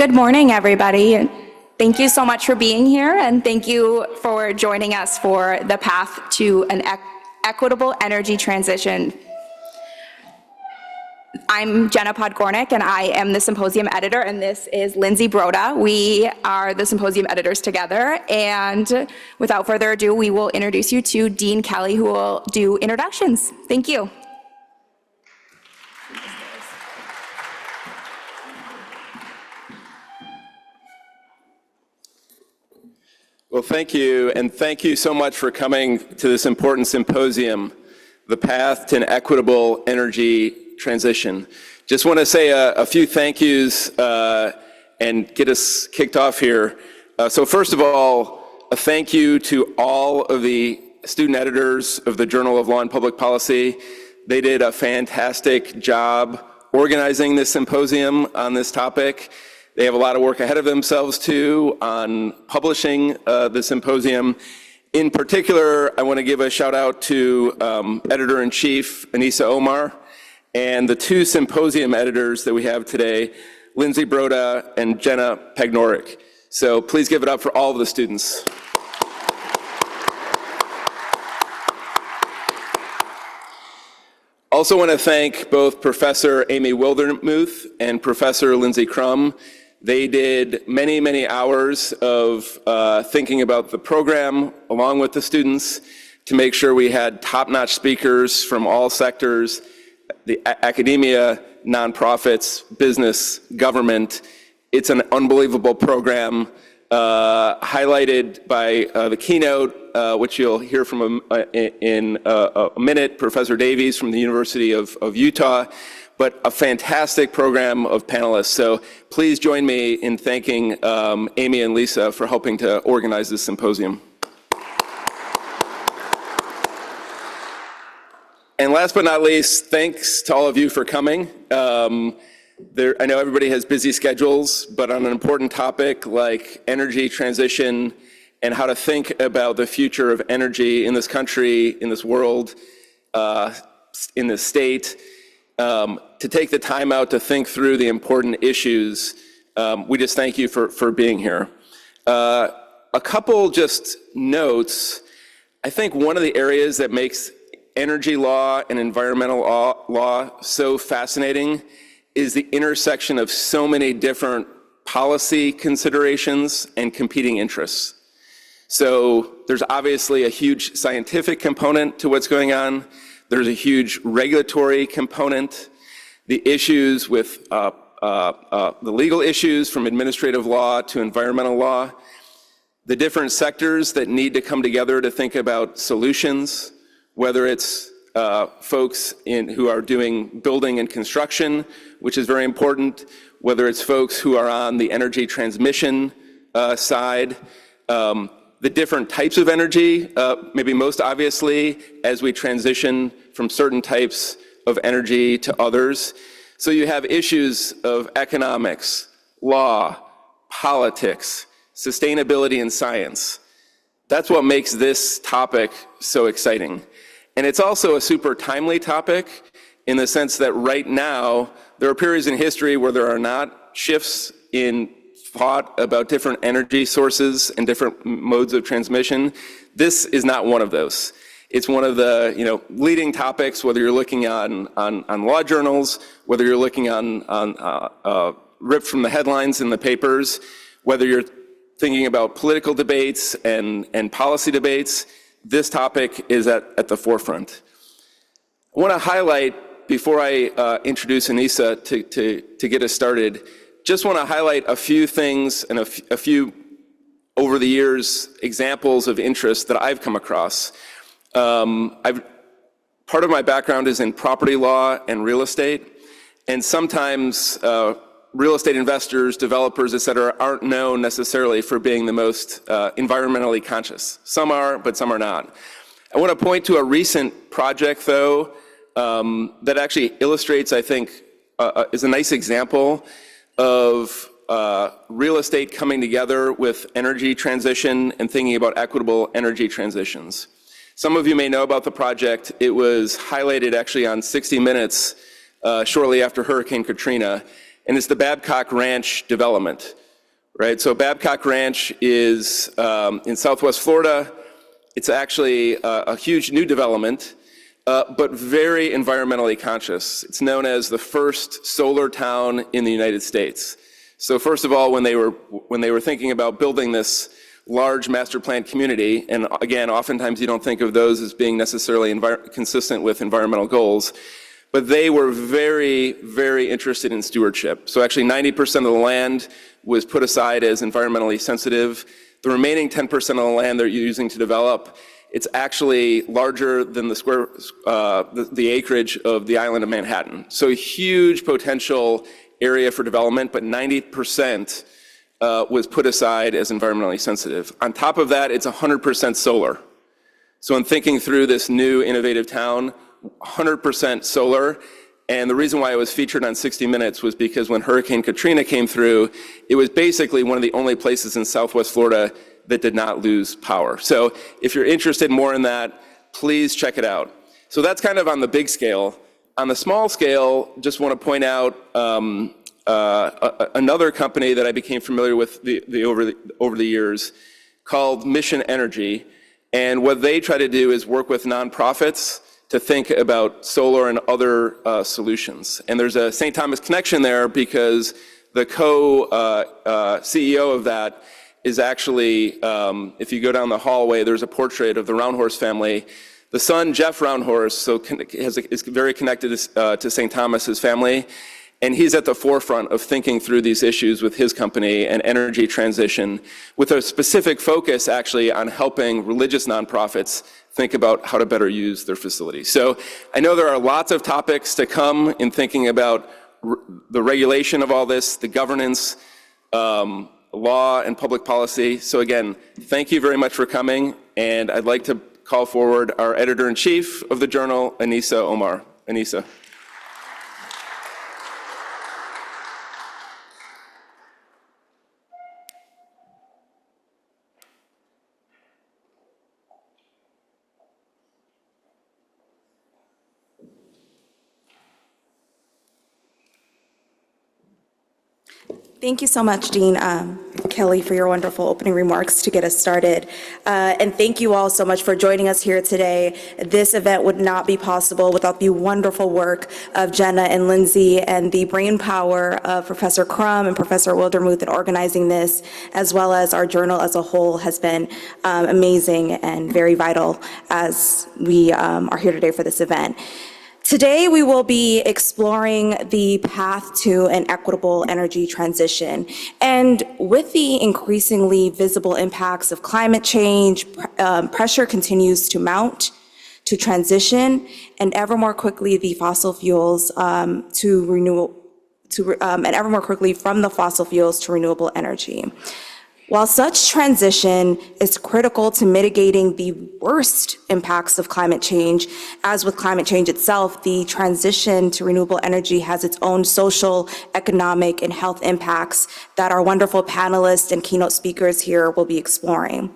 Good morning, everybody. Thank you so much for being here, and thank you for joining us for the path to an equitable energy transition. I'm Jenna Podgornick, and I am the Symposium editor, and this is Lindsay Broda. We are the Symposium editors together, and without further ado, we will introduce you to Dean Kelly, who will do introductions. Thank you. Well, thank you, and thank you so much for coming to this important symposium, The Path to an Equitable Energy Transition. Just want to say a few thank yous and get us kicked off here. So first of all, a thank you to all of the student editors of the Journal of Law and Public Policy. They did a fantastic job organizing this symposium on this topic. They have a lot of work ahead of themselves, too, on publishing the symposium. In particular, I want to give a shout out to Editor-in-Chief Anissa Omar and the two symposium editors that we have today, Lindsay Broda and Jenna Podgornick. So please give it up for all of the students. Also want to thank both Professor Amy Wildermuth and Professor Lindsay Crum. They did many, many hours of thinking about the program along with the students to make sure we had top-notch speakers from all sectors, the academia, nonprofits, business, government. It's an unbelievable program, highlighted by the keynote, which you'll hear from in a minute, Professor Davies from the University of Utah, but a fantastic program of panelists. So please join me in thanking Amy and Lisa for helping to organize this symposium. And last but not least, thanks to all of you for coming. I know everybody has busy schedules, but on an important topic like energy transition and how to think about the future of energy in this country, in this world, in this state, to take the time out to think through the important issues, we just thank you for being here. A couple just notes. I think one of the areas that makes energy law and environmental law so fascinating is the intersection of so many different policy considerations and competing interests. So there's obviously a huge scientific component to what's going on. There's a huge regulatory component. The issues with the legal issues from administrative law to environmental law, the different sectors that need to come together to think about solutions, whether it's folks who are doing building and construction, which is very important, whether it's folks who are on the energy transmission side, the different types of energy, maybe most obviously as we transition from certain types of energy to others. So you have issues of economics, law, politics, sustainability, and science. That's what makes this topic so exciting. And it's also a super timely topic in the sense that right now, there are periods in history where there are not shifts in thought about different energy sources and different modes of transmission. This is not one of those. It's one of the leading topics, whether you're looking on law journals, whether you're looking on ripped from the headlines in the papers, whether you're thinking about political debates and policy debates. This topic is at the forefront. I want to highlight, before I introduce Anissa to get us started, just want to highlight a few things and a few, over the years, examples of interest that I've come across. Part of my background is in property law and real estate, and sometimes real estate investors, developers, et cetera, aren't known necessarily for being the most environmentally conscious. Some are, but some are not. I want to point to a recent project, though, that actually illustrates, I think, is a nice example of real estate coming together with energy transition and thinking about equitable energy transitions. Some of you may know about the project. It was highlighted actually on 60 Minutes shortly after Hurricane Katrina. and it's the Babcock Ranch development, right? So Babcock Ranch is in Southwest Florida. It's actually a huge new development, but very environmentally conscious. It's known as the first solar town in the United States. So first of all, when they were thinking about building this large master planned community, and again, oftentimes you don't think of those as being necessarily consistent with environmental goals, but they were very, very interested in stewardship. So actually 90% of the land was put aside as environmentally sensitive. The remaining 10% of the land they're using to develop, it's actually larger than the acreage of the island of Manhattan. So a huge potential area for development, but 90% was put aside as environmentally sensitive. On top of that, it's 100% solar. So in thinking through this new innovative town, 100% solar. And the reason why it was featured on 60 Minutes was because when Hurricane Katrina came through, it was basically one of the only places in Southwest Florida that did not lose power. So if you're interested more in that, please check it out. So that's kind of on the big scale. On the small scale, just want to point out another company that I became familiar with over the years called Mission Energy. And what they try to do is work with nonprofits to think about solar and other solutions. And there's a St. Thomas connection there because the co-CEO of that is actually, if you go down the hallway, there's a portrait of the Roundhorse family. The son, Jeff Roundhorse, is very connected to St. Thomas's family, and he's at the forefront of thinking through these issues with his company and energy transition, with a specific focus actually on helping religious nonprofits think about how to better use their facilities. So I know there are lots of topics to come in thinking about the regulation of all this, the governance, law, and public policy. So again, thank you very much for coming, and I'd like to call forward our editor-in-chief of the journal, Anissa Omar. Anissa. Thank you so much, Dean Kelly, for your wonderful opening remarks to get us started. And thank you all so much for joining us here today. This event would not be possible without the wonderful work of Jenna and Lindsay and the brain power of Professor Crum and Professor Wildermuth in organizing this, as well as our journal as a whole has been amazing and very vital as we are here today for this event. Today, we will be exploring the path to an equitable energy transition. And with the increasingly visible impacts of climate change, pressure continues to mount to transition, and ever more quickly the fossil fuels and ever more quickly from the fossil fuels to renewable energy. While such transition is critical to mitigating the worst impacts of climate change, as with climate change itself, the transition to renewable energy has its own social, economic, and health impacts that our wonderful panelists and keynote speakers here will be exploring.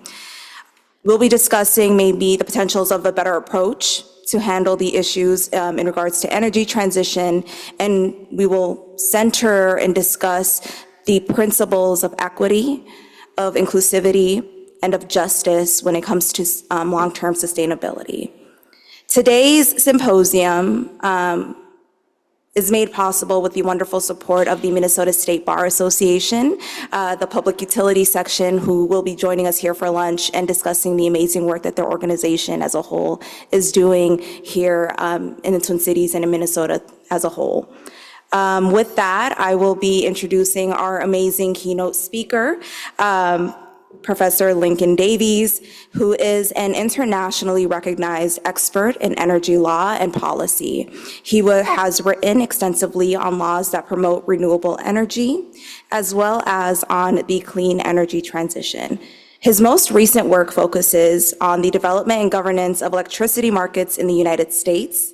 We'll be discussing maybe the potentials of a better approach to handle the issues in regards to energy transition, and we will center and discuss the principles of equity, of inclusivity, and of justice when it comes to long-term sustainability. Today's symposium is made possible with the wonderful support of the Minnesota State Bar Association, the Public Utility Section, who will be joining us here for lunch and discussing the amazing work that their organization as a whole is doing here in the Twin Cities and in Minnesota as a whole. With that, I will be introducing our amazing keynote speaker, Professor Lincoln Davies, who is an internationally recognized expert in energy law and policy. He has written extensively on laws that promote renewable energy, as well as on the clean energy transition. His most recent work focuses on the development and governance of electricity markets in the United States.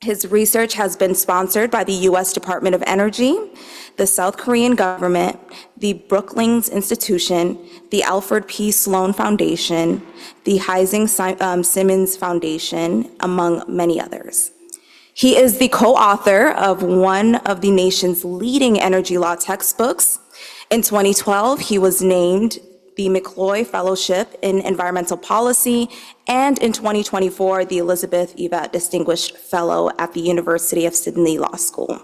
His research has been sponsored by the U.S. Department of Energy, the South Korean government, the Brookings Institution, the Alfred P. Sloan Foundation, the Heising Simmons Foundation, among many others. He is the co-author of one of the nation's leading energy law textbooks. In 2012, he was named the McCloy Fellowship in Environmental Policy, and in 2024, the Elizabeth Yvette Distinguished Fellow at the University of Sydney Law School.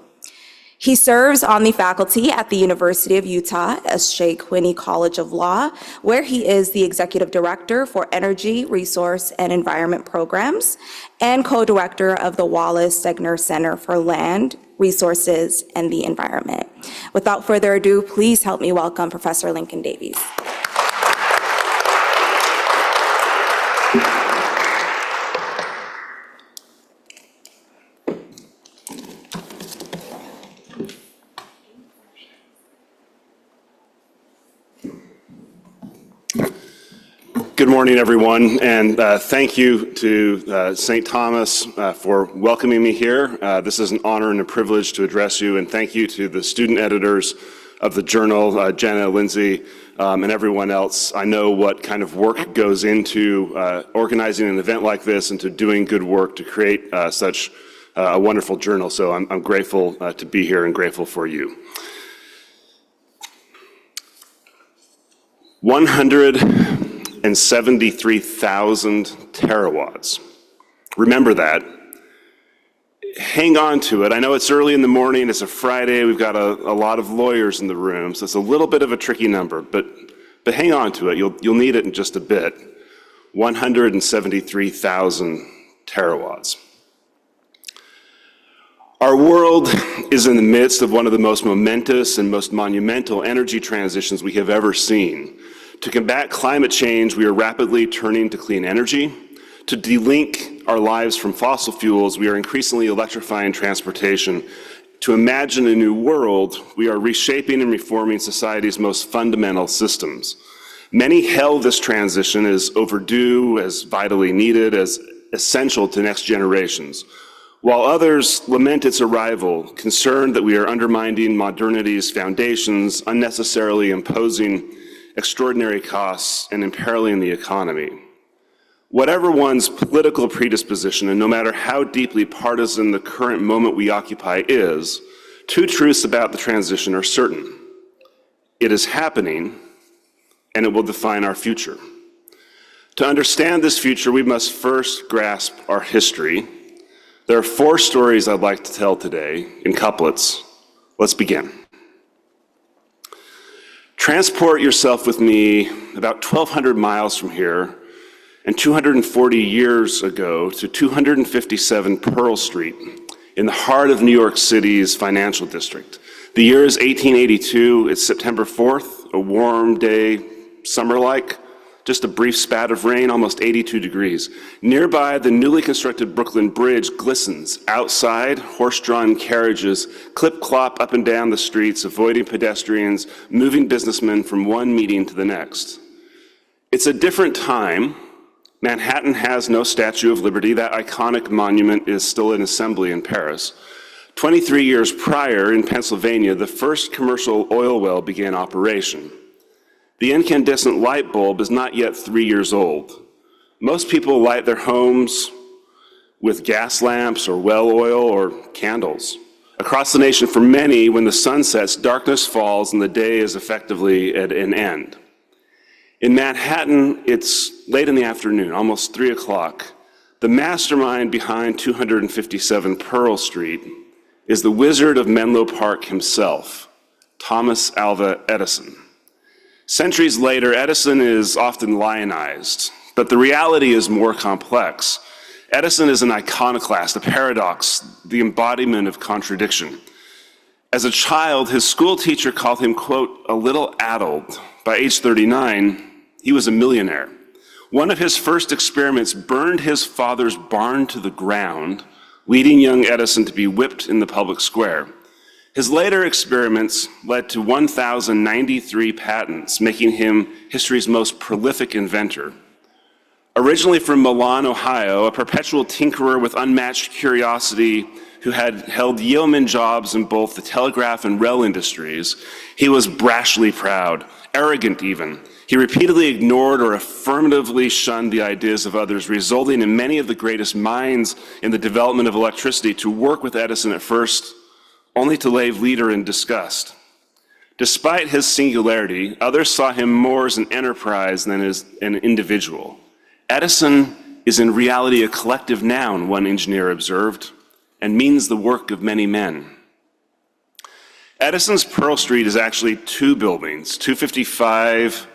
He serves on the faculty at the University of Utah as Shea Quinney College of Law, where he is the Executive Director for Energy, Resource, and Environment Programs, and co-director of the Wallace Stegner Center for Land, Resources, and the Environment. Without further ado, please help me welcome Professor Lincoln Davies. Good morning, everyone, and thank you to St. Thomas for welcoming me here. This is an honor and a privilege to address you, and thank you to the student editors of the journal, Jenna, Lindsay, and everyone else. I know what kind of work goes into organizing an event like this and to doing good work to create such a wonderful journal, so I'm grateful to be here and grateful for you. 173,000 terawatts. Remember that. Hang on to it. I know it's early in the morning, it's a Friday, we've got a lot of lawyers in the room, so it's a little bit of a tricky number, but hang on to it. You'll need it in just a bit. 173,000 terawatts. Our world is in the midst of one of the most momentous and most monumental energy transitions we have ever seen. To combat climate change, we are rapidly turning to clean energy. To delink our lives from fossil fuels, we are increasingly electrifying transportation. To imagine a new world, we are reshaping and reforming society's most fundamental systems. Many hail this transition as overdue, as vitally needed, as essential to next generations, while others lament its arrival, concerned that we are undermining modernity's foundations, unnecessarily imposing extraordinary costs, and imperiling the economy. Whatever one's political predisposition, and no matter how deeply partisan the current moment we occupy is, two truths about the transition are certain. It is happening, and it will define our future. To understand this future, we must first grasp our history. There are four stories I'd like to tell today in couplets. Let's begin. Transport yourself with me about 1,200 miles from here and 240 years ago to 257 Pearl Street in the heart of New York City's financial district. The year is 1882, it's September 4th, a warm day, summer-like, just a brief spat of rain, almost 82 degrees. Nearby, the newly constructed Brooklyn Bridge glistens. Outside, horse-drawn carriages clip-clop up and down the streets, avoiding pedestrians, moving businessmen from one meeting to the next. It's a different time. Manhattan has no Statue of Liberty. That iconic monument is still in assembly in Paris. 23 years prior, in Pennsylvania, the first commercial oil well began operation. The incandescent light bulb is not yet 3 years old. Most people light their homes with gas lamps or well oil or candles. Across the nation, for many, when the sun sets, darkness falls and the day is effectively at an end. In Manhattan, it's late in the afternoon, almost 3 o'clock. The mastermind behind 257 Pearl Street is the Wizard of Menlo Park himself, Thomas Alva Edison. Centuries later, Edison is often lionized, but the reality is more complex. Edison is an iconoclast, a paradox, the embodiment of contradiction. As a child, his school teacher called him, quote, a little addled. By age 39, he was a millionaire. One of his first experiments burned his father's barn to the ground, leading young Edison to be whipped in the public square. His later experiments led to 1,093 patents, making him history's most prolific inventor. Originally from Milan, Ohio, a perpetual tinkerer with unmatched curiosity, who had held yeoman jobs in both the telegraph and rail industries, he was brashly proud, arrogant even. He repeatedly ignored or affirmatively shunned the ideas of others, resulting in many of the greatest minds in the development of electricity to work with Edison at first, only to lay leader in disgust. Despite his singularity, others saw him more as an enterprise than as an individual. Edison is in reality a collective noun, one engineer observed, and means the work of many men. Edison's Pearl Street is actually two buildings, 255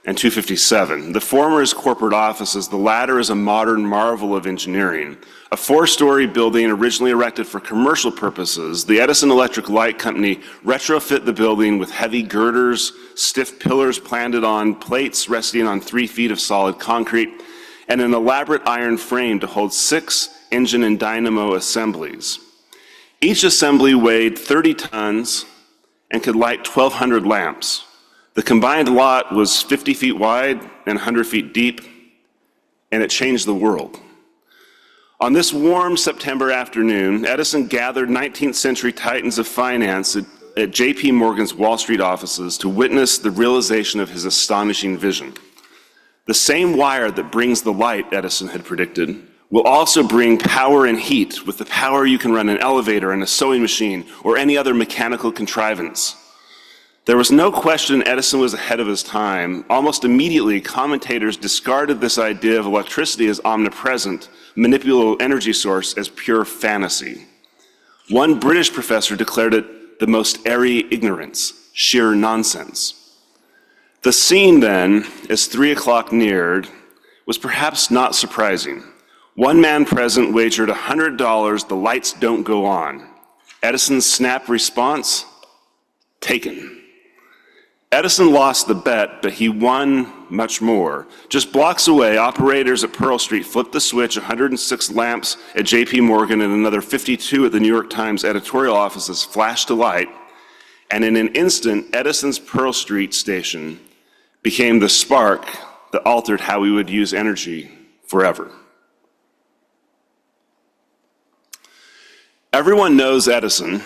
and 257. The former is corporate offices, the latter is a modern marvel of engineering. A four-story building originally erected for commercial purposes, the Edison Electric Light Company retrofit the building with heavy girders, stiff pillars planted on plates resting on 3 feet of solid concrete, and an elaborate iron frame to hold 6 engine and dynamo assemblies. Each assembly weighed 30 tons and could light 1,200 lamps. The combined lot was 50 feet wide and 100 feet deep, and it changed the world. On this warm September afternoon, Edison gathered 19th century titans of finance at J.P. Morgan's Wall Street offices to witness the realization of his astonishing vision. The same wire that brings the light, Edison had predicted, will also bring power and heat with the power you can run an elevator and a sewing machine or any other mechanical contrivance. There was no question Edison was ahead of his time. Almost immediately, commentators discarded this idea of electricity as omnipresent, manipulable energy source as pure fantasy. One British professor declared it the most airy ignorance, sheer nonsense. The scene then, as 3 o'clock neared, was perhaps not surprising. One man present wagered $100 the lights don't go on. Edison's snap response, taken. Edison lost the bet, but he won much more. Just blocks away, operators at Pearl Street flipped the switch, 106 lamps at J.P. Morgan and another 52 at the New York Times editorial offices flashed to light, and in an instant, Edison's Pearl Street station became the spark that altered how we would use energy forever. Everyone knows Edison.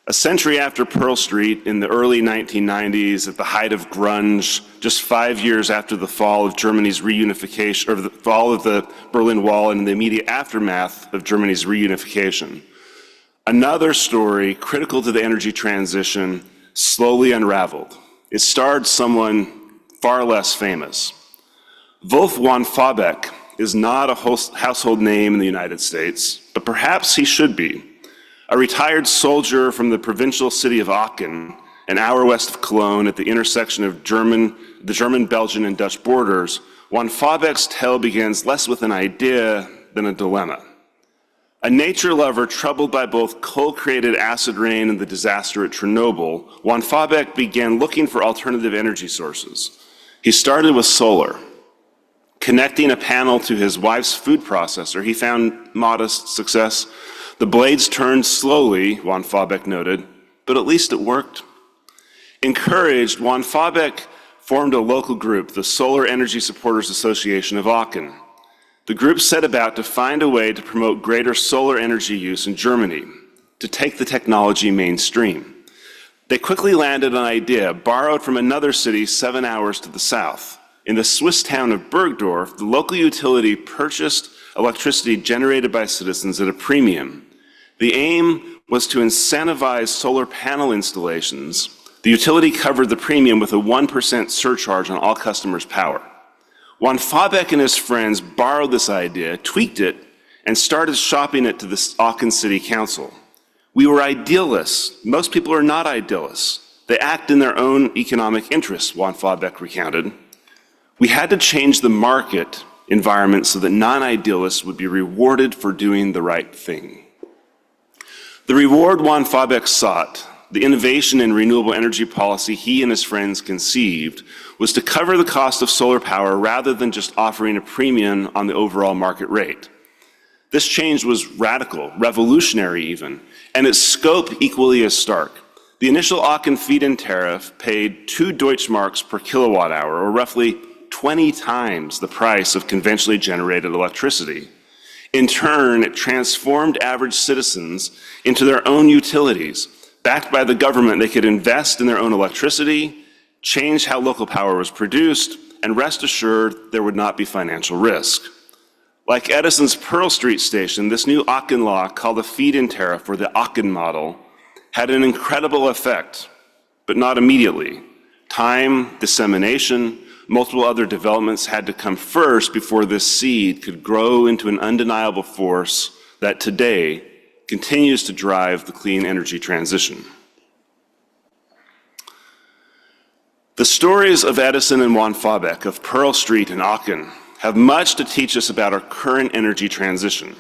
A century after Pearl Street, in the early 1990s, at the height of grunge, just 5 years after the fall of Germany's reunification, or the fall of the Berlin Wall and the immediate aftermath of Germany's reunification, another story critical to the energy transition slowly unraveled. It starred someone far less famous. Wolf von Fabeck is not a household name in the United States, but perhaps he should be. A retired soldier from the provincial city of Aachen, an hour west of Cologne at the intersection of the German, Belgian, and Dutch borders, von Fabeck's tale begins less with an idea than a dilemma. A nature lover troubled by both coal-created acid rain and the disaster at Chernobyl, von Fabeck began looking for alternative energy sources. He started with solar. Connecting a panel to his wife's food processor, he found modest success. The blades turned slowly, von Fabeck noted, but at least it worked. Encouraged, von Fabeck formed a local group, the Solar Energy Supporters Association of Aachen. The group set about to find a way to promote greater solar energy use in Germany, to take the technology mainstream. They quickly landed an idea borrowed from another city 7 hours to the south. In the Swiss town of Bergdorf, the local utility purchased electricity generated by citizens at a premium. The aim was to incentivize solar panel installations. The utility covered the premium with a 1% surcharge on all customers' power. Von Fabeck and his friends borrowed this idea, tweaked it, and started shopping it to the Aachen City Council. We were idealists. Most people are not idealists. They act in their own economic interests, von Fabeck recounted. We had to change the market environment so that non-idealists would be rewarded for doing the right thing. The reward von Fabeck sought, the innovation in renewable energy policy he and his friends conceived, was to cover the cost of solar power rather than just offering a premium on the overall market rate. This change was radical, revolutionary even, and its scope equally as stark. The initial Aachen feed-in tariff paid 2 Deutschmarks per kilowatt hour, or roughly 20 times the price of conventionally generated electricity. In turn, it transformed average citizens into their own utilities. Backed by the government, they could invest in their own electricity, change how local power was produced, and rest assured there would not be financial risk. Like Edison's Pearl Street station, this new Aachen law, called the feed-in tariff, or the Aachen model, had an incredible effect, but not immediately. Time, dissemination, multiple other developments had to come first before this seed could grow into an undeniable force that today continues to drive the clean energy transition. The stories of Edison and Juan Fabec, of Pearl Street and Aachen, have much to teach us about our current energy transition.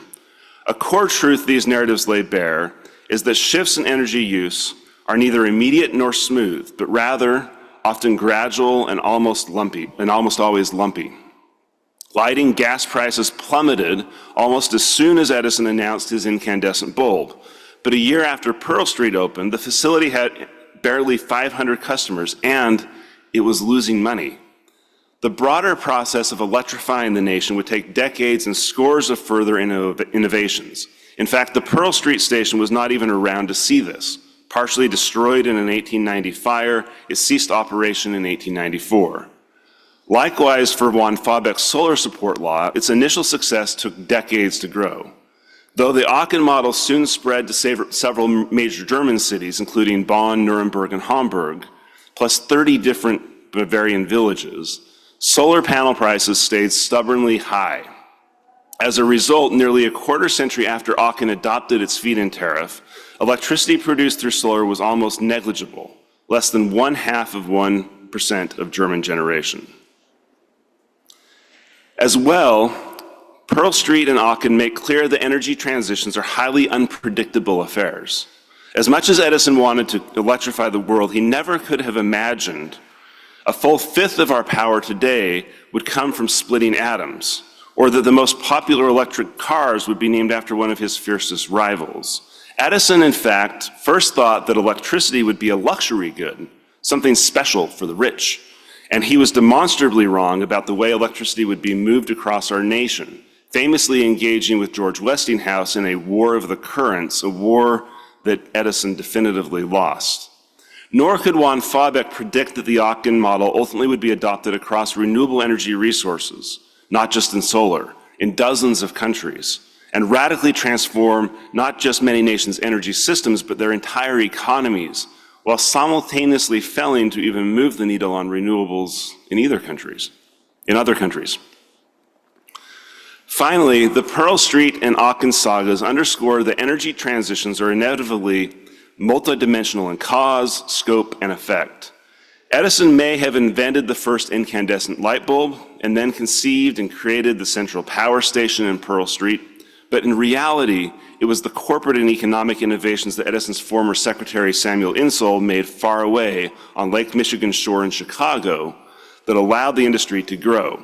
A core truth these narratives lay bare is that shifts in energy use are neither immediate nor smooth, but rather often gradual and almost always lumpy. Lighting gas prices plummeted almost as soon as Edison announced his incandescent bulb. But a year after Pearl Street opened, the facility had barely 500 customers, and it was losing money. The broader process of electrifying the nation would take decades and scores of further innovations. In fact, the Pearl Street station was not even around to see this. Partially destroyed in an 1890 fire, it ceased operation in 1894. Likewise, for Juan Fabec's solar support law, its initial success took decades to grow. Though the Aachen model soon spread to several major German cities, including Bonn, Nuremberg, and Hamburg, plus 30 different Bavarian villages, solar panel prices stayed stubbornly high. As a result, nearly a quarter century after Aachen adopted its feed-in tariff, electricity produced through solar was almost negligible, less than 0.5% of German generation. As well, Pearl Street and Aachen make clear that energy transitions are highly unpredictable affairs. As much as Edison wanted to electrify the world, he never could have imagined a full fifth of our power today would come from splitting atoms, or that the most popular electric cars would be named after one of his fiercest rivals. Edison, in fact, first thought that electricity would be a luxury good, something special for the rich. And he was demonstrably wrong about the way electricity would be moved across our nation, famously engaging with George Westinghouse in a war of the currents, a war that Edison definitively lost. Nor could Juan Fabec predict that the Aachen model ultimately would be adopted across renewable energy resources, not just in solar, in dozens of countries, and radically transform not just many nations' energy systems, but their entire economies, while simultaneously failing to even move the needle on renewables in other countries. Finally, the Pearl Street and Aachen sagas underscore that energy transitions are inevitably multidimensional in cause, scope, and effect. Edison may have invented the first incandescent light bulb and then conceived and created the central power station in Pearl Street, but in reality, it was the corporate and economic innovations that Edison's former secretary Samuel Insull made far away on Lake Michigan shore in Chicago that allowed the industry to grow.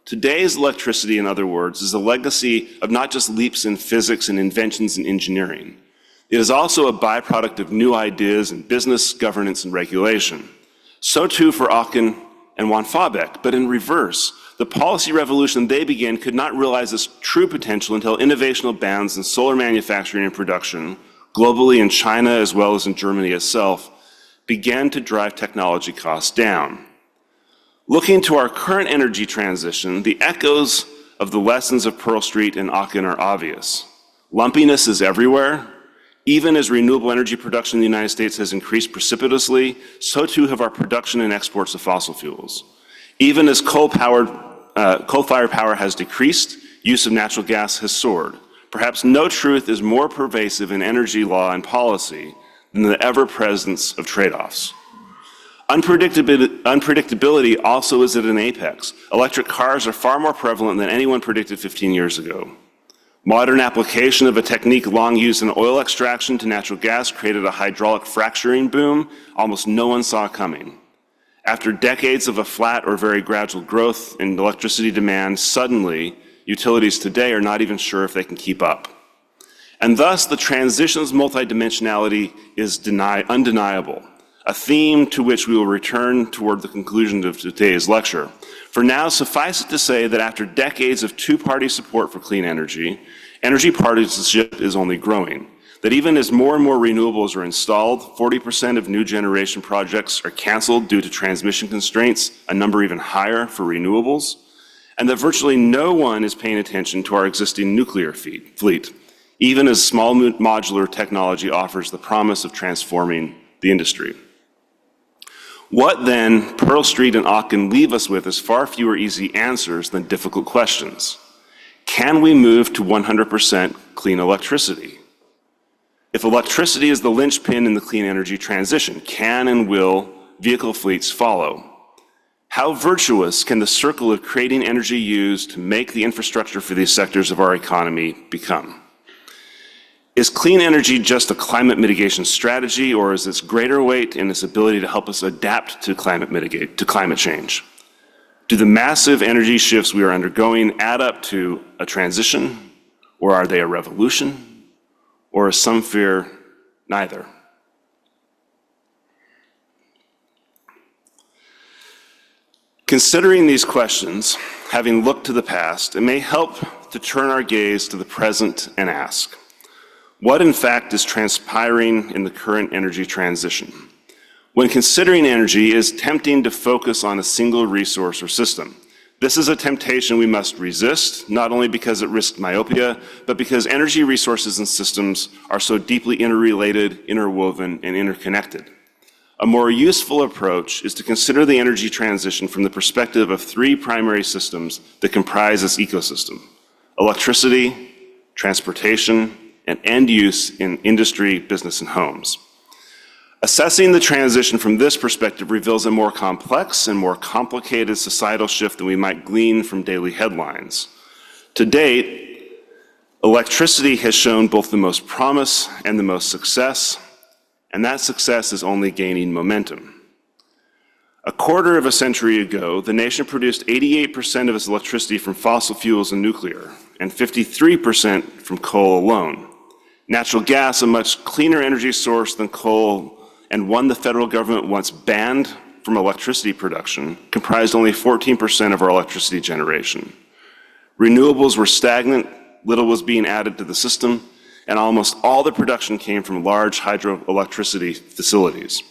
Today's electricity, in other words, is a legacy of not just leaps in physics and inventions in engineering. It is also a byproduct of new ideas in business, governance, and regulation. So too for Aachen and Juan Fabec, but in reverse. The policy revolution they began could not realize its true potential until innovational bounds in solar manufacturing and production, globally in China as well as in Germany itself, began to drive technology costs down. Looking to our current energy transition, the echoes of the lessons of Pearl Street and Aachen are obvious. Lumpiness is everywhere. Even as renewable energy production in the United States has increased precipitously, so too have our production and exports of fossil fuels. Even as coal-fired power has decreased, use of natural gas has soared. Perhaps no truth is more pervasive in energy law and policy than the ever-presence of trade-offs. Unpredictability also is at an apex. Electric cars are far more prevalent than anyone predicted 15 years ago. Modern application of a technique long used in oil extraction to natural gas created a hydraulic fracturing boom almost no one saw coming. After decades of a flat or very gradual growth in electricity demand, suddenly, utilities today are not even sure if they can keep up. And thus, the transition's multidimensionality is undeniable, a theme to which we will return toward the conclusion of today's lecture. For now, suffice it to say that after decades of two-party support for clean energy energy partisanship is only growing. That even as more and more renewables are installed, 40% of new generation projects are canceled due to transmission constraints, a number even higher for renewables, and that virtually no one is paying attention to our existing nuclear fleet, even as small modular technology offers the promise of transforming the industry. What then Pearl Street and Aachen leave us with is far fewer easy answers than difficult questions. Can we move to 100% clean electricity? If electricity is the linchpin in the clean energy transition, can and will vehicle fleets follow? How virtuous can the circle of creating energy used to make the infrastructure for these sectors of our economy become? Is clean energy just a climate mitigation strategy, or is its greater weight in its ability to help us adapt to climate change? Do the massive energy shifts we are undergoing add up to a transition, or are they a revolution? Or, as some fear, neither? Considering these questions, having looked to the past, it may help to turn our gaze to the present and ask, what in fact is transpiring in the current energy transition? When considering energy, it is tempting to focus on a single resource or system. This is a temptation we must resist, not only because it risks myopia, but because energy resources and systems are so deeply interrelated, interwoven, and interconnected. A more useful approach is to consider the energy transition from the perspective of three primary systems that comprise this ecosystem: electricity, transportation, and end use in industry, business, and homes. Assessing the transition from this perspective reveals a more complex and more complicated societal shift than we might glean from daily headlines. To date, electricity has shown both the most promise and the most success, and that success is only gaining momentum. A quarter of a century ago, the nation produced 88% of its electricity from fossil fuels and nuclear, and 53% from coal alone. Natural gas, a much cleaner energy source than coal, and one the federal government once banned from electricity production, comprised only 14% of our electricity generation. Renewables were stagnant, little was being added to the system, and almost all the production came from large hydroelectricity facilities.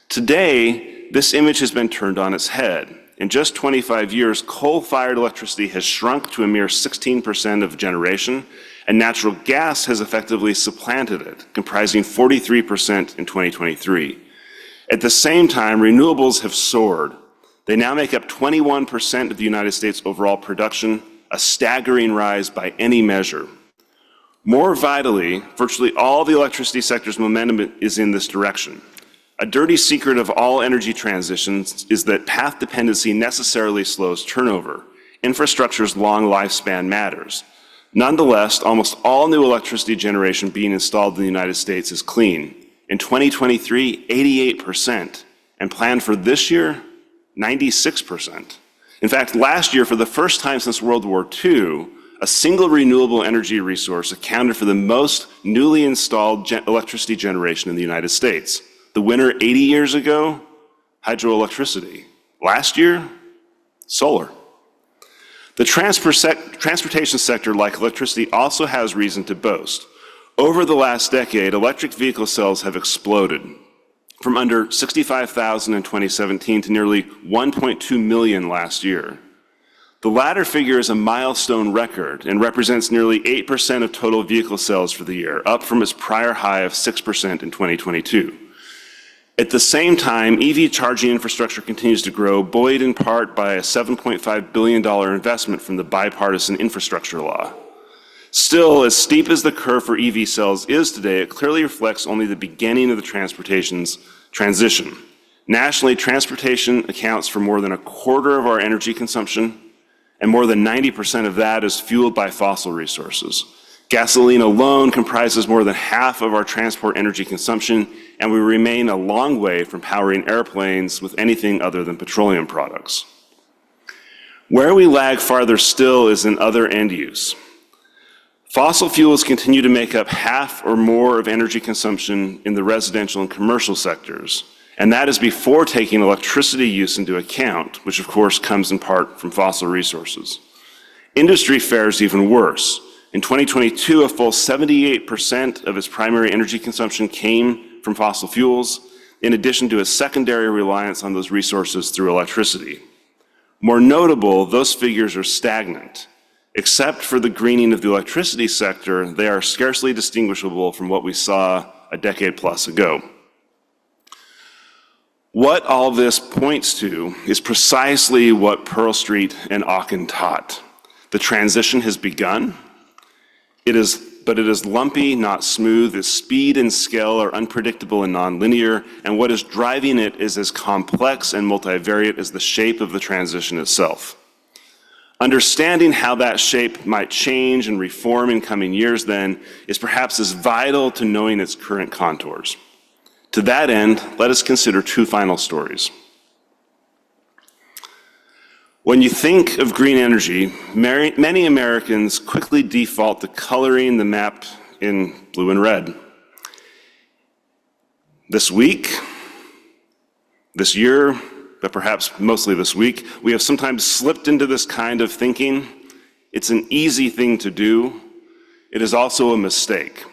Today, this image has been turned on its head. In just 25 years, coal-fired electricity has shrunk to a mere 16% of generation, and natural gas has effectively supplanted it, comprising 43% in 2023. At the same time, renewables have soared. They now make up 21% of the United States' overall production, a staggering rise by any measure. More vitally, virtually all the electricity sector's momentum is in this direction. A dirty secret of all energy transitions is that path dependency necessarily slows turnover. Infrastructure's long lifespan matters. Nonetheless, almost all new electricity generation being installed in the United States is clean. In 2023, 88%, and planned for this year, 96%. In fact, last year, for the first time since World War II, a single renewable energy resource accounted for the most newly installed electricity generation in the United States. The winner 80 years ago, hydroelectricity. Last year, solar. The transportation sector, like electricity, also has reason to boast. Over the last decade, electric vehicle sales have exploded, from under 65,000 in 2017 to nearly 1.2 million last year. The latter figure is a milestone record and represents nearly 8% of total vehicle sales for the year, up from its prior high of 6% in 2022. At the same time, EV charging infrastructure continues to grow, buoyed in part by a $7.5 billion investment from the bipartisan infrastructure law. Still, as steep as the curve for EV sales is today, it clearly reflects only the beginning of the transportation's transition. Nationally, transportation accounts for more than a quarter of our energy consumption, and more than 90% of that is fueled by fossil resources. Gasoline alone comprises more than half of our transport energy consumption, and we remain a long way from powering airplanes with anything other than petroleum products. Where we lag farther still is in other end use. Fossil fuels continue to make up half or more of energy consumption in the residential and commercial sectors, and that is before taking electricity use into account, which of course comes in part from fossil resources. Industry fares even worse. In 2022, a full 78% of its primary energy consumption came from fossil fuels, in addition to a secondary reliance on those resources through electricity. More notable, those figures are stagnant. Except for the greening of the electricity sector, they are scarcely distinguishable from what we saw a decade plus ago. What all this points to is precisely what Pearl Street and Aachen taught. The transition has begun. But it is lumpy, not smooth. Its speed and scale are unpredictable and nonlinear, and what is driving it is as complex and multivariate as the shape of the transition itself. Understanding how that shape might change and reform in coming years, then, is perhaps as vital to knowing its current contours. To that end, let us consider two final stories. When you think of green energy, many Americans quickly default to coloring the map in blue and red. This week, this year, but perhaps mostly this week, we have sometimes slipped into this kind of thinking. It's an easy thing to do. It is also a mistake.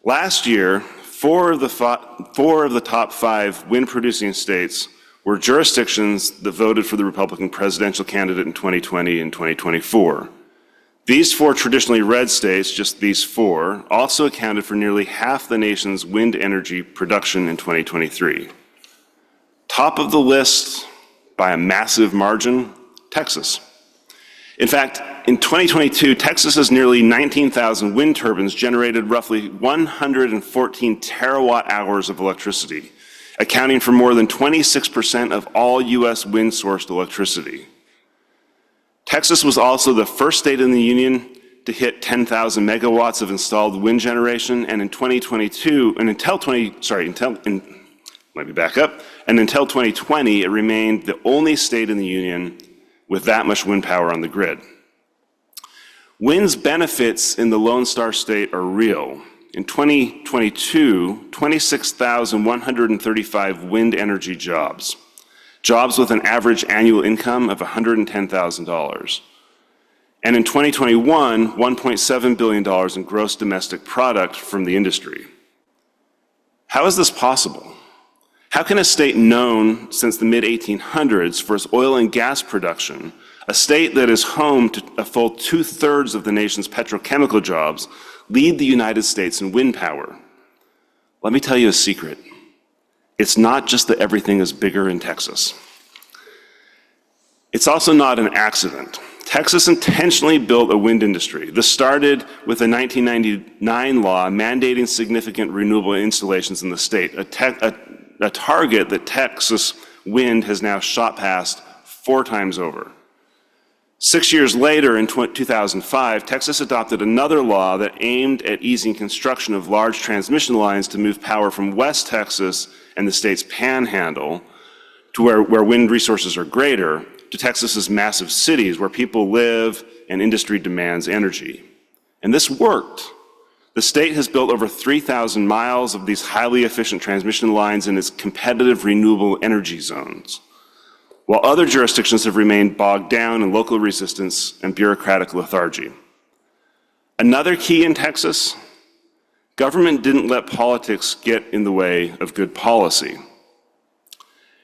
Last year, four of the top 5 wind-producing states were jurisdictions that voted for the Republican presidential candidate in 2020 and 2024. These 4 traditionally red states, just these 4, also accounted for nearly half the nation's wind energy production in 2023. Top of the list, by a massive margin, Texas. In fact, in 2022, Texas's nearly 19,000 wind turbines generated roughly 114 terawatt hours of electricity, accounting for more than 26% of all U.S. wind-sourced electricity. Texas was also the first state in the union to hit 10,000 megawatts of installed wind generation, and in 2022, and until 2020, it remained the only state in the union with that much wind power on the grid. Wind's benefits in the Lone Star State are real. In 2022, 26,135 wind energy jobs with an average annual income of $110,000. And in 2021, $1.7 billion in gross domestic product from the industry. How is this possible? How can a state known since the mid-1800s for its oil and gas production, a state that is home to a full 2/3 of the nation's petrochemical jobs, lead the United States in wind power? Let me tell you a secret. It's not just that everything is bigger in Texas. It's also not an accident. Texas intentionally built a wind industry. This started with a 1999 law mandating significant renewable installations in the state, a target that Texas wind has now shot past 4 times over. 6 years later, in 2005, Texas adopted another law that aimed at easing construction of large transmission lines to move power from West Texas and the state's panhandle to where wind resources are greater, to Texas's massive cities where people live and industry demands energy. And this worked. The state has built over 3,000 miles of these highly efficient transmission lines in its competitive renewable energy zones, while other jurisdictions have remained bogged down in local resistance and bureaucratic lethargy. Another key in Texas, government didn't let politics get in the way of good policy.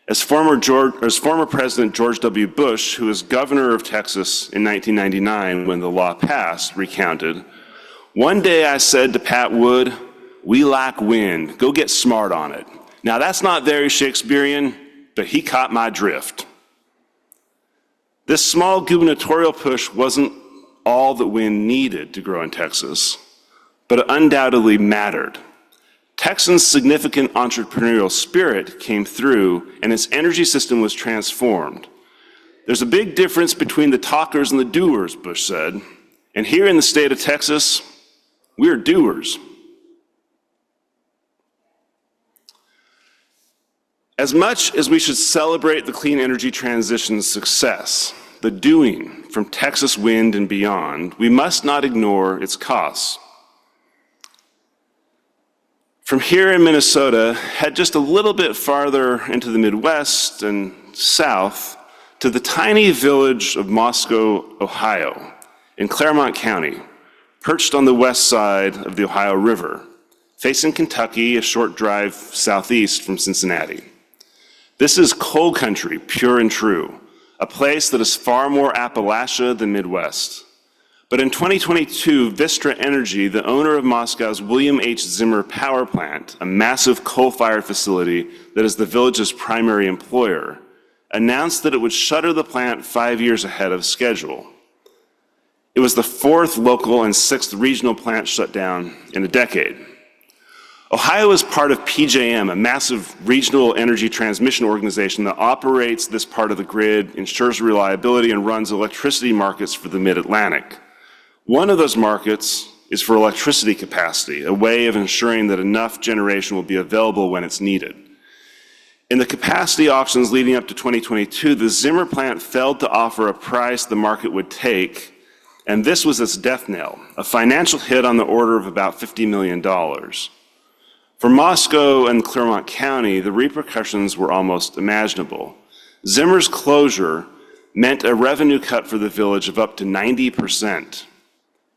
As former President George W. Bush, who was governor of Texas in 1999 when the law passed, recounted, "One day I said to Pat Wood, 'We lack wind, go get smart on it.' Now that's not very Shakespearean, but he caught my drift." This small gubernatorial push wasn't all that wind needed to grow in Texas, but it undoubtedly mattered. Texans' significant entrepreneurial spirit came through, and its energy system was transformed. "There's a big difference between the talkers and the doers," Bush said. And here in the state of Texas, we're doers. As much as we should celebrate the clean energy transition's success, the doing from Texas wind and beyond, we must not ignore its costs. From here in Minnesota, head just a little bit farther into the Midwest and south to the tiny village of Moscow, Ohio, in Claremont County, perched on the west side of the Ohio River, facing Kentucky, a short drive southeast from Cincinnati. This is coal country, pure and true, a place that is far more Appalachia than Midwest. But in 2022, Vistra Energy, the owner of Moscow's William H. Zimmer power plant, a massive coal-fired facility that is the village's primary employer, announced that it would shutter the plant 5 years ahead of schedule. It was the fourth local and sixth regional plant shutdown in a decade. Ohio is part of PJM, a massive regional energy transmission organization that operates this part of the grid, ensures reliability, and runs electricity markets for the Mid-Atlantic. One of those markets is for electricity capacity, a way of ensuring that enough generation will be available when it's needed. In the capacity auctions leading up to 2022, the Zimmer plant failed to offer a price the market would take, and this was its death knell, a financial hit on the order of about $50 million. For Moscow and Clermont County, the repercussions were almost imaginable. Zimmer's closure meant a revenue cut for the village of up to 90%,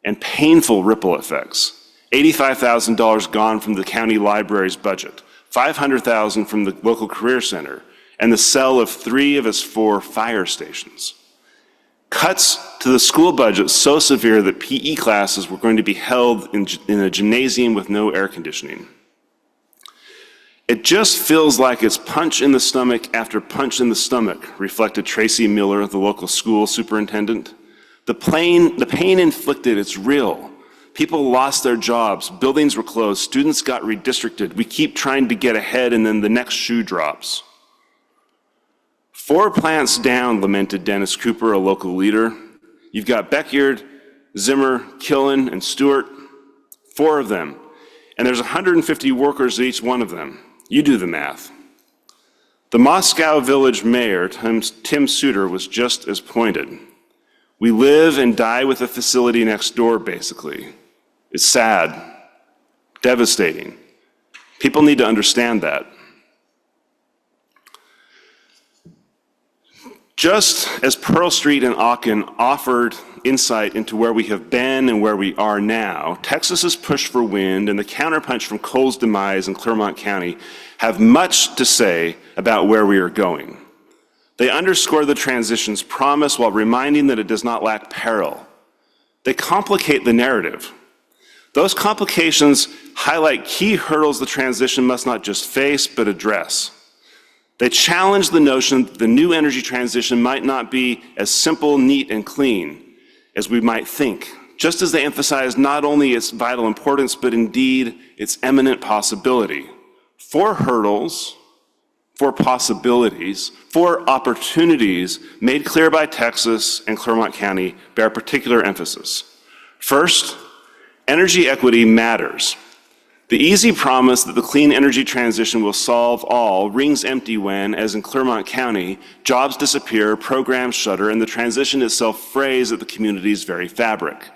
and painful ripple effects. $85,000 gone from the county library's budget, $500,000 from the local career center, and the sale of 3 of its 4 fire stations. Cuts to the school budget so severe that PE classes were going to be held in a gymnasium with no air conditioning. It just feels like it's punch in the stomach after punch in the stomach, reflected Tracy Miller, the local school superintendent. The pain inflicted, it's real. People lost their jobs, buildings were closed, students got redistricted. We keep trying to get ahead and then the next shoe drops. 4 plants down, lamented Dennis Cooper, a local leader. You've got Beckyard, Zimmer, Killen, and Stewart, 4 of them. And there's 150 workers at each one of them. You do the math. The Moscow village mayor, Tim Suter, was just as pointed. We live and die with the facility next door, basically. It's sad, devastating. People need to understand that. Just as Pearl Street and Aachen offered insight into where we have been and where we are now, Texas's push for wind and the counterpunch from coal's demise in Clermont County have much to say about where we are going. They underscore the transition's promise while reminding that it does not lack peril. They complicate the narrative. Those complications highlight key hurdles the transition must not just face, but address. They challenge the notion that the new energy transition might not be as simple, neat, and clean as we might think, just as they emphasize not only its vital importance, but indeed its eminent possibility. 4 hurdles, 4 possibilities, 4 opportunities made clear by Texas and Clermont County bear particular emphasis. First, energy equity matters. The easy promise that the clean energy transition will solve all rings empty when, as in Clermont County, jobs disappear, programs shutter, and the transition itself frays at the community's very fabric.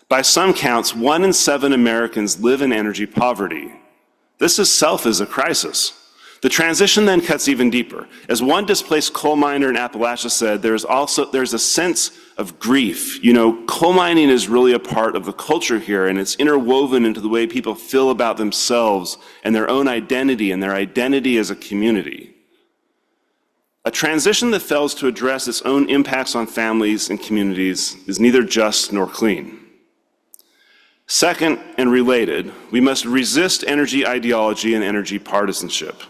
By some counts, 1 in 7 Americans live in energy poverty. This itself is a crisis. The transition then cuts even deeper. As one displaced coal miner in Appalachia said, there's a sense of grief. You know, coal mining is really a part of the culture here, and it's interwoven into the way people feel about themselves and their own identity and their identity as a community. A transition that fails to address its own impacts on families and communities is neither just nor clean. Second, and related, we must resist energy ideology and energy partisanship.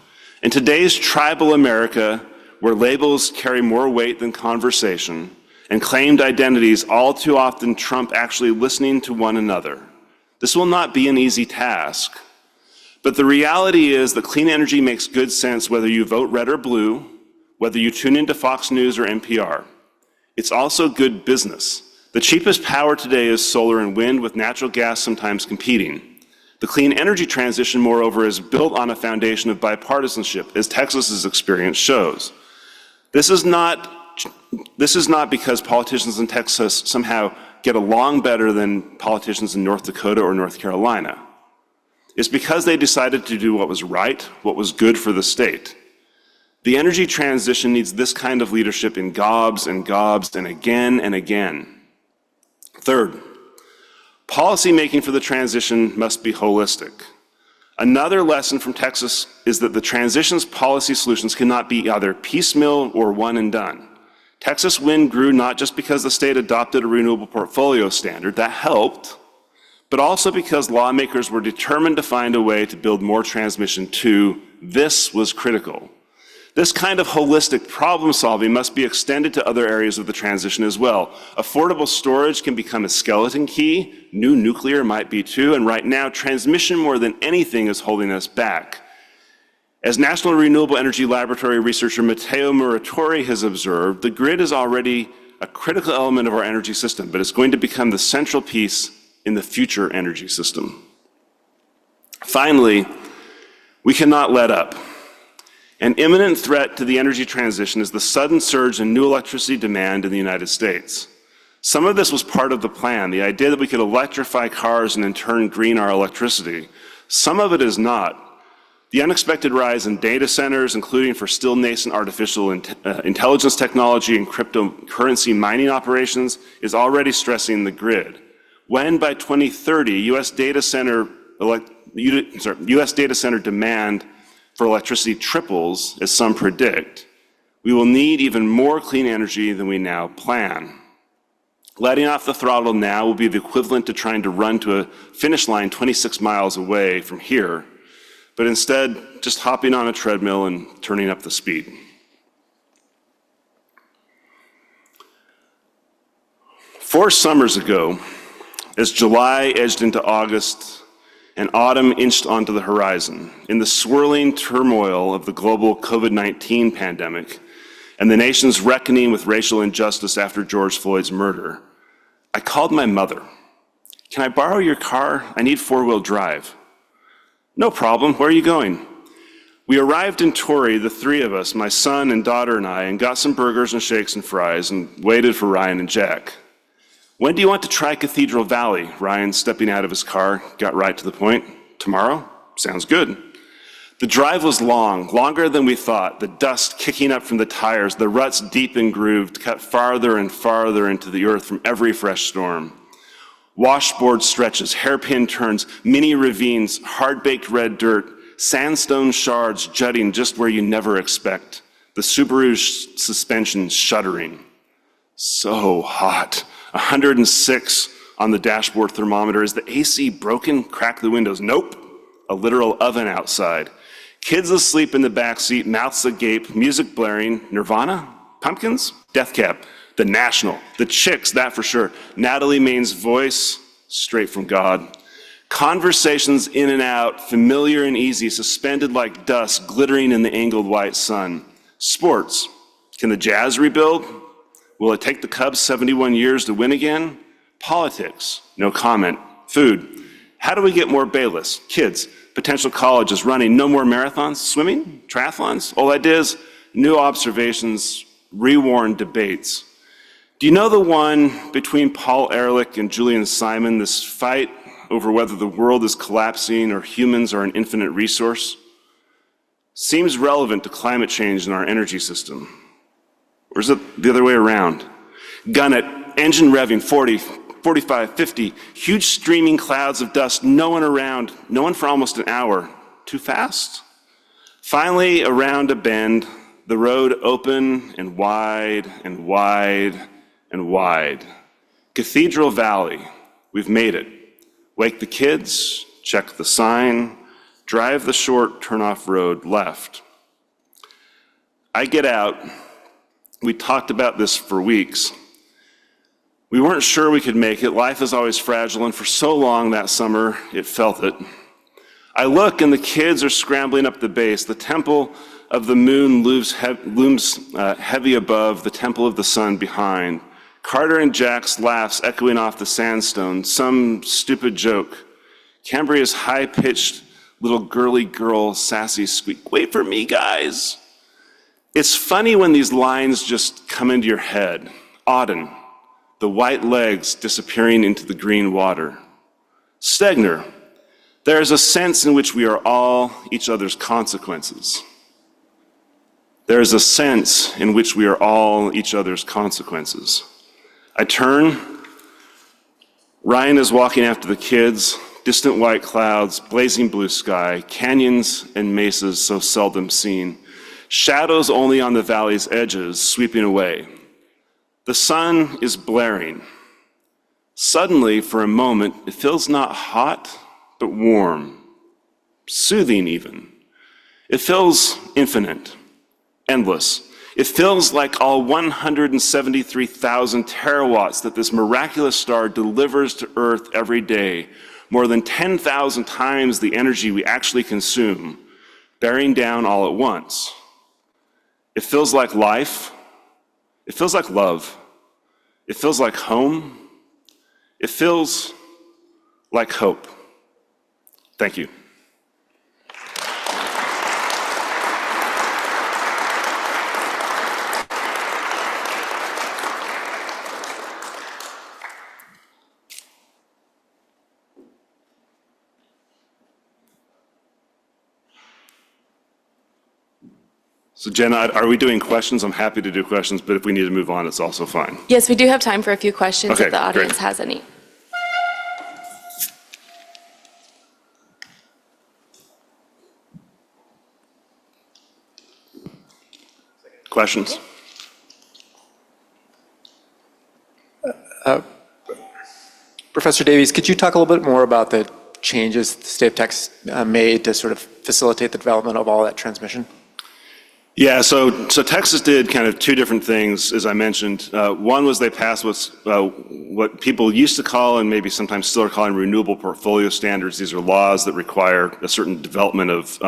In today's tribal America, where labels carry more weight than conversation, and claimed identities all too often trump actually listening to one another, this will not be an easy task. But the reality is that clean energy makes good sense whether you vote red or blue, whether you tune into Fox News or NPR. It's also good business. The cheapest power today is solar and wind, with natural gas sometimes competing. The clean energy transition, moreover, is built on a foundation of bipartisanship, as Texas's experience shows. This is not because politicians in Texas somehow get along better than politicians in North Dakota or North Carolina. It's because they decided to do what was right, what was good for the state. The energy transition needs this kind of leadership in gobs and gobs and again and again. Third, Policymaking for the transition must be holistic. Another lesson from Texas is that the transition's policy solutions cannot be either piecemeal or one and done. Texas wind grew not just because the state adopted a renewable portfolio standard, that helped, but also because lawmakers were determined to find a way to build more transmission too. This was critical. This kind of holistic problem solving must be extended to other areas of the transition as well. Affordable storage can become a skeleton key, new nuclear might be too, and right now transmission more than anything is holding us back. As National Renewable Energy Laboratory researcher Matteo Muratori has observed, the grid is already a critical element of our energy system, but it's going to become the central piece in the future energy system. Finally, we cannot let up. An imminent threat to the energy transition is the sudden surge in new electricity demand in the United States. Some of this was part of the plan, the idea that we could electrify cars and in turn green our electricity. Some of it is not. The unexpected rise in data centers, including for still nascent artificial intelligence technology and cryptocurrency mining operations, is already stressing the grid. When by 2030, US data center demand for electricity triples, as some predict, we will need even more clean energy than we now plan. Letting off the throttle now will be the equivalent to trying to run to a finish line 26 miles away from here, but instead just hopping on a treadmill and turning up the speed. Four summers ago, as July edged into August and autumn inched onto the horizon, in the swirling turmoil of the global COVID-19 pandemic and the nation's reckoning with racial injustice after George Floyd's murder, I called my mother. "Can I borrow your car? I need four-wheel drive." "No problem. Where are you going?" We arrived in Torrey, the three of us, my son and daughter and I, and got some burgers and shakes and fries and waited for Ryan and Jack. "When do you want to try Cathedral Valley?" Ryan, stepping out of his car, got right to the point. "Tomorrow? Sounds good." The drive was long, longer than we thought, the dust kicking up from the tires, the ruts deep and grooved, cut farther and farther into the earth from every fresh storm. Washboard stretches, hairpin turns, mini ravines, hard-baked red dirt, sandstone shards jutting just where you never expect, the Subaru suspension shuddering. So hot. 106 on the dashboard thermometer. Is the AC broken? Crack the windows. Nope. A literal oven outside. Kids asleep in the back seat, mouths agape, music blaring. Nirvana? Pumpkins? Death Cab. The National. The Chicks, that for sure. Natalie Maine's voice, straight from God. Conversations in and out, familiar and easy, suspended like dust, glittering in the angled white sun. Sports. Can the Jazz rebuild? Will it take the Cubs 71 years to win again? Politics, no comment. Food, how do we get more Bayless? Kids, potential colleges, running, no more marathons, swimming, triathlons, old ideas, new observations, reworn debates. Do you know the one between Paul Ehrlich and Julian Simon, this fight over whether the world is collapsing or humans are an infinite resource? Seems relevant to climate change in our energy system. Or is it the other way around? Gun it, engine revving, 40, 45, 50, huge streaming clouds of dust, no one around, no one for almost an hour. Too fast? Finally, around a bend, the road open and wide and wide and wide. Cathedral Valley, we've made it. Wake the kids, check the sign, drive the short turn-off road left. I get out. We talked about this for weeks. We weren't sure we could make it. Life is always fragile, and for so long that summer, it felt it. I look, and the kids are scrambling up the base. The temple of the moon looms heavy above, the temple of the sun behind. Carter and Jack's laughs echoing off the sandstone, some stupid joke. Cambria's high-pitched little girly girl sassy squeak, "Wait for me, guys." It's funny when these lines just come into your head. Auden, the white legs disappearing into the green water. Stegner, there is a sense in which we are all each other's consequences. There is a sense in which we are all each other's consequences. I turn, Ryan is walking after the kids, distant white clouds, blazing blue sky, canyons and mesas so seldom seen, shadows only on the valley's edges sweeping away. The sun is blaring. Suddenly, for a moment, it feels not hot, but warm, soothing even. It feels infinite, endless. It feels like all 173,000 terawatts that this miraculous star delivers to Earth every day, more than 10,000 times the energy we actually consume, bearing down all at once. It feels like life. It feels like love. It feels like home. It feels like hope. Thank you. So Jenna, are we doing questions? I'm happy to do questions, but if we need to move on, it's also fine. Yes, we do have time for a few questions Okay, if the audience great. has any. Questions? Professor Davies, could you talk a little bit more about the changes the state of Texas made to sort of facilitate the development of all that transmission? Yeah, so Texas did kind of two different things, as I mentioned. One was they passed what people used to call, and maybe sometimes still are calling, renewable portfolio standards. These are laws that require a certain development of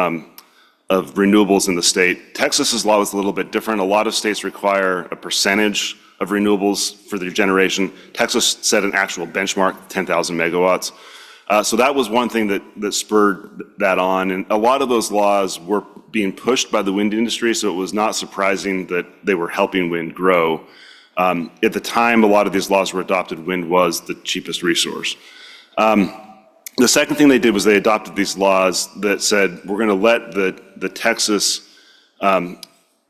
renewables in the state. Texas's law was a little bit different. A lot of states require a percentage of renewables for their generation. Texas set an actual benchmark, 10,000 megawatts. So that was one thing that spurred that on. And a lot of those laws were being pushed by the wind industry, so it was not surprising that they were helping wind grow. At the time a lot of these laws were adopted, wind was the cheapest resource. The second thing they did was they adopted these laws that said, we're going to let the Texas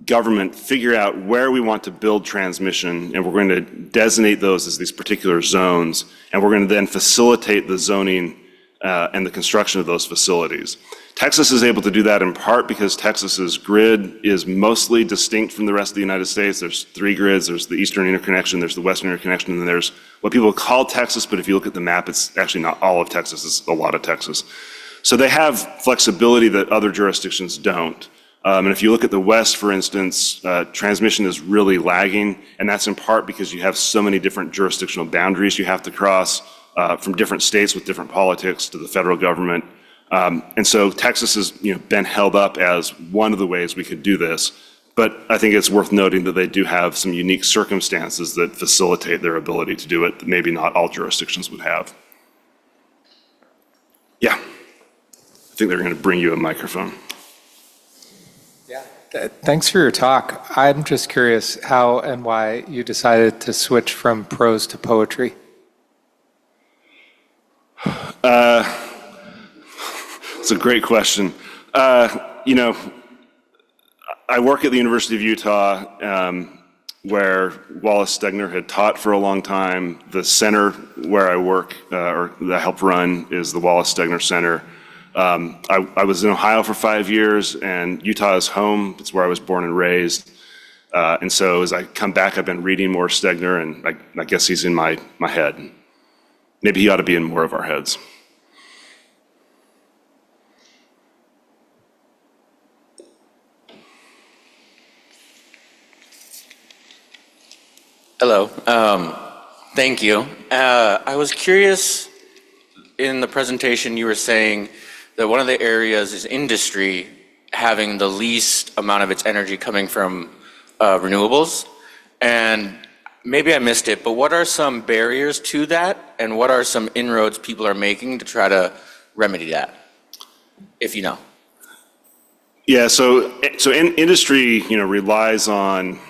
government figure out where we want to build transmission, and we're going to designate those as these particular zones, and we're going to then facilitate the zoning and the construction of those facilities. Texas is able to do that in part because Texas's grid is mostly distinct from the rest of the United States. There's three grids. There's the Eastern interconnection, there's the Western interconnection, and then there's what people call Texas, but if you look at the map, it's actually not all of Texas, it's a lot of Texas. So they have flexibility that other jurisdictions don't. And if you look at the West, for instance, transmission is really lagging, and that's in part because you have so many different jurisdictional boundaries you have to cross from different states with different politics to the federal government. And so Texas has been held up as one of the ways we could do this, but I think it's worth noting that they do have some unique circumstances that facilitate their ability to do it that maybe not all jurisdictions would have. Yeah, I think they're going to bring you a microphone. Thanks for your talk. I'm just curious how and why you decided to switch from prose to poetry. It's a great question. I work at the University of Utah, where Wallace Stegner had taught for a long time. The center where I work, or that I help run, is the Wallace Stegner Center. I was in Ohio for 5 years, and Utah is home. It's where I was born and raised. And so as I come back, I've been reading more Stegner, and I guess he's in my head. Maybe he ought to be in more of our heads. Hello. Thank you. I was curious, in the presentation you were saying that one of the areas is industry having the least amount of its energy coming from renewables. And maybe I missed it, but what are some barriers to that? And what are some inroads people are making to try to remedy that, if you know? Yeah, so industry, relies on,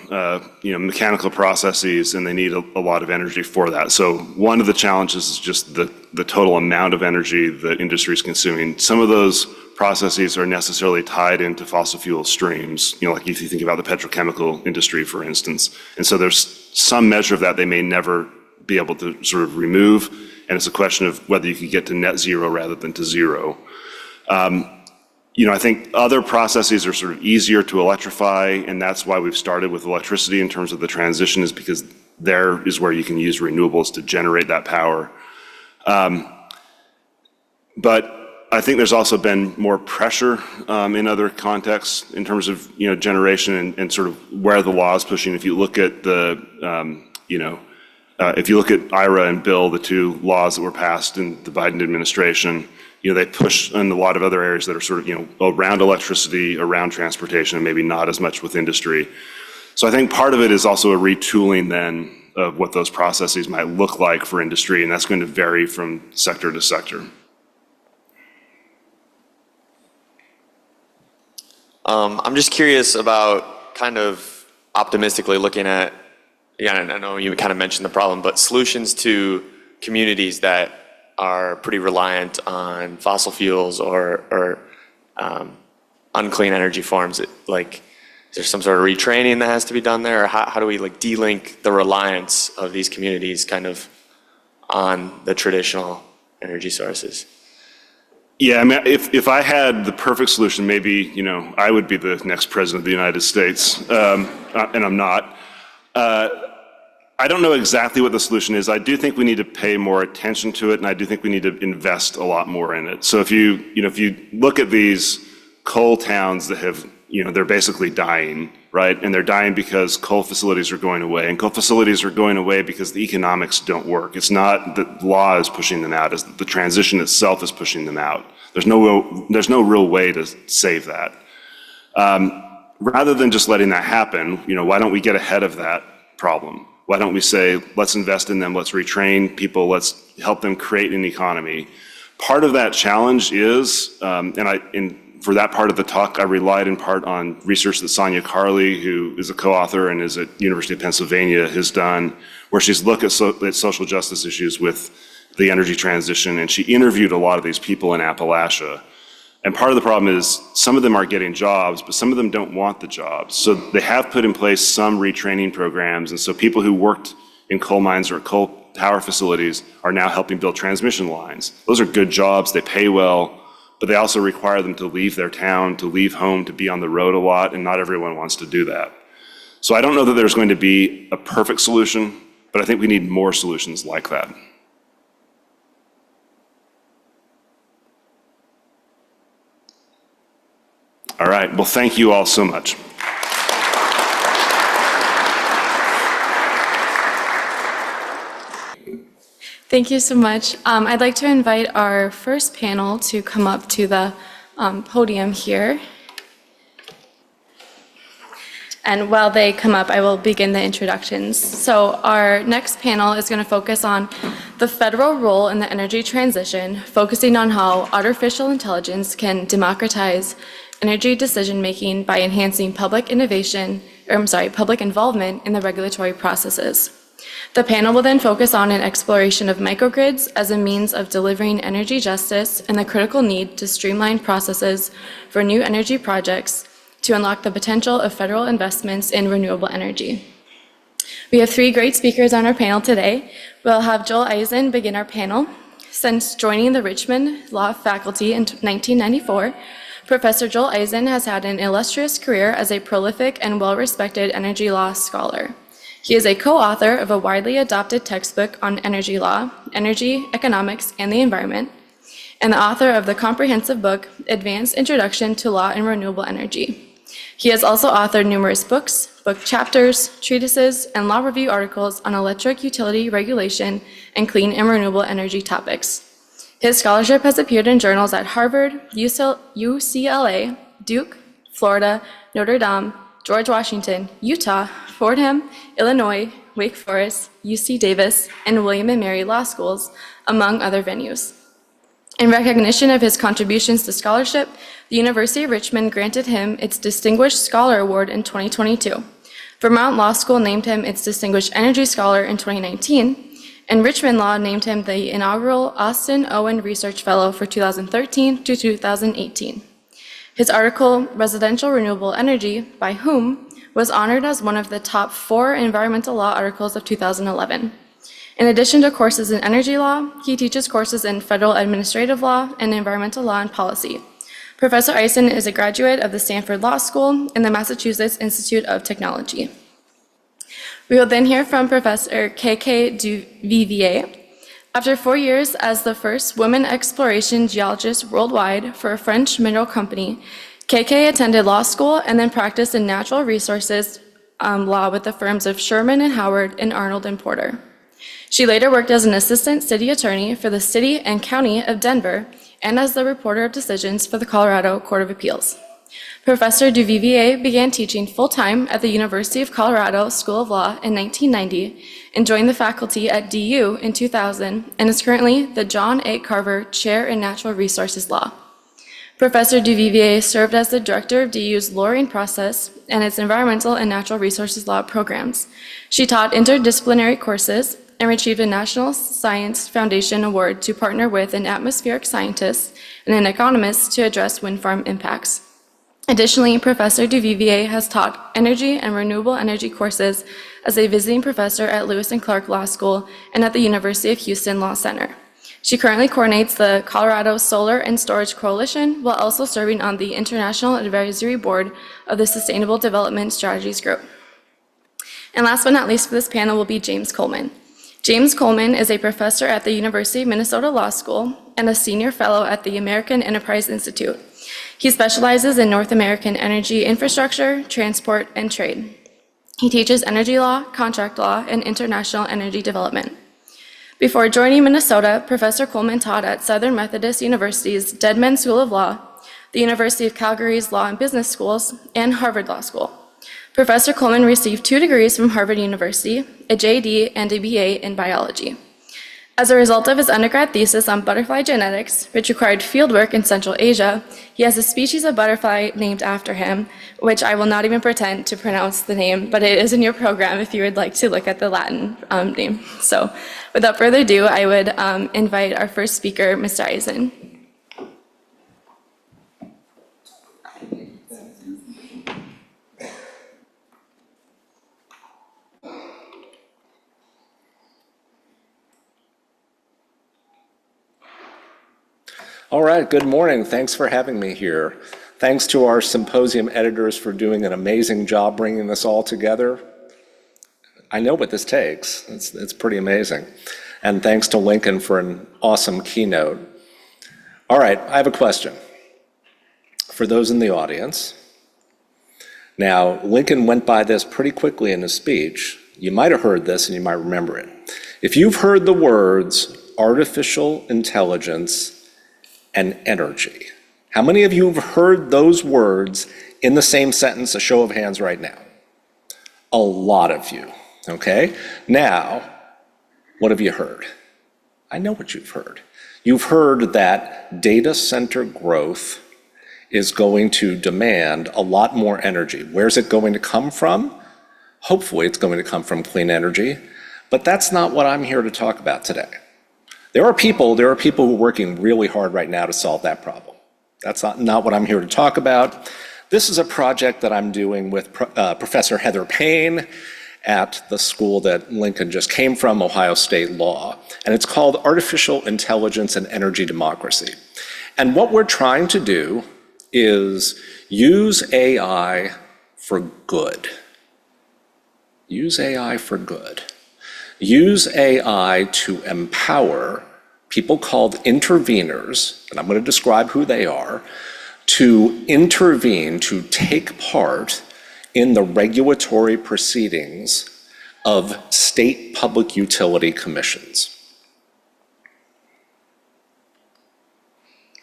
mechanical processes, and they need a lot of energy for that. So one of the challenges is just the total amount of energy that industry is consuming. Some of those processes are necessarily tied into fossil fuel streams, like if you think about the petrochemical industry, for instance. And so there's some measure of that they may never be able to sort of remove. and it's a question of whether you could get to net zero rather than to zero. I think other processes are sort of easier to electrify, and that's why we've started with electricity in terms of the transition, is because there is where you can use renewables to generate that power. But I think there's also been more pressure in other contexts in terms of generation and sort of where the law is pushing. If you look at if you look at IRA and Bill, the two laws that were passed in the Biden administration, they push in a lot of other areas that are sort of around electricity, around transportation, and maybe not as much with industry. So I think part of it is also a retooling then of what those processes might look like for industry, and that's going to vary from sector to sector. I'm just curious about kind of optimistically looking at, and I know you kind of mentioned the problem, but solutions to communities that are pretty reliant on fossil fuels or unclean energy forms. Like, is there some sort of retraining that has to be done there? Or how do we de-link the reliance of these communities kind of on the traditional energy sources? Yeah, I mean, if I had the perfect solution, maybe, I would be the next president of the United States, and I'm not. I don't know exactly what the solution is. I do think we need to pay more attention to it, and I do think we need to invest a lot more in it. So if you look at these coal towns that have, they're basically dying, right? And they're dying because coal facilities are going away, and coal facilities are going away because the economics don't work. It's not that law is pushing them out; it's the transition itself is pushing them out. There's no real way to save that. Rather than just letting that happen, why don't we get ahead of that problem? Why don't we say, let's invest in them, let's retrain people, let's help them create an economy? Part of that challenge is, for that part of the talk, I relied in part on research that Sonia Carley, who is a co-author and is at University of Pennsylvania, has done, where she's looked at social justice issues with the energy transition, and she interviewed a lot of these people in Appalachia. And part of the problem is some of them are getting jobs, but some of them don't want the jobs. So they have put in place some retraining programs, and so people who worked in coal mines or coal power facilities are now helping build transmission lines. Those are good jobs, they pay well, but they also require them to leave their town, to leave home, to be on the road a lot, and not everyone wants to do that. So I don't know that there's going to be a perfect solution, but I think we need more solutions like that. All right, well, thank you all so much. Thank you so much. I'd like to invite our first panel to come up to the podium here. And while they come up, I will begin the introductions. So our next panel is going to focus on the federal role in the energy transition, focusing on how artificial intelligence can democratize energy decision-making by enhancing public innovation, public involvement in the regulatory processes. The panel will then focus on an exploration of microgrids as a means of delivering energy justice and the critical need to streamline processes for new energy projects to unlock the potential of federal investments in renewable energy. We have three great speakers on our panel today. We'll have Joel Eisen begin our panel. Since joining the Richmond Law faculty in 1994, Professor Joel Eisen has had an illustrious career as a prolific and well-respected energy law scholar. He is a co-author of a widely adopted textbook on energy law, energy, economics, and the environment, and the author of the comprehensive book, Advanced Introduction to Law and Renewable Energy. He has also authored numerous books, book chapters, treatises, and law review articles on electric utility regulation and clean and renewable energy topics. His scholarship has appeared in journals at Harvard, UCLA, Duke, Florida, Notre Dame, George Washington, Utah, Fordham, Illinois, Wake Forest, UC Davis, and William & Mary Law Schools, among other venues. In recognition of his contributions to scholarship, the University of Richmond granted him its Distinguished Scholar Award in 2022. Vermont Law School named him its Distinguished Energy Scholar in 2019, and Richmond Law named him the inaugural Austin Owen Research Fellow for 2013 to 2018. His article, Residential Renewable Energy, By Whom?, was honored as one of the top 4 environmental law articles of 2011. In addition to courses in energy law, he teaches courses in federal administrative law and environmental law and policy. Professor Eisen is a graduate of the Stanford Law School and the Massachusetts Institute of Technology. We will then hear from Professor K.K. Duvivier. After 4 years as the first woman exploration geologist worldwide for a French mineral company, KK attended law school and then practiced in natural resources law with the firms of Sherman and Howard and Arnold and Porter. She later worked as an assistant city attorney for the city and county of Denver and as the reporter of decisions for the Colorado Court of Appeals. Professor Duvivier began teaching full-time at the University of Colorado School of Law in 1990 and joined the faculty at DU in 2000 and is currently the John A. Carver Chair in Natural Resources Law. Professor Duvivier served as the director of DU's lawyering process and its environmental and natural resources law programs. She taught interdisciplinary courses and retrieved a National Science Foundation Award to partner with an atmospheric scientist and an economist to address wind farm impacts. Additionally, Professor Duvivier has taught energy and renewable energy courses as a visiting professor at Lewis and Clark Law School and at the University of Houston Law Center. She currently coordinates the Colorado Solar and Storage Coalition while also serving on the International Advisory Board of the Sustainable Development Strategies Group. And last but not least for this panel will be James Coleman. James Coleman is a professor at the University of Minnesota Law School and a senior fellow at the American Enterprise Institute. He specializes in North American energy infrastructure, transport, and trade. He teaches energy law, contract law, and international energy development. Before joining Minnesota, Professor Coleman taught at Southern Methodist University's Dedman School of Law, the University of Calgary's Law and Business Schools, and Harvard Law School. Professor Coleman received 2 degrees from Harvard University, a JD, and a BA in biology. As a result of his undergrad thesis on butterfly genetics, which required fieldwork in Central Asia, he has a species of butterfly named after him, which I will not even pretend to pronounce the name, but it is in your program if you would like to look at the Latin name. So without further ado, I would invite our first speaker, Mr. Eisen. All right, good morning. Thanks for having me here. Thanks to our symposium editors for doing an amazing job bringing this all together. I know what this takes. It's pretty amazing. And thanks to Lincoln for an awesome keynote. All right, I have a question for those in the audience. Now, Lincoln went by this pretty quickly in his speech. You might have heard this and you might remember it. If you've heard the words artificial intelligence and energy. How many of you have heard those words in the same sentence? A show of hands right now. A lot of you, okay? Now, what have you heard? I know what you've heard. You've heard that data center growth is going to demand a lot more energy. Where's it going to come from? Hopefully it's going to come from clean energy, but that's not what I'm here to talk about today. There are people who are working really hard right now to solve that problem. That's not what I'm here to talk about. This is a project that I'm doing with Professor Heather Payne at the school that Lincoln just came from, Ohio State Law. And it's called Artificial Intelligence and Energy Democracy. And what we're trying to do is use AI for good. Use AI for good. Use AI to empower people called interveners, and I'm going to describe who they are, to intervene, to take part in the regulatory proceedings of state public utility commissions.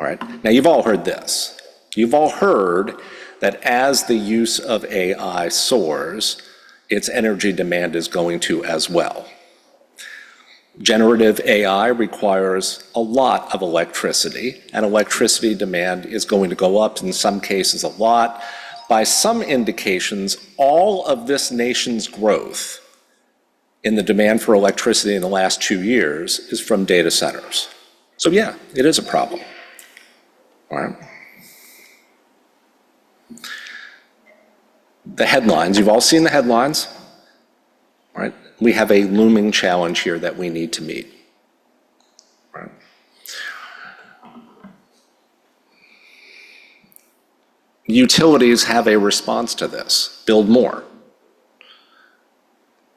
All right, now you've all heard this. You've all heard that as the use of AI soars, its energy demand is going to as well. Generative AI requires a lot of electricity, and electricity demand is going to go up, in some cases a lot. By some indications, all of this nation's growth in the demand for electricity in the last 2 years is from data centers. So yeah, it is a problem. All right. The headlines, you've all seen the headlines, all right? we have a looming challenge here that we need to meet. Right. Utilities have a response to this. Build more.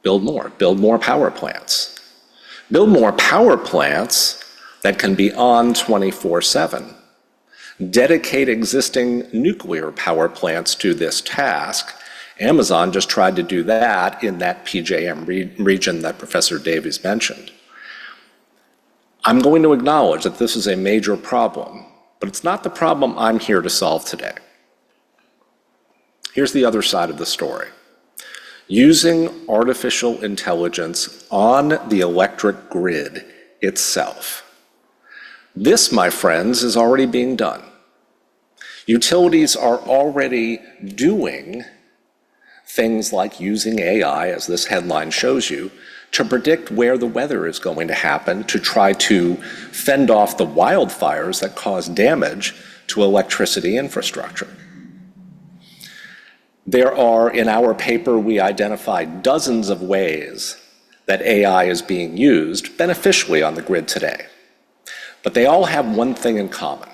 Build more. Build more power plants. Build more power plants that can be on 24/7. Dedicate existing nuclear power plants to this task. Amazon just tried to do that in that PJM region that Professor Davies mentioned. I'm going to acknowledge that this is a major problem, but it's not the problem I'm here to solve today. Here's the other side of the story. Using artificial intelligence on the electric grid itself. This, my friends, is already being done. Utilities are already doing things like using AI, as this headline shows you, to predict where the weather is going to happen, to try to fend off the wildfires that cause damage to electricity infrastructure. There are, in our paper, we identified dozens of ways that AI is being used beneficially on the grid today. But they all have one thing in common.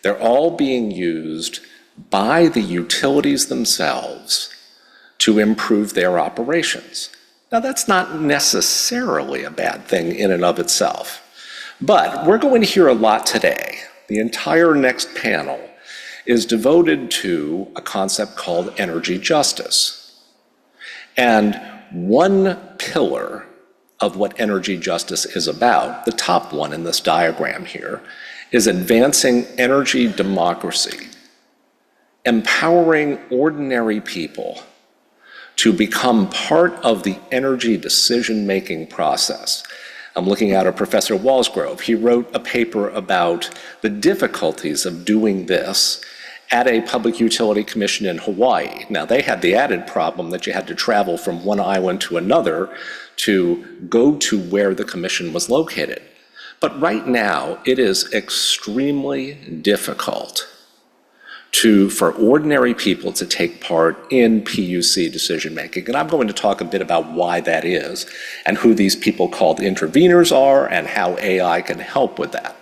They're all being used by the utilities themselves to improve their operations. Now, that's not necessarily a bad thing in and of itself, but we're going to hear a lot today. The entire next panel is devoted to a concept called energy justice. And one pillar of what energy justice is about, the top one in this diagram here, is advancing energy democracy, empowering ordinary people to become part of the energy decision-making process. I'm looking at Professor Walsgrove. He wrote a paper about the difficulties of doing this at a public utility commission in Hawaii. Now, they had the added problem that you had to travel from one island to another to go to where the commission was located. But right now, it is extremely difficult for ordinary people to take part in PUC decision-making. And I'm going to talk a bit about why that is and who these people called interveners are and how AI can help with that.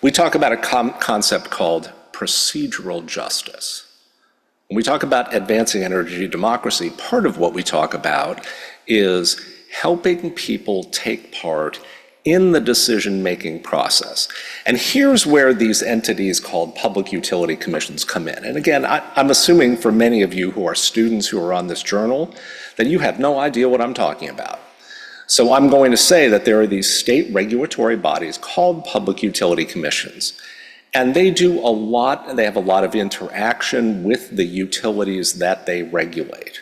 We talk about a concept called procedural justice. When we talk about advancing energy democracy, part of what we talk about is helping people take part in the decision-making process. And here's where these entities called public utility commissions come in. And again, I'm assuming for many of you who are students who are on this journal that you have no idea what I'm talking about. So I'm going to say that there are these state regulatory bodies called public utility commissions. And they do a lot, they have a lot of interaction with the utilities that they regulate.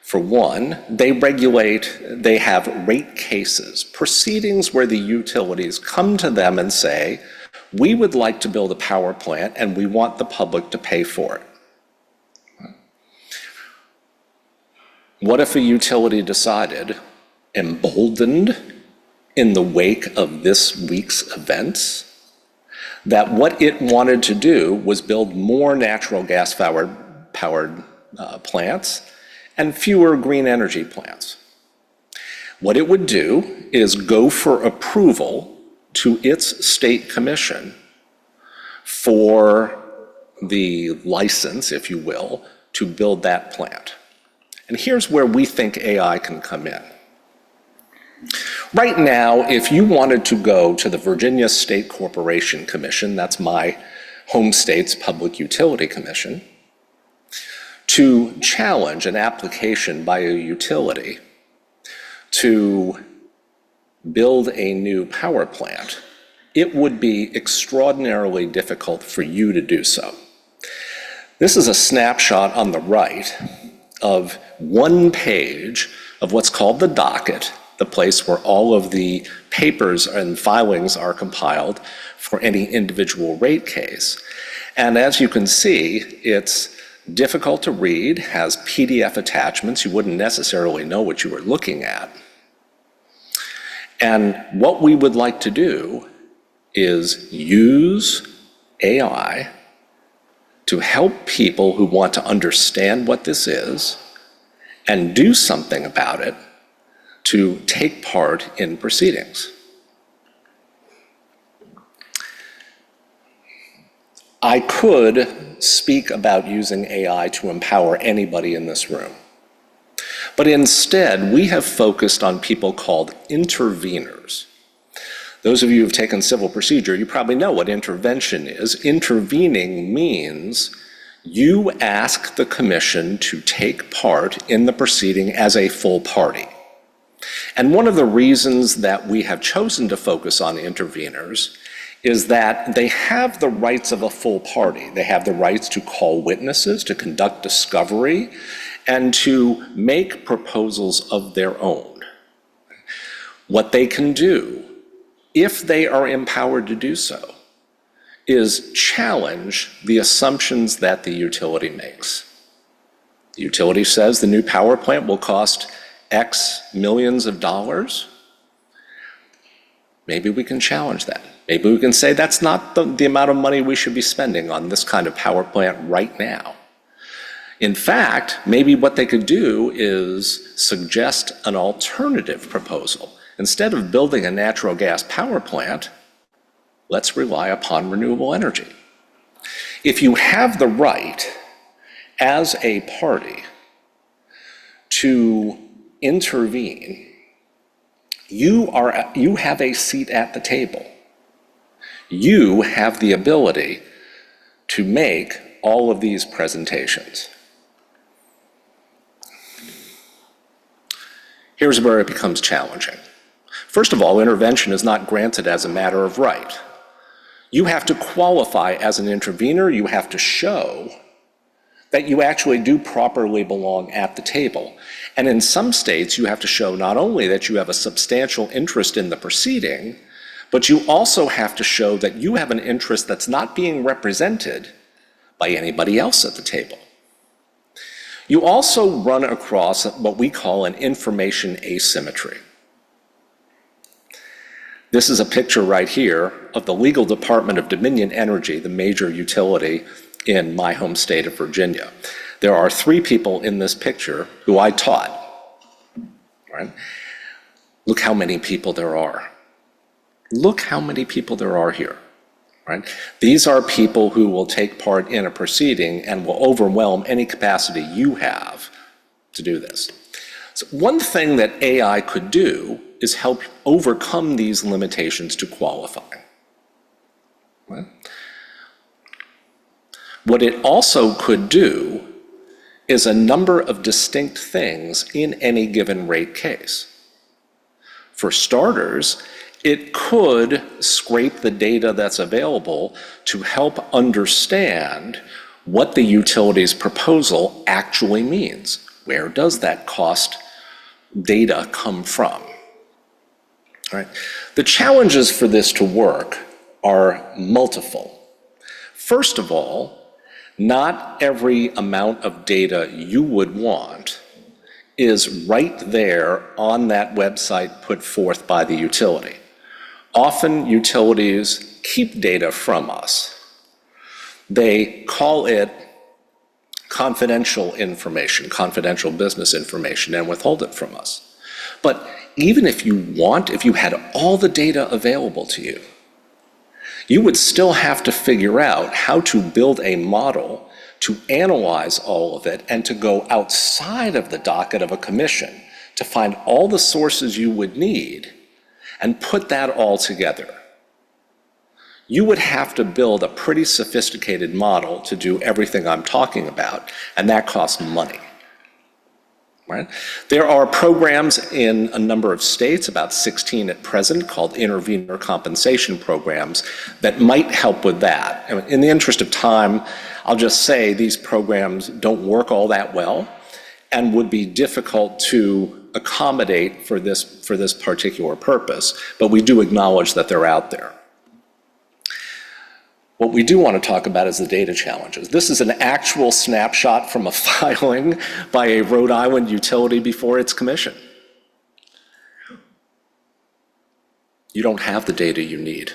For one, they have rate cases, proceedings where the utilities come to them and say, we would like to build a power plant and we want the public to pay for it. What if a utility decided, emboldened in the wake of this week's events, that what it wanted to do was build more natural gas-powered plants and fewer green energy plants? What it would do is go for approval to its state commission for the license, if you will, to build that plant. And here's where we think AI can come in. Right now, if you wanted to go to the Virginia State Corporation Commission, that's my home state's public utility commission, to challenge an application by a utility to build a new power plant, it would be extraordinarily difficult for you to do so. This is a snapshot on the right of one page of what's called the docket, the place where all of the papers and filings are compiled for any individual rate case. And as you can see, it's difficult to read, has PDF attachments. You wouldn't necessarily know what you were looking at. And what we would like to do is use AI to help people who want to understand what this is and do something about it to take part in proceedings. I could speak about using AI to empower anybody in this room. But instead, we have focused on people called interveners. Those of you who've taken civil procedure, you probably know what intervention is. Intervening means you ask the commission to take part in the proceeding as a full party. And one of the reasons that we have chosen to focus on interveners is that they have the rights of a full party. They have the rights to call witnesses, to conduct discovery, and to make proposals of their own. What they can do, if they are empowered to do so, is challenge the assumptions that the utility makes. The utility says the new power plant will cost X millions of dollars. Maybe we can challenge that. Maybe we can say that's not the amount of money we should be spending on this kind of power plant right now. In fact, maybe what they could do is suggest an alternative proposal. Instead of building a natural gas power plant, let's rely upon renewable energy. If you have the right as a party to intervene, you have a seat at the table. You have the ability to make all of these presentations. Here's where it becomes challenging. First of all, intervention is not granted as a matter of right. You have to qualify as an intervener. You have to show that you actually do properly belong at the table. And in some states, you have to show not only that you have a substantial interest in the proceeding, but you also have to show that you have an interest that's not being represented by anybody else at the table. You also run across what we call an information asymmetry. This is a picture right here of the legal department of Dominion Energy, the major utility in my home state of Virginia. There are 3 people in this picture who I taught. Right? Look how many people there are. Look how many people there are here. Right? These are people who will take part in a proceeding and will overwhelm any capacity you have to do this. So one thing that AI could do is help overcome these limitations to qualify. Right? What it also could do is a number of distinct things in any given rate case. For starters, it could scrape the data that's available to help understand what the utility's proposal actually means. Where does that cost data come from? All right. The challenges for this to work are multiple. First of all, not every amount of data you would want is right there on that website put forth by the utility. Often utilities keep data from us. They call it confidential information, confidential business information, and withhold it from us. But even if you had all the data available to you, you would still have to figure out how to build a model to analyze all of it and to go outside of the docket of a commission to find all the sources you would need and put that all together. You would have to build a pretty sophisticated model to do everything I'm talking about, and that costs money. Right? There are programs in a number of states, about 16 at present, called intervener compensation programs that might help with that. In the interest of time, I'll just say these programs don't work all that well and would be difficult to accommodate for this particular purpose, but we do acknowledge that they're out there. What we do want to talk about is the data challenges. This is an actual snapshot from a filing by a Rhode Island utility before its commission. You don't have the data you need.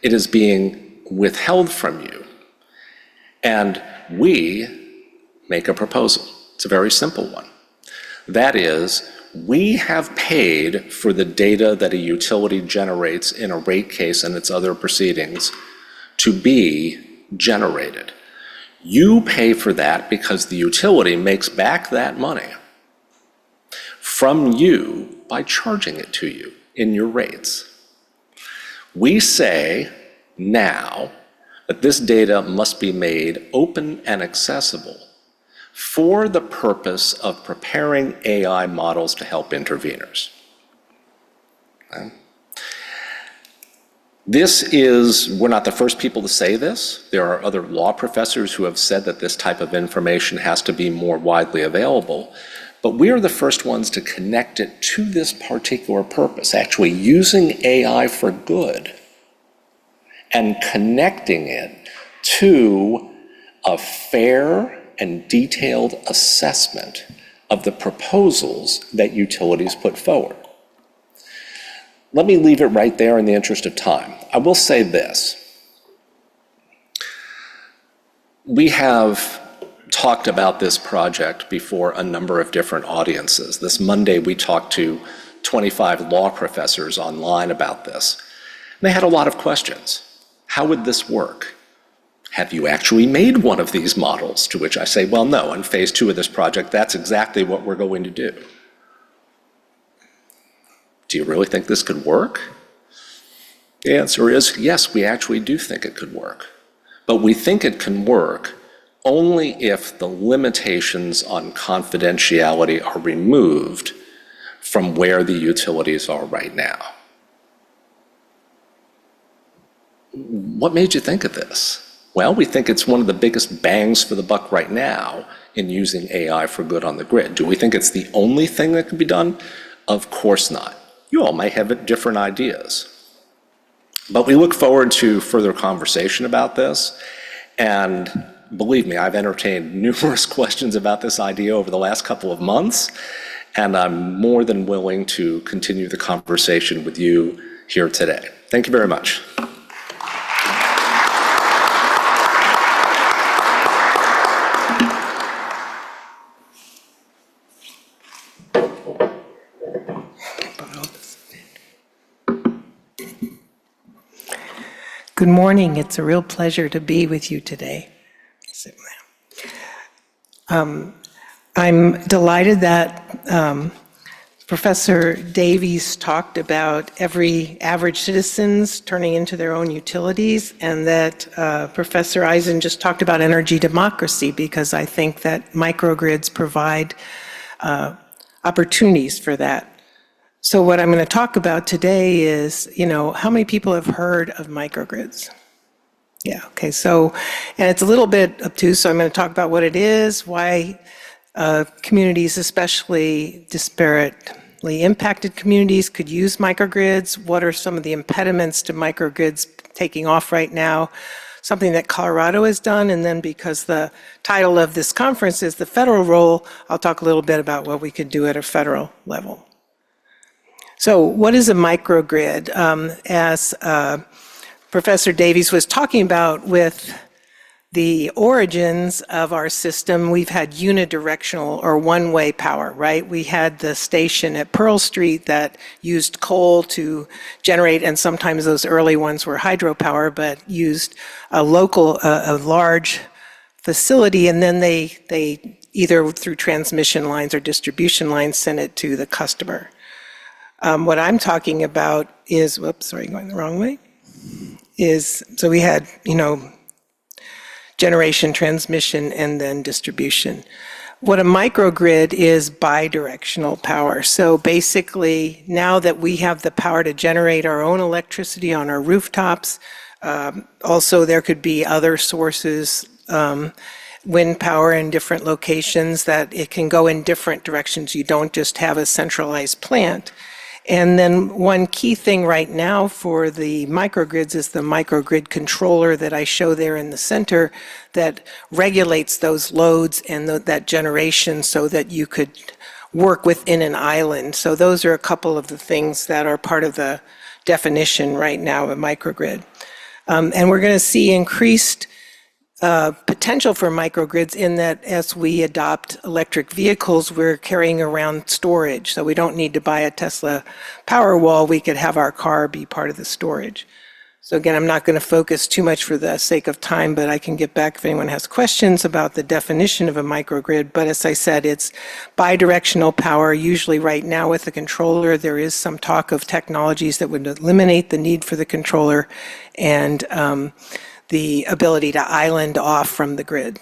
It is being withheld from you, And we make a proposal. It's a very simple one. That is, we have paid for the data that a utility generates in a rate case and its other proceedings to be generated. You pay for that because the utility makes back that money from you by charging it to you in your rates. We say now that this data must be made open and accessible for the purpose of preparing AI models to help interveners. Okay? We're not the first people to say this. There are other law professors who have said that this type of information has to be more widely available, but we are the first ones to connect it to this particular purpose, actually using AI for good and connecting it to a fair and detailed assessment of the proposals that utilities put forward. Let me leave it right there in the interest of time. I will say this. We have talked about this project before a number of different audiences. This Monday, we talked to 25 law professors online about this. They had a lot of questions. How would this work? Have you actually made one of these models? To which I say, well, no, in phase 2 of this project, that's exactly what we're going to do. Do you really think this could work? The answer is yes, we actually do think it could work. But we think it can work only if the limitations on confidentiality are removed from where the utilities are right now. What made you think of this? Well, we think it's one of the biggest bangs for the buck right now in using AI for good on the grid. Do we think it's the only thing that can be done? Of course not. You all might have different ideas. But we look forward to further conversation about this. And believe me, I've entertained numerous questions about this idea over the last couple of months, and I'm more than willing to continue the conversation with you here today. Thank you very much. Good morning. It's a real pleasure to be with you today. I'm delighted that Professor Davies talked about every average citizens turning into their own utilities, and that Professor Eisen just talked about energy democracy, because I think that microgrids provide opportunities for that. So what I'm going to talk about today is, how many people have heard of microgrids? Yeah, okay, so, and it's a little bit obtuse, so I'm going to talk about what it is, why communities, especially disparately impacted communities, could use microgrids, what are some of the impediments to microgrids taking off right now, something that Colorado has done, and then because the title of this conference is the federal role, I'll talk a little bit about what we could do at a federal level. So what is a microgrid? As Professor Davies was talking about with the origins of our system, we've had unidirectional or one-way power, right? We had the station at Pearl Street that used coal to generate, and sometimes those early ones were hydropower, but used a large facility, and then they either through transmission lines or distribution lines sent it to the customer. What I'm talking about is, going the wrong way, so we had, generation, transmission, and then distribution. What a microgrid is bidirectional power. So basically, now that we have the power to generate our own electricity on our rooftops, also there could be other sources, wind power in different locations, that it can go in different directions. You don't just have a centralized plant. And then one key thing right now for the microgrids is the microgrid controller that I show there in the center that regulates those loads and that generation so that you could work within an island. So those are a couple of the things that are part of the definition right now of a microgrid. And we're going to see increased potential for microgrids in that as we adopt electric vehicles, we're carrying around storage. So we don't need to buy a Tesla Powerwall. We could have our car be part of the storage. So again, I'm not going to focus too much for the sake of time, but I can get back if anyone has questions about the definition of a microgrid. But as I said, it's bidirectional power. Usually right now with the controller, there is some talk of technologies that would eliminate the need for the controller and the ability to island off from the grid.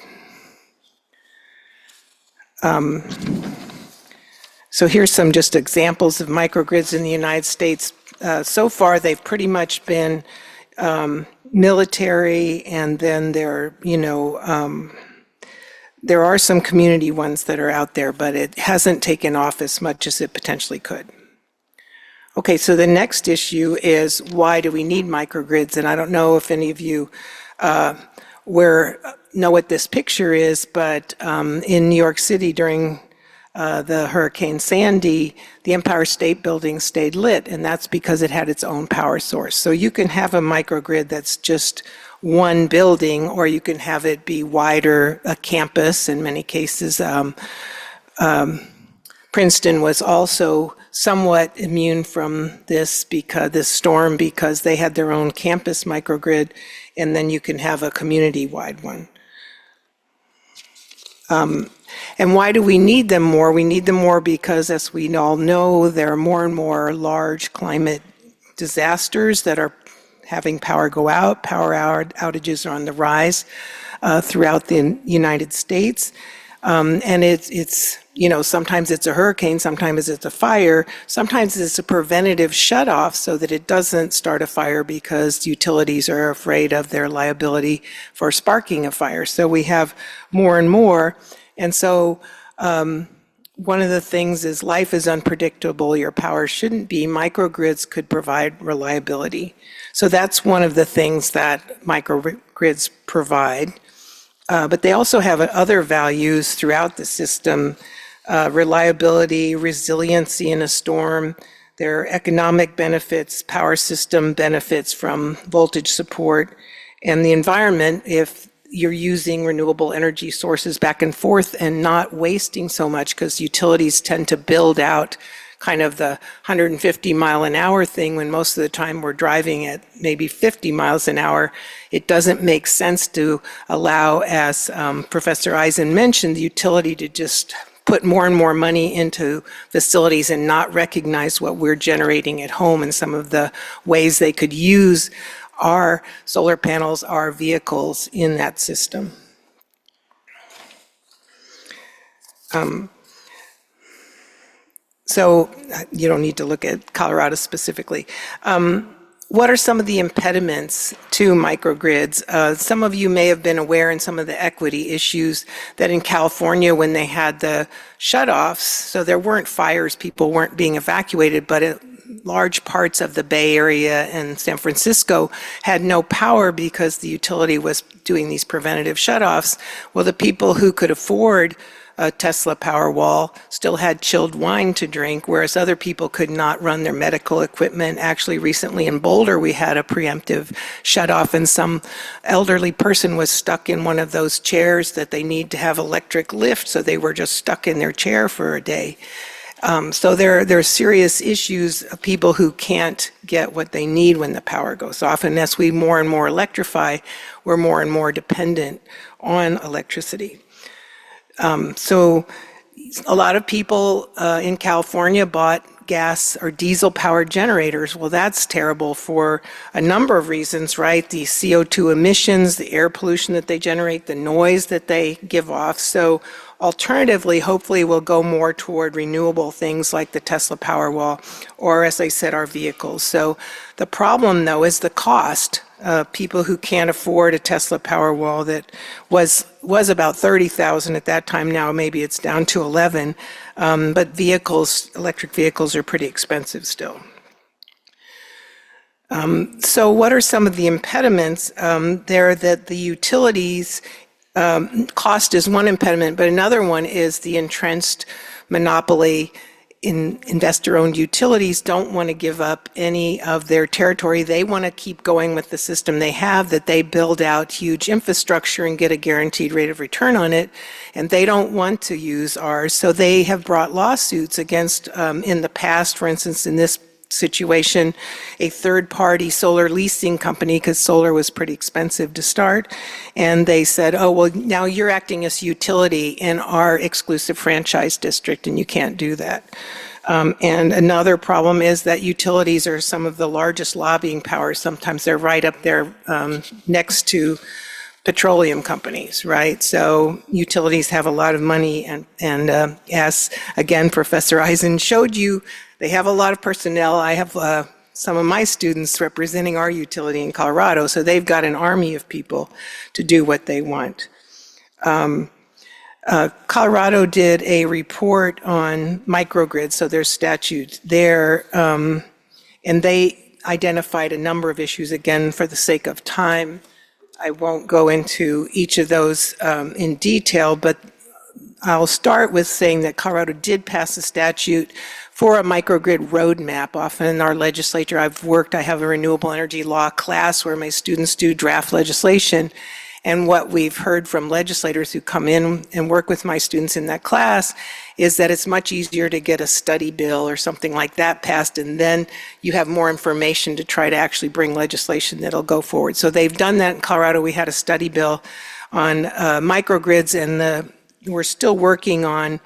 So here's some just examples of microgrids in the United States. So far, they've pretty much been military, and then there are some community ones that are out there, but it hasn't taken off as much as it potentially could. Okay, so the next issue is why do we need microgrids? And I don't know if any of you know what this picture is, but in New York City during the Hurricane Sandy, the Empire State Building stayed lit, and that's because it had its own power source. So you can have a microgrid that's just one building, or you can have it be wider, a campus in many cases. Princeton was also somewhat immune from this storm because they had their own campus microgrid, and then you can have a community-wide one. And why do we need them more? We need them more because, as we all know, there are more and more large climate disasters that are having power go out. Power outages are on the rise throughout the United States. And it's sometimes it's a hurricane, sometimes it's a fire, sometimes it's a preventative shutoff so that it doesn't start a fire because utilities are afraid of their liability for sparking a fire. So we have more and more. And so one of the things is life is unpredictable. Your power shouldn't be. Microgrids could provide reliability. So that's one of the things that microgrids provide. But they also have other values throughout the system, reliability, resiliency in a storm. There are economic benefits, power system benefits from voltage support, and the environment if you're using renewable energy sources back and forth and not wasting so much, because utilities tend to build out kind of the 150 mile an hour thing when most of the time we're driving at maybe 50 miles an hour. It doesn't make sense to allow, as Professor Eisen mentioned, the utility to just put more and more money into facilities and not recognize what we're generating at home and some of the ways they could use our solar panels, our vehicles in that system. So you don't need to look at Colorado specifically. What are some of the impediments to microgrids? Some of you may have been aware in some of the equity issues that in California when they had the shutoffs, so there weren't fires, people weren't being evacuated, but large parts of the Bay Area and San Francisco had no power because the utility was doing these preventative shutoffs. Well, the people who could afford a Tesla Powerwall still had chilled wine to drink, whereas other people could not run their medical equipment. Actually, recently in Boulder, we had a preemptive shutoff, and some elderly person was stuck in one of those chairs that they need to have electric lift, so they were just stuck in their chair for a day. So there are serious issues of people who can't get what they need when the power goes off. And as we more and more electrify, we're more and more dependent on electricity. So a lot of people in California bought gas or diesel powered generators. Well, that's terrible for a number of reasons, right? The CO2 emissions, the air pollution that they generate, the noise that they give off. So alternatively, hopefully we'll go more toward renewable things like the Tesla Powerwall, or as I said, our vehicles. So the problem though is the cost. People who can't afford a Tesla Powerwall that was about $30,000 at that time. Now maybe it's down to $11,000. But vehicles, electric vehicles, are pretty expensive still. So what are some of the impediments? There that the utilities cost is one impediment, but another one is the entrenched monopoly investor-owned utilities don't want to give up any of their territory. They want to keep going with the system they have, that they build out huge infrastructure and get a guaranteed rate of return on it, and they don't want to use ours. So they have brought lawsuits against, in the past, for instance, in this situation, a third-party solar leasing company, because solar was pretty expensive to start, and they said, oh, well, now you're acting as utility in our exclusive franchise district, and you can't do that. And another problem is that utilities are some of the largest lobbying powers. Sometimes they're right up there next to petroleum companies, right? So utilities have a lot of money, and as, again, Professor Eisen showed you, they have a lot of personnel. I have some of my students representing our utility in Colorado, so they've got an army of people to do what they want. Colorado did a report on microgrids, so there's statutes there, and they identified a number of issues. Again, for the sake of time, I won't go into each of those in detail, but I'll start with saying that Colorado did pass a statute for a microgrid roadmap. Often in our legislature, I have a renewable energy law class where my students do draft legislation. And what we've heard from legislators who come in and work with my students in that class is that it's much easier to get a study bill or something like that passed, and then you have more information to try to actually bring legislation that'll go forward. So they've done that in Colorado. We had a study bill on microgrids, and we're still working on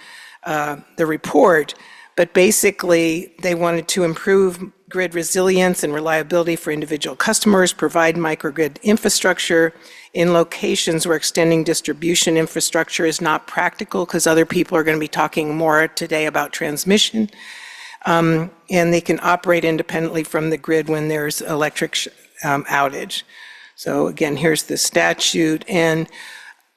the report. But basically, they wanted to improve grid resilience and reliability for individual customers, provide microgrid infrastructure in locations where extending distribution infrastructure is not practical, because other people are going to be talking more today about transmission. And they can operate independently from the grid when there's electric outage. So again, here's the statute. And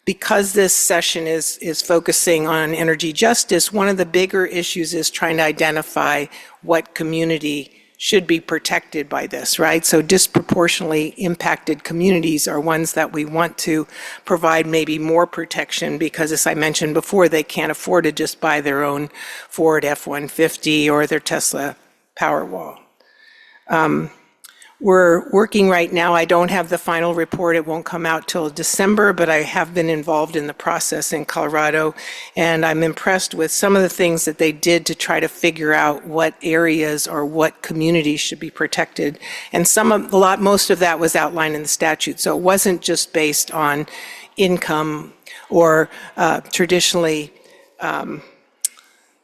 because this session is focusing on energy justice, one of the bigger issues is trying to identify what community should be protected by this, right? So disproportionately impacted communities are ones that we want to provide maybe more protection, because, as I mentioned before, they can't afford to just buy their own Ford F-150 or their Tesla Powerwall. We're working right now. I don't have the final report. It won't come out till December, but I have been involved in the process in Colorado, and I'm impressed with some of the things that they did to try to figure out what areas or what communities should be protected. And most of that was outlined in the statute. So it wasn't just based on income or traditionally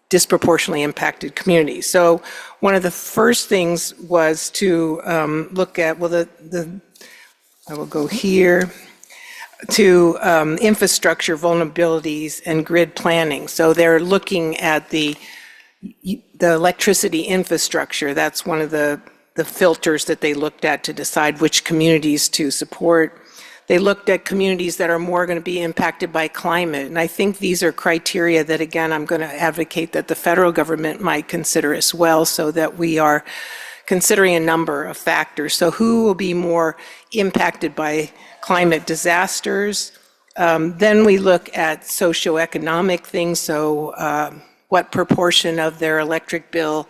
disproportionately impacted communities. So one of the first things was to look at, I will go here, to infrastructure vulnerabilities and grid planning. So they're looking at the electricity infrastructure. That's one of the filters that they looked at to decide which communities to support. They looked at communities that are more going to be impacted by climate. And I think these are criteria that, again, I'm going to advocate that the federal government might consider as well, so that we are considering a number of factors. So who will be more impacted by climate disasters? Then we look at socioeconomic things. So what proportion of their electric bill,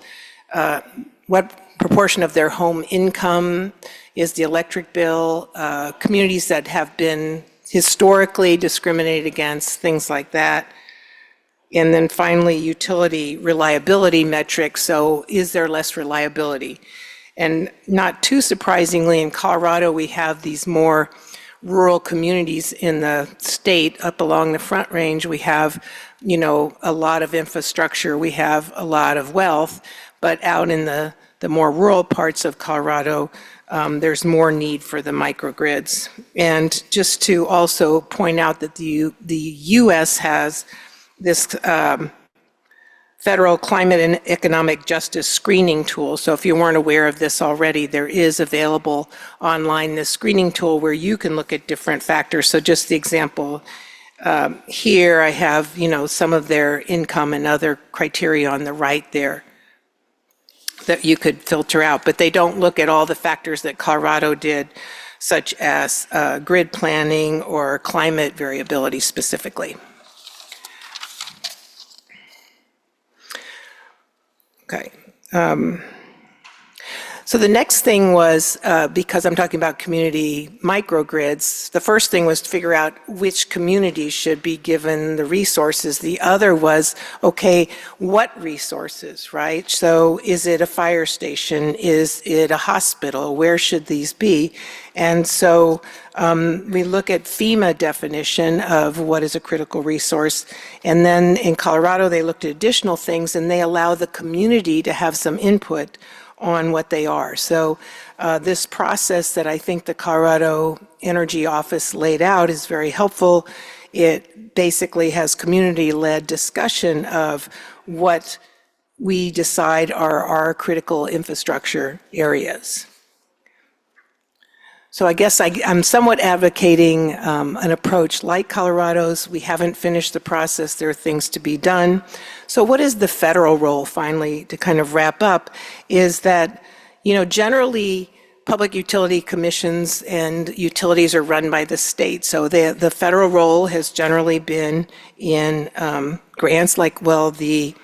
what proportion of their home income is the electric bill, communities that have been historically discriminated against, things like that. And then finally, utility reliability metrics. So is there less reliability? And not too surprisingly, in Colorado, we have these more rural communities in the state. Up along the Front Range, we have, a lot of infrastructure, we have a lot of wealth, but out in the more rural parts of Colorado, there's more need for the microgrids. And just to also point out that the U.S. has this federal climate and economic justice screening tool. So if you weren't aware of this already, there is available online this screening tool where you can look at different factors. So just the example here, I have some of their income and other criteria on the right there that you could filter out, but they don't look at all the factors that Colorado did, such as grid planning or climate variability specifically. Okay. So the next thing was, because I'm talking about community microgrids, the first thing was to figure out which communities should be given the resources. The other was, okay, what resources, right? So is it a fire station? Is it a hospital? Where should these be? And so we look at FEMA definition of what is a critical resource. And then in Colorado, they looked at additional things, and they allow the community to have some input on what they are. So this process that I think the Colorado Energy Office laid out is very helpful. It basically has community-led discussion of what we decide are our critical infrastructure areas. So I guess I'm somewhat advocating an approach like Colorado's. We haven't finished the process. There are things to be done. So what is the federal role, finally, to kind of wrap up, is that, generally public utility commissions and utilities are run by the state. So the federal role has generally been in grants like, the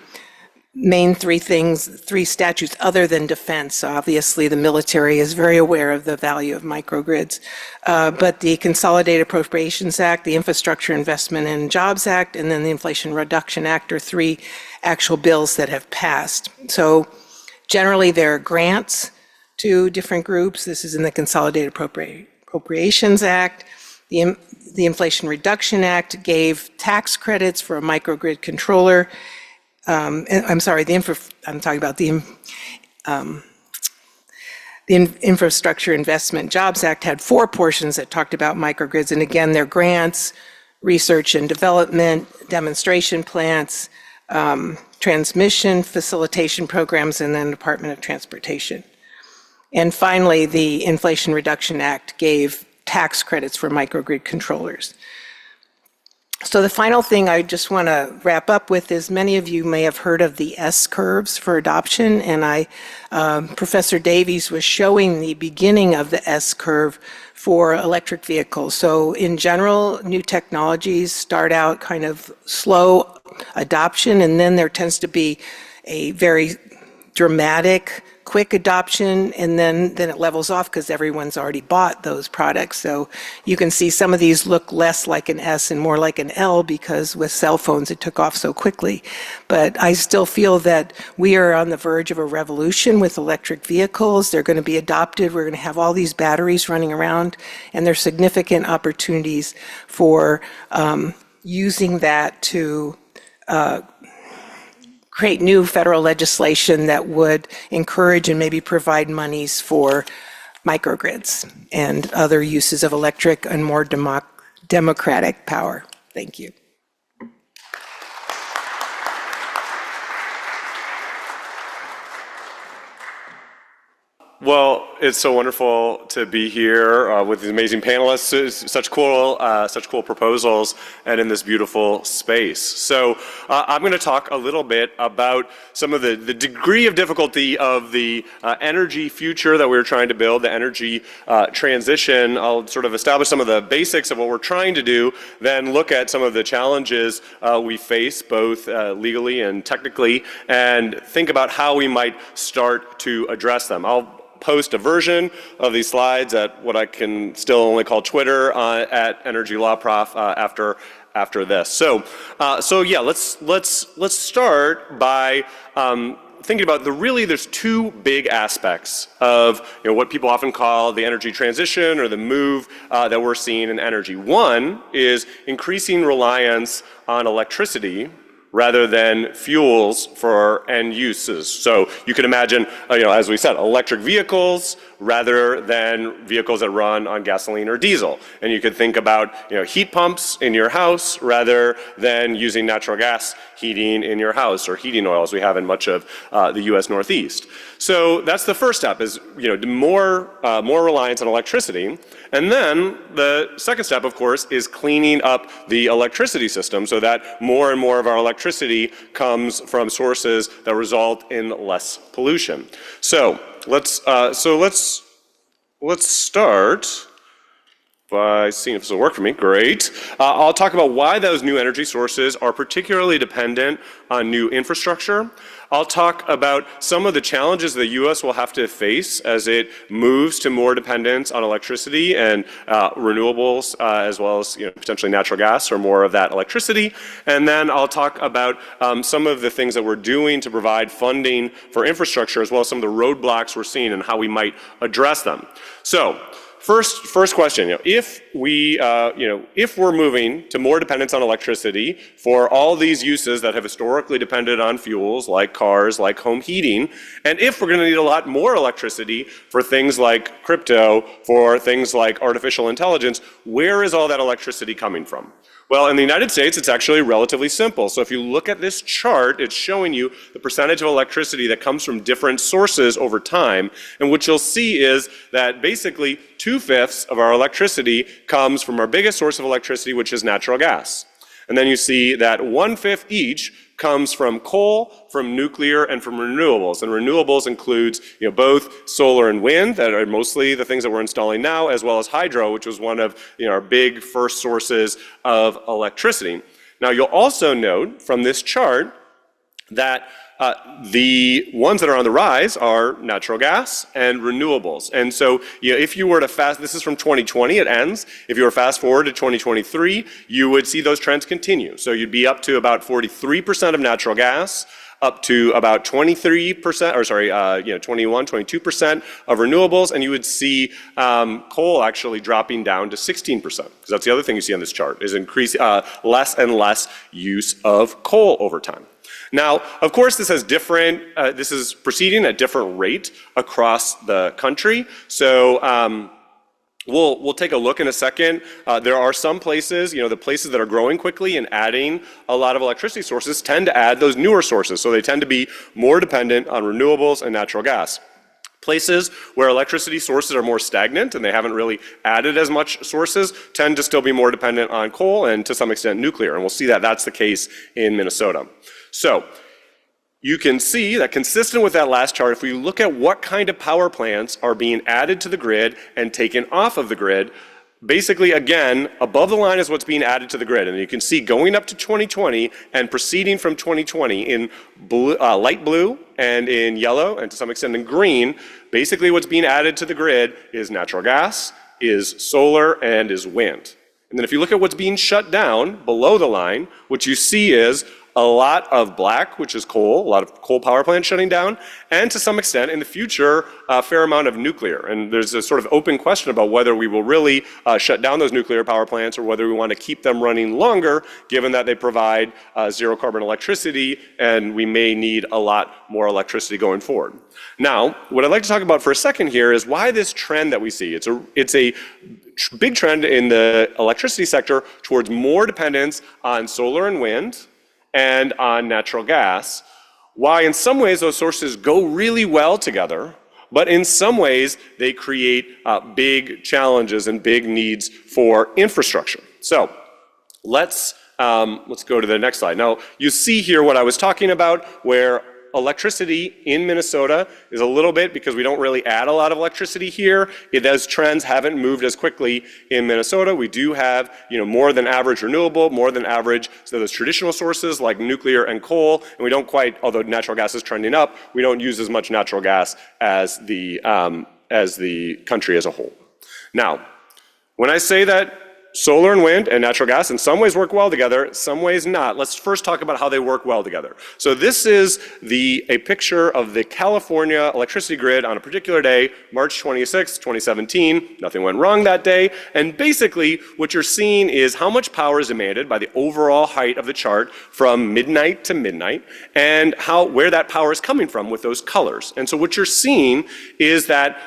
main three statutes other than defense. Obviously, the military is very aware of the value of microgrids. But the Consolidated Appropriations Act, the Infrastructure Investment and Jobs Act, and then the Inflation Reduction Act are three actual bills that have passed. So generally, there are grants to different groups. This is in the Consolidated Appropriations Act. The Inflation Reduction Act gave tax credits for a microgrid controller. I'm sorry, I'm talking about the Infrastructure Investment Jobs Act had four portions that talked about microgrids. And again, they're grants, research and development, demonstration plants, transmission facilitation programs, and then Department of Transportation. And finally, the Inflation Reduction Act gave tax credits for microgrid controllers. So the final thing I just want to wrap up with is many of you may have heard of the S-curves for adoption, and Professor Davies was showing the beginning of the S-curve for electric vehicles. So in general, new technologies start out kind of slow adoption, and then there tends to be a very dramatic, quick adoption, and then it levels off because everyone's already bought those products. So you can see some of these look less like an S and more like an L because with cell phones it took off so quickly. But I still feel that we are on the verge of a revolution with electric vehicles. They're going to be adopted. We're going to have all these batteries running around, and there's significant opportunities for using that to create new federal legislation that would encourage and maybe provide monies for microgrids and other uses of electric and more democratic power. Thank you. Well, it's so wonderful to be here with these amazing panelists, such cool proposals, and in this beautiful space. So I'm going to talk a little bit about some of the degree of difficulty of the energy future that we're trying to build, the energy transition. I'll sort of establish some of the basics of what we're trying to do, then look at some of the challenges we face, both legally and technically, and think about how we might start to address them. I'll post a version of these slides at what I can still only call Twitter at Energy Law Prof after this. So yeah, let's start by thinking about there's two big aspects of what people often call the energy transition or the move that we're seeing in energy. One is increasing reliance on electricity rather than fuels for end uses. So you can imagine, as we said, electric vehicles rather than vehicles that run on gasoline or diesel. And you could think about, heat pumps in your house rather than using natural gas heating in your house or heating oil as we have in much of the US Northeast. So that's the first step is, more reliance on electricity. And then the second step, of course, is cleaning up the electricity system so that more and more of our electricity comes from sources that result in less pollution. So let's start Seeing if this will work for me, great. I'll talk about why those new energy sources are particularly dependent on new infrastructure. I'll talk about some of the challenges the U.S. will have to face as it moves to more dependence on electricity and renewables, as well as potentially natural gas or more of that electricity. And then I'll talk about some of the things that we're doing to provide funding for infrastructure, as well as some of the roadblocks we're seeing and how we might address them. So, First question, if we're moving to more dependence on electricity for all these uses that have historically depended on fuels like cars, like home heating, and if we're going to need a lot more electricity for things like crypto, for things like artificial intelligence, where is all that electricity coming from? Well, in the United States, it's actually relatively simple. So if you look at this chart, it's showing you the percentage of electricity that comes from different sources over time. And what you'll see is that basically 2/5 of our electricity comes from our biggest source of electricity, which is natural gas. And then you see that 1/5 each comes from coal, from nuclear, and from renewables. And renewables includes both solar and wind, that are mostly the things that we're installing now, as well as hydro, which was one of our big first sources of electricity. Now you'll also note from this chart that the ones that are on the rise are natural gas and renewables. And so if you were to this is from 2020, it ends. If you were fast forward to 2023, you would see those trends continue. So you'd be up to about 43% of natural gas, up to about 23%, 22% of renewables, and you would see coal actually dropping down to 16%. Because that's the other thing you see on this chart, is less and less use of coal over time. Now, of course, this is proceeding at different rate across the country. So we'll take a look in a second. There are some places, the places that are growing quickly and adding a lot of electricity sources tend to add those newer sources. So they tend to be more dependent on renewables and natural gas. Places where electricity sources are more stagnant and they haven't really added as much sources tend to still be more dependent on coal and to some extent nuclear. And we'll see that that's the case in Minnesota. So you can see that consistent with that last chart, if we look at what kind of power plants are being added to the grid and taken off of the grid, basically, again, above the line is what's being added to the grid. And you can see going up to 2020 and proceeding from 2020 in blue, light blue and in yellow and to some extent in green, basically what's being added to the grid is natural gas, is solar, and is wind. And then if you look at what's being shut down below the line, what you see is a lot of black, which is coal, a lot of coal power plants shutting down, and to some extent in the future, a fair amount of nuclear. And there's a sort of open question about whether we will really shut down those nuclear power plants or whether we want to keep them running longer, given that they provide zero carbon electricity, and we may need a lot more electricity going forward. Now, what I'd like to talk about for a second here is why this trend that we see. It's a big trend in the electricity sector towards more dependence on solar and wind, and on natural gas, why in some ways those sources go really well together, but in some ways they create big challenges and big needs for infrastructure. So let's go to the next slide. Now you see here what I was talking about, where electricity in Minnesota is a little bit, because we don't really add a lot of electricity here, those trends haven't moved as quickly in Minnesota. We do have more than average renewable, more than average, so those traditional sources like nuclear and coal, and we don't quite, although natural gas is trending up, we don't use as much natural gas as the country as a whole. Now, when I say that solar and wind and natural gas in some ways work well together, some ways not. Let's first talk about how they work well together. So this is a picture of the California electricity grid on a particular day, March 26, 2017. Nothing went wrong that day. And basically what you're seeing is how much power is demanded by the overall height of the chart from midnight to midnight, and where that power is coming from with those colors. And so what you're seeing is that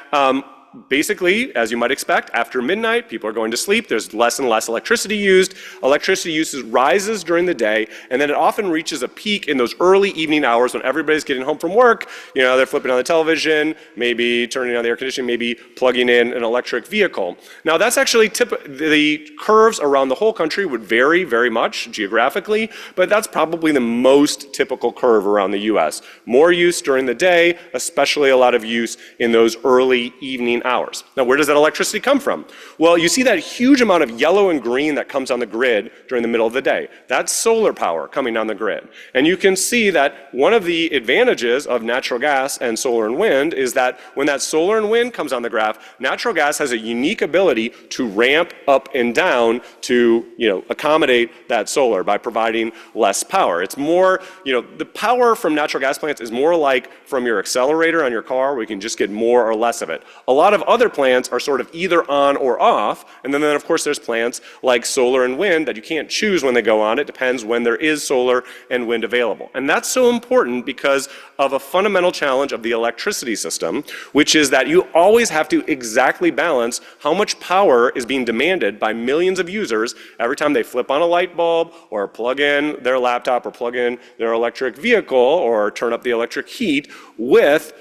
basically, as you might expect, after midnight, people are going to sleep. There's less and less electricity used. Electricity usage rises during the day, and then it often reaches a peak in those early evening hours when everybody's getting home from work. They're flipping on the television, maybe turning on the air conditioning, maybe plugging in an electric vehicle. Now, that's actually the curves around the whole country would vary very much geographically, but that's probably the most typical curve around the US. More use during the day, especially a lot of use in those early evening hours. Now, where does that electricity come from? Well, you see that huge amount of yellow and green that comes on the grid during the middle of the day. That's solar power coming on the grid. And you can see that one of the advantages of natural gas and solar and wind is that when that solar and wind comes on the graph, natural gas has a unique ability to ramp up and down to, accommodate that solar by providing less power. It's more, the power from natural gas plants is more like from your accelerator on your car, where you can just get more or less of it. A lot of other plants are sort of either on or off, and then of course there's plants like solar and wind that you can't choose when they go on. It depends when there is solar and wind available. And that's so important because of a fundamental challenge of the electricity system, which is that you always have to exactly balance how much power is being demanded by millions of users every time they flip on a light bulb or plug in their laptop or plug in their electric vehicle or turn up the electric heat with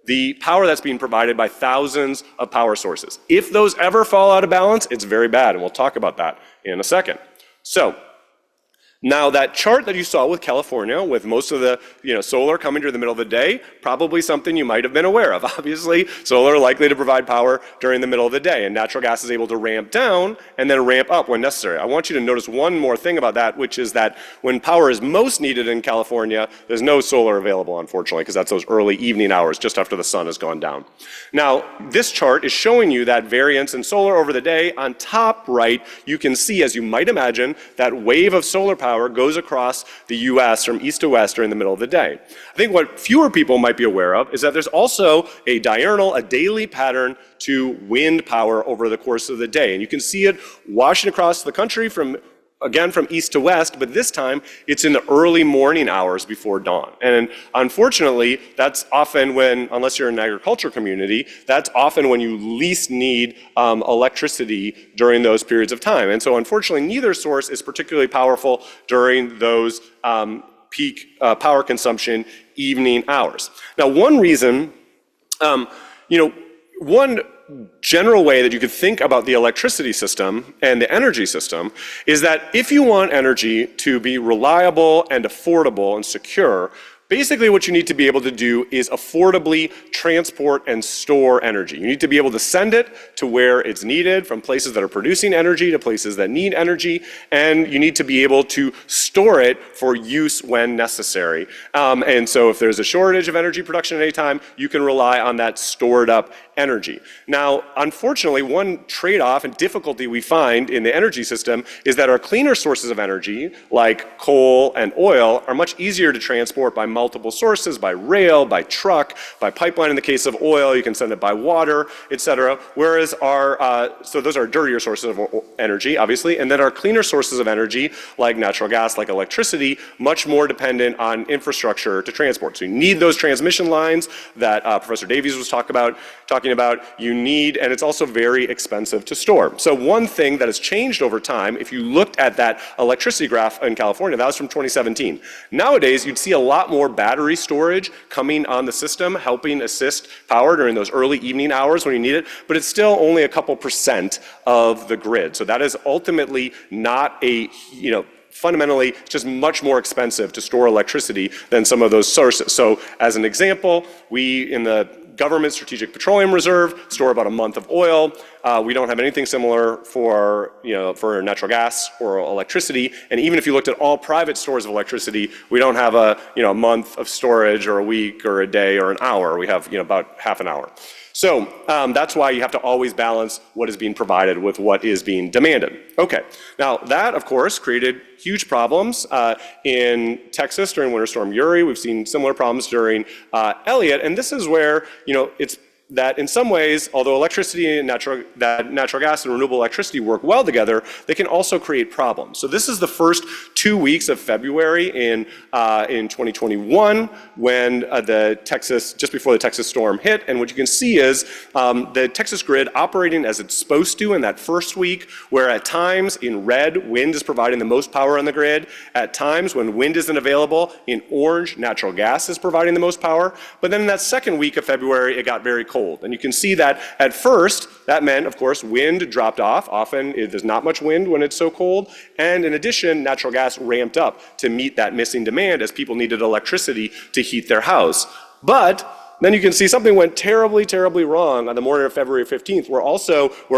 the power that's being provided by thousands of power sources. If those ever fall out of balance, it's very bad, and we'll talk about that in a second. So, now that chart that you saw with California, with most of the solar coming during the middle of the day, probably something you might have been aware of. Obviously, solar likely to provide power during the middle of the day, and natural gas is able to ramp down and then ramp up when necessary. I want you to notice one more thing about that, which is that when power is most needed in California, there's no solar available, unfortunately, because that's those early evening hours just after the sun has gone down. Now, this chart is showing you that variance in solar over the day. On top right, you can see, as you might imagine, that wave of solar power goes across the US from east to west during the middle of the day. I think what fewer people might be aware of is that there's also a diurnal, a daily pattern to wind power over the course of the day. And you can see it washing across the country from east to west, but this time it's in the early morning hours before dawn. And unfortunately, that's often when, unless you're in an agriculture community, that's often when you least need electricity during those periods of time. And so unfortunately, neither source is particularly powerful during those peak power consumption evening hours. Now, one reason, one general way that you could think about the electricity system and the energy system is that if you want energy to be reliable and affordable and secure, basically what you need to be able to do is affordably transport and store energy. You need to be able to send it to where it's needed, from places that are producing energy to places that need energy, and you need to be able to store it for use when necessary. And so if there's a shortage of energy production at any time, you can rely on that stored up energy. Now, unfortunately, one trade-off and difficulty we find in the energy system is that our cleaner sources of energy, like coal and oil, are much easier to transport by multiple sources, by rail, by truck, by pipeline. In the case of oil, you can send it by water, et cetera. Whereas so those are dirtier sources of energy, obviously, and then our cleaner sources of energy, like natural gas, like electricity, much more dependent on infrastructure to transport. So you need those transmission lines that Professor Davies was talking about. You need, and it's also very expensive to store. So one thing that has changed over time, if you looked at that electricity graph in California, that was from 2017. Nowadays, you'd see a lot more battery storage coming on the system, helping assist power during those early evening hours when you need it, but it's still only a couple % of the grid. So that is ultimately not fundamentally, it's just much more expensive to store electricity than some of those sources. So as an example, we in the Government Strategic Petroleum Reserve store about a month of oil. We don't have anything similar for natural gas or electricity. And even if you looked at all private stores of electricity, we don't have a month of storage or a week or a day or an hour. We have about half an hour. So that's why you have to always balance what is being provided with what is being demanded. Okay, now that of course created huge problems in Texas during Winter Storm Uri. We've seen similar problems during Elliott, and this is where it's that in some ways, although electricity and natural gas and renewable electricity work well together, they can also create problems. So this is the first 2 weeks of February in 2021 when just before the Texas storm hit. And what you can see is the Texas grid operating as it's supposed to in that first week, where at times in red, wind is providing the most power on the grid. At times when wind isn't available, in orange, natural gas is providing the most power. But then in that second week of February, it got very cold. And you can see that at first, that meant, of course, wind dropped off. Often there's not much wind when it's so cold. And in addition, natural gas ramped up to meet that missing demand as people needed electricity to heat their house. But then you can see something went terribly, terribly wrong on the morning of February 15th, where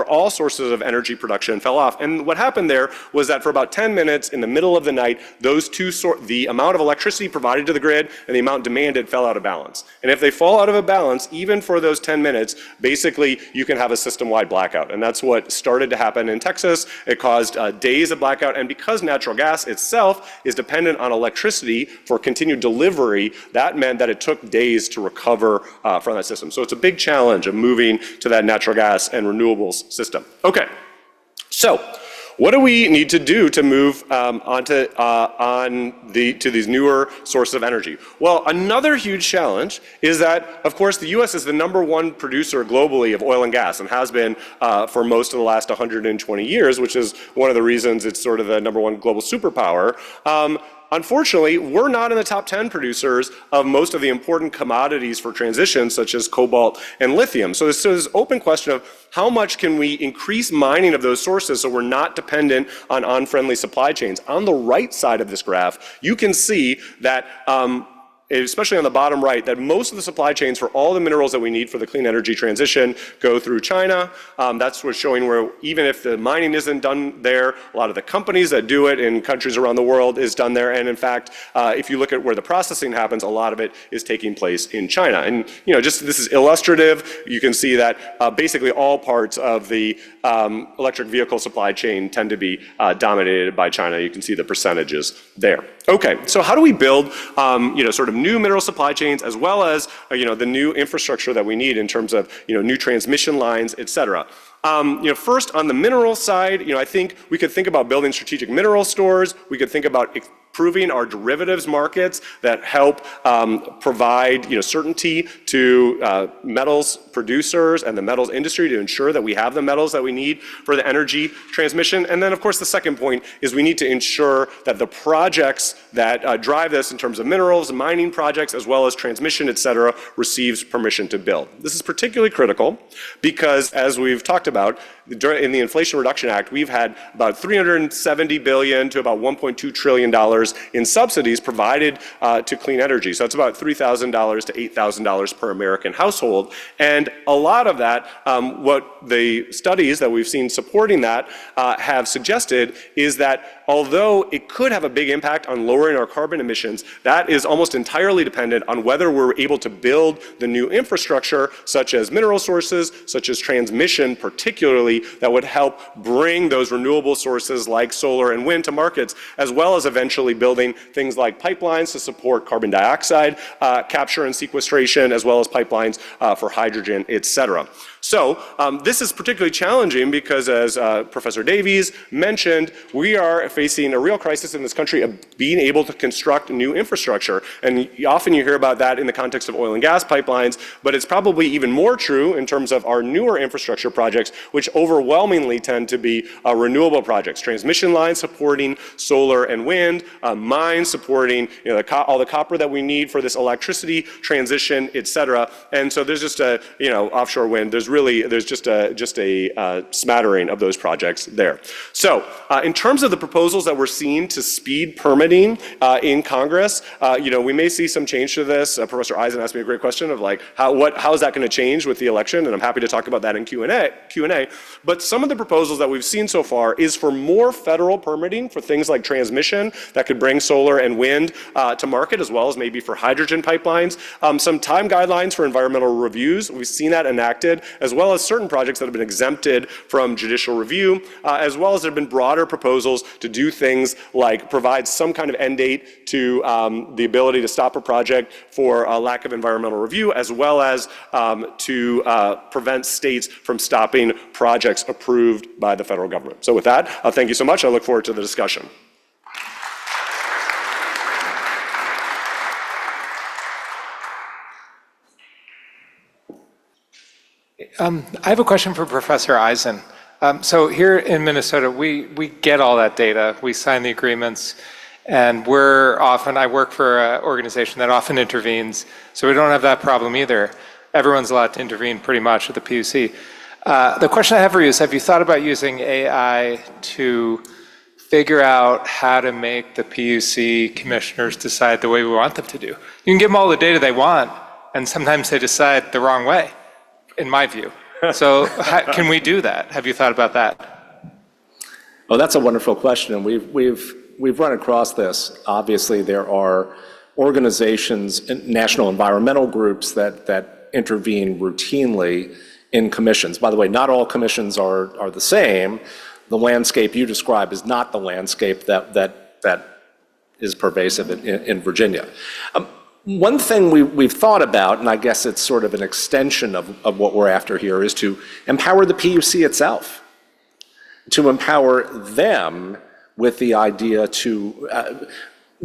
all sources of energy production fell off. And what happened there was that for about 10 minutes in the middle of the night, the amount of electricity provided to the grid and the amount demanded fell out of balance. And if they fall out of a balance, even for those 10 minutes, basically you can have a system-wide blackout. And that's what started to happen in Texas. It caused days of blackout. And because natural gas itself is dependent on electricity for continued delivery, that meant that it took days to recover from that system. So it's a big challenge of moving to that natural gas and renewables system. Okay, so what do we need to do to move to these newer sources of energy? Well, another huge challenge is that, of course, the US is the #1 producer globally of oil and gas and has been for most of the last 120 years, which is one of the reasons it's sort of the #1 global superpower. Unfortunately, we're not in the top 10 producers of most of the important commodities for transition, such as cobalt and lithium. So this open question of how much can we increase mining of those sources so we're not dependent on unfriendly supply chains. On the right side of this graph, you can see that especially on the bottom right, that most of the supply chains for all the minerals that we need for the clean energy transition go through China. That's what's showing where even if the mining isn't done there, a lot of the companies that do it in countries around the world is done there. And in fact, if you look at where the processing happens, a lot of it is taking place in China. And just this is illustrative. You can see that basically all parts of the electric vehicle supply chain tend to be dominated by China. You can see the percentages there. Okay, so how do we build sort of new mineral supply chains as well as the new infrastructure that we need in terms of new transmission lines, et cetera? First on the mineral side, I think we could think about building strategic mineral stores. We could think about improving our derivatives markets that help provide certainty to metals producers and the metals industry to ensure that we have the metals that we need for the energy transmission. And then, of course, the second point is we need to ensure that the projects that drive this in terms of minerals, mining projects, as well as transmission, et cetera, receives permission to build. This is particularly critical because, as we've talked about, in the Inflation Reduction Act, we've had about $370 billion to about $1.2 trillion in subsidies provided to clean energy. So it's about $3,000 to $8,000 per American household. And a lot of that, what the studies that we've seen supporting that have suggested is that although it could have a big impact on lowering our carbon emissions, that is almost entirely dependent on whether we're able to build the new infrastructure, such as mineral sources, such as transmission, particularly, that would help bring those renewable sources like solar and wind to markets, as well as eventually building things like pipelines to support carbon dioxide capture and sequestration, as well as pipelines for hydrogen, et cetera. So this is particularly challenging because, as Professor Davies mentioned, we are facing a real crisis in this country of being able to construct new infrastructure. And often you hear about that in the context of oil and gas pipelines, but it's probably even more true in terms of our newer infrastructure projects, which overwhelmingly tend to be renewable projects. Transmission lines supporting solar and wind, mines supporting all the copper that we need for this electricity transition, et cetera. And so there's just offshore wind. There's just a smattering of those projects there. So in terms of the proposals that we're seeing to speed permitting in Congress, we may see some change to this. Professor Eisen asked me a great question of how is that going to change with the election? And I'm happy to talk about that in Q&A. But some of the proposals that we've seen so far is for more federal permitting for things like transmission that could bring solar and wind to market, as well as maybe for hydrogen pipelines. Some time guidelines for environmental reviews. We've seen that enacted, as well as certain projects that have been exempted from judicial review, as well as there have been broader proposals to do things like provide some kind of end date to the ability to stop a project for a lack of environmental review, as well as to prevent states from stopping projects approved by the federal government. So with that, thank you so much. I look forward to the discussion. I have a question for Professor Eisen. So here in Minnesota, we get all that data, we sign the agreements, and I work for an organization that often intervenes, so we don't have that problem either. Everyone's allowed to intervene pretty much at the PUC. The question I have for you is, have you thought about using AI to figure out how to make the PUC commissioners decide the way we want them to do? You can give them all the data they want, and sometimes they decide the wrong way, in my view. So can we do that? Have you thought about that? Oh, that's a wonderful question, and we've run across this. Obviously, there are organizations, national environmental groups that intervene routinely in commissions. By the way, not all commissions are the same. The landscape you describe is not the landscape that is pervasive in Virginia. One thing we've thought about, and I guess it's sort of an extension of what we're after here, is to empower the PUC itself, to empower them with the idea to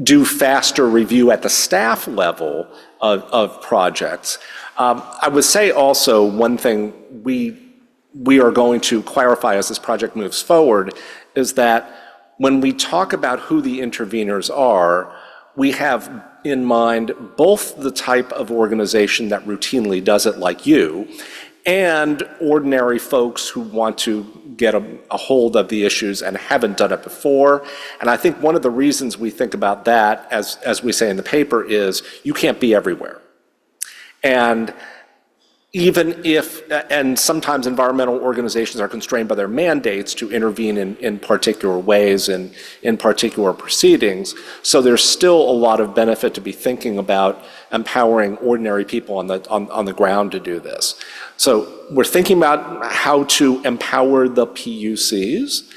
do faster review at the staff level of projects. I would say also one thing we are going to clarify as this project moves forward is that when we talk about who the interveners are, we have in mind both the type of organization that routinely does it like you, and ordinary folks who want to get a hold of the issues and haven't done it before. And I think one of the reasons we think about that, as we say in the paper, is you can't be everywhere. And even if, and sometimes environmental organizations are constrained by their mandates to intervene in particular ways and in particular proceedings, so there's still a lot of benefit to be thinking about empowering ordinary people on the ground to do this. So we're thinking about how to empower the PUCs.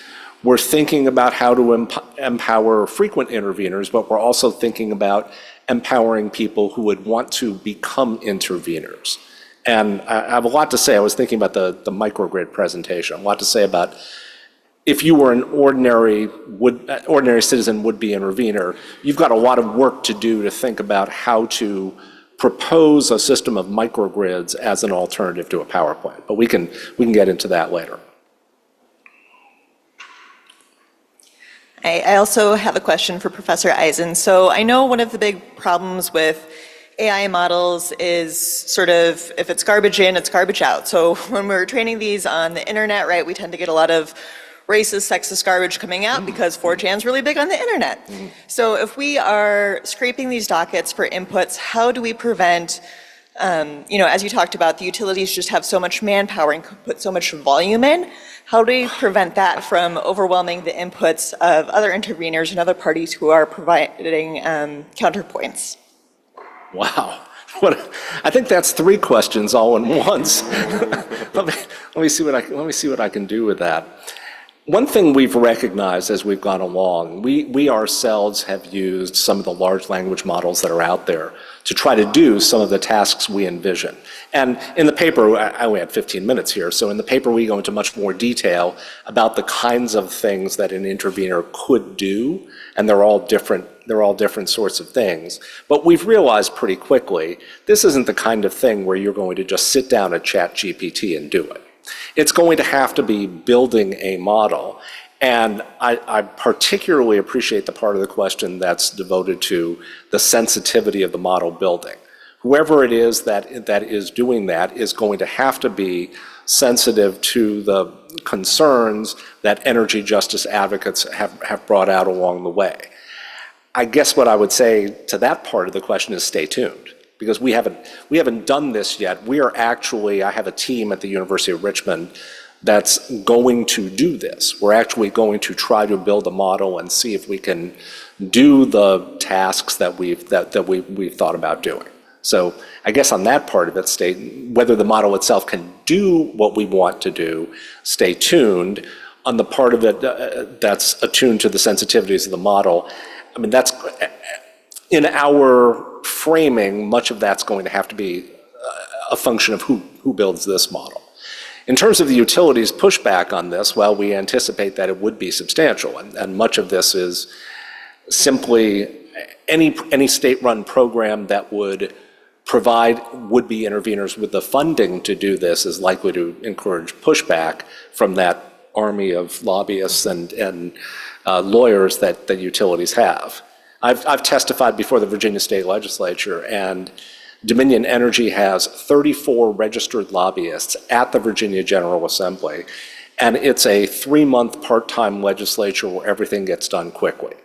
We're thinking about how to empower frequent interveners, but we're also thinking about empowering people who would want to become interveners. And I have a lot to say. I was thinking about the microgrid presentation. A lot to say about if you were an ordinary citizen would-be intervener, you've got a lot of work to do to think about how to propose a system of microgrids as an alternative to a power plant. But we can get into that later. I also have a question for Professor Eisen. So I know one of the big problems with AI models is sort of, if it's garbage in, it's garbage out. So when we're training these on the internet, right, we tend to get a lot of racist, sexist garbage coming out because 4chan's really big on the internet. So if we are scraping these dockets for inputs, how do we prevent, as you talked about, the utilities just have so much manpower and put so much volume in. How do we prevent that from overwhelming the inputs of other interveners and other parties who are providing counterpoints? Wow. I think that's 3 questions all in once. let me see what I can do with that. One thing we've recognized as we've gone along, we ourselves have used some of the large language models that are out there to try to do some of the tasks we envision. And in the paper, I only had 15 minutes here, so in the paper we go into much more detail about the kinds of things that an intervener could do, and they're all different sorts of things. But we've realized pretty quickly, this isn't the kind of thing where you're going to just sit down at ChatGPT and do it. It's going to have to be building a model. And I particularly appreciate the part of the question that's devoted to the sensitivity of the model building. Whoever it is that is doing that is going to have to be sensitive to the concerns that energy justice advocates have brought out along the way. I guess what I would say to that part of the question is stay tuned, because we haven't done this yet. I have a team at the University of Richmond that's going to do this. We're actually going to try to build a model and see if we can do the tasks that we've thought about doing. So I guess on that part of it, whether the model itself can do what we want to do, stay tuned. On the part of it that's attuned to the sensitivities of the model, I mean, that's in our framing, much of that's going to have to be a function of who builds this model. In terms of the utilities' pushback on this, well, we anticipate that it would be substantial, and much of this is simply any state-run program that would provide would-be interveners with the funding to do this is likely to encourage pushback from that army of lobbyists and lawyers that utilities have. I've testified before the Virginia State Legislature, and Dominion Energy has 34 registered lobbyists at the Virginia General Assembly, and it's a 3-month part-time legislature where everything gets done quickly.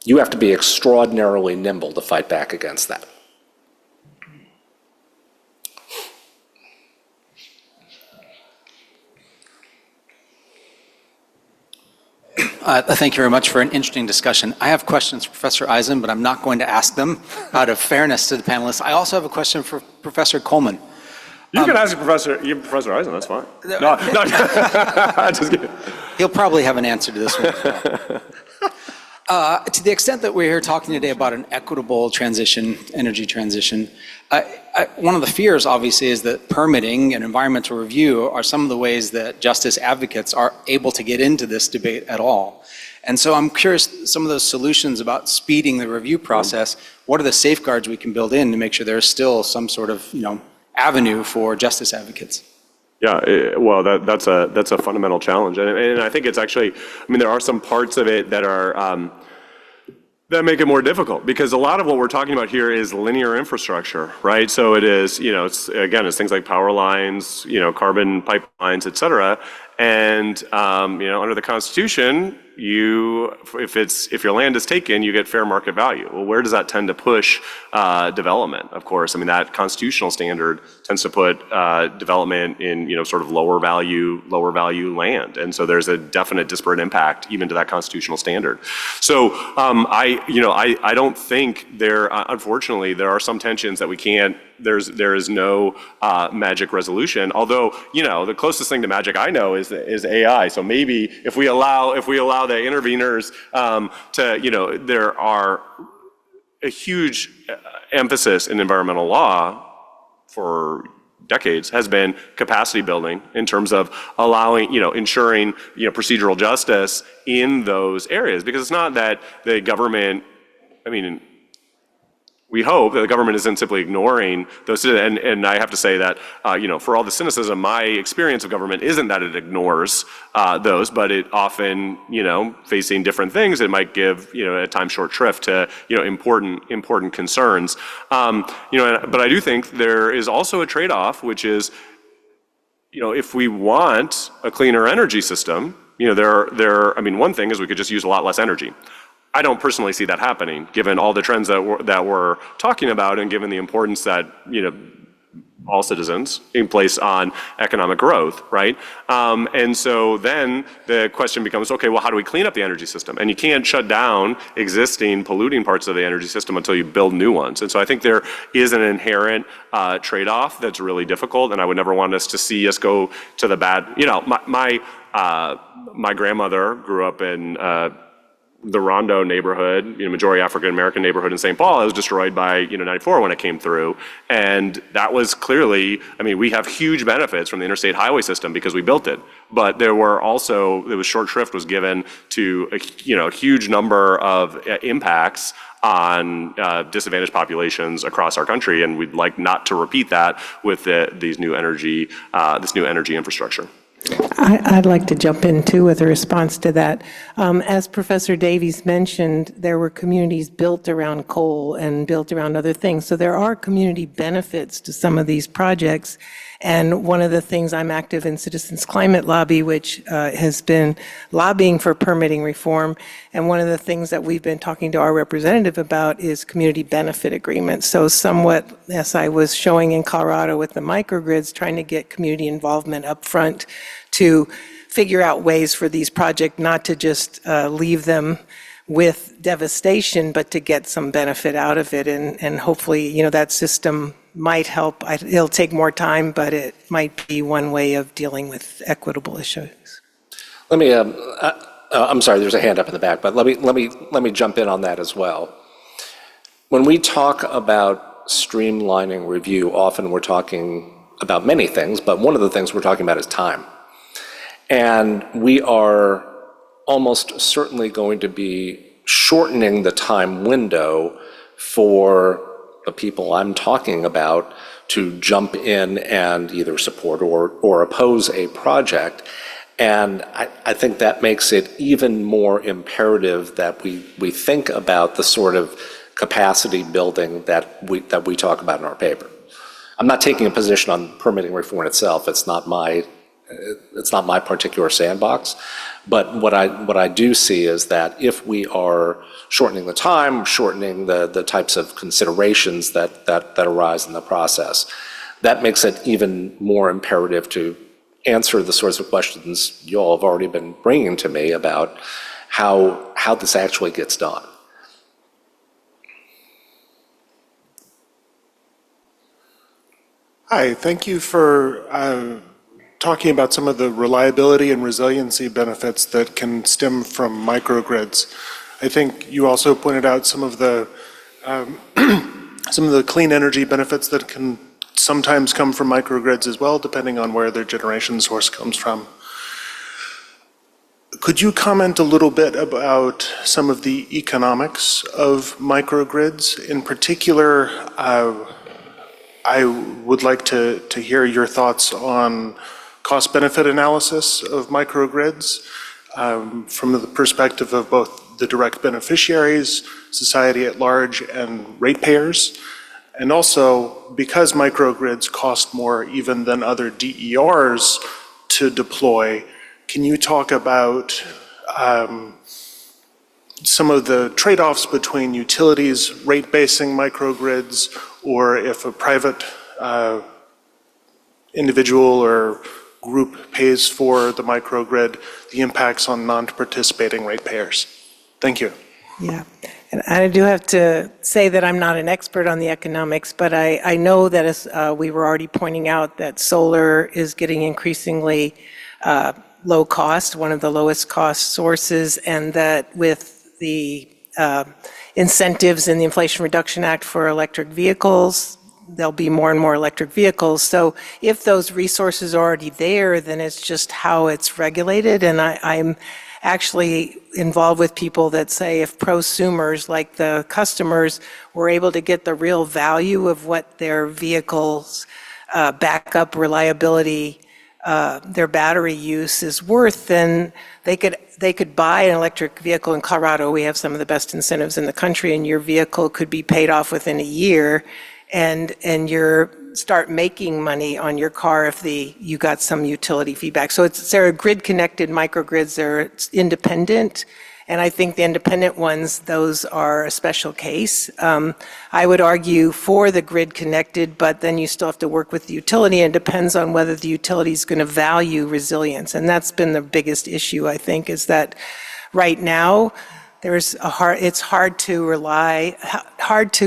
You have to be extraordinarily nimble to fight back against that. Thank you very much for an interesting discussion. I have questions for Professor Eisen, but I'm not going to ask them out of fairness to the panelists. I also have a question for Professor Coleman. You can ask Professor Eisen, that's fine. No, just kidding. He'll probably have an answer to this one as well. To the extent that we're here talking today about an equitable transition, energy transition, one of the fears obviously is that permitting and environmental review are some of the ways that justice advocates are able to get into this debate at all. And so I'm curious, some of those solutions about speeding the review process, what are the safeguards we can build in to make sure there's still some sort of, avenue for justice advocates? Yeah, well, that's a fundamental challenge, and I think it's actually, there are some parts of it that are that make it more difficult, because a lot of what we're talking about here is linear infrastructure, right? So it is, it's things like power lines, carbon pipelines, et cetera, and under the Constitution, if your land is taken, you get fair market value. Well, where does that tend to push development? Of course, that constitutional standard tends to put development in sort of lower value land, and so there's a definite disparate impact even to that constitutional standard. So I don't think unfortunately there are some tensions that we can't. There is no magic resolution. Although the closest thing to magic I know is AI. So maybe if we allow the interveners there are a huge emphasis in environmental law for decades has been capacity building in terms of allowing, ensuring, procedural justice in those areas, because it's not that the government, we hope that the government isn't simply ignoring those, and I have to say that, for all the cynicism, my experience of government isn't that it ignores those, but it often, facing different things, it might give, at times short shrift to, important concerns. But I do think there is also a trade-off, which is, if we want a cleaner energy system, one thing is we could just use a lot less energy. I don't personally see that happening, given all the trends that we're talking about, and given the importance that all citizens place on economic growth, right? And so then the question becomes, okay, well, how do we clean up the energy system? And you can't shut down existing polluting parts of the energy system until you build new ones. And so I think there is an inherent trade-off that's really difficult, and I would never want us to see us go to the bad. My grandmother grew up in the Rondo neighborhood, majority African American neighborhood in St. Paul. It was destroyed by 94 when it came through, and that was clearly. We have huge benefits from the interstate highway system because we built it, but there was short shrift was given to a huge number of impacts on disadvantaged populations across our country, and we'd like not to repeat that with this new energy infrastructure. I'd like to jump in too with a response to that. As Professor Davies mentioned, there were communities built around coal and built around other things. So there are community benefits to some of these projects. And one of the things, I'm active in Citizens Climate Lobby, which has been lobbying for permitting reform. And one of the things that we've been talking to our representative about is community benefit agreements. So somewhat, as I was showing in Colorado with the microgrids, trying to get community involvement up front to figure out ways for these projects not to just leave them with devastation, but to get some benefit out of it. And hopefully, that system might help. It'll take more time, but it might be one way of dealing with equitable issues. Let me, I'm sorry, there's a hand up in the back, but let me jump in on that as well. When we talk about streamlining review, often we're talking about many things, but one of the things we're talking about is time. And we are almost certainly going to be shortening the time window for the people I'm talking about to jump in and either support or oppose a project. And I think that makes it even more imperative that we think about the sort of capacity building that we talk about in our paper. I'm not taking a position on permitting reform itself. It's not my particular sandbox. But what I do see is that if we are shortening the time, shortening the types of considerations that arise in the process, that makes it even more imperative to answer the sorts of questions you all have already been bringing to me about how this actually gets done. Hi, thank you for talking about some of the reliability and resiliency benefits that can stem from microgrids. I think you also pointed out some of the clean energy benefits that can sometimes come from microgrids as well, depending on where their generation source comes from. Could you comment a little bit about some of the economics of microgrids? In particular, I would like to hear your thoughts on cost-benefit analysis of microgrids from the perspective of both the direct beneficiaries, society at large, and ratepayers. And also, because microgrids cost more even than other DERs to deploy, can you talk about some of the trade-offs between utilities rate-basing microgrids, or if a private individual or group pays for the microgrid, the impacts on non-participating ratepayers? Thank you. Yeah, and I do have to say that I'm not an expert on the economics, but I know that as we were already pointing out that solar is getting increasingly low cost, one of the lowest cost sources, and that with the incentives in the Inflation Reduction Act for electric vehicles, there'll be more and more electric vehicles. So if those resources are already there, then it's just how it's regulated. And I'm actually involved with people that say if prosumers, like the customers, were able to get the real value of what their vehicles' backup reliability, their battery use is worth, then they could buy an electric vehicle. In Colorado, we have some of the best incentives in the country, and your vehicle could be paid off within a year, and you're start making money on your car if you got some utility feedback. So they're grid-connected microgrids. They're independent, and I think the independent ones, those are a special case. I would argue for the grid-connected, but then you still have to work with the utility, and it depends on whether the utility is going to value resilience. And that's been the biggest issue, I think, is that right now, it's hard to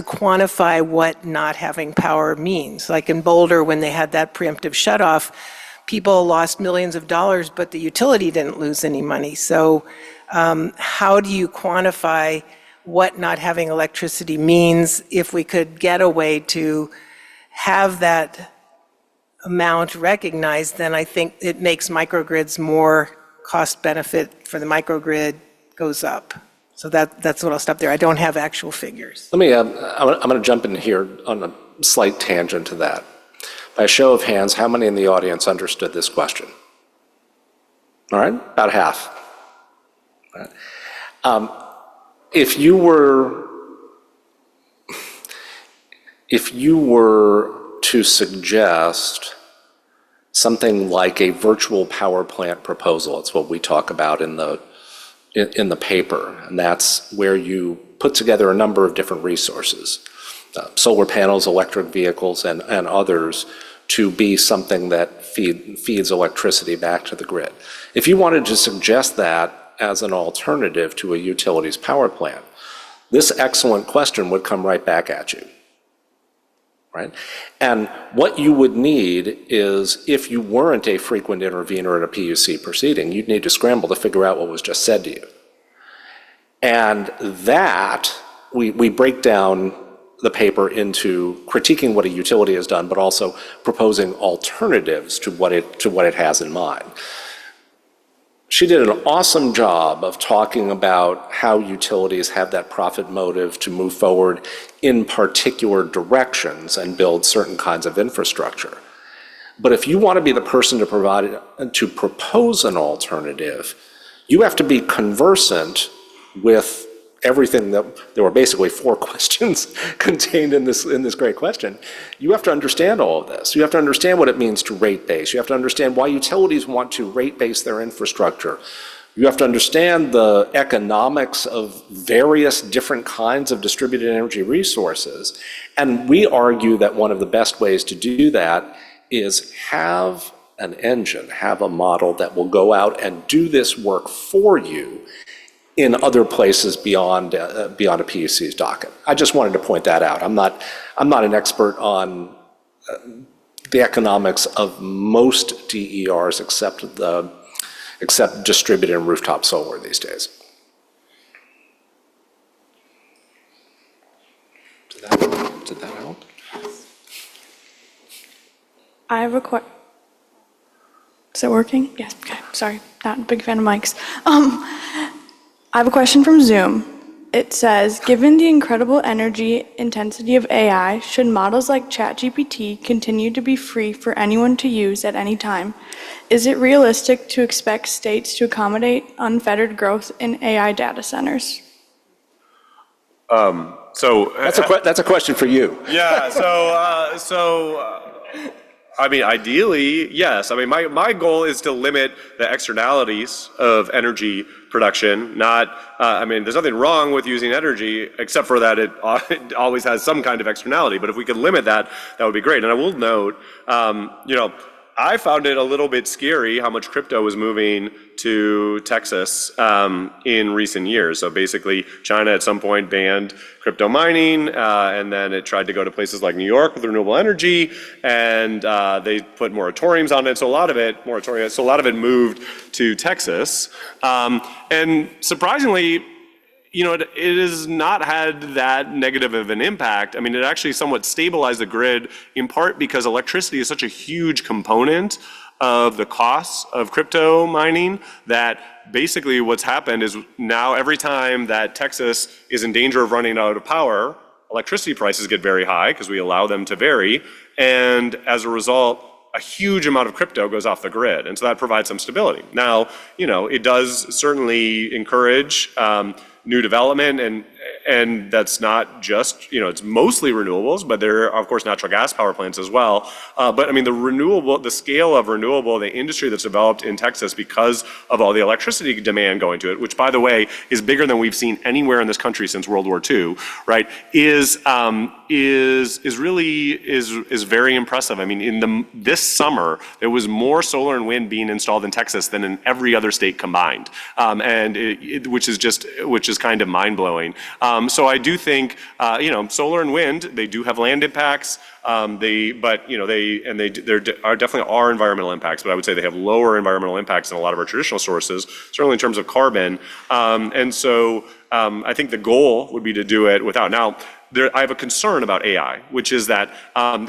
quantify what not having power means. Like in Boulder, when they had that preemptive shutoff, people lost millions of dollars, but the utility didn't lose any money. So how do you quantify what not having electricity means? If we could get a way to have that amount recognized, then I think it makes microgrids more cost benefit for the microgrid goes up. So that's what I'll stop there. I don't have actual figures. Let me, I'm going to jump in here on a slight tangent to that. By a show of hands, how many in the audience understood this question? All right, about half. All right. If you were to suggest something like a virtual power plant proposal, it's what we talk about in the paper, and that's where you put together a number of different resources, solar panels, electric vehicles, and others, to be something that feeds electricity back to the grid. If you wanted to suggest that as an alternative to a utilities power plant, this excellent question would come right back at you, right? And what you would need is, if you weren't a frequent intervener in a PUC proceeding, you'd need to scramble to figure out what was just said to you. And that, we break down the paper into critiquing what a utility has done, but also proposing alternatives to what it has in mind. She did an awesome job of talking about how utilities have that profit motive to move forward in particular directions and build certain kinds of infrastructure. But if you want to be the person to propose an alternative, you have to be conversant with everything there were basically 4 questions contained in this great question. You have to understand all of this. You have to understand what it means to rate base. You have to understand why utilities want to rate base their infrastructure. You have to understand the economics of various different kinds of distributed energy resources. And we argue that one of the best ways to do that is have an engine, have a model that will go out and do this work for you in other places beyond a PUC's docket. I just wanted to point that out. I'm not an expert on the economics of most DERs except distributed and rooftop solar these days. Did that help? I have a question. Is it working? Yes, okay, sorry, not a big fan of mics. I have a question from Zoom. It says, given the incredible energy intensity of AI, should models like ChatGPT continue to be free for anyone to use at any time? Is it realistic to expect states to accommodate unfettered growth in AI data centers? That's a question for you. Yeah, I mean, ideally, yes. I mean, my goal is to limit the externalities of energy production, not, I mean, there's nothing wrong with using energy, except for that it always has some kind of externality. But if we could limit that, that would be great. And I will note, I found it a little bit scary how much crypto was moving to Texas in recent years. So basically, China at some point banned crypto mining, and then it tried to go to places like New York with renewable energy, and they put moratoriums on it. So a lot of it moved to Texas, and surprisingly, it has not had that negative of an impact. I mean, it actually somewhat stabilized the grid, in part because electricity is such a huge component of the costs of crypto mining that basically what's happened is now every time that Texas is in danger of running out of power, electricity prices get very high because we allow them to vary. And as a result, a huge amount of crypto goes off the grid. And so that provides some stability. Now, it does certainly encourage new development, and that's not just, it's mostly renewables, but there are, of course, natural gas power plants as well. But I mean, the scale of renewable, the industry that's developed in Texas because of all the electricity demand going to it, which, by the way, is bigger than we've seen anywhere in this country since World War II, right, is very impressive. I mean, this summer, there was more solar and wind being installed in Texas than in every other state combined, which is kind of mind-blowing. So I do think, solar and wind, they do have land impacts. There definitely are environmental impacts, but I would say they have lower environmental impacts than a lot of our traditional sources, certainly in terms of carbon. I think the goal would be to do it without. Now, I have a concern about AI, which is that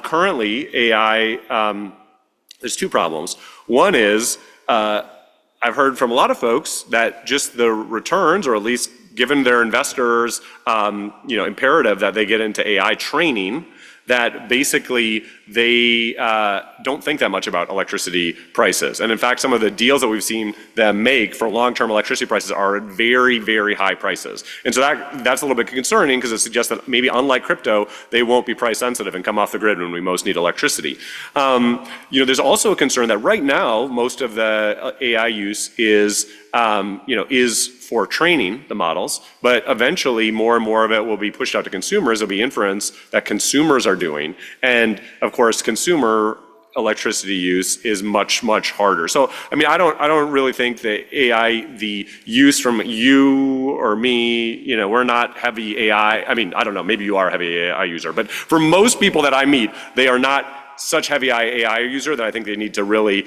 currently AI, there's two problems. One is, I've heard from a lot of folks that just the returns, or at least given their investors, imperative that they get into AI training, that basically they don't think that much about electricity prices. And in fact, some of the deals that we've seen them make for long-term electricity prices are at very, very high prices. And so that's a little bit concerning because it suggests that maybe unlike crypto, they won't be price sensitive and come off the grid when we most need electricity. There's also a concern that right now, most of the AI use is for training the models, but eventually more and more of it will be pushed out to consumers. There'll be inference that consumers are doing. And of course, consumer electricity use is much, much harder. So, I mean, I don't really think that AI, the use from you or me, we're not heavy AI. I mean, I don't know, maybe you are a heavy AI user, but for most people that I meet, they are not such heavy AI user that I think they need to really,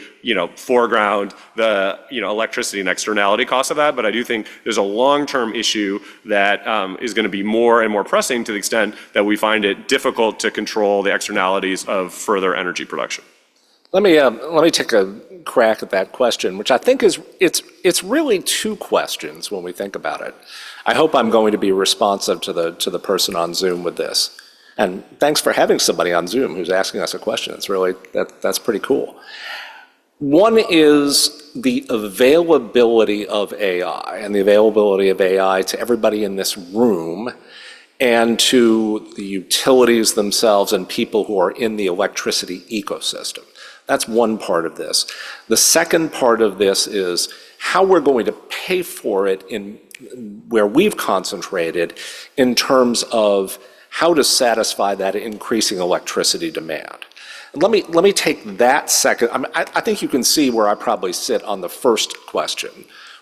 foreground the, electricity and externality costs of that. But I do think there's a long-term issue that is going to be more and more pressing to the extent that we find it difficult to control the externalities of further energy production. Let me take a crack at that question, which I think it's really two questions when we think about it. I hope I'm going to be responsive to the person on Zoom with this. And thanks for having somebody on Zoom who's asking us a question. It's really, that's pretty cool. One is the availability of AI and the availability of AI to everybody in this room and to the utilities themselves and people who are in the electricity ecosystem. That's one part of this. The second part of this is how we're going to pay for it in where we've concentrated in terms of how to satisfy that increasing electricity demand. And let me take that second. I think you can see where I probably sit on the first question,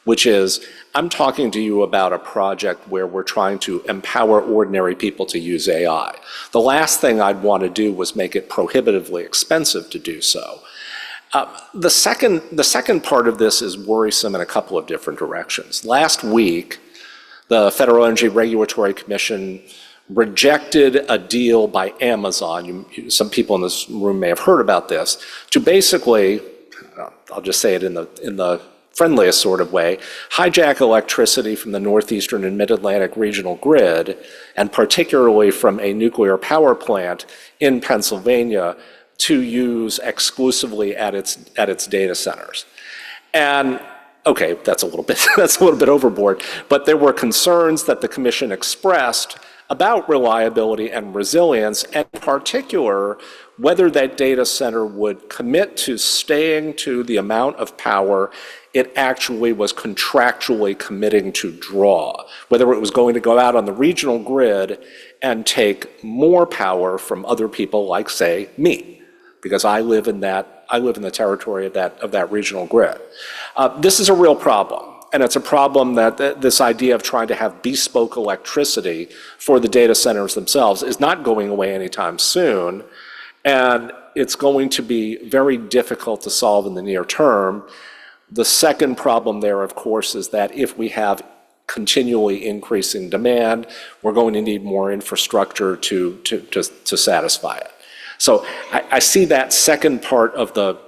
which is, I'm talking to you about a project where we're trying to empower ordinary people to use AI. The last thing I'd want to do was make it prohibitively expensive to do so. The second part of this is worrisome in a couple of different directions. Last week, the Federal Energy Regulatory Commission rejected a deal by Amazon, some people in this room may have heard about this, to basically, I'll just say it in the friendliest sort of way, hijack electricity from the northeastern and mid-Atlantic regional grid, and particularly from a nuclear power plant in Pennsylvania, to use exclusively at its data centers. And okay, that's a little bit overboard, but there were concerns that the commission expressed about reliability and resilience, and in particular, whether that data center would commit to staying to the amount of power it actually was contractually committing to draw, whether it was going to go out on the regional grid and take more power from other people like, say, me, because I live in the territory of that regional grid. This is a real problem. And it's a problem that this idea of trying to have bespoke electricity for the data centers themselves is not going away anytime soon. And it's going to be very difficult to solve in the near term. The second problem there, of course, is that if we have continually increasing demand, we're going to need more infrastructure to satisfy it. So I see that second part of the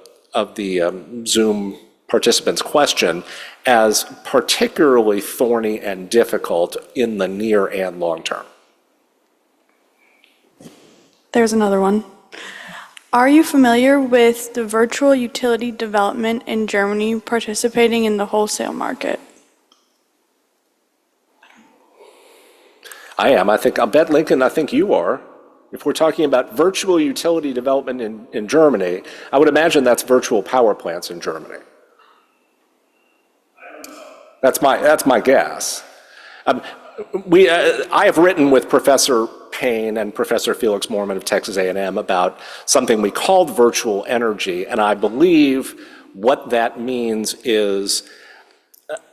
Zoom participants' question as particularly thorny and difficult in the near and long term. There's another one. Are you familiar with the virtual utility development in Germany participating in the wholesale market? I am. I'll bet, Lincoln, I think you are. If we're talking about virtual utility development in Germany, I would imagine that's virtual power plants in Germany. That's my guess. I have written with Professor Payne and Professor Felix Mormon of Texas A&M about something we called virtual energy, and I believe what that means is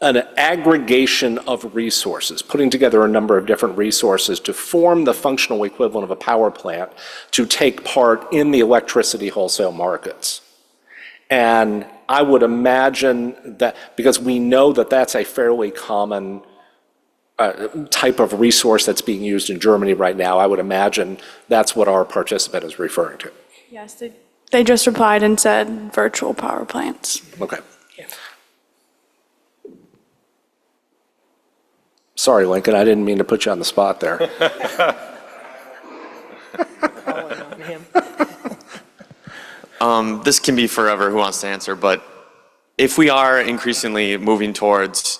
an aggregation of resources, putting together a number of different resources to form the functional equivalent of a power plant to take part in the electricity wholesale markets. And I would imagine that, because we know that that's a fairly common type of resource that's being used in Germany right now, I would imagine that's what our participant is referring to. Yes, they just replied and said virtual power plants. Okay. Sorry, Lincoln, I didn't mean to put you on the spot there. This can be forever who wants to answer, but if we are increasingly moving towards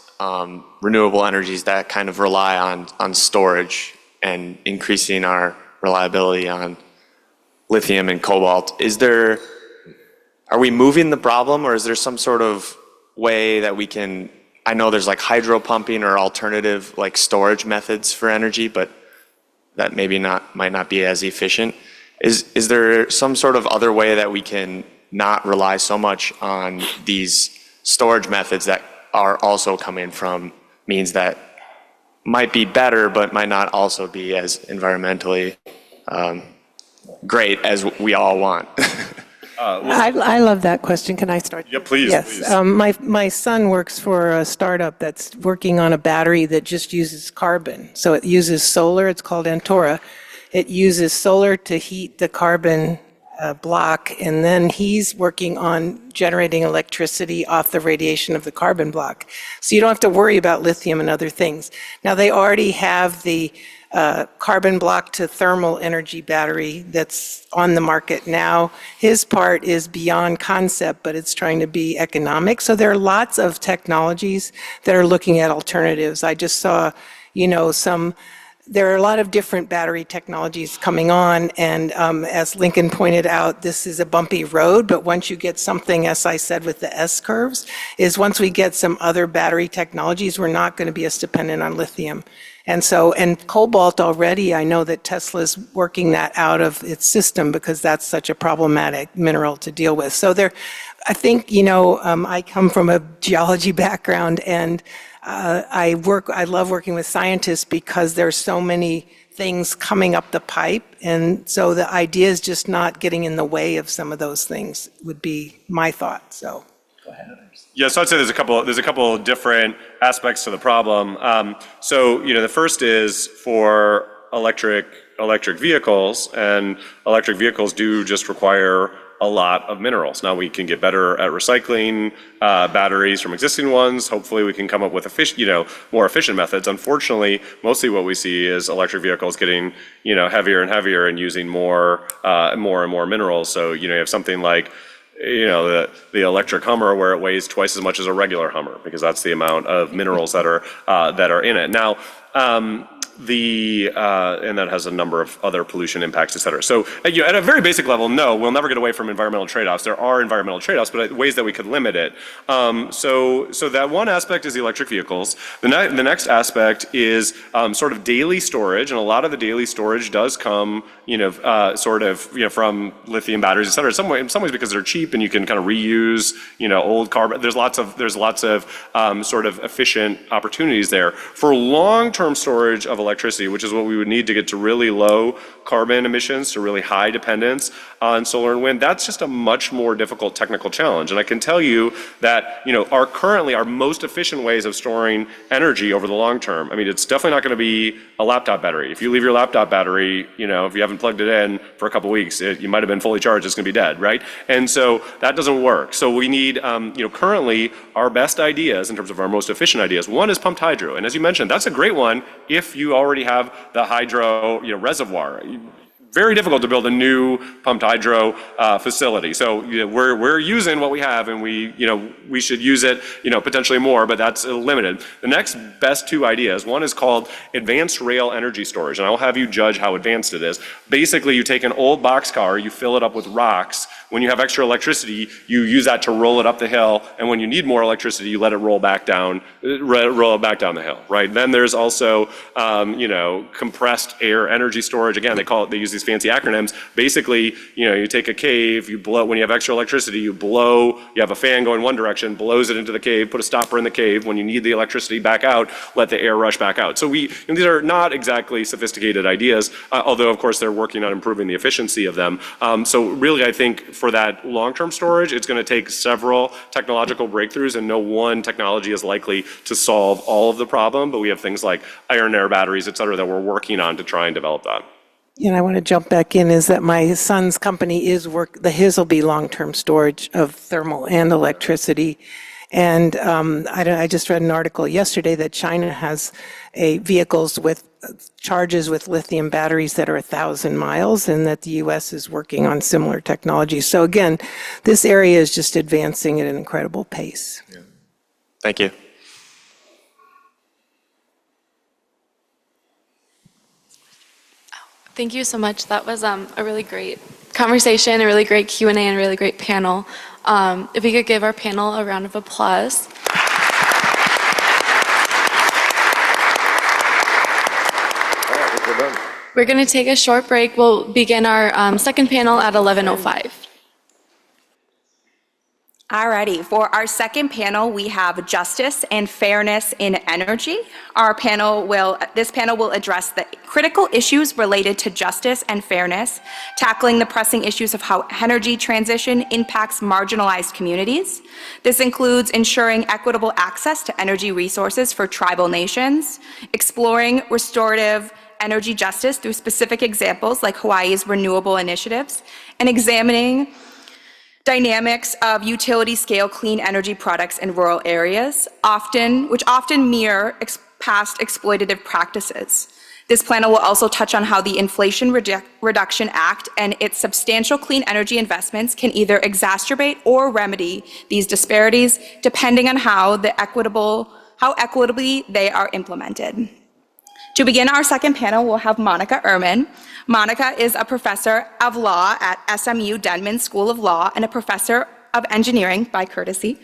renewable energies that kind of rely on storage and increasing our reliability on lithium and cobalt, are we moving the problem, or is there some sort of way that we can, I know there's like hydro pumping or alternative like storage methods for energy, but that might not be as efficient. Is there some sort of other way that we can not rely so much on these storage methods that are also coming from means that might be better, but might not also be as environmentally great as we all want? I love that question. Can I start? Yeah, please. Yes. Please. My son works for a startup that's working on a battery that just uses carbon. So it uses solar. It's called Antora. It uses solar to heat the carbon block, and then he's working on generating electricity off the radiation of the carbon block. So you don't have to worry about lithium and other things. Now, they already have the carbon block to thermal energy battery that's on the market now. His part is beyond concept, but it's trying to be economic. So there are lots of technologies that are looking at alternatives. I just saw, there are a lot of different battery technologies coming on, and as Lincoln pointed out, this is a bumpy road, but once you get something, as I said with the S-curves, is once we get some other battery technologies, we're not going to be as dependent on lithium. And cobalt already, I know that Tesla's working that out of its system because that's such a problematic mineral to deal with. So I think, I come from a geology background, and I love working with scientists because there's so many things coming up the pipe, and so the idea is just not getting in the way of some of those things would be my thought, so. Yeah, so I'd say there's a couple different aspects to the problem. The first is for electric vehicles, and electric vehicles do just require a lot of minerals. Now we can get better at recycling batteries from existing ones. Hopefully we can come up with more efficient methods. Unfortunately, mostly what we see is electric vehicles getting heavier and heavier and using more and more minerals. So you have something like the electric Hummer, where it weighs twice as much as a regular Hummer, because that's the amount of minerals that are in it. Now, and that has a number of other pollution impacts, et cetera. So at a very basic level, no, we'll never get away from environmental trade-offs. There are environmental trade-offs, but ways that we could limit it. So that one aspect is the electric vehicles. The next aspect is sort of daily storage, and a lot of the daily storage does come, from lithium batteries, et cetera. In some ways because they're cheap and you can kind of reuse, old carbon. There's lots of sort of efficient opportunities there for long-term storage of electricity, which is what we would need to get to really low carbon emissions, to really high dependence on solar and wind. That's just a much more difficult technical challenge. And I can tell you that, our most efficient ways of storing energy over the long term, it's definitely not going to be a laptop battery. If you leave your laptop battery, if you haven't plugged it in for a couple of weeks, you might have been fully charged, it's going to be dead, right? And so that doesn't work. So we need, currently our best ideas in terms of our most efficient ideas. One is pumped hydro. And as you mentioned, that's a great one if you already have the hydro reservoir. Very difficult to build a new pumped hydro facility. So we're using what we have, and we should use it potentially more, but that's limited. The next best two ideas, one is called advanced rail energy storage, and I'll have you judge how advanced it is. Basically, you take an old boxcar, you fill it up with rocks. When you have extra electricity, you use that to roll it up the hill, and when you need more electricity, you let it roll back down the hill, right? Then there's also compressed air energy storage. Again, they use these fancy acronyms. Basically, you take a cave, you blow, when you have extra electricity, you have a fan going one direction, blows it into the cave, put a stopper in the cave. When you need the electricity back out, let the air rush back out. So these are not exactly sophisticated ideas, although of course they're working on improving the efficiency of them. So really, I think for that long-term storage, it's going to take several technological breakthroughs, and no one technology is likely to solve all of the problem, but we have things like iron air batteries, et cetera, that we're working on to try and develop that. And I want to jump back in, is that my son's company his will be long-term storage of thermal and electricity. And I just read an article yesterday that China has vehicles with charges with lithium batteries that are 1,000 miles, and that the U.S. is working on similar technology. So again, this area is just advancing at an incredible pace. Yeah. Thank you. Thank you so much. That was a really great conversation, a really great Q&A, and a really great panel. If we could give our panel a round of applause. We're going to take a short break. We'll begin our second panel at 11:05. Alrighty, for our second panel, we have justice and fairness in energy. This panel will address the critical issues related to justice and fairness, tackling the pressing issues of how energy transition impacts marginalized communities. This includes ensuring equitable access to energy resources for tribal nations, exploring restorative energy justice through specific examples like Hawaii's renewable initiatives, and examining dynamics of utility-scale clean energy products in rural areas, which often mirror past exploitative practices. This panel will also touch on how the Inflation Reduction Act and its substantial clean energy investments can either exacerbate or remedy these disparities, depending on how equitably they are implemented. To begin our second panel, we'll have Monica Ehrman. Monica is a professor of law at SMU Denman School of Law and a professor of engineering, by courtesy,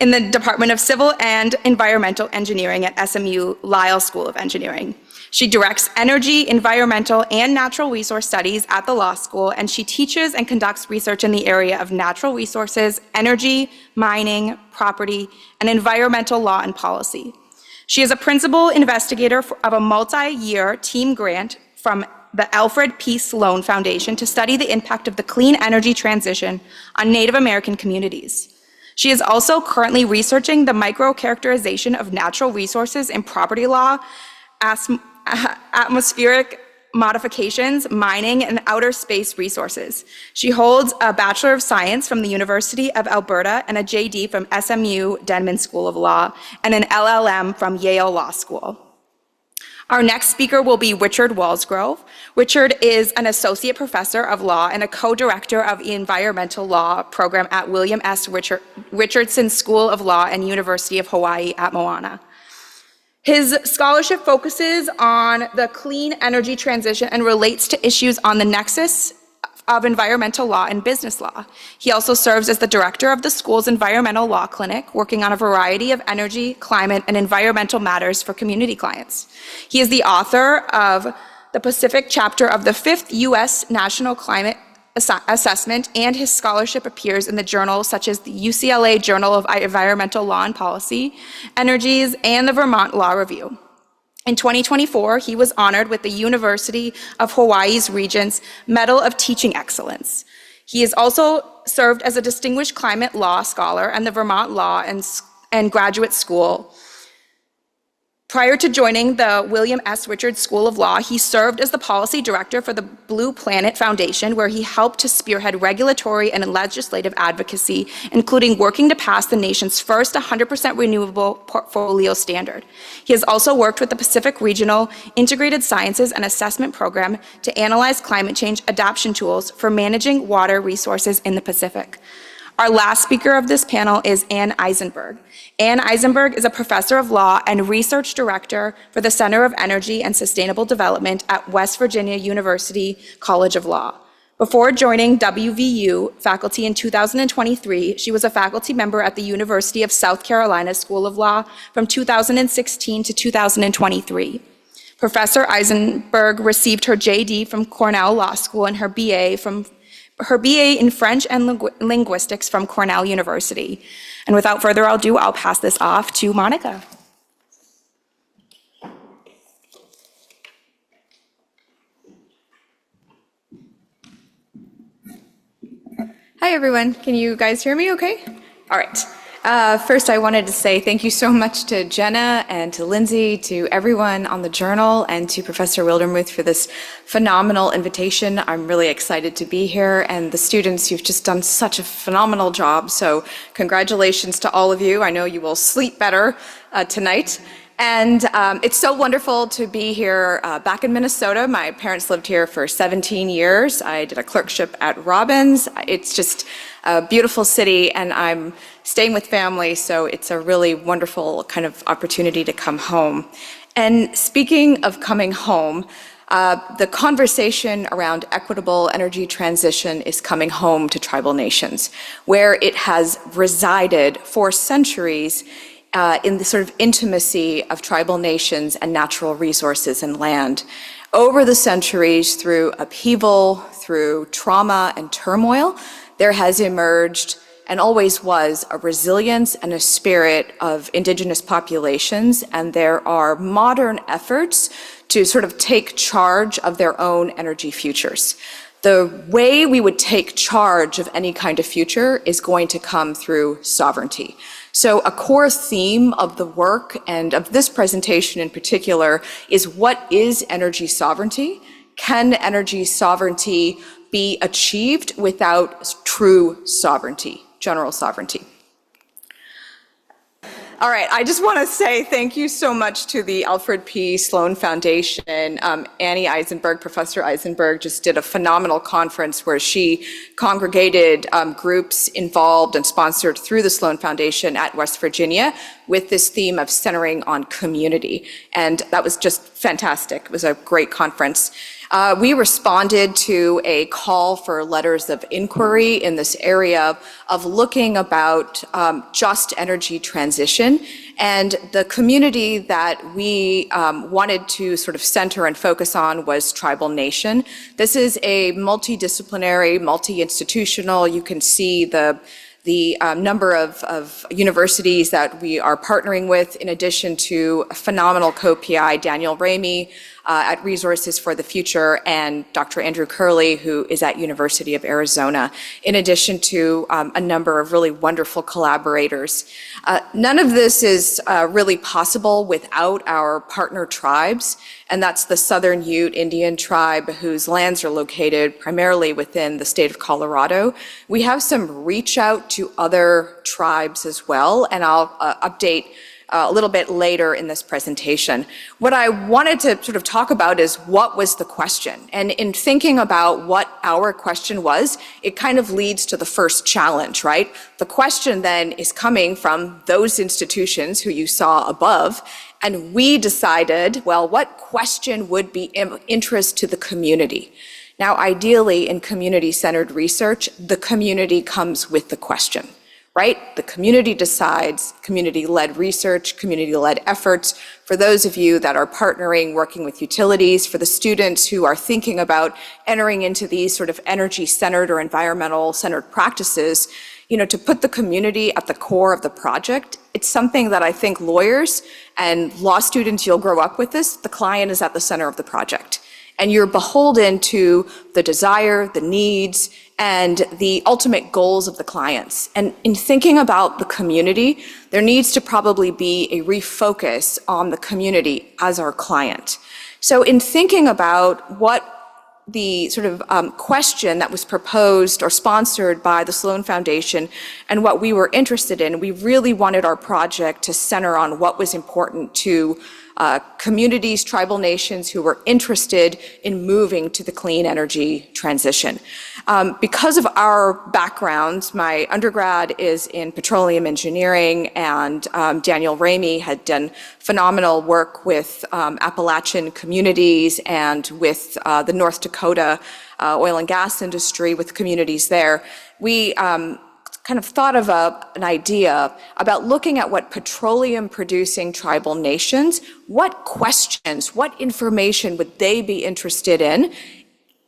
in the Department of Civil and Environmental Engineering at SMU Lyle School of Engineering. She directs energy, environmental, and natural resource studies at the law school, and she teaches and conducts research in the area of natural resources, energy, mining, property, and environmental law and policy. She is a principal investigator of a multi-year team grant from the Alfred P. Sloan Foundation to study the impact of the clean energy transition on Native American communities. She is also currently researching the micro-characterization of natural resources in property law, atmospheric modifications, mining, and outer space resources. She holds a Bachelor of Science from the University of Alberta and a JD from SMU Denman School of Law and an LLM from Yale Law School. Our next speaker will be Richard Walsgrove. Richard is an associate professor of law and a co-director of the environmental law program at William S. Richardson School of Law and University of Hawaii at Moana. His scholarship focuses on the clean energy transition and relates to issues on the nexus of environmental law and business law. He also serves as the director of the school's environmental law clinic, working on a variety of energy, climate, and environmental matters for community clients. He is the author of the Pacific chapter of the 5th U.S. National Climate Assessment, and his scholarship appears in the journals such as the UCLA Journal of Environmental Law and Policy, Energies, and the Vermont Law Review. In 2024, he was honored with the University of Hawaii's Regents Medal of Teaching Excellence. He has also served as a distinguished climate law scholar and the Vermont Law and Graduate School. Prior to joining the William S. Richards School of Law, he served as the policy director for the Blue Planet Foundation, where he helped to spearhead regulatory and legislative advocacy, including working to pass the nation's first 100% renewable portfolio standard. He has also worked with the Pacific Regional Integrated Sciences and Assessment Program to analyze climate change adaptation tools for managing water resources in the Pacific. Our last speaker of this panel is Ann Eisenberg. Ann Eisenberg is a professor of law and research director for the Center of Energy and Sustainable Development at West Virginia University College of Law. Before joining WVU faculty in 2023, she was a faculty member at the University of South Carolina School of Law from 2016 to 2023. Professor Eisenberg received her JD from Cornell Law School and her BA in French and Linguistics from Cornell University. And without further ado, I'll pass this off to Monica. Hi, everyone. Can you guys hear me okay? All right. First, I wanted to say thank you so much to Jenna and to Lindsay, to everyone on the journal, and to Professor Wildermuth for this phenomenal invitation. I'm really excited to be here, and the students, you've just done such a phenomenal job, so congratulations to all of you. I know you will sleep better tonight. And it's so wonderful to be here back in Minnesota. My parents lived here for 17 years. I did a clerkship at Robbins. It's just a beautiful city, and I'm staying with family, so it's a really wonderful kind of opportunity to come home. And speaking of coming home, the conversation around equitable energy transition is coming home to tribal nations, where it has resided for centuries in the sort of intimacy of tribal nations and natural resources and land. Over the centuries, through upheaval, through trauma and turmoil, there has emerged and always was a resilience and a spirit of indigenous populations, and there are modern efforts to sort of take charge of their own energy futures. The way we would take charge of any kind of future is going to come through sovereignty. So a core theme of the work and of this presentation in particular is what is energy sovereignty? Can energy sovereignty be achieved without true sovereignty, general sovereignty? All right, I just want to say thank you so much to the Alfred P. Sloan Foundation. Annie Eisenberg, Professor Eisenberg, just did a phenomenal conference where she congregated groups involved and sponsored through the Sloan Foundation at West Virginia with this theme of centering on community. And that was just fantastic. It was a great conference. We responded to a call for letters of inquiry in this area of looking about just energy transition transition. And the community that we wanted to sort of center and focus on was Tribal Nation. This is a multidisciplinary, multi-institutional, you can see the number of universities that we are partnering with, in addition to a phenomenal co-PI, Daniel Ramey, at Resources for the Future, and Dr. Andrew Curley, who is at University of Arizona, in addition to a number of really wonderful collaborators. None of this is really possible without our partner tribes, and that's the Southern Ute Indian tribe, whose lands are located primarily within the state of Colorado. We have some reach out to other tribes as well, and I'll update a little bit later in this presentation. What I wanted to sort of talk about is what was the question? And in thinking about what our question was, it kind of leads to the first challenge, right? The question then is coming from those institutions who you saw above, and we decided, well, what question would be of interest to the community? Now, ideally, in community-centered research, the community comes with the question. Right? The community decides, community-led research, community-led efforts. For those of you that are partnering, working with utilities, for the students who are thinking about entering into these sort of energy-centered or environmental-centered practices, to put the community at the core of the project, it's something that I think lawyers and law students, you'll grow up with this, the client is at the center of the project. And you're beholden to the desire, the needs, and the ultimate goals of the clients. And in thinking about the community, there needs to probably be a refocus on the community as our client. So in thinking about what the sort of question that was proposed or sponsored by the Sloan Foundation and what we were interested in, we really wanted our project to center on what was important to communities, tribal nations who were interested in moving to the clean energy transition. Because of our backgrounds, my undergrad is in petroleum engineering, and Daniel Ramey had done phenomenal work with Appalachian communities and with the North Dakota oil and gas industry, with communities there. We kind of thought of an idea about looking at what petroleum-producing tribal nations, what questions, what information would they be interested in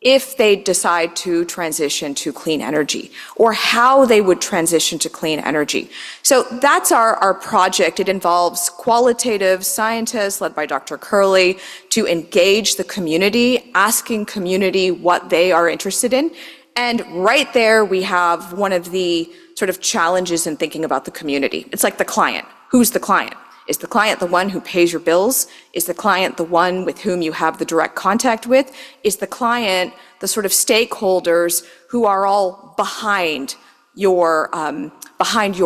if they decide to transition to clean energy, or how they would transition to clean energy. So that's our project. It involves qualitative scientists led by Dr. Curley to engage the community, asking community what they are interested in. And right there, we have one of the sort of challenges in thinking about the community. It's like the client. Who's the client? Is the client the one who pays your bills? Is the client the one with whom you have the direct contact with? Is the client the sort of stakeholders who are all behind your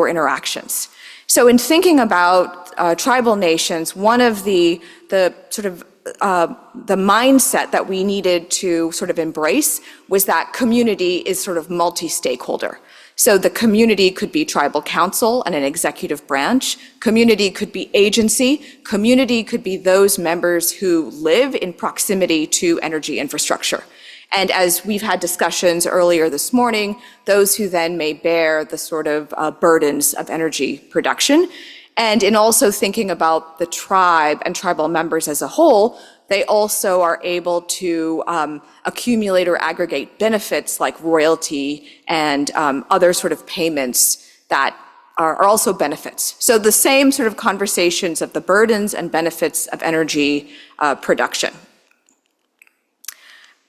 interactions? So in thinking about tribal nations, one of the sort of the mindset that we needed to sort of embrace was that community is sort of multi-stakeholder. So the community could be tribal council and an executive branch. Community could be agency. Community could be those members who live in proximity to energy infrastructure. And as we've had discussions earlier this morning, those who then may bear the sort of burdens of energy production. And in also thinking about the tribe and tribal members as a whole, they also are able to accumulate or aggregate benefits like royalty and other sort of payments that are also benefits. So the same sort of conversations of the burdens and benefits of energy production.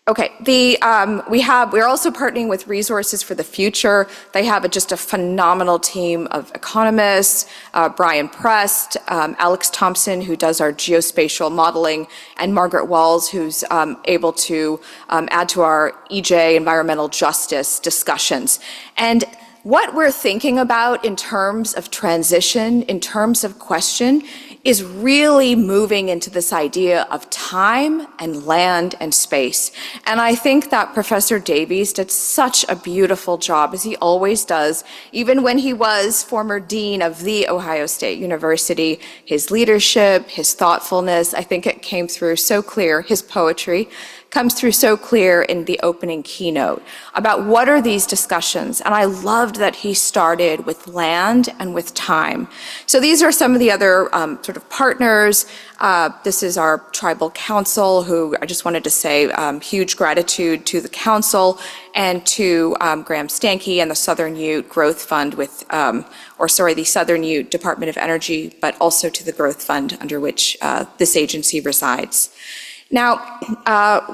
Okay, we're also partnering with Resources for the Future. They have just a phenomenal team of economists, Brian Prest, Alex Thompson, who does our geospatial modeling, and Margaret Walls, who's able to add to our EJ, environmental justice discussions. And what we're thinking about in terms of transition, in terms of question, is really moving into this idea of time and land and space. And I think that Professor Davies did such a beautiful job, as he always does, even when he was former dean of The Ohio State University. His leadership, his thoughtfulness, I think it came through so clear. His poetry comes through so clear in the opening keynote about what are these discussions. And I loved that he started with land and with time. So these are some of the other sort of partners. This is our tribal council, who I just wanted to say huge gratitude to the council and to Graham Stanke and the Southern Ute Growth Fund the Southern Ute Department of Energy, but also to the Growth Fund under which this agency resides. Now,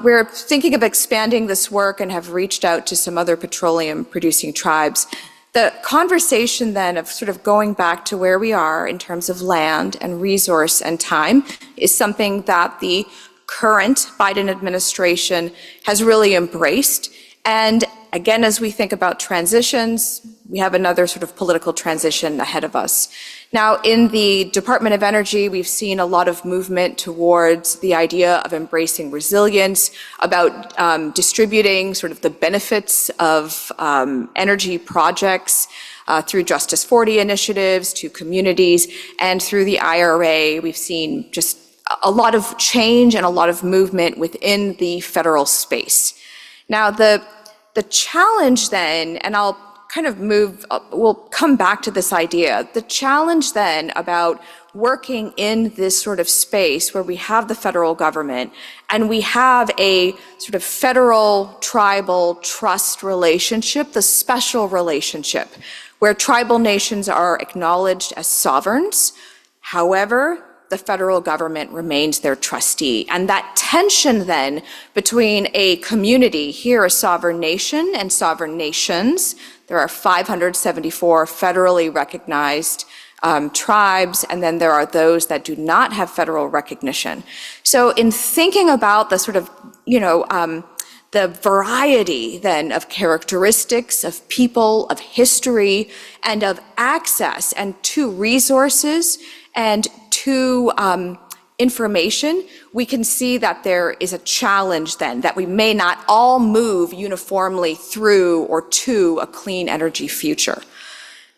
we're thinking of expanding this work and have reached out to some other petroleum-producing tribes. The conversation then of sort of going back to where we are in terms of land and resource and time is something that the current Biden administration has really embraced. And again, as we think about transitions, we have another sort of political transition ahead of us. Now, in the Department of Energy, we've seen a lot of movement towards the idea of embracing resilience, about distributing sort of the benefits of energy projects through Justice 40 initiatives to communities, and through the IRA, we've seen just a lot of change and a lot of movement within the federal space. Now, the challenge then, and I'll kind of we'll come back to this idea. The challenge then about working in this sort of space where we have the federal government and we have a sort of federal tribal trust relationship, the special relationship, where tribal nations are acknowledged as sovereigns. However, the federal government remains their trustee. And that tension then between a community, here a sovereign nation and sovereign nations, there are 574 federally recognized tribes, and then there are those that do not have federal recognition. So in thinking about the sort of, the variety then of characteristics, of people, of history, and of access and to resources and to information, we can see that there is a challenge then, that we may not all move uniformly through or to a clean energy future.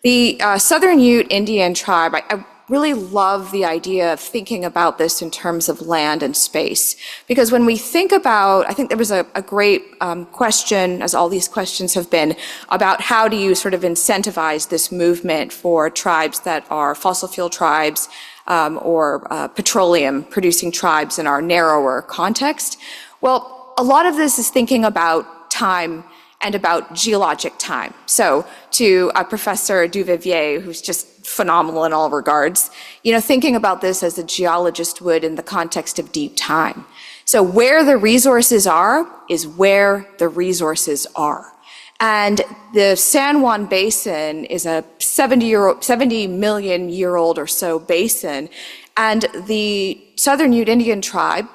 The Southern Ute Indian tribe, I really love the idea of thinking about this in terms of land and space. Because when we think about, I think there was a great question, as all these questions have been, about how do you sort of incentivize this movement for tribes that are fossil fuel tribes, or petroleum-producing tribes in our narrower context. Well, a lot of this is thinking about time and about geologic time. So to Professor Duvivier, who's just phenomenal in all regards, thinking about this as a geologist would in the context of deep time. So where the resources are is where the resources are. And the San Juan Basin is a 70 million year old or so basin. And the Southern Ute Indian tribe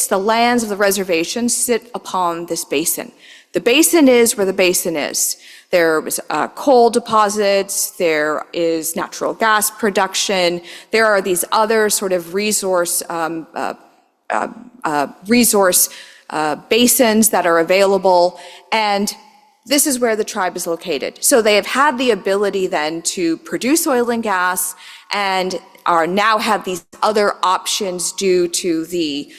the lands of the reservation sit upon this basin. The basin is where the basin is. There is coal deposits, there is natural gas production, there are these other sort of resource basins that are available, and this is where the tribe is located. So they have had the ability then to produce oil and gas and now have these other options due to the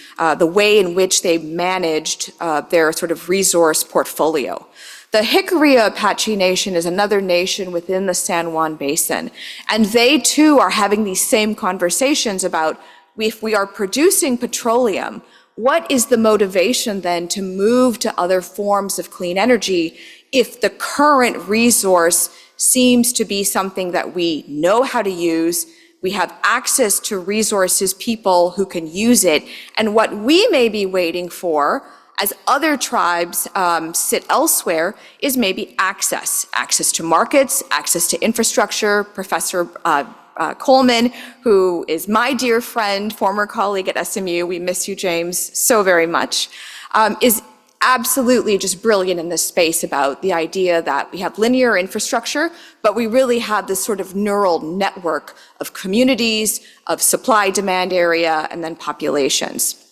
way in which they managed their sort of resource portfolio. The Jicarilla Apache Nation is another nation within the San Juan Basin, and they too are having these same conversations about if we are producing petroleum, what is the motivation then to move to other forms of clean energy if the current resource seems to be something that we know how to use, we have access to resources, people who can use it, and what we may be waiting for as other tribes sit elsewhere is maybe access to markets, access to infrastructure. Professor Coleman, who is my dear friend, former colleague at SMU, we miss you, James, so very much, is absolutely just brilliant in this space about the idea that we have linear infrastructure, but we really have this sort of neural network of communities, of supply-demand area, and then populations.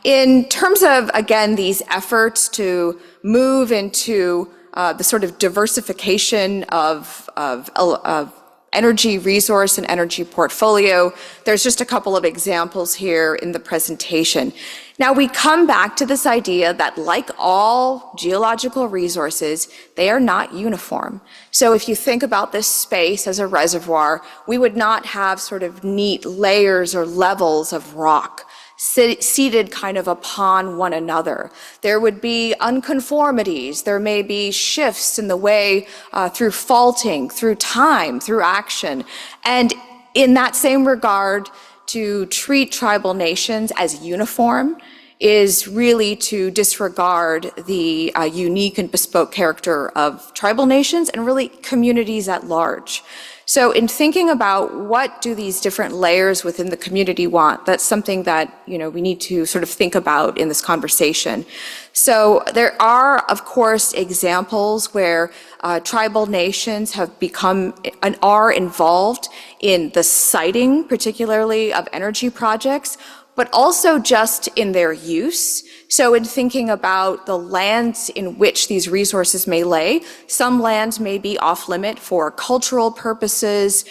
In terms of, again, these efforts to move into the sort of diversification of energy resource and energy portfolio, there's just a couple of examples here in the presentation. Now, we come back to this idea that, like all geological resources, they are not uniform. So if you think about this space as a reservoir, we would not have sort of neat layers or levels of rock seated kind of upon one another. There would be unconformities. There may be shifts in the way through faulting, through time, through action. And in that same regard, to treat tribal nations as uniform is really to disregard the unique and bespoke character of tribal nations and really communities at large. So in thinking about what do these different layers within the community want, that's something that, we need to sort of think about in this conversation. So there are, of course, examples where tribal nations have become and are involved in the siting, particularly of energy projects, but also just in their use. So in thinking about the lands in which these resources may lay, some lands may be off limit for cultural purposes,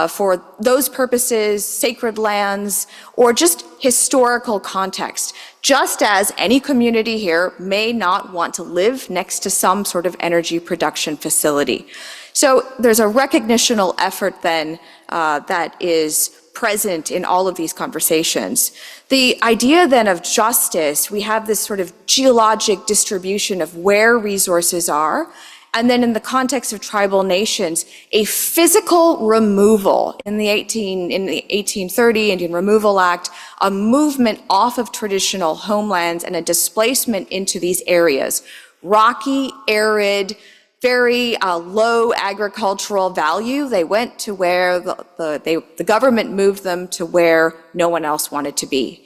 for those purposes, sacred lands, or just historical context. Just as any community here may not want to live next to some sort of energy production facility. So there's a recognitional effort then that is present in all of these conversations. The idea then of justice, we have this sort of geologic distribution of where resources are, and then in the context of tribal nations, a physical removal in the 1830 Indian Removal Act, a movement off of traditional homelands and a displacement into these areas, rocky, arid, very low agricultural value. They went to where the government moved them to where no one else wanted to be.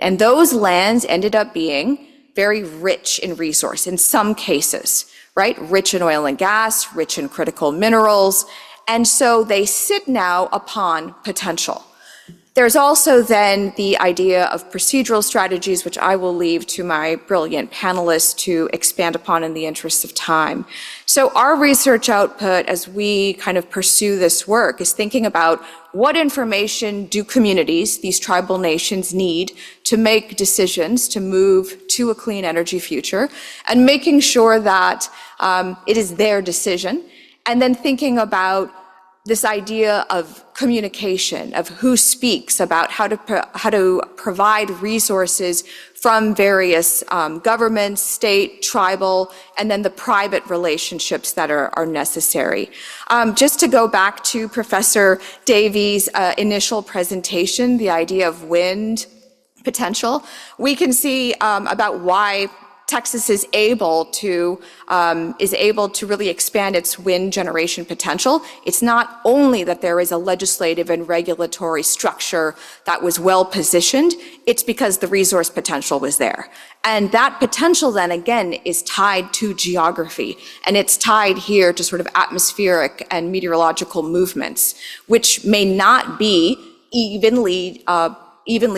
And those lands ended up being very rich in resource in some cases, right? Rich in oil and gas, rich in critical minerals. And so they sit now upon potential. There's also then the idea of procedural strategies, which I will leave to my brilliant panelists to expand upon in the interest of time. So our research output as we kind of pursue this work is thinking about what information do communities, these tribal nations, need to make decisions to move to a clean energy future, and making sure that it is their decision, and then thinking about this idea of communication, of who speaks about how to provide resources from various governments, state, tribal, and then the private relationships that are necessary. Just to go back to Professor Davies' initial presentation, the idea of wind potential, we can see about why Texas is able to really expand its wind generation potential. It's not only that there is a legislative and regulatory structure that was well positioned, it's because the resource potential was there. And that potential then again is tied to geography, and it's tied here to sort of atmospheric and meteorological movements, which may not be evenly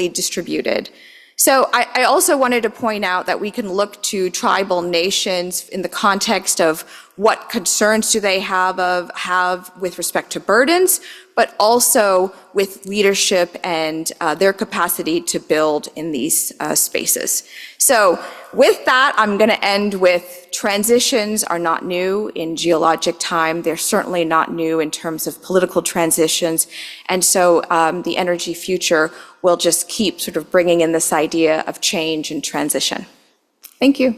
distributed. So I also wanted to point out that we can look to tribal nations in the context of what concerns do they have with respect to burdens, but also with leadership and their capacity to build in these spaces. So with that, I'm going to end with transitions are not new in geologic time. They're certainly not new in terms of political transitions. And so the energy future will just keep sort of bringing in this idea of change and transition. Thank you.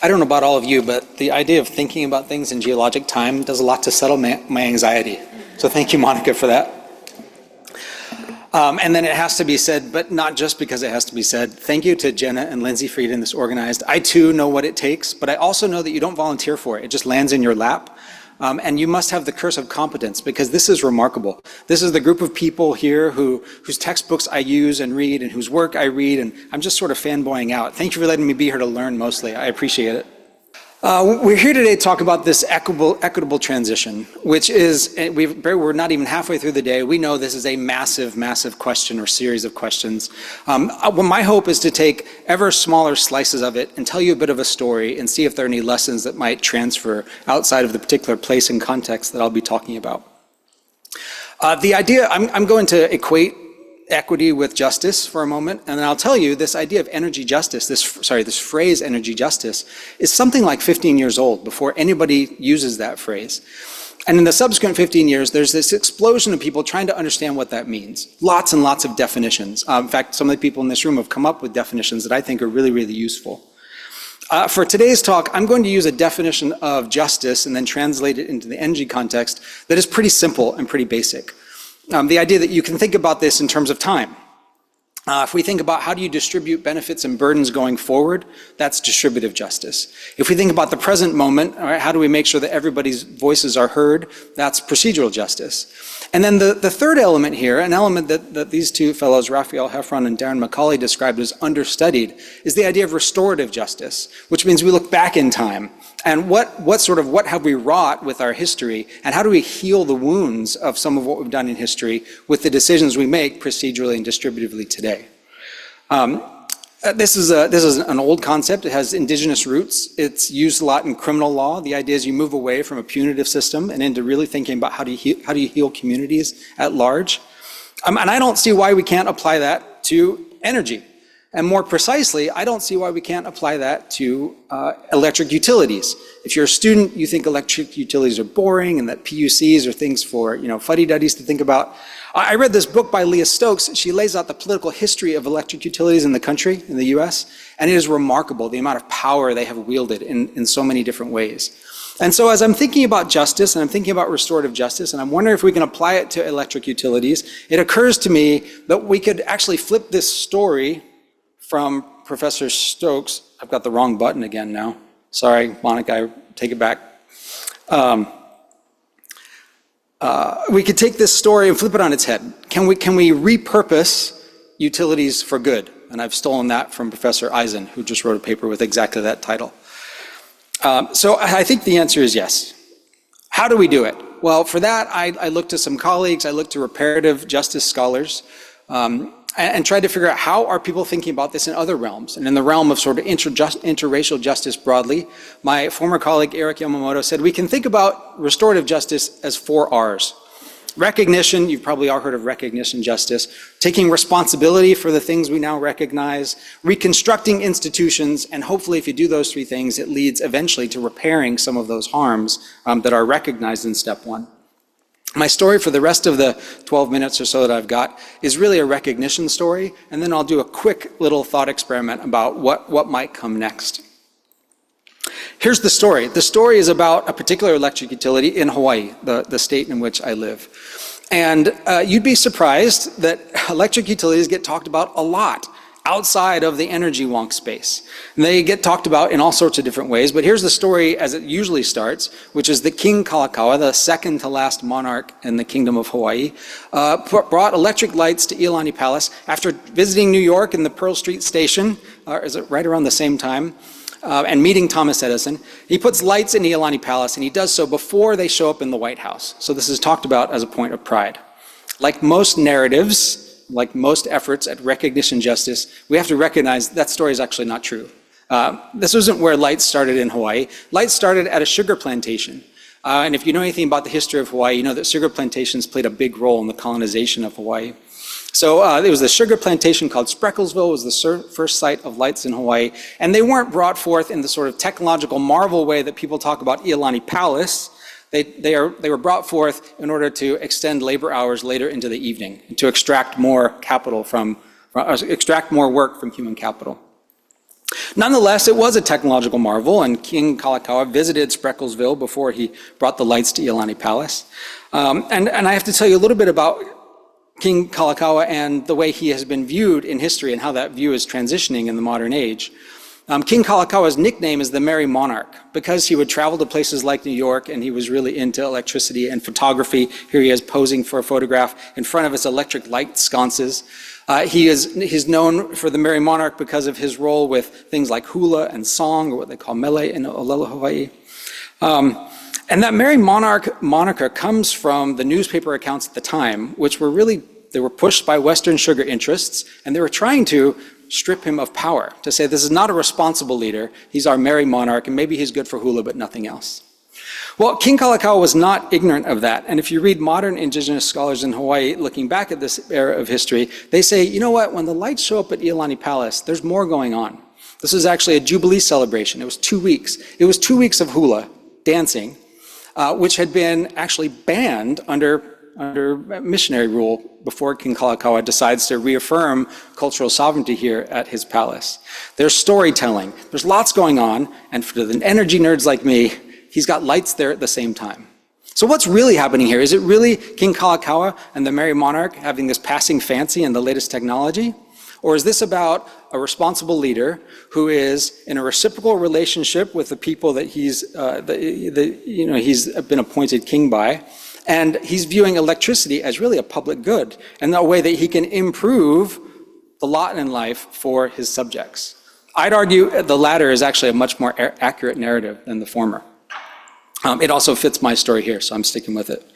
I don't know about all of you, but the idea of thinking about things in geologic time does a lot to settle my anxiety. So thank you, Monica, for that. And then it has to be said, but not just because it has to be said. Thank you to Jenna and Lindsay for getting this organized. I too know what it takes, but I also know that you don't volunteer for it. It just lands in your lap. And you must have the curse of competence, because this is remarkable. This is the group of people here whose textbooks I use and read and whose work I read, and I'm just sort of fanboying out. Thank you for letting me be here to learn mostly. I appreciate it. We're here today to talk about this equitable transition, which is, we're not even halfway through the day. We know this is a massive, massive question or series of questions. Well, my hope is to take ever smaller slices of it and tell you a bit of a story and see if there are any lessons that might transfer outside of the particular place and context that I'll be talking about. The idea, I'm going to equate equity with justice for a moment, and then I'll tell you this idea of energy justice, this phrase energy justice, is something like 15 years old before anybody uses that phrase. And in the subsequent 15 years, there's this explosion of people trying to understand what that means. Lots and lots of definitions. In fact, some of the people in this room have come up with definitions that I think are really, really useful. For today's talk, I'm going to use a definition of justice and then translate it into the energy context that is pretty simple and pretty basic. The idea that you can think about this in terms of time. If we think about how do you distribute benefits and burdens going forward, that's distributive justice. If we think about the present moment, all right, how do we make sure that everybody's voices are heard, that's procedural justice. And then the third element here, an element that these two fellows, Raphael Heffron and Darren Macaulay, described as understudied, is the idea of restorative justice, which means we look back in time. And what have we wrought with our history, and how do we heal the wounds of some of what we've done in history with the decisions we make procedurally and distributively today? This is an old concept. It has indigenous roots. It's used a lot in criminal law. The idea is you move away from a punitive system and into really thinking about how do you heal communities at large. And I don't see why we can't apply that to energy. And more precisely, I don't see why we can't apply that to electric utilities. If you're a student, you think electric utilities are boring and that PUCs are things for, fuddy-duddies to think about. I read this book by Leah Stokes. She lays out the political history of electric utilities in the country, in the US, and it is remarkable the amount of power they have wielded in so many different ways. And so as I'm thinking about justice, and I'm thinking about restorative justice, and I'm wondering if we can apply it to electric utilities, it occurs to me that we could actually flip this story from Professor Stokes. I've got the wrong button again now. Sorry, Monica, I take it back. We could take this story and flip it on its head. Can we repurpose utilities for good? And I've stolen that from Professor Eisen, who just wrote a paper with exactly that title. So I think the answer is yes. How do we do it? Well, for that, I looked to some colleagues, I looked to reparative justice scholars, and tried to figure out how are people thinking about this in other realms. And in the realm of sort of interracial justice broadly, my former colleague Eric Yamamoto said we can think about restorative justice as 4 R's. Recognition, you've probably all heard of recognition justice, taking responsibility for the things we now recognize, reconstructing institutions, and hopefully if you do those 3 things, it leads eventually to repairing some of those harms that are recognized in step 1. My story for the rest of the 12 minutes or so that I've got is really a recognition story, and then I'll do a quick little thought experiment about what might come next. Here's the story. The story is about a particular electric utility in Hawaii, the state in which I live. And you'd be surprised that electric utilities get talked about a lot outside of the energy wonk space. And they get talked about in all sorts of different ways, but here's the story as it usually starts, which is that King Kalakaua, the second to last monarch in the Kingdom of Hawaii, brought electric lights to Iolani Palace after visiting New York in the Pearl Street Station, is it right around the same time, and meeting Thomas Edison. He puts lights in Iolani Palace, and he does so before they show up in the White House. So this is talked about as a point of pride. Like most narratives, like most efforts at recognition justice, we have to recognize that story is actually not true. This isn't where lights started in Hawaii. Lights started at a sugar plantation. And if you know anything about the history of Hawaii, you know that sugar plantations played a big role in the colonization of Hawaii. So it was the sugar plantation called Sprecklesville, was the first site of lights in Hawaii. And they weren't brought forth in the sort of technological marvel way that people talk about Iolani Palace. They were brought forth in order to extend labor hours later into the evening and to extract more capital extract more work from human capital. Nonetheless, it was a technological marvel, and King Kalakaua visited Sprecklesville before he brought the lights to Iolani Palace. And I have to tell you a little bit about King Kalakaua and the way he has been viewed in history and how that view is transitioning in the modern age. King Kalakaua's nickname is the Merry Monarch because he would travel to places like New York and he was really into electricity and photography. Here he is posing for a photograph in front of his electric light sconces. He's known for the Merry Monarch because of his role with things like hula and song, or what they call mele in Olelo, Hawaii. And that Merry Monarch moniker comes from the newspaper accounts at the time, which were really, they were pushed by Western sugar interests, and they were trying to strip him of power, to say this is not a responsible leader, he's our merry monarch, and maybe he's good for hula, but nothing else. Well, King Kalakaua was not ignorant of that, and if you read modern indigenous scholars in Hawaii looking back at this era of history, they say, you know what, when the lights show up at Iolani Palace, there's more going on. This was actually a Jubilee celebration. It was 2 weeks. It was 2 weeks of hula, dancing, which had been actually banned under missionary rule before King Kalakaua decides to reaffirm cultural sovereignty here at his palace. There's storytelling, there's lots going on, and for the energy nerds like me, he's got lights there at the same time. So what's really happening here? Is it really King Kalakaua and the Merry Monarch having this passing fancy and the latest technology? Or is this about a responsible leader who is in a reciprocal relationship with the people that he's been appointed king by, and he's viewing electricity as really a public good and a way that he can improve the lot in life for his subjects? I'd argue the latter is actually a much more accurate narrative than the former. It also fits my story here, so I'm sticking with it.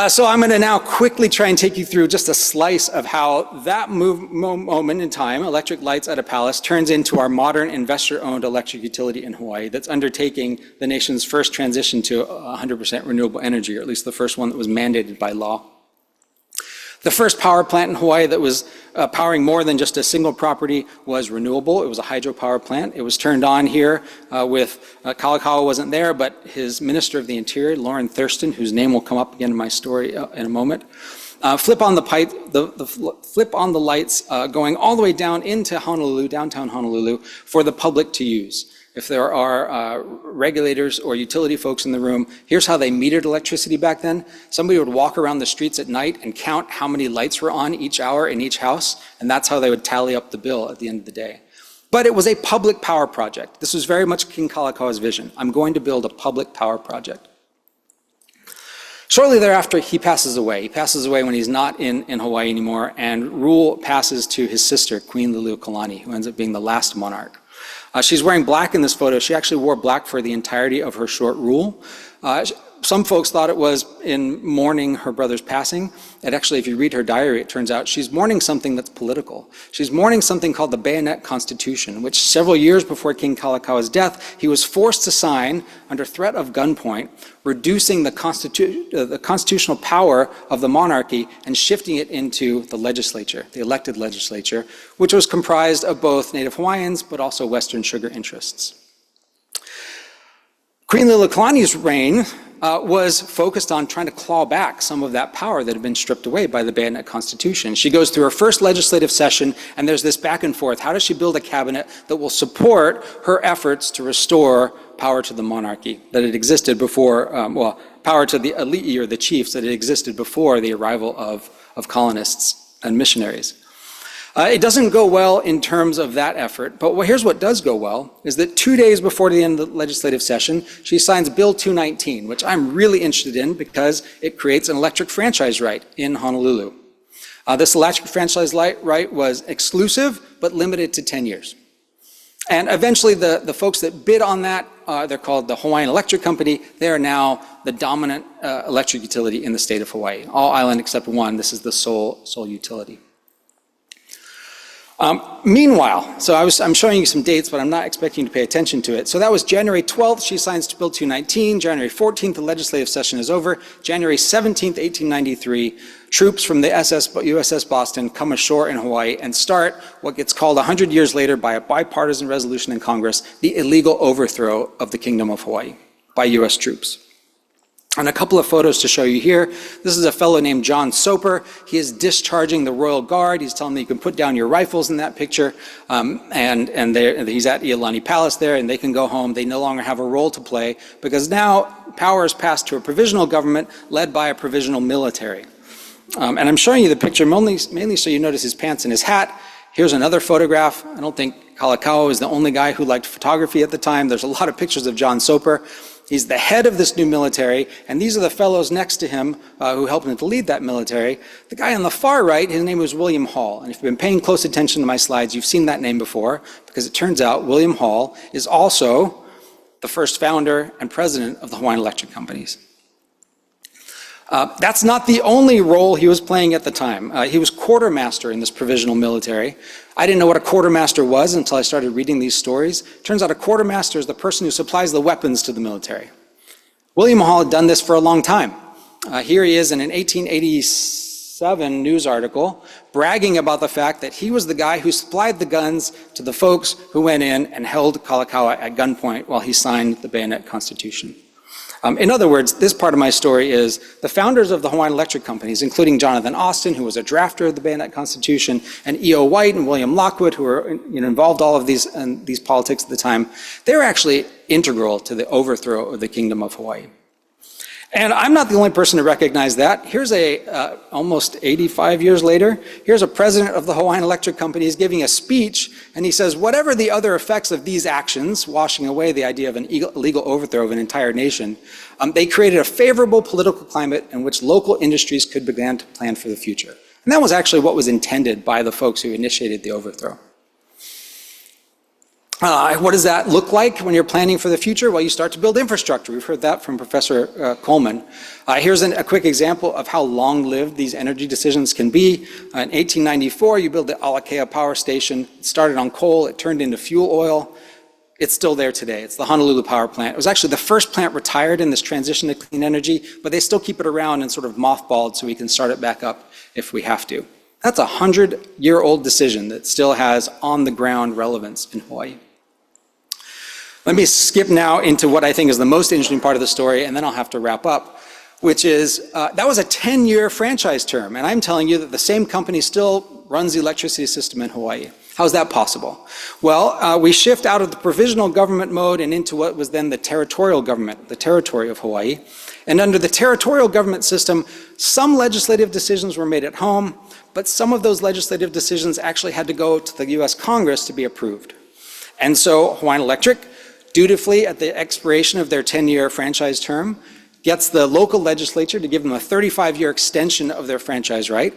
So I'm going to now quickly try and take you through just a slice of how that moment in time, electric lights at a palace, turns into our modern investor-owned electric utility in Hawaii that's undertaking the nation's first transition to 100% renewable energy, or at least the first one that was mandated by law. The first power plant in Hawaii that was powering more than just a single property was renewable. It was a hydropower plant. It was turned on here with, Kalakaua wasn't there, but his Minister of the Interior, Lauren Thurston, whose name will come up again in my story in a moment, flip on the lights going all the way down into Honolulu, downtown Honolulu, for the public to use. If there are regulators or utility folks in the room, here's how they metered electricity back then. Somebody would walk around the streets at night and count how many lights were on each hour in each house, and that's how they would tally up the bill at the end of the day. But it was a public power project. This was very much King Kalakaua's vision. I'm going to build a public power project. Shortly thereafter, he passes away. He passes away when he's not in Hawaii anymore, and rule passes to his sister, Queen Liliuokalani, who ends up being the last monarch. She's wearing black in this photo. She actually wore black for the entirety of her short rule. Some folks thought it was in mourning her brother's passing. And actually, if you read her diary, it turns out she's mourning something that's political. She's mourning something called the Bayonet Constitution, which several years before King Kalakaua's death, he was forced to sign under threat of gunpoint, reducing the constitutional power of the monarchy and shifting it into the legislature, the elected legislature, which was comprised of both Native Hawaiians, but also Western sugar interests. Queen Liliuokalani's reign was focused on trying to claw back some of that power that had been stripped away by the Bayonet Constitution. She goes through her first legislative session, and there's this back and forth. How does she build a cabinet that will support her efforts to restore power to the monarchy that had existed before, power to the elite or the chiefs that had existed before the arrival of colonists and missionaries? It doesn't go well in terms of that effort, but here's what does go well, is that 2 days before the end of the legislative session, she signs Bill 219, which I'm really interested in because it creates an electric franchise right in Honolulu. This electric franchise right was exclusive, but limited to 10 years. And eventually the folks that bid on that, they're called the Hawaiian Electric Company. They are now the dominant electric utility in the state of Hawaii. All island except one, this is the sole utility. Meanwhile, so I'm showing you some dates, but I'm not expecting you to pay attention to it. So that was January 12th, she signs Bill 219. January 14th, the legislative session is over. January 17th, 1893, troops from the USS Boston come ashore in Hawaii and start what gets called 100 years later by a bipartisan resolution in Congress, the illegal overthrow of the Kingdom of Hawaii by US troops. And a couple of photos to show you here. This is a fellow named John Soper. He is discharging the Royal Guard. He's telling them you can put down your rifles in that picture. And he's at Iolani Palace there, and they can go home. They no longer have a role to play because now power is passed to a provisional government led by a provisional military. And I'm showing you the picture mainly so you notice his pants and his hat. Here's another photograph. I don't think Kalakaua is the only guy who liked photography at the time. There's a lot of pictures of John Soper. He's the head of this new military, and these are the fellows next to him who helped him to lead that military. The guy on the far right, his name was William Hall. And if you've been paying close attention to my slides, you've seen that name before, because it turns out William Hall is also the first founder and president of the Hawaiian Electric Companies. That's not the only role he was playing at the time. He was quartermaster in this provisional military. I didn't know what a quartermaster was until I started reading these stories. Turns out a quartermaster is the person who supplies the weapons to the military. William Hall had done this for a long time. Here he is in an 1887 news article bragging about the fact that he was the guy who supplied the guns to the folks who went in and held Kalakaua at gunpoint while he signed the Bayonet Constitution. In other words, this part of my story is the founders of the Hawaiian Electric Companies, including Jonathan Austin, who was a drafter of the Bayonet Constitution, and E.O. White and William Lockwood, who were involved all of these politics at the time, they were actually integral to the overthrow of the Kingdom of Hawaii. And I'm not the only person to recognize that. Here's almost 85 years later, here's a president of the Hawaiian Electric Companies giving a speech, and he says, whatever the other effects of these actions, washing away the idea of an illegal overthrow of an entire nation, they created a favorable political climate in which local industries could begin to plan for the future. And that was actually what was intended by the folks who initiated the overthrow. What does that look like when you're planning for the future? Well, you start to build infrastructure. We've heard that from Professor Coleman. Here's a quick example of how long-lived these energy decisions can be. In 1894, you build the Alakea Power Station. It started on coal. It turned into fuel oil. It's still there today. It's the Honolulu Power Plant. It was actually the first plant retired in this transition to clean energy, but they still keep it around and sort of mothballed so we can start it back up if we have to. That's a 100-year-old decision that still has on-the-ground relevance in Hawaii. Let me skip now into what I think is the most interesting part of the story, and then I'll have to wrap up, which is that was a 10-year franchise term, and I'm telling you that the same company still runs the electricity system in Hawaii. How is that possible? Well, we shift out of the provisional government mode and into what was then the territorial government, the territory of Hawaii. And under the territorial government system, some legislative decisions were made at home, but some of those legislative decisions actually had to go to the US Congress to be approved. And so Hawaiian Electric, dutifully at the expiration of their 10-year franchise term, gets the local legislature to give them a 35-year extension of their franchise right.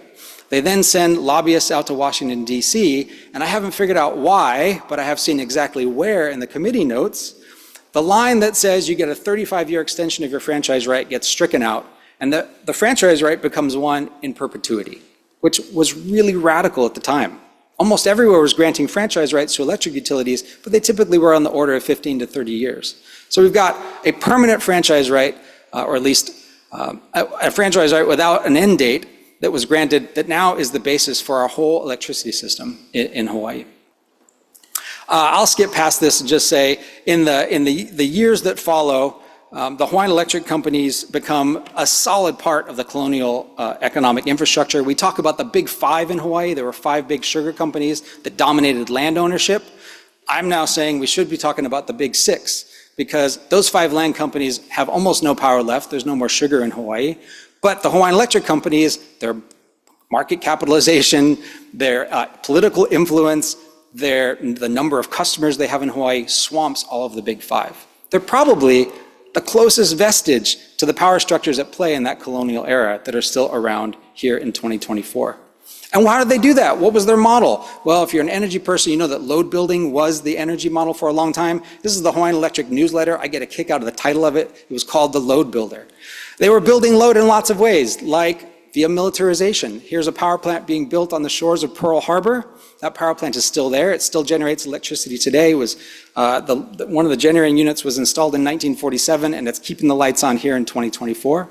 They then send lobbyists out to Washington, D.C., and I haven't figured out why, but I have seen exactly where in the committee notes, the line that says you get a 35-year extension of your franchise right gets stricken out, and the franchise right becomes one in perpetuity, which was really radical at the time. Almost everywhere was granting franchise rights to electric utilities, but they typically were on the order of 15 to 30 years. So we've got a permanent franchise right, or at least a franchise right without an end date that was granted that now is the basis for our whole electricity system in Hawaii. I'll skip past this and just say in the years that follow, the Hawaiian Electric Companies become a solid part of the colonial economic infrastructure. We talk about the big five in Hawaii. There were 5 big sugar companies that dominated land ownership. I'm now saying we should be talking about the big 6 because those 5 land companies have almost no power left. There's no more sugar in Hawaii. But the Hawaiian Electric Companies, their market capitalization, their political influence, the number of customers they have in Hawaii swamps all of the big 5. They're probably the closest vestige to the power structures at play in that colonial era that are still around here in 2024. And how did they do that? What was their model? Well, if you're an energy person, you know that load building was the energy model for a long time. This is the Hawaiian Electric newsletter. I get a kick out of the title of it. It was called The Load Builder. They were building load in lots of ways, like via militarization. Here's a power plant being built on the shores of Pearl Harbor. That power plant is still there. It still generates electricity today. It was, one of the generating units was installed in 1947, and it's keeping the lights on here in 2024.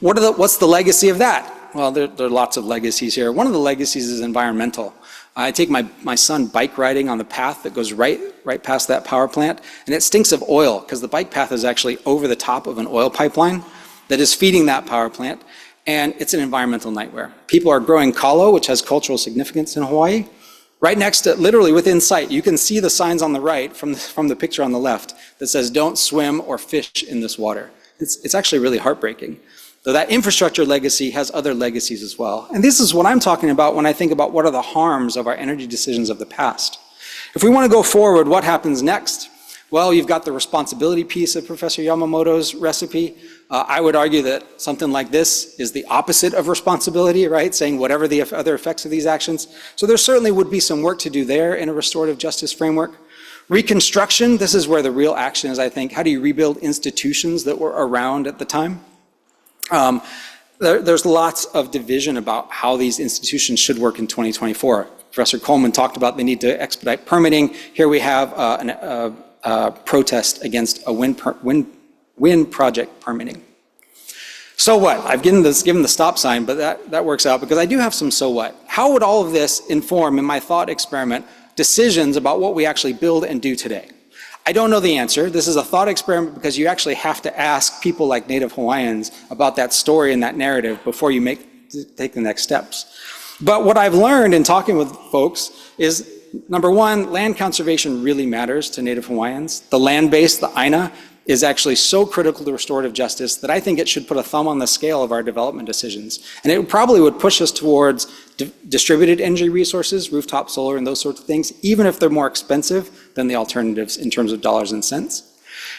What's the legacy of that? Well, there are lots of legacies here. One of the legacies is environmental. I take my son bike riding on the path that goes right past that power plant, and it stinks of oil because the bike path is actually over the top of an oil pipeline that is feeding that power plant. And it's an environmental nightmare. People are growing kalo, which has cultural significance in Hawaii. Right next to, literally within sight, you can see the signs on the right from the picture on the left that says, don't swim or fish in this water. It's actually really heartbreaking. though that infrastructure legacy has other legacies as well. And this is what I'm talking about when I think about what are the harms of our energy decisions of the past. If we want to go forward, what happens next? Well, you've got the responsibility piece of Professor Yamamoto's recipe. I would argue that something like this is the opposite of responsibility, right? Saying whatever the other effects of these actions. So there certainly would be some work to do there in a restorative justice framework. Reconstruction, this is where the real action is, I think. How do you rebuild institutions that were around at the time? There's lots of division about how these institutions should work in 2024. Professor Coleman talked about the need to expedite permitting. Here we have a protest against a wind project permitting. So what? I've given the stop sign, but that works out because I do have some so what. How would all of this inform in my thought experiment decisions about what we actually build and do today? I don't know the answer. This is a thought experiment because you actually have to ask people like Native Hawaiians about that story and that narrative before you take the next steps. But what I've learned in talking with folks is, number one, land conservation really matters to Native Hawaiians. The land base, the Aina, is actually so critical to restorative justice that I think it should put a thumb on the scale of our development decisions. And it probably would push us towards distributed energy resources, rooftop solar and those sorts of things, even if they're more expensive than the alternatives in terms of dollars and cents.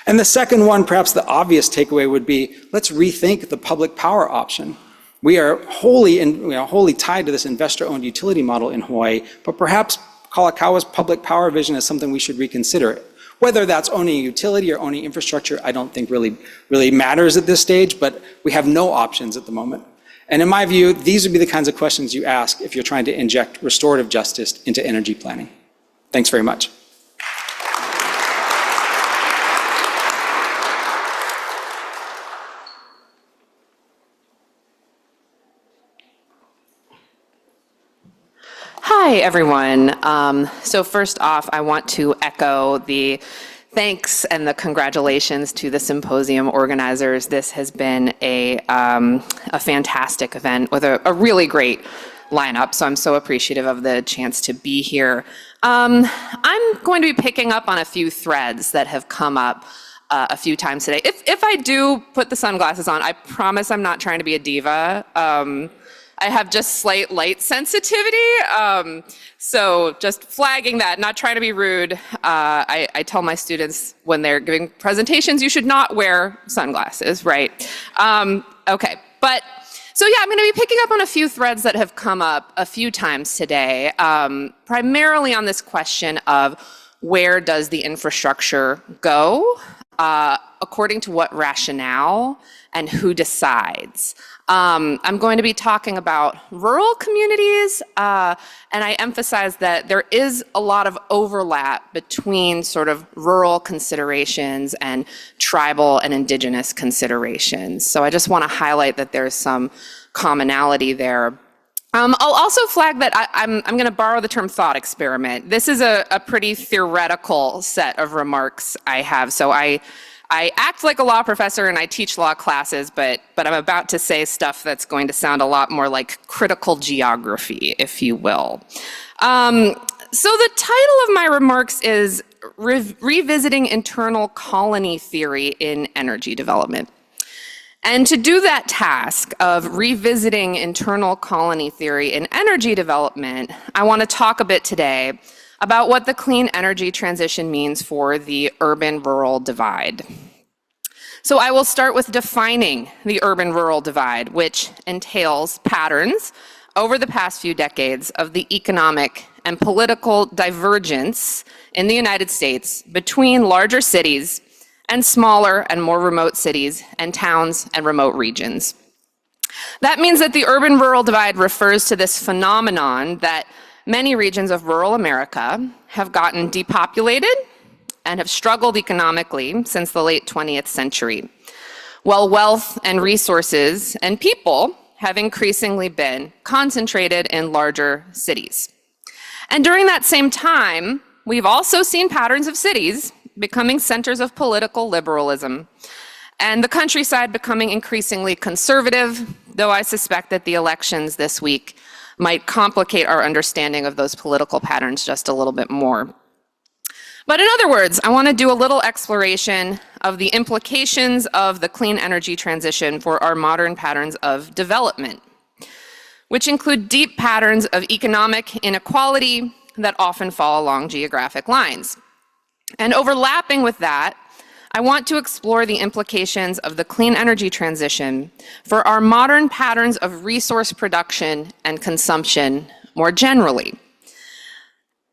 And the second one, perhaps the obvious takeaway would be, let's rethink the public power option. We are wholly tied to this investor-owned utility model in Hawaii, but perhaps Kalakaaua's public power vision is something we should reconsider. Whether that's owning a utility or owning infrastructure, I don't think really matters at this stage, but we have no options at the moment. And in my view, these would be the kinds of questions you ask if you're trying to inject restorative justice into energy planning. Thanks very much. Hi, everyone. So first off, I want to echo the thanks and the congratulations to the symposium organizers. This has been a fantastic event with a really great lineup, so I'm so appreciative of the chance to be here. I'm going to be picking up on a few threads that have come up a few times today. If I do put the sunglasses on, I promise I'm not trying to be a diva. I have just slight light sensitivity, so just flagging that, not trying to be rude. I tell my students when they're giving presentations, you should not wear sunglasses, right? Okay, but so yeah, I'm gonna be picking up on a few threads that have come up a few times today, primarily on this question of where does the infrastructure go, according to what rationale, and who decides. I'm going to be talking about rural communities, and I emphasize that there is a lot of overlap between sort of rural considerations and tribal and indigenous considerations. So I just want to highlight that there's some commonality there. I'll also flag that I'm going to borrow the term thought experiment. This is a pretty theoretical set of remarks I have, so I act like a law professor and I teach law classes, but I'm about to say stuff that's going to sound a lot more like critical geography, if you will. So the title of my remarks is Revisiting Internal Colony Theory in Energy Development. And to do that task of revisiting internal colony theory in energy development, I want to talk a bit today about what the clean energy transition means for the urban-rural divide. So I will start with defining the urban-rural divide, which entails patterns over the past few decades of the economic and political divergence in the United States between larger cities and smaller and more remote cities and towns and remote regions. That means that the urban-rural divide refers to this phenomenon that many regions of rural America have gotten depopulated and have struggled economically since the late 20th century, while wealth and resources and people have increasingly been concentrated in larger cities. And during that same time, we've also seen patterns of cities becoming centers of political liberalism, and the countryside becoming increasingly conservative, though I suspect that the elections this week might complicate our understanding of those political patterns just a little bit more. But in other words, I want to do a little exploration of the implications of the clean energy transition for our modern patterns of development, which include deep patterns of economic inequality that often fall along geographic lines. And overlapping with that, I want to explore the implications of the clean energy transition for our modern patterns of resource production and consumption more generally.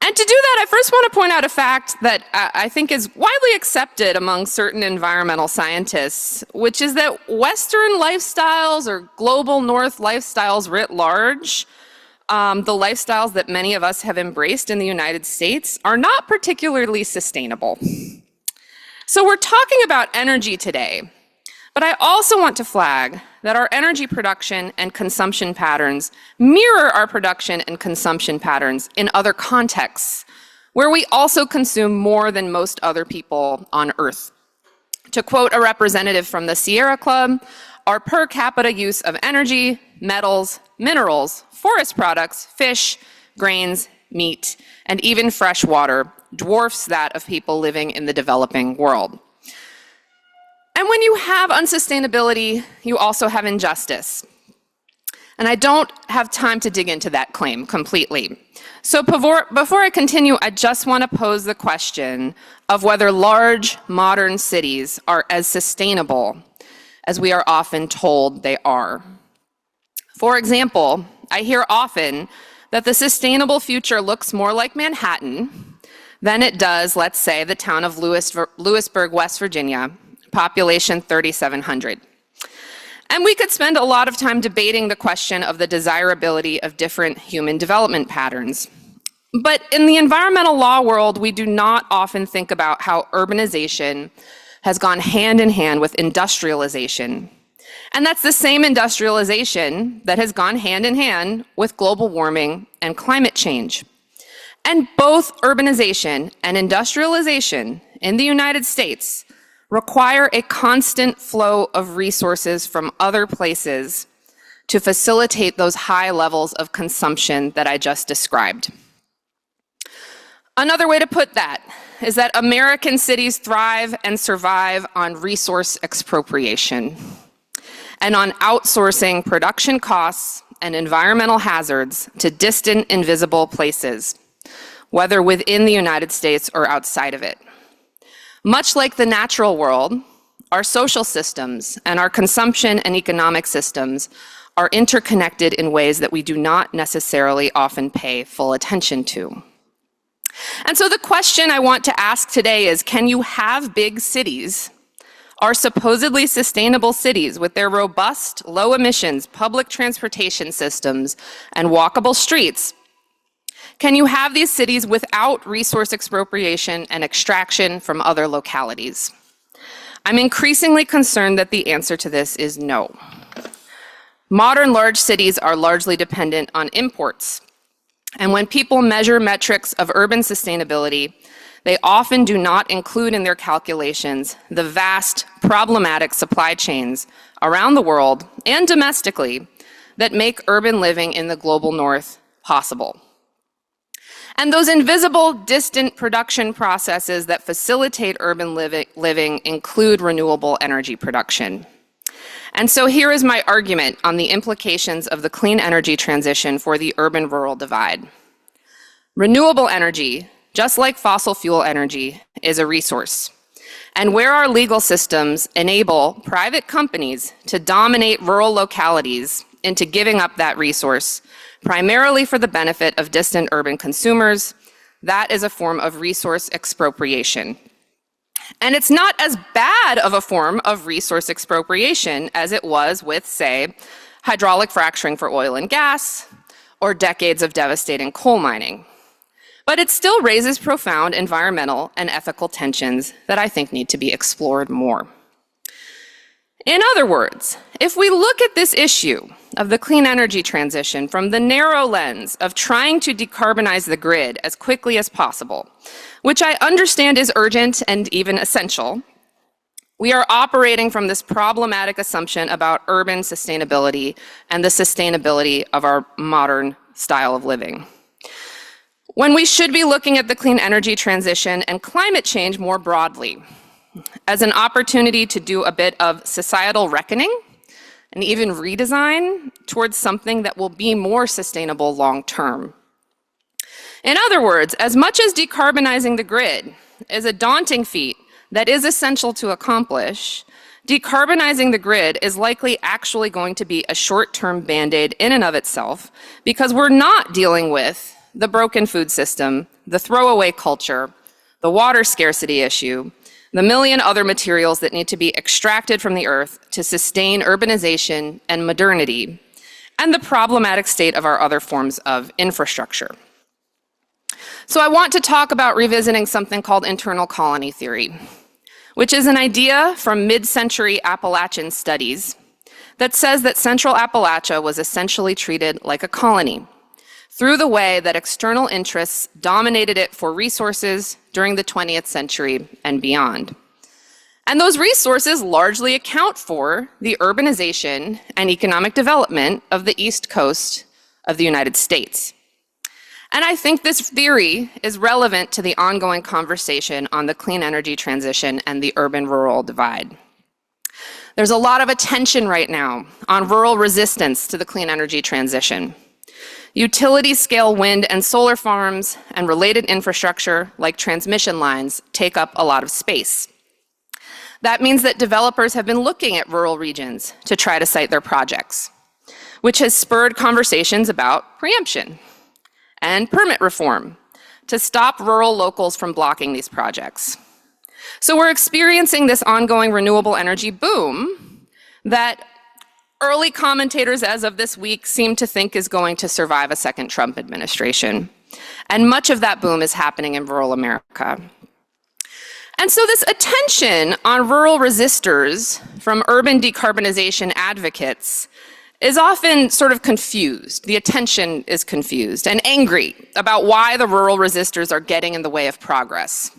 And to do that, I first want to point out a fact that I think is widely accepted among certain environmental scientists, which is that Western lifestyles or global North lifestyles writ large, the lifestyles that many of us have embraced in the United States, are not particularly sustainable. So we're talking about energy today, but I also want to flag that our energy production and consumption patterns mirror our production and consumption patterns in other contexts, where we also consume more than most other people on Earth. To quote a representative from the Sierra Club, our per capita use of energy, metals, minerals, forest products, fish, grains, meat, and even fresh water dwarfs that of people living in the developing world. And when you have unsustainability, you also have injustice. And I don't have time to dig into that claim completely. So before I continue, I just want to pose the question of whether large modern cities are as sustainable as we are often told they are. For example, I hear often that the sustainable future looks more like Manhattan than it does, let's say, the town of Lewisburg, West Virginia, population 3,700. And we could spend a lot of time debating the question of the desirability of different human development patterns. But in the environmental law world, we do not often think about how urbanization has gone hand in hand with industrialization. And that's the same industrialization that has gone hand in hand with global warming and climate change. And both urbanization and industrialization in the United States require a constant flow of resources from other places to facilitate those high levels of consumption that I just described. Another way to put that is that American cities thrive and survive on resource expropriation and on outsourcing production costs and environmental hazards to distant, invisible places, whether within the United States or outside of it. Much like the natural world, our social systems and our consumption and economic systems are interconnected in ways that we do not necessarily often pay full attention to. And so the question I want to ask today is, can you have big cities, our supposedly sustainable cities with their robust, low emissions, public transportation systems and walkable streets, can you have these cities without resource expropriation and extraction from other localities? I'm increasingly concerned that the answer to this is no. Modern large cities are largely dependent on imports. And when people measure metrics of urban sustainability, they often do not include in their calculations the vast problematic supply chains around the world and domestically that make urban living in the global north possible. And those invisible, distant production processes that facilitate urban living include renewable energy production. And so here is my argument on the implications of the clean energy transition for the urban-rural divide. Renewable energy, just like fossil fuel energy, is a resource. And where our legal systems enable private companies to dominate rural localities into giving up that resource, primarily for the benefit of distant urban consumers, that is a form of resource expropriation. And it's not as bad of a form of resource expropriation as it was with, say, hydraulic fracturing for oil and gas, or decades of devastating coal mining. But it still raises profound environmental and ethical tensions that I think need to be explored more. In other words, if we look at this issue of the clean energy transition from the narrow lens of trying to decarbonize the grid as quickly as possible, which I understand is urgent and even essential, we are operating from this problematic assumption about urban sustainability and the sustainability of our modern style of living. when we should be looking at the clean energy transition and climate change more broadly as an opportunity to do a bit of societal reckoning and even redesign towards something that will be more sustainable long-term. In other words, as much as decarbonizing the grid is a daunting feat that is essential to accomplish, decarbonizing the grid is likely actually going to be a short-term Band-Aid in and of itself because we're not dealing with the broken food system, the throwaway culture, the water scarcity issue, the million other materials that need to be extracted from the earth to sustain urbanization and modernity, and the problematic state of our other forms of infrastructure. So I want to talk about revisiting something called internal colony theory, which is an idea from mid-century Appalachian studies that says that Central Appalachia was essentially treated like a colony through the way that external interests dominated it for resources during the 20th century and beyond. And those resources largely account for the urbanization and economic development of the East Coast of the United States. And I think this theory is relevant to the ongoing conversation on the clean energy transition and the urban-rural divide. There's a lot of attention right now on rural resistance to the clean energy transition. Utility-scale wind and solar farms and related infrastructure like transmission lines take up a lot of space. That means that developers have been looking at rural regions to try to site their projects, which has spurred conversations about preemption and permit reform to stop rural locals from blocking these projects. So we're experiencing this ongoing renewable energy boom that early commentators as of this week seem to think is going to survive a second Trump administration. And much of that boom is happening in rural America. And so this attention on rural resistors from urban decarbonization advocates is often sort of confused. The attention is confused and angry about why the rural resistors are getting in the way of progress.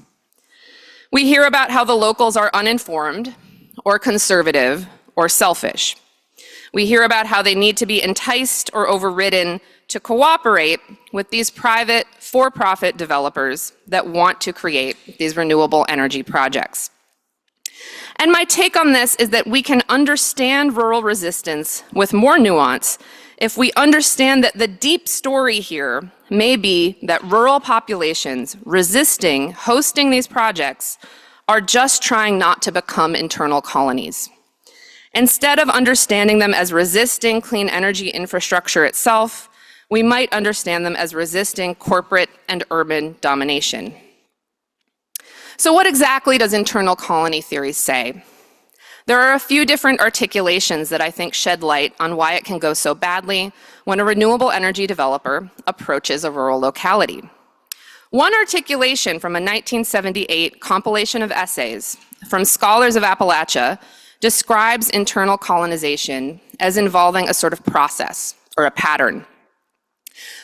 We hear about how the locals are uninformed or conservative or selfish. We hear about how they need to be enticed or overridden to cooperate with these private for-profit developers that want to create these renewable energy projects. And my take on this is that we can understand rural resistance with more nuance if we understand that the deep story here may be that rural populations resisting hosting these projects are just trying not to become internal colonies. Instead of understanding them as resisting clean energy infrastructure itself, we might understand them as resisting corporate and urban domination. So what exactly does internal colony theory say? There are a few different articulations that I think shed light on why it can go so badly when a renewable energy developer approaches a rural locality. One articulation from a 1978 compilation of essays from scholars of Appalachia describes internal colonization as involving a sort of process or a pattern.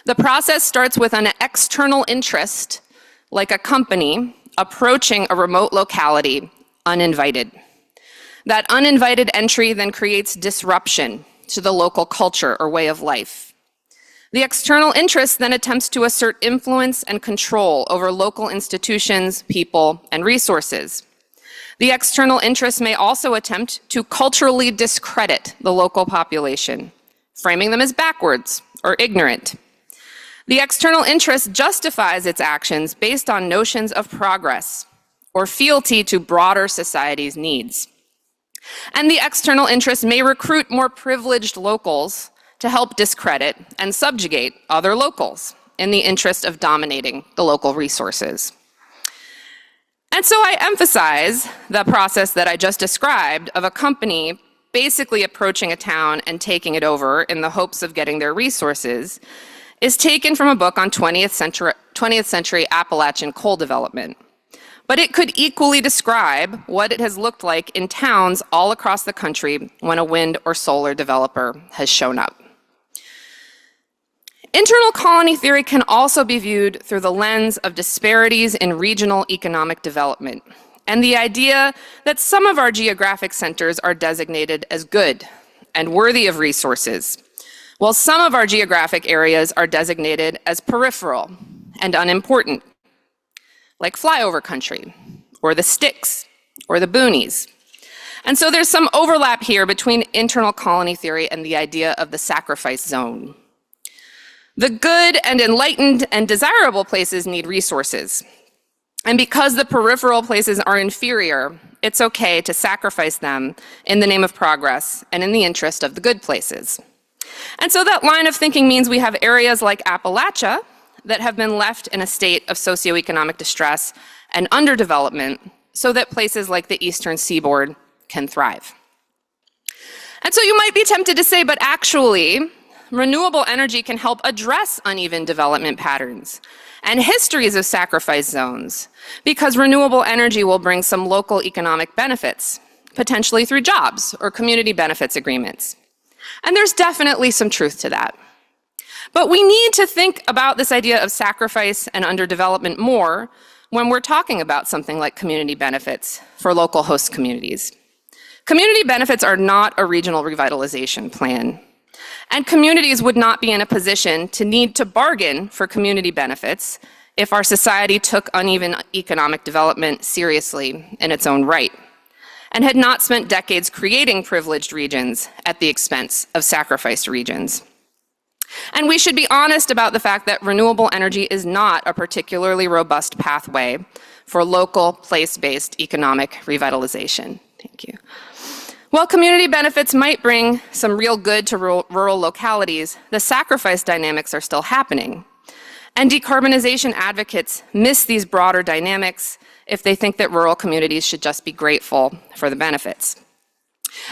The process starts with an external interest, like a company, approaching a remote locality uninvited. That uninvited entry then creates disruption to the local culture or way of life. The external interest then attempts to assert influence and control over local institutions, people, and resources. The external interest may also attempt to culturally discredit the local population, framing them as backwards or ignorant. The external interest justifies its actions based on notions of progress or fealty to broader society's needs. And the external interest may recruit more privileged locals to help discredit and subjugate other locals in the interest of dominating the local resources. And so I emphasize the process that I just described of a company basically approaching a town and taking it over in the hopes of getting their resources is taken from a book on 20th century Appalachian coal development. But it could equally describe what it has looked like in towns all across the country when a wind or solar developer has shown up. Internal colony theory can also be viewed through the lens of disparities in regional economic development and the idea that some of our geographic centers are designated as good and worthy of resources, while some of our geographic areas are designated as peripheral and unimportant, like flyover country, or the sticks, or the boonies. And so there's some overlap here between internal colony theory and the idea of the sacrifice zone. The good and enlightened and desirable places need resources. And because the peripheral places are inferior, it's okay to sacrifice them in the name of progress and in the interest of the good places. And so that line of thinking means we have areas like Appalachia that have been left in a state of socioeconomic distress and underdevelopment so that places like the eastern seaboard can thrive. And so you might be tempted to say, but actually, renewable energy can help address uneven development patterns and histories of sacrifice zones, because renewable energy will bring some local economic benefits, potentially through jobs or community benefits agreements. And there's definitely some truth to that. But we need to think about this idea of sacrifice and underdevelopment more when we're talking about something like community benefits for local host communities. Community benefits are not a regional revitalization plan. And communities would not be in a position to need to bargain for community benefits if our society took uneven economic development seriously in its own right, and had not spent decades creating privileged regions at the expense of sacrificed regions. And we should be honest about the fact that renewable energy is not a particularly robust pathway for local, place-based economic revitalization. Thank you. While community benefits might bring some real good to rural localities, the sacrifice dynamics are still happening. And decarbonization advocates miss these broader dynamics if they think that rural communities should just be grateful for the benefits.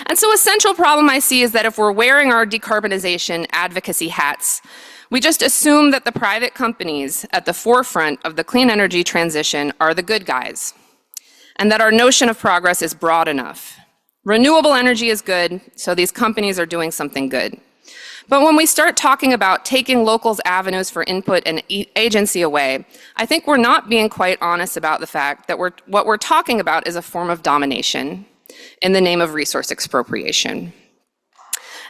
And so a central problem I see is that if we're wearing our decarbonization advocacy hats, we just assume that the private companies at the forefront of the clean energy transition are the good guys, and that our notion of progress is broad enough. Renewable energy is good, so these companies are doing something good. But when we start talking about taking locals' avenues for input and agency away, I think we're not being quite honest about the fact that what we're talking about is a form of domination in the name of resource expropriation.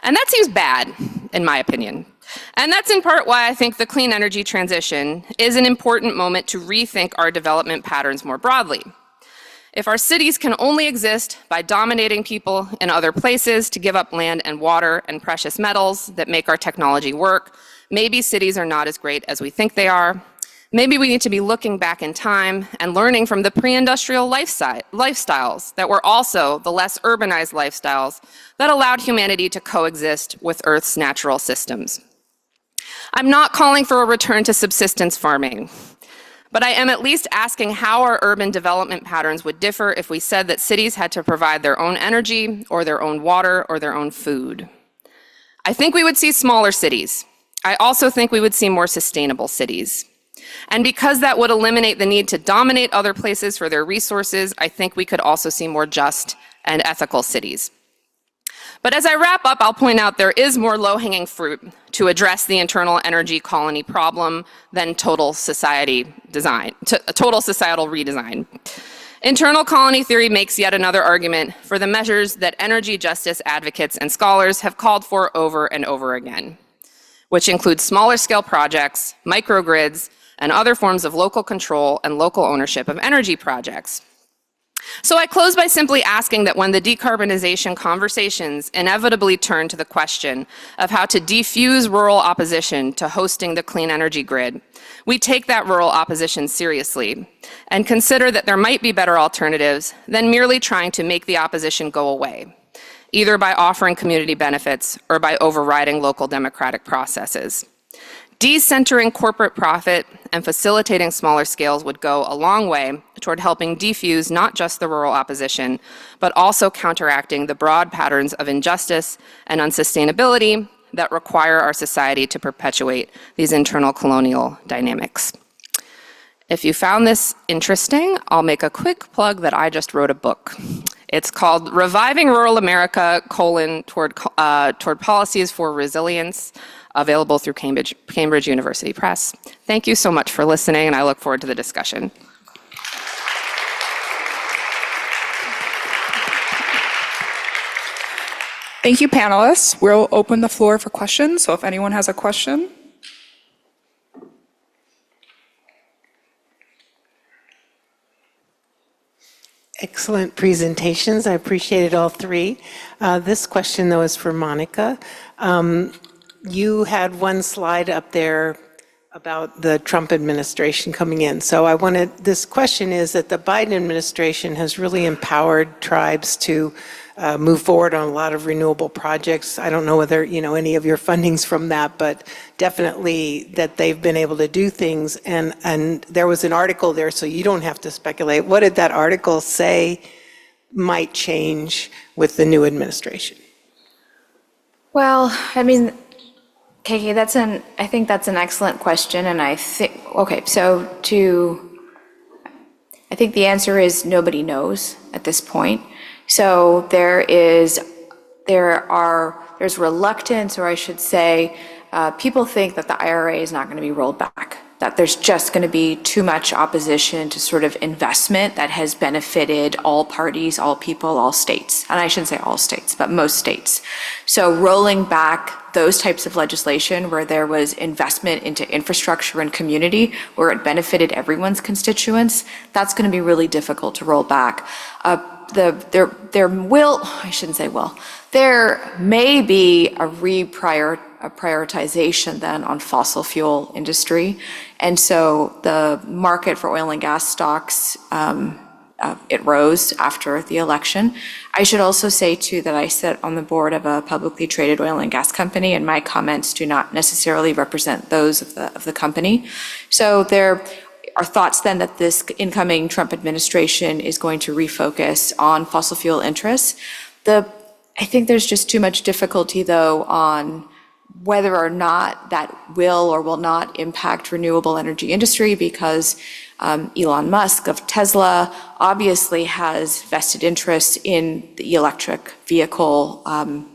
And that seems bad, in my opinion. And that's in part why I think the clean energy transition is an important moment to rethink our development patterns more broadly. If our cities can only exist by dominating people in other places to give up land and water and precious metals that make our technology work, maybe cities are not as great as we think they are. Maybe we need to be looking back in time and learning from the pre-industrial lifestyles that were also the less urbanized lifestyles that allowed humanity to coexist with Earth's natural systems. I'm not calling for a return to subsistence farming, but I am at least asking how our urban development patterns would differ if we said that cities had to provide their own energy or their own water or their own food. I think we would see smaller cities. I also think we would see more sustainable cities. And because that would eliminate the need to dominate other places for their resources, I think we could also see more just and ethical cities. But as I wrap up, I'll point out there is more low-hanging fruit to address the internal energy colony problem than total societal redesign. Internal colony theory makes yet another argument for the measures that energy justice advocates and scholars have called for over and over again, which include smaller scale projects, microgrids, and other forms of local control and local ownership of energy projects. So I close by simply asking that when the decarbonization conversations inevitably turn to the question of how to defuse rural opposition to hosting the clean energy grid, we take that rural opposition seriously and consider that there might be better alternatives than merely trying to make the opposition go away, either by offering community benefits or by overriding local democratic processes. Decentering corporate profit and facilitating smaller scales would go a long way toward helping defuse not just the rural opposition, but also counteracting the broad patterns of injustice and unsustainability that require our society to perpetuate these internal colonial dynamics. If you found this interesting, I'll make a quick plug that I just wrote a book. It's called Reviving Rural America, toward Policies for Resilience, available through Cambridge University Press. Thank you so much for listening, and I look forward to the discussion. Thank you, panelists. We'll open the floor for questions, so if anyone has a question. Excellent presentations. I appreciated all three. This question, though, is for Monica. You had one slide up there about the Trump administration coming in. So this question is that the Biden administration has really empowered tribes to move forward on a lot of renewable projects. I don't know whether, any of your funding's from that, but definitely that they've been able to do things. And there was an article there, so you don't have to speculate. What did that article say might change with the new administration? Well, KK, I think that's an excellent question, and I think the answer is nobody knows at this point. So there's reluctance, or I should say, people think that the IRA is not going to be rolled back, that there's just going to be too much opposition to sort of investment that has benefited all parties, all people, all states. And I shouldn't say all states, but most states. So rolling back those types of legislation where there was investment into infrastructure and community, where it benefited everyone's constituents, that's going to be really difficult to roll back. There may be a prioritization then on fossil fuel industry. And so the market for oil and gas stocks, it rose after the election. I should also say too that I sit on the board of a publicly traded oil and gas company, and my comments do not necessarily represent those of the company. So there are thoughts then that this incoming Trump administration is going to refocus on fossil fuel interests. I think there's just too much difficulty, though, on whether or not that will or will not impact renewable energy industry, because Elon Musk of Tesla obviously has vested interest in the electric vehicle kind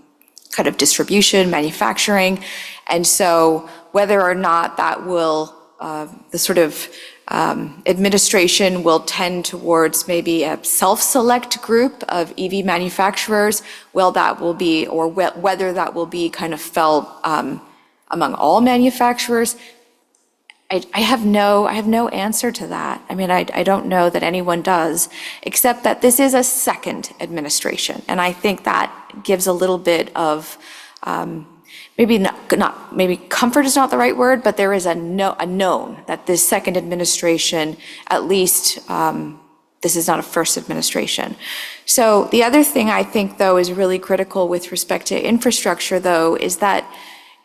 of distribution, manufacturing. And so whether or not that will, the sort of administration will tend towards maybe a self-select group of EV manufacturers, whether that will be kind of felt among all manufacturers, I have no answer to that. I don't know that anyone does, except that this is a second administration, and I think that gives a little bit of maybe comfort is not the right word, but there is a known that this second administration, at least, this is not a first administration. So the other thing I think, though, is really critical with respect to infrastructure, though, is that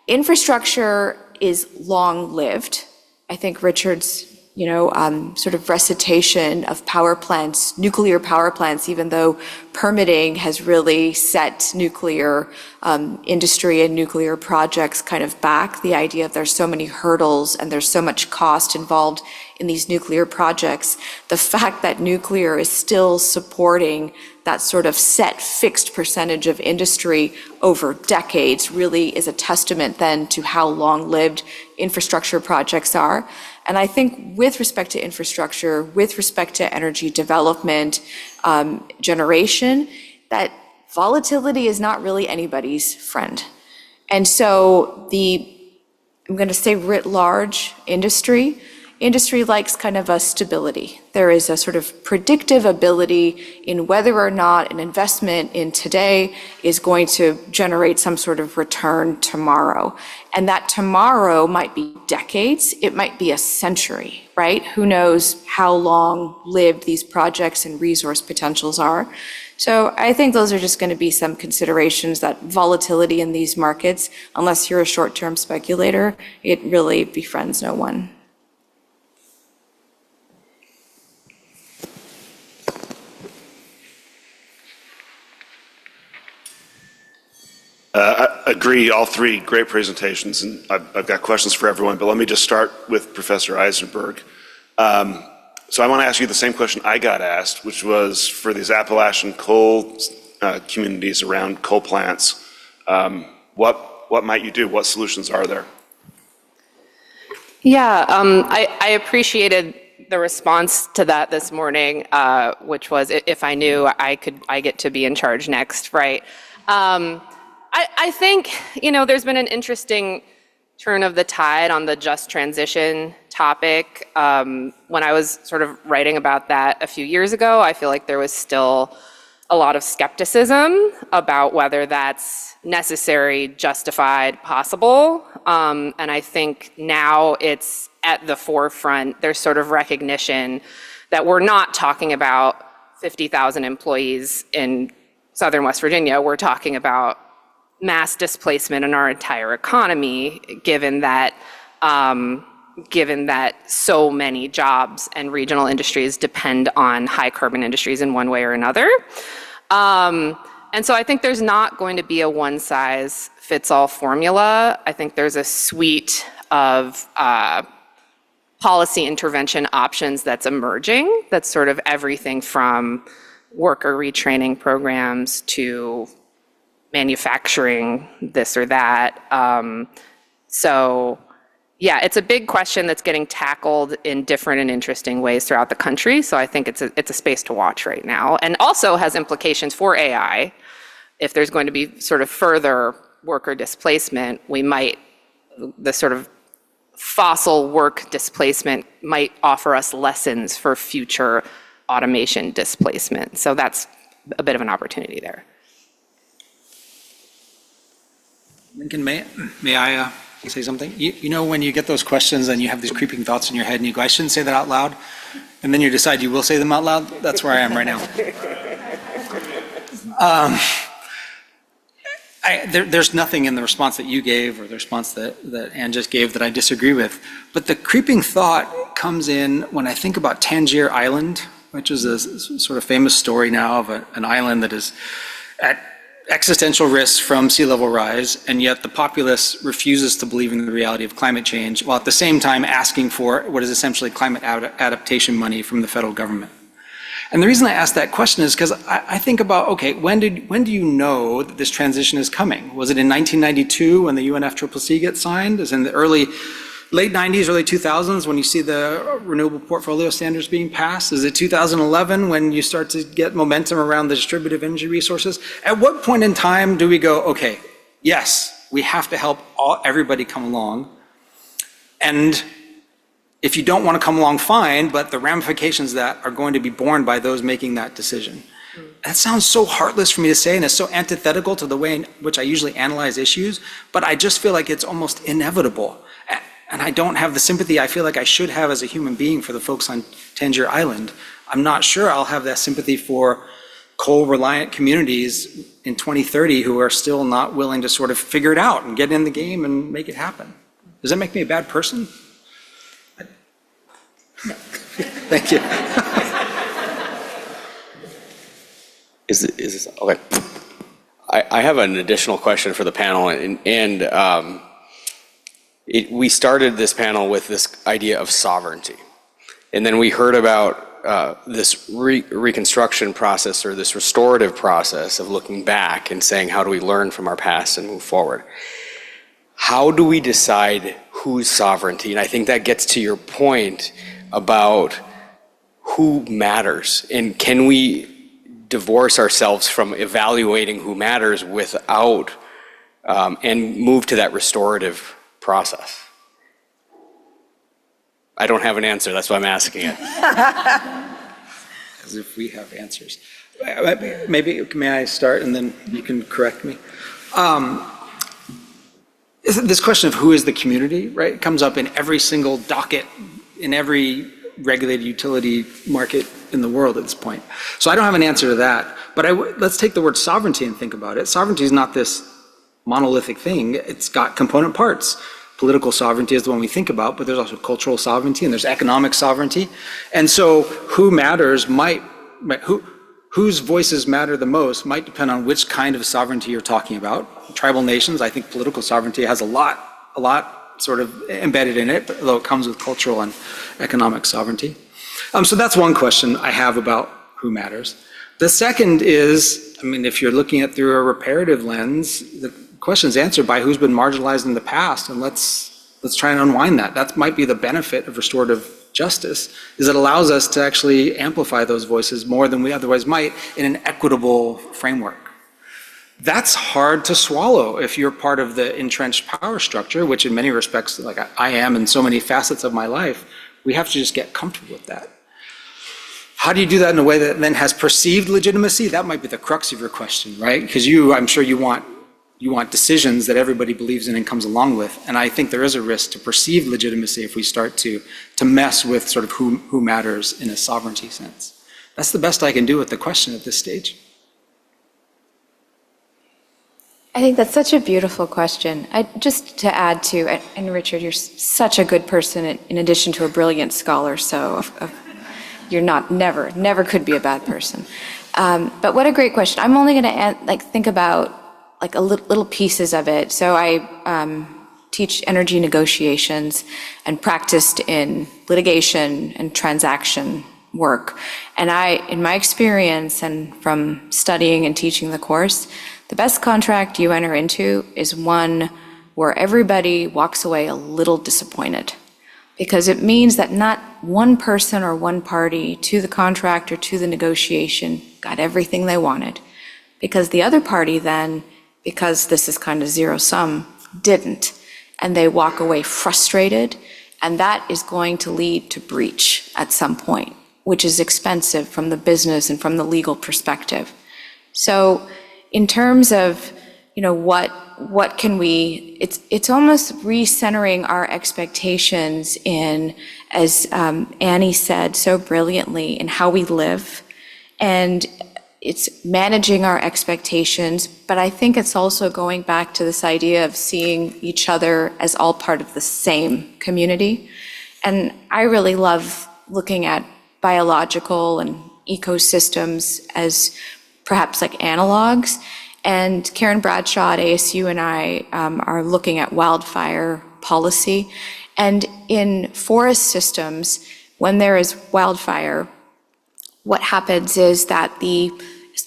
infrastructure is long-lived. I think Richard's, sort of recitation of power plants, nuclear power plants, even though permitting has really set nuclear industry and nuclear projects kind of back, the idea of there's so many hurdles and there's so much cost involved in these nuclear projects, the fact that nuclear is still supporting that sort of set fixed percentage of industry over decades really is a testament then to how long-lived infrastructure projects are. And I think with respect to infrastructure, with respect to energy development, generation, that volatility is not really anybody's friend. And so I'm going to say writ large, industry likes kind of a stability. There is a sort of predictive ability in whether or not an investment in today is going to generate some sort of return tomorrow. And that tomorrow might be decades, it might be a century, right? Who knows how long-lived these projects and resource potentials are. So I think those are just going to be some considerations, that volatility in these markets, unless you're a short-term speculator, it really befriends no one. I agree, all three great presentations, and I've got questions for everyone, but let me just start with Professor Eisenberg. So I want to ask you the same question I got asked, which was for these Appalachian coal communities around coal plants, what might you do? What solutions are there? Yeah, I appreciated the response to that this morning, which was, if I knew, I get to be in charge next, right? I think, there's been an interesting turn of the tide on the just transition topic. When I was sort of writing about that a few years ago, I feel like there was still a lot of skepticism about whether that's necessary, justified, possible. And I think now it's at the forefront. There's sort of recognition that we're not talking about 50,000 employees in Southern West Virginia. We're talking about mass displacement in our entire economy, given that so many jobs and regional industries depend on high carbon industries in one way or another. And so I think there's not going to be a one size fits all formula. I think there's a suite of policy intervention options that's emerging. That's sort of everything from worker retraining programs to manufacturing this or that. So yeah, it's a big question that's getting tackled in different and interesting ways throughout the country. So I think it's a space to watch right now, and also has implications for AI. If there's going to be sort of further worker displacement, the sort of fossil work displacement might offer us lessons for future automation displacement. So that's a bit of an opportunity there. Lincoln, may I say something? You know, when you get those questions and you have these creeping thoughts in your head and you go, I shouldn't say that out loud, and then you decide you will say them out loud? That's where I am right now. There's nothing in the response that you gave or the response that Ann just gave that I disagree with. But the creeping thought comes in when I think about Tangier Island, which is a sort of famous story now of an island that is at existential risk from sea level rise, and yet the populace refuses to believe in the reality of climate change, while at the same time asking for what is essentially climate adaptation money from the federal government. And the reason I ask that question is because I think about, okay, when do you know that this transition is coming? Was it in 1992 when the UNFCCC gets signed? Is it in the late 90s, early 2000s when you see the renewable portfolio standards being passed? Is it 2011 when you start to get momentum around the distributive energy resources? At what point in time do we go, okay, yes, we have to help everybody come along, and if you don't want to come along, fine, but the ramifications that are going to be borne by those making that decision. That sounds so heartless for me to say, and it's so antithetical to the way in which I usually analyze issues, but I just feel like it's almost inevitable. And I don't have the sympathy I feel like I should have as a human being for the folks on Tangier Island. I'm not sure I'll have that sympathy for coal-reliant communities in 2030 who are still not willing to sort of figure it out and get in the game and make it happen. Does that make me a bad person? Thank you. Is this okay? I have an additional question for the panel, and we started this panel with this idea of sovereignty, and then we heard about this reconstruction process or this restorative process of looking back and saying, how do we learn from our past and move forward? How do we decide whose sovereignty? And I think that gets to your point about who matters, and can we divorce ourselves from evaluating who matters without and move to that restorative process? I don't have an answer, that's why I'm asking it. As if we have answers. Maybe, may I start and then you can correct me? This question of who is the community, right? It comes up in every single docket, in every regulated utility market in the world at this point. So I don't have an answer to that, but let's take the word sovereignty and think about it. Sovereignty is not this monolithic thing. It's got component parts. Political sovereignty is the one we think about, but there's also cultural sovereignty and there's economic sovereignty. And so who matters whose voices matter the most might depend on which kind of sovereignty you're talking about. Tribal nations, I think political sovereignty has a lot sort of embedded in it, although it comes with cultural and economic sovereignty. So that's one question I have about who matters. The second is, I mean, if you're looking at through a reparative lens, the question is answered by who's been marginalized in the past, and let's try and unwind that. That might be the benefit of restorative justice, is it allows us to actually amplify those voices more than we otherwise might in an equitable framework. That's hard to swallow if you're part of the entrenched power structure, which in many respects, like I am in so many facets of my life. We have to just get comfortable with that. How do you do that in a way that then has perceived legitimacy? That might be the crux of your question, right? Because I'm sure you want decisions that everybody believes in and comes along with. And I think there is a risk to perceived legitimacy if we start to mess with sort of who matters in a sovereignty sense. That's the best I can do with the question at this stage. I think that's such a beautiful question. Just to add to, and Richard, you're such a good person in addition to a brilliant scholar, so you're never could be a bad person. But what a great question. I'm only going to think about like little pieces of it. So I teach energy negotiations and practiced in litigation and transaction work. And in my experience and from studying and teaching the course, the best contract you enter into is one where everybody walks away a little disappointed, because it means that not one person or one party to the contract or to the negotiation got everything they wanted, because the other party then, because this is kind of zero sum, didn't, and they walk away frustrated, and that is going to lead to breach at some point, which is expensive from the business and from the legal perspective. So in terms of, what can we, it's almost recentering our expectations in, as Annie said so brilliantly, in how we live. And it's managing our expectations, but I think it's also going back to this idea of seeing each other as all part of the same community. And I really love looking at biological and ecosystems as perhaps like analogs. And Karen Bradshaw at ASU and I are looking at wildfire policy. And in forest systems, when there is wildfire, what happens is that the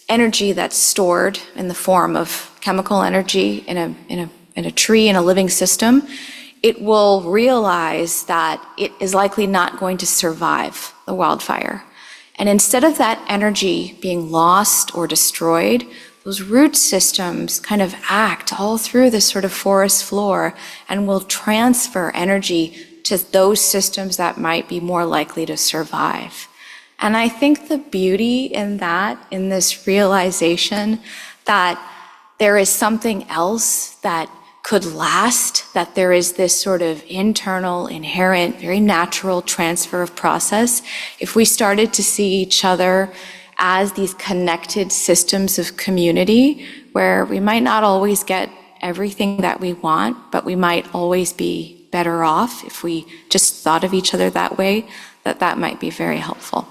energy that's stored in the form of chemical energy in a tree, in a living system, it will realize that it is likely not going to survive the wildfire. And instead of that energy being lost or destroyed, those root systems kind of act all through this sort of forest floor and will transfer energy to those systems that might be more likely to survive. And I think the beauty in that, in this realization that there is something else that could last, that there is this sort of internal, inherent, very natural transfer of process. If we started to see each other as these connected systems of community, where we might not always get everything that we want, but we might always be better off if we just thought of each other that way, that might be very helpful.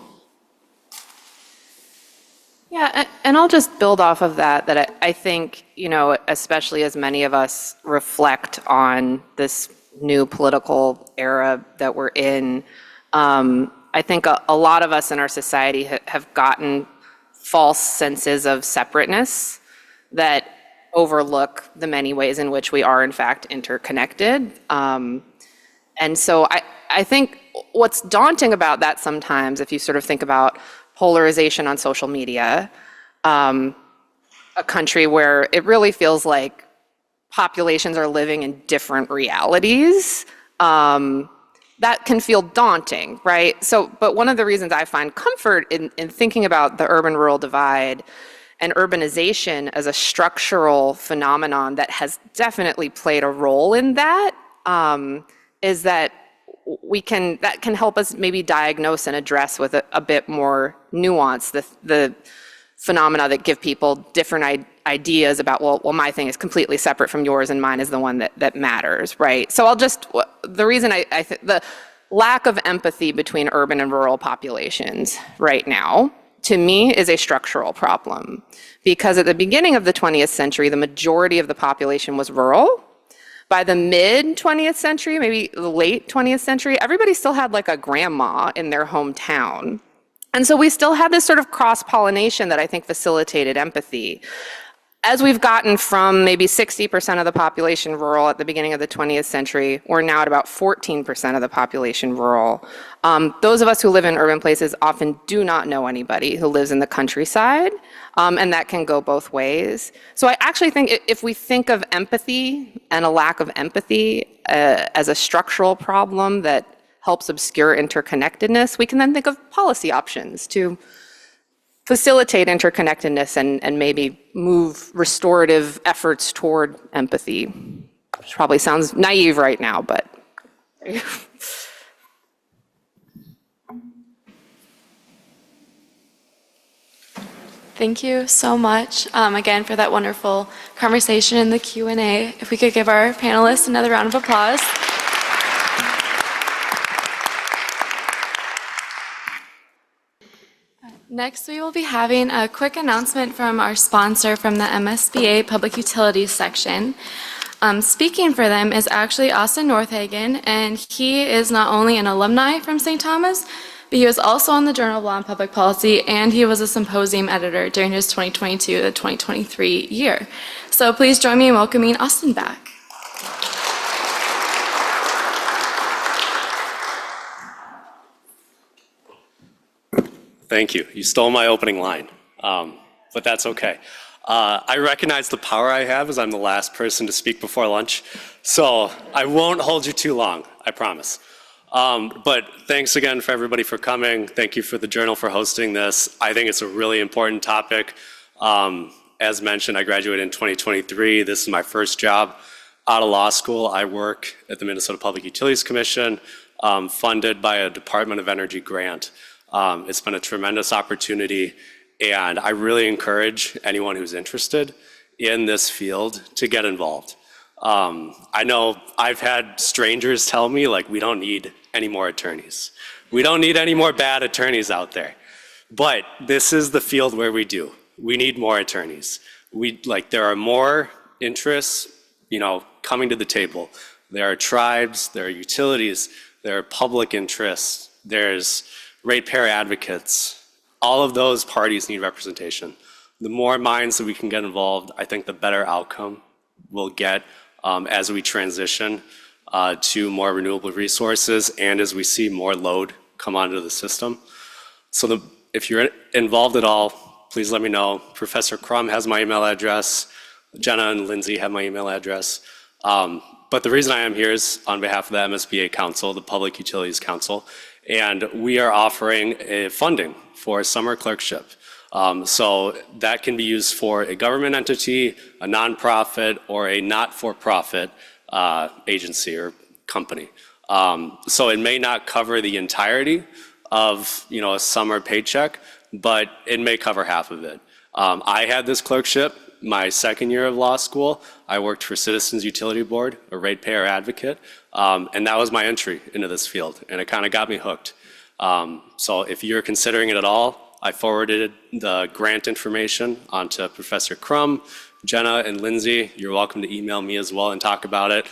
Yeah, and I'll just build off of that I think, especially as many of us reflect on this new political era that we're in, I think a lot of us in our society have gotten false senses of separateness that overlook the many ways in which we are in fact interconnected. And so I think what's daunting about that sometimes, if you sort of think about polarization on social media, a country where it really feels like populations are living in different realities, that can feel daunting, right? But one of the reasons I find comfort in thinking about the urban-rural divide and urbanization as a structural phenomenon that has definitely played a role in that, is that that can help us maybe diagnose and address with a bit more nuance the phenomena that give people different ideas about, well, my thing is completely separate from yours and mine is the one that matters, right? So the reason the lack of empathy between urban and rural populations right now, to me, is a structural problem. Because at the beginning of the 20th century, the majority of the population was rural. By the mid-20th century, maybe the late 20th century, everybody still had like a grandma in their hometown. And so we still had this sort of cross-pollination that I think facilitated empathy. as we've gotten from maybe 60% of the population rural at the beginning of the 20th century, we're now at about 14% of the population rural. Those of us who live in urban places often do not know anybody who lives in the countryside, and that can go both ways. So I actually think if we think of empathy and a lack of empathy as a structural problem that helps obscure interconnectedness, we can then think of policy options to facilitate interconnectedness and maybe move restorative efforts toward empathy. Which probably sounds naive right now, but. Thank you so much, again, for that wonderful conversation in the Q&A. If we could give our panelists another round of applause. Next, we will be having a quick announcement from our sponsor from the MSBA Public Utilities section. Speaking for them is actually Austin Northagen, and he is not only an alumni from St. Thomas, but he was also on the Journal of Law and Public Policy, and he was a symposium editor during his 2022 to 2023 year. So please join me in welcoming Austin back. Thank you. You stole my opening line, but that's okay. I recognize the power I have as I'm the last person to speak before lunch, so I won't hold you too long, I promise. But thanks again for everybody for coming. Thank you for the Journal for hosting this. I think it's a really important topic. As mentioned, I graduated in 2023. This is my first job out of law school. I work at the Minnesota Public Utilities Commission, funded by a Department of Energy grant. It's been a tremendous opportunity, and I really encourage anyone who's interested in this field to get involved. I know I've had strangers tell me, like, we don't need any more attorneys. We don't need any more bad attorneys out there. But this is the field where we do. We need more attorneys. There are more interests, coming to the table. There are tribes, there are utilities, there are public interests, there's ratepayer advocates. All of those parties need representation. The more minds that we can get involved, I think the better outcome we'll get as we transition to more renewable resources and as we see more load come onto the system. So if you're involved at all, please let me know. Professor Crum has my email address. Jenna and Lindsay have my email address. But the reason I am here is on behalf of the MSBA Council, the Public Utilities Council, and we are offering funding for a summer clerkship. So that can be used for a government entity, a nonprofit, or a not-for-profit agency or company. So it may not cover the entirety of a summer paycheck, but it may cover half of it. I had this clerkship my second year of law school. I worked for Citizens Utility Board, a ratepayer advocate, and that was my entry into this field, and it kind of got me hooked. So if you're considering it at all, I forwarded the grant information onto Professor Crum, Jenna, and Lindsay. You're welcome to email me as well and talk about it.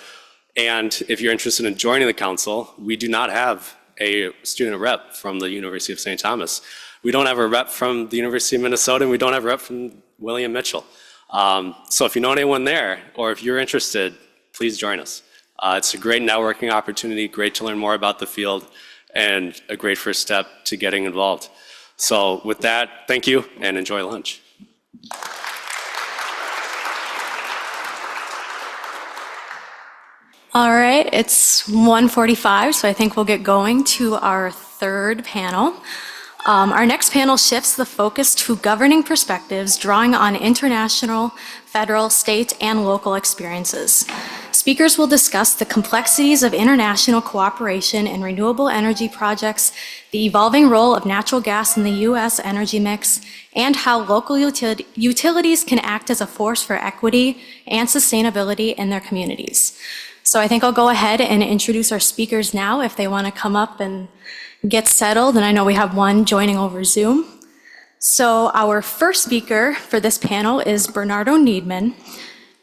And if you're interested in joining the council, we do not have a student rep from the University of St. Thomas. We don't have a rep from the University of Minnesota, and we don't have a rep from William Mitchell. So if you know anyone there, or if you're interested, please join us. It's a great networking opportunity, great to learn more about the field, and a great first step to getting involved. So with that, thank you, and enjoy lunch. All right, it's 1:45, so I think we'll get going to our third panel. Our next panel shifts the focus to governing perspectives, drawing on international, federal, state, and local experiences. Speakers will discuss the complexities of international cooperation in renewable energy projects, the evolving role of natural gas in the U.S. energy mix, and how local utilities can act as a force for equity and sustainability in their communities. So I think I'll go ahead and introduce our speakers now if they want to come up and get settled, and I know we have one joining over Zoom. So our first speaker for this panel is Bernardo Needman.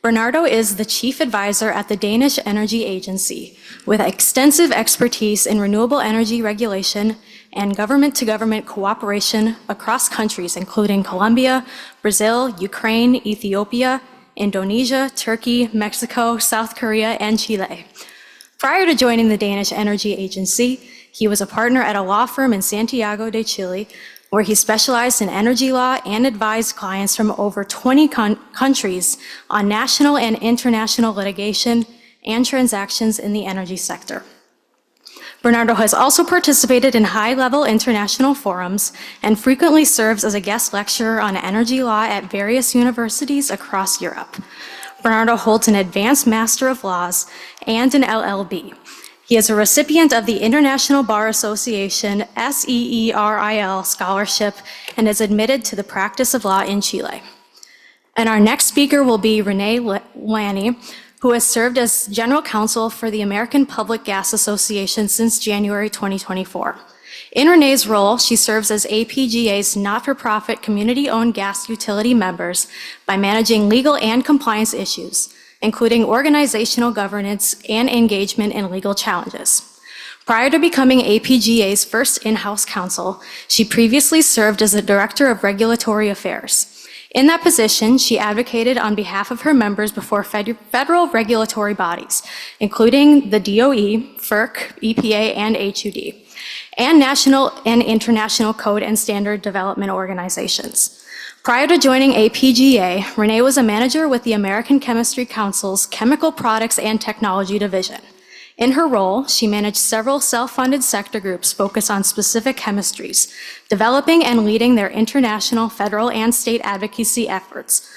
Bernardo is the chief advisor at the Danish Energy Agency with extensive expertise in renewable energy regulation and government-to-government cooperation across countries, including Colombia, Brazil, Ukraine, Ethiopia, Indonesia, Turkey, Mexico, South Korea, and Chile. Prior to joining the Danish Energy Agency, he was a partner at a law firm in Santiago de Chile, where he specialized in energy law and advised clients from over 20 countries on national and international litigation and transactions in the energy sector. Bernardo has also participated in high-level international forums and frequently serves as a guest lecturer on energy law at various universities across Europe. Bernardo holds an Advanced Master of Laws and an LLB. He is a recipient of the International Bar Association SEERIL Scholarship and is admitted to the practice of law in Chile. And our next speaker will be Renee Lanny, who has served as General Counsel for the American Public Gas Association since January 2024. In Renee's role, she serves as APGA's not-for-profit community-owned gas utility members by managing legal and compliance issues, including organizational governance and engagement in legal challenges. Prior to becoming APGA's first in-house counsel, she previously served as the Director of Regulatory Affairs. In that position, she advocated on behalf of her members before federal regulatory bodies, including the DOE, FERC, EPA, and HUD, and national and international code and standard development organizations. Prior to joining APGA, Renee was a manager with the American Chemistry Council's Chemical Products and Technology Division. In her role, she managed several self-funded sector groups focused on specific chemistries, developing and leading their international, federal, and state advocacy efforts.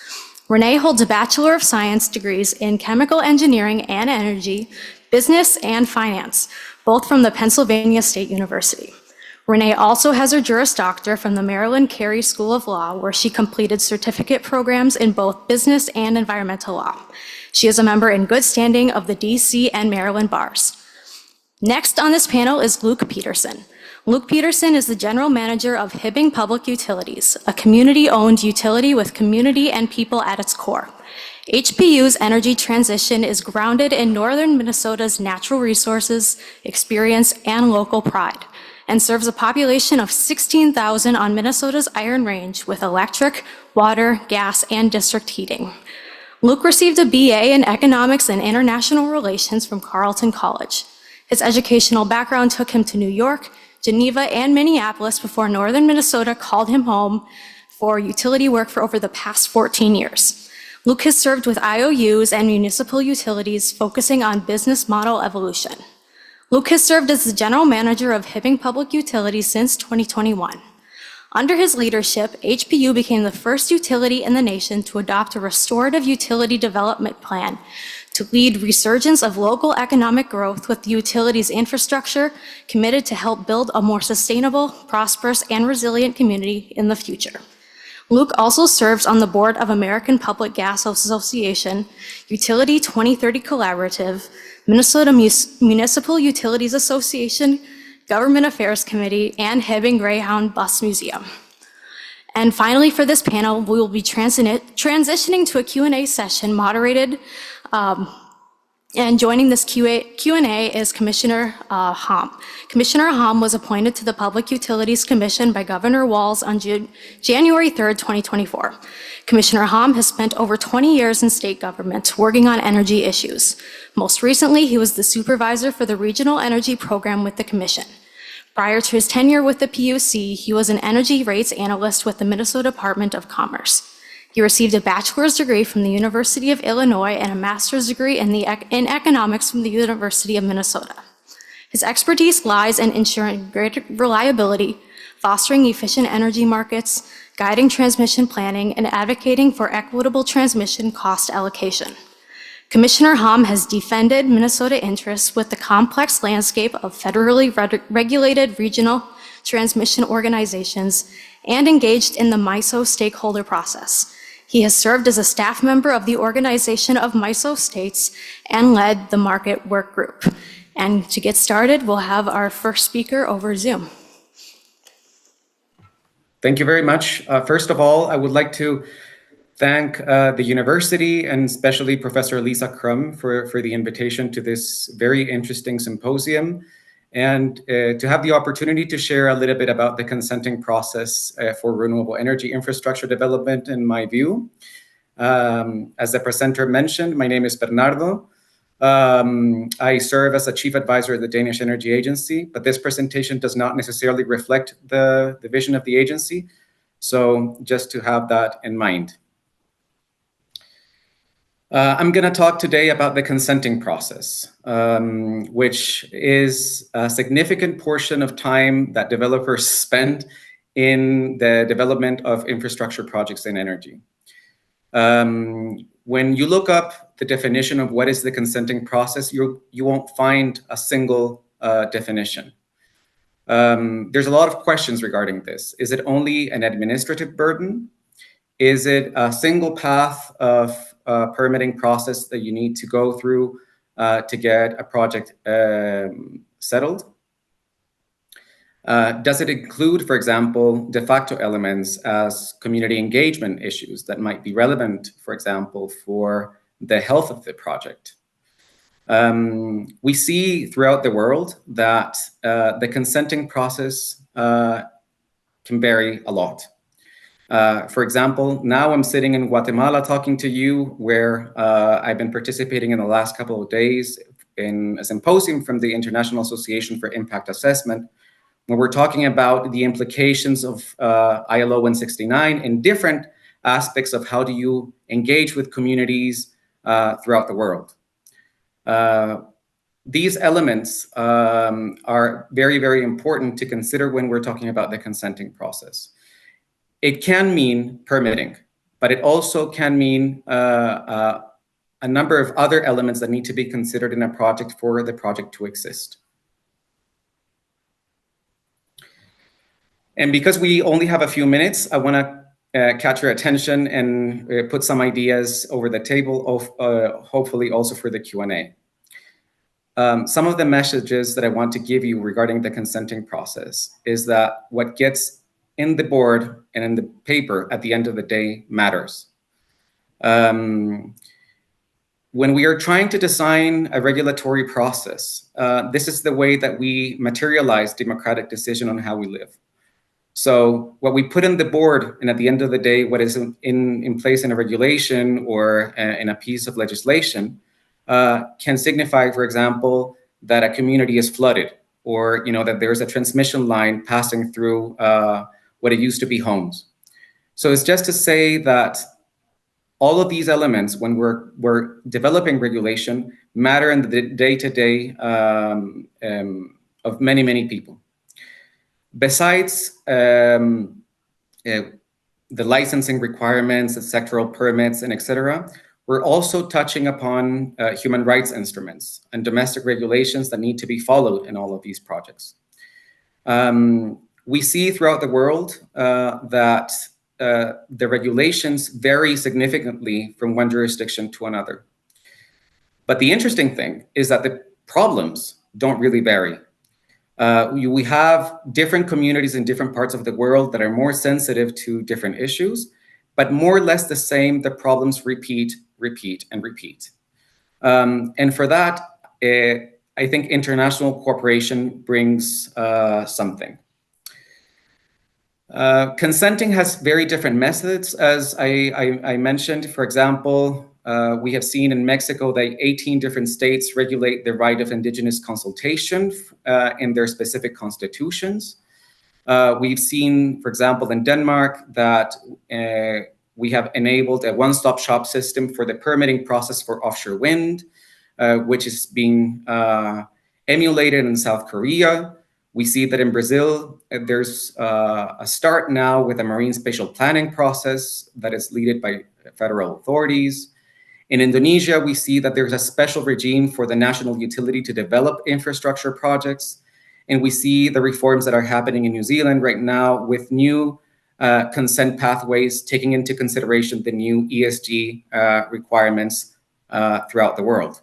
Renee holds a Bachelor of Science degrees in Chemical Engineering and Energy, Business, and Finance, both from the Pennsylvania State University. Renee also has her Juris Doctor from the Maryland Carey School of Law, where she completed certificate programs in both business and environmental law. She is a member in good standing of the DC and Maryland bars. Next on this panel is Luke Peterson. Luke Peterson is the General Manager of Hibbing Public Utilities, a community-owned utility with community and people at its core. HPU's energy transition is grounded in northern Minnesota's natural resources, experience, and local pride, and serves a population of 16,000 on Minnesota's Iron Range with electric, water, gas, and district heating. Luke received a BA in Economics and International Relations from Carleton College. His educational background took him to New York, Geneva, and Minneapolis before northern Minnesota called him home for utility work for over the past 14 years. Luke has served with IOUs and municipal utilities focusing on business model evolution. Luke has served as the General Manager of Hibbing Public Utilities since 2021. Under his leadership, HPU became the first utility in the nation to adopt a restorative utility development plan to lead resurgence of local economic growth with the utility's infrastructure committed to help build a more sustainable, prosperous, and resilient community in the future. Luke also serves on the board of American Public Gas Association, Utility 2030 Collaborative, Minnesota Municipal Utilities Association, Government Affairs Committee, and Hibbing Greyhound Bus Museum. And finally, for this panel, we will be transitioning to a Q&A session moderated, and joining this Q&A is Commissioner Hom. Commissioner Hom was appointed to the Public Utilities Commission by Governor Walz on January 3rd, 2024. Commissioner Hom has spent over 20 years in state government working on energy issues. Most recently, he was the supervisor for the Regional Energy Program with the Commission. Prior to his tenure with the PUC, he was an energy rates analyst with the Minnesota Department of Commerce. He received a bachelor's degree from the University of Illinois and a master's degree in economics from the University of Minnesota. His expertise lies in ensuring greater reliability, fostering efficient energy markets, guiding transmission planning, and advocating for equitable transmission cost allocation. Commissioner Hom has defended Minnesota interests with the complex landscape of federally regulated regional transmission organizations and engaged in the MISO stakeholder process. He has served as a staff member of the Organization of MISO States and led the market work group. And to get started, we'll have our first speaker over Zoom. Thank you very much. First of all, I would like to thank the university and especially Professor Lisa Crum for the invitation to this very interesting symposium, and to have the opportunity to share a little bit about the consenting process for renewable energy infrastructure development in my view. As the presenter mentioned, my name is Bernardo. I serve as a chief advisor at the Danish Energy Agency, but this presentation does not necessarily reflect the vision of the agency. So just to have that in mind. I'm going to talk today about the consenting process, which is a significant portion of time that developers spend in the development of infrastructure projects in energy. When you look up the definition of what is the consenting process, you won't find a single definition. There's a lot of questions regarding this. Is it only an administrative burden? Is it a single path of permitting process that you need to go through to get a project settled? Does it include, for example, de facto elements as community engagement issues that might be relevant, for example, for the health of the project? We see throughout the world that the consenting process can vary a lot. For example, now I'm sitting in Guatemala talking to you, where I've been participating in the last couple of days in a symposium from the International Association for Impact Assessment, when we're talking about the implications of ILO 169 in different aspects of how do you engage with communities throughout the world. These elements are very, very important to consider when we're talking about the consenting process. It can mean permitting, but it also can mean a number of other elements that need to be considered in a project for the project to exist. And because we only have a few minutes, I want to catch your attention and put some ideas over the table, hopefully also for the Q&A. Some of the messages that I want to give you regarding the consenting process is that what gets in the board and in the paper at the end of the day matters. When we are trying to design a regulatory process, this is the way that we materialize democratic decision on how we live. So what we put in the board, and at the end of the day, what is in place in a regulation or in a piece of legislation, can signify, for example, that a community is flooded, or that there's a transmission line passing through what it used to be homes. So it's just to say that all of these elements, when we're developing regulation, matter in the day-to-day of many, many people. Besides the licensing requirements, the sectoral permits, and et cetera, we're also touching upon human rights instruments and domestic regulations that need to be followed in all of these projects. We see throughout the world that the regulations vary significantly from one jurisdiction to another. But the interesting thing is that the problems don't really vary. We have different communities in different parts of the world that are more sensitive to different issues, but more or less the same, the problems repeat, and repeat. And for that, I think international cooperation brings something. Consenting has very different methods, as I mentioned. For example, we have seen in Mexico that 18 different states regulate the right of indigenous consultation in their specific constitutions. We've seen, for example, in Denmark that we have enabled a one-stop shop system for the permitting process for offshore wind, which is being emulated in South Korea. We see that in Brazil, there's a start now with a marine spatial planning process that is led by federal authorities. In Indonesia, we see that there's a special regime for the national utility to develop infrastructure projects. And we see the reforms that are happening in New Zealand right now with new consent pathways, taking into consideration the new ESG requirements throughout the world.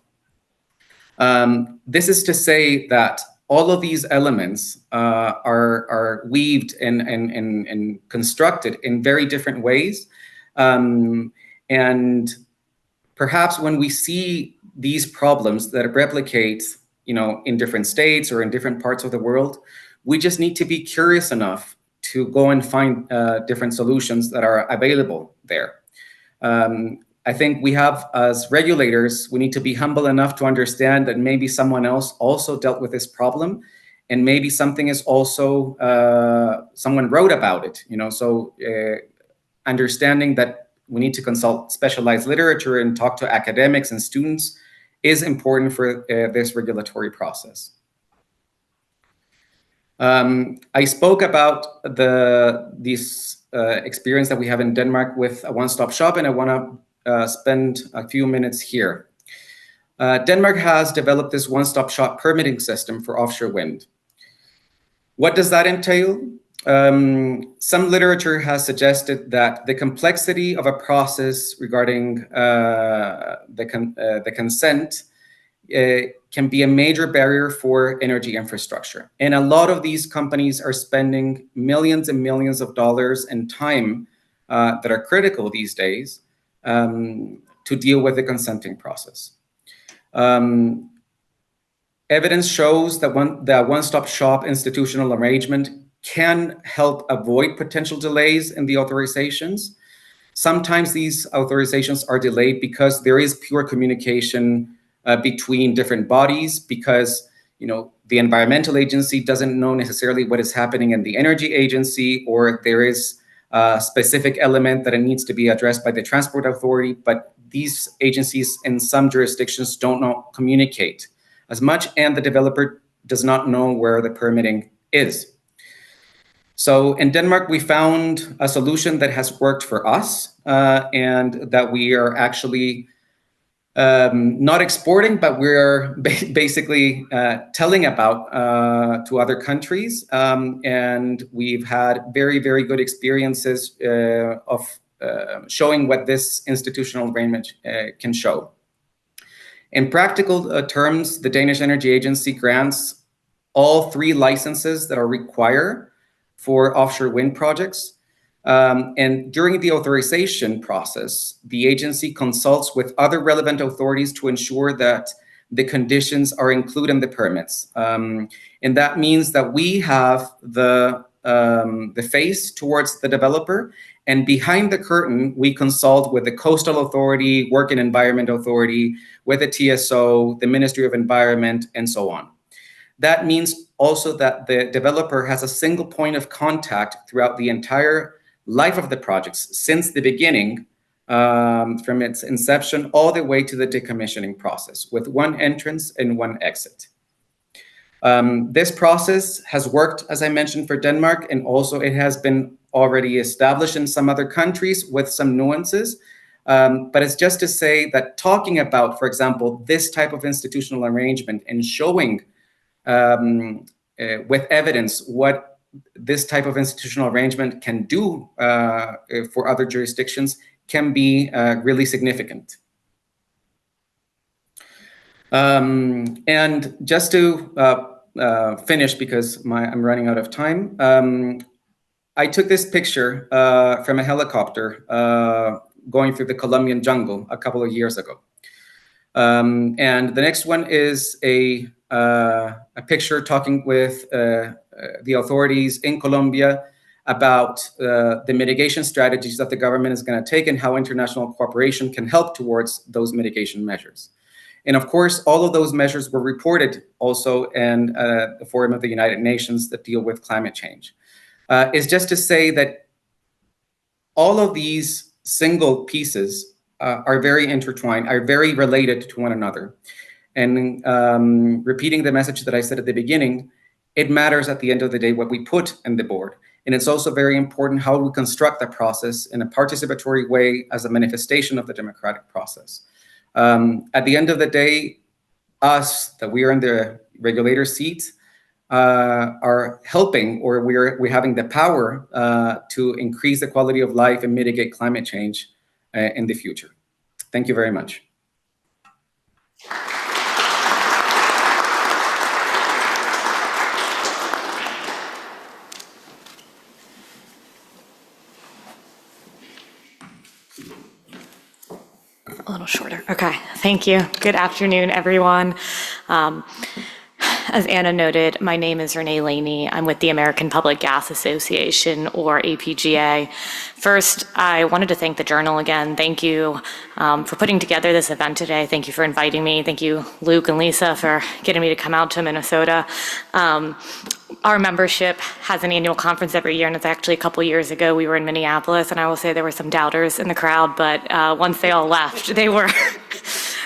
This is to say that all of these elements are weaved and constructed in very different ways. And And perhaps when we see these problems that replicate, in different states or in different parts of the world, we just need to be curious enough to go and find different solutions that are available there. I think we have, as regulators, we need to be humble enough to understand that maybe someone else also dealt with this problem, and maybe something is also, someone wrote about it, so understanding that we need to consult specialized literature and talk to academics and students is important for this regulatory process. I spoke about this experience that we have in Denmark with a one-stop shop, and I want to spend a few minutes here. Denmark has developed this one-stop shop permitting system for offshore wind. What does that entail? Some literature has suggested that the complexity of a process regarding the consent can be a major barrier for energy infrastructure. And a lot of these companies are spending millions and millions of dollars and time that are critical these days to deal with the consenting process. Evidence shows that the one-stop shop institutional arrangement can help avoid potential delays in the authorizations. Sometimes these authorizations are delayed because there is poor communication between different bodies, because the environmental agency doesn't know necessarily what is happening in the energy agency, or there is a specific element that it needs to be addressed by the transport authority, but these agencies in some jurisdictions don't communicate as much, and the developer does not know where the permitting is. So in Denmark, we found a solution that has worked for us, and that we are actually not exporting, but we're basically telling about to other countries. And we've had very, very good experiences of showing what this institutional arrangement can show. In practical terms, the Danish Energy Agency grants all 3 licenses that are required for offshore wind projects. And during the authorization process, the agency consults with other relevant authorities to ensure that the conditions are included in the permits. And that means that we have the face towards the developer, and behind the curtain, we consult with the Coastal Authority, Work and Environment Authority, with the TSO, the Ministry of Environment, and so on. That means also that the developer has a single point of contact throughout the entire life of the projects, since the beginning, from its inception all the way to the decommissioning process, with one entrance and one exit. This process has worked, as I mentioned, for Denmark, and also it has been already established in some other countries with some nuances. But it's just to say that talking about, for example, this type of institutional arrangement and showing with evidence what this type of institutional arrangement can do for other jurisdictions can be really significant. And just to finish, because I'm running out of time, I took this picture from a helicopter going through the Colombian jungle a couple of years ago. And the next one is a picture talking with the authorities in Colombia about the mitigation strategies that the government is going to take and how international cooperation can help towards those mitigation measures. And of course, all of those measures were reported also in the Forum of the United Nations that deal with climate change. It's just to say that all of these single pieces are very intertwined, are very related to one another. And repeating the message that I said at the beginning, it matters at the end of the day what we put in the board. And it's also very important how we construct that process in a participatory way as a manifestation of the democratic process. At the end of the day, us, that we are in the regulator seat, are helping, or we're having the power to increase the quality of life and mitigate climate change in the future. Thank you very much. A little shorter. Okay, thank you. Good afternoon, everyone. As Anna noted, my name is Renee Laney. I'm with the American Public Gas Association, or APGA. First, I wanted to thank the Journal again. Thank you for putting together this event today. Thank you for inviting me. Thank you, Luke and Lisa, for getting me to come out to Minnesota. Our membership has an annual conference every year, and it's actually a couple years ago we were in Minneapolis, and I will say there were some doubters in the crowd, but once they all left, they were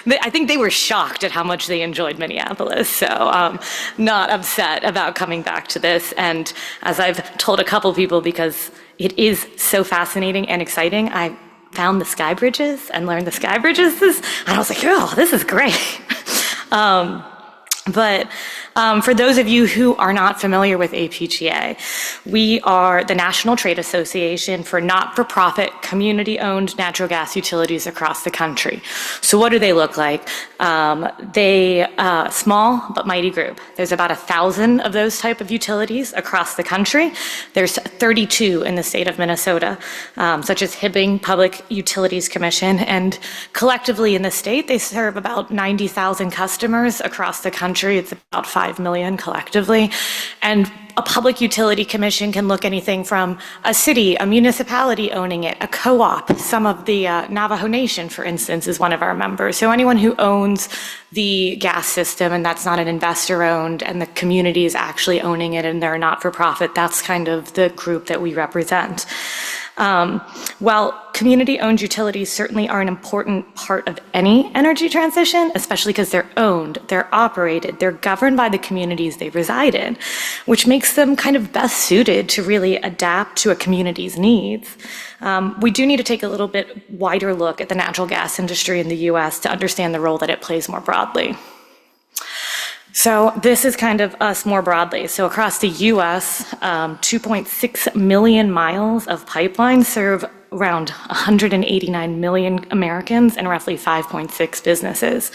I think they were shocked at how much they enjoyed Minneapolis, so not upset about coming back to this. And as I've told a couple people, because it is so fascinating and exciting, I found the sky bridges and learned the sky bridges, and I was like, oh, this is great. But for those of you who are not familiar with APGA, we are the National Trade Association for not-for-profit, community-owned natural gas utilities across the country. So what do they look like? They small but mighty group. There's about 1,000 of those type of utilities across the country. There's 32 in the state of Minnesota, such as Hibbing Public Utilities Commission, and collectively in the state, they serve about 90,000 customers across the country. It's about 5 million collectively. And a public utility commission can look anything from a city, a municipality owning it, a co-op. Some of the Navajo Nation, for instance, is one of our members. So anyone who owns the gas system and that's not an investor owned and the community is actually owning it and they're not for profit, that's kind of the group that we represent. While community-owned utilities certainly are an important part of any energy transition, especially because they're owned, they're operated, they're governed by the communities they reside in, which makes them kind of best suited to really adapt to a community's needs. We do need to take a little bit wider look at the natural gas industry in the US to understand the role that it plays more broadly. So this is kind of us more broadly. So across the US, 2.6 million miles of pipelines serve around 189 million Americans and roughly 5.6 businesses.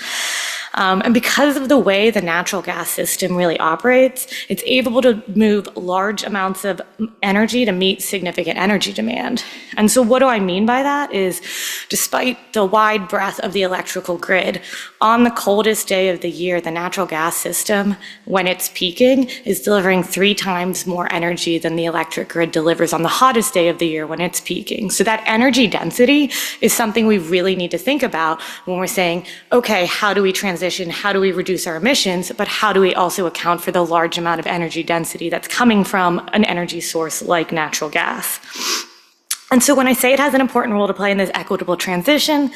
And because of the way the natural gas system really operates, it's able to move large amounts of energy to meet significant energy demand. And so what do I mean by that is, despite the wide breadth of the electrical grid, on the coldest day of the year, the natural gas system, when it's peaking, is delivering 3 times more energy than the electric grid delivers on the hottest day of the year when it's peaking. So that energy density is something we really need to think about when we're saying, okay, how do we transition? How do we reduce our emissions? But how do we also account for the large amount of energy density that's coming from an energy source like natural gas? And so when I say it has an important role to play in this equitable transition,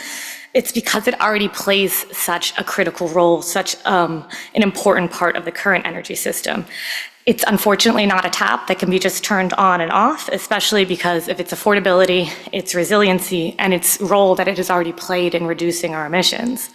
it's because it already plays such a critical role, such an important part of the current energy system. It's unfortunately not a tap that can be just turned on and off, especially because of its affordability, its resiliency, and its role that it has already played in reducing our emissions.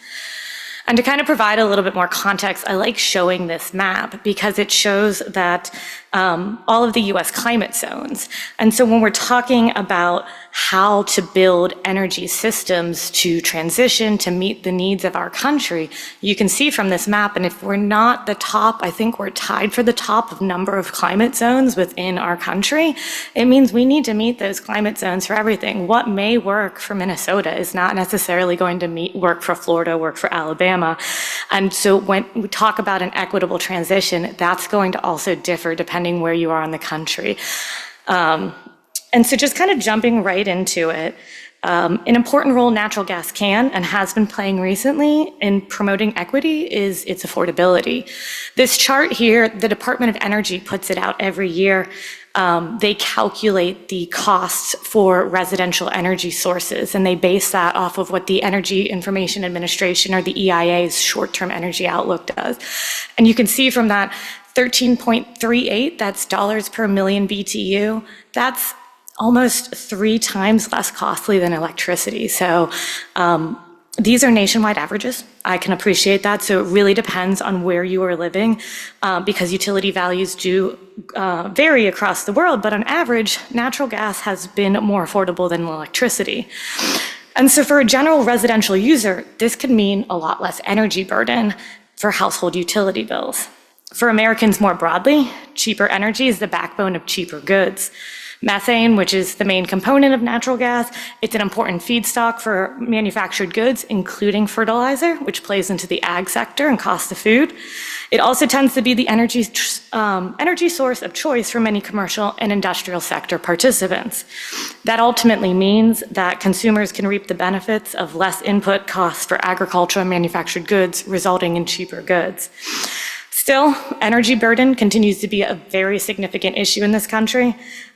And to kind of provide a little bit more context, I like showing this map because it shows that all of the US climate zones. And so when we're talking about how to build energy systems to transition to meet the needs of our country, you can see from this map, and if we're not the top, I think we're tied for the top of number of climate zones within our country. It means we need to meet those climate zones for everything. What may work for Minnesota is not necessarily going to work for Florida, work for Alabama. And so when we talk about an equitable transition, that's going to also differ depending where you are in the country. And so just kind of jumping right into it, an important role natural gas can and has been playing recently in promoting equity is its affordability. This chart here, the Department of Energy puts it out every year. They calculate the costs for residential energy sources, and they base that off of what the Energy Information Administration, or the EIA's short-term energy outlook does. And you can see from that 13.38, that's dollars per million BTU, that's almost 3 times less costly than electricity. So these are nationwide averages. I can appreciate that. So it really depends on where you are living because utility values do vary across the world, but on average, natural gas has been more affordable than electricity. And so for a general residential user, this could mean a lot less energy burden for household utility bills. For Americans more broadly, cheaper energy is the backbone of cheaper goods. Methane, which is the main component of natural gas, it's an important feedstock for manufactured goods, including fertilizer, which plays into the ag sector and cost of food. It also tends to be the energy source of choice for many commercial and industrial sector participants. That ultimately means that consumers can reap the benefits of less input costs for agriculture and manufactured goods, resulting in cheaper goods. Still, energy burden continues to be a very significant issue in this country.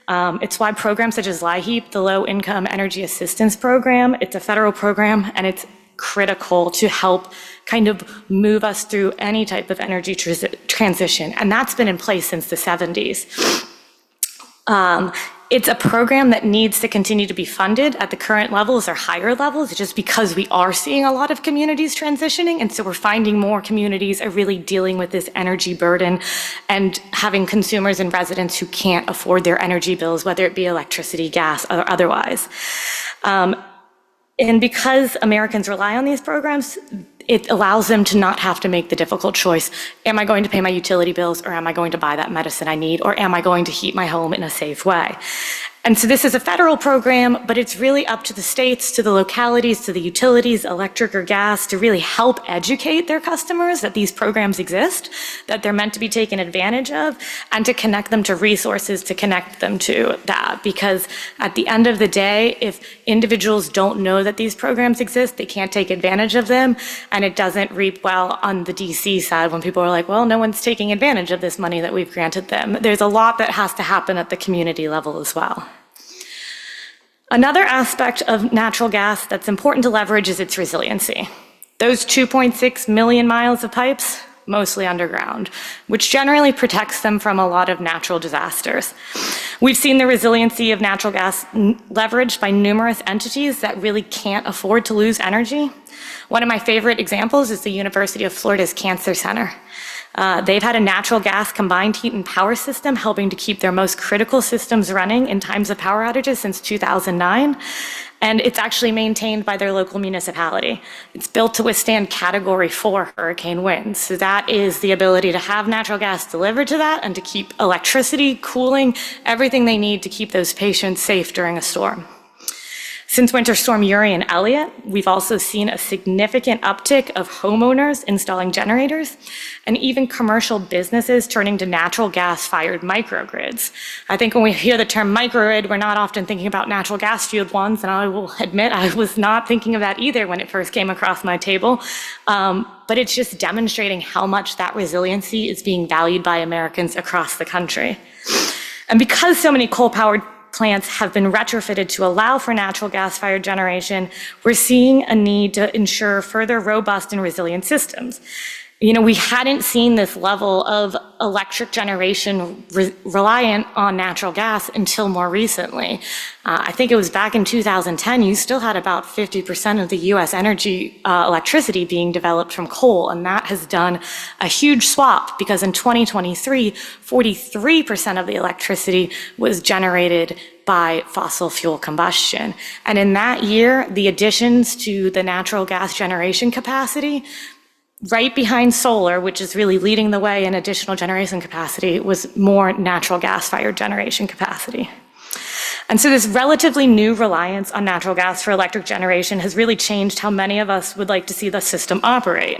It's why programs such as LIHEAP, the Low Income Energy Assistance Program, it's a federal program, and it's critical to help kind of move us through any type of energy transition. And that's been in place since the 70s. It's a program that needs to continue to be funded at the current levels or higher levels, just because we are seeing a lot of communities transitioning. And so we're finding more communities are really dealing with this energy burden and having consumers and residents who can't afford their energy bills, whether it be electricity, gas, or otherwise. And because Americans rely on these programs, it allows them to not have to make the difficult choice. Am I going to pay my utility bills, or am I going to buy that medicine I need, or am I going to heat my home in a safe way? And so this is a federal program, but it's really up to the states, to the localities, to the utilities, electric or gas, to really help educate their customers that these programs exist, that they're meant to be taken advantage of, and to connect them to resources to connect them to that. Because at the end of the day, if individuals don't know that these programs exist, they can't take advantage of them, and it doesn't reap well on the DC side when people are like, well, no one's taking advantage of this money that we've granted them. There's a lot that has to happen at the community level as well. Another aspect of natural gas that's important to leverage is its resiliency. Those 2.6 million miles of pipes, mostly underground, which generally protects them from a lot of natural disasters. We've seen the resiliency of natural gas leveraged by numerous entities that really can't afford to lose energy. One of my favorite examples is the University of Florida's Cancer Center. They've had a natural gas combined heat and power system helping to keep their most critical systems running in times of power outages since 2009. And it's actually maintained by their local municipality. It's built to withstand Category 4 hurricane winds. So that is the ability to have natural gas delivered to that and to keep electricity, cooling, everything they need to keep those patients safe during a storm. Since Winter Storm Uri and Elliott, we've also seen a significant uptick of homeowners installing generators and even commercial businesses turning to natural gas-fired microgrids. I think when we hear the term microgrid, we're not often thinking about natural gas-fueled ones, and I will admit I was not thinking of that either when it first came across my table. But it's just demonstrating how much that resiliency is being valued by Americans across the country. And because so many coal-powered plants have been retrofitted to allow for natural gas-fired generation, we're seeing a need to ensure further robust and resilient systems. You know, we hadn't seen this level of electric generation reliant on natural gas until more recently. I think it was back in 2010, you still had about 50% of the US energy electricity being developed from coal, and that has done a huge swap because in 2023, 43% of the electricity was generated by fossil fuel combustion. And in that year, the additions to the natural gas generation capacity, right behind solar, which is really leading the way in additional generation capacity, was more natural gas-fired generation capacity. And so this relatively new reliance on natural gas for electric generation has really changed how many of us would like to see the system operate.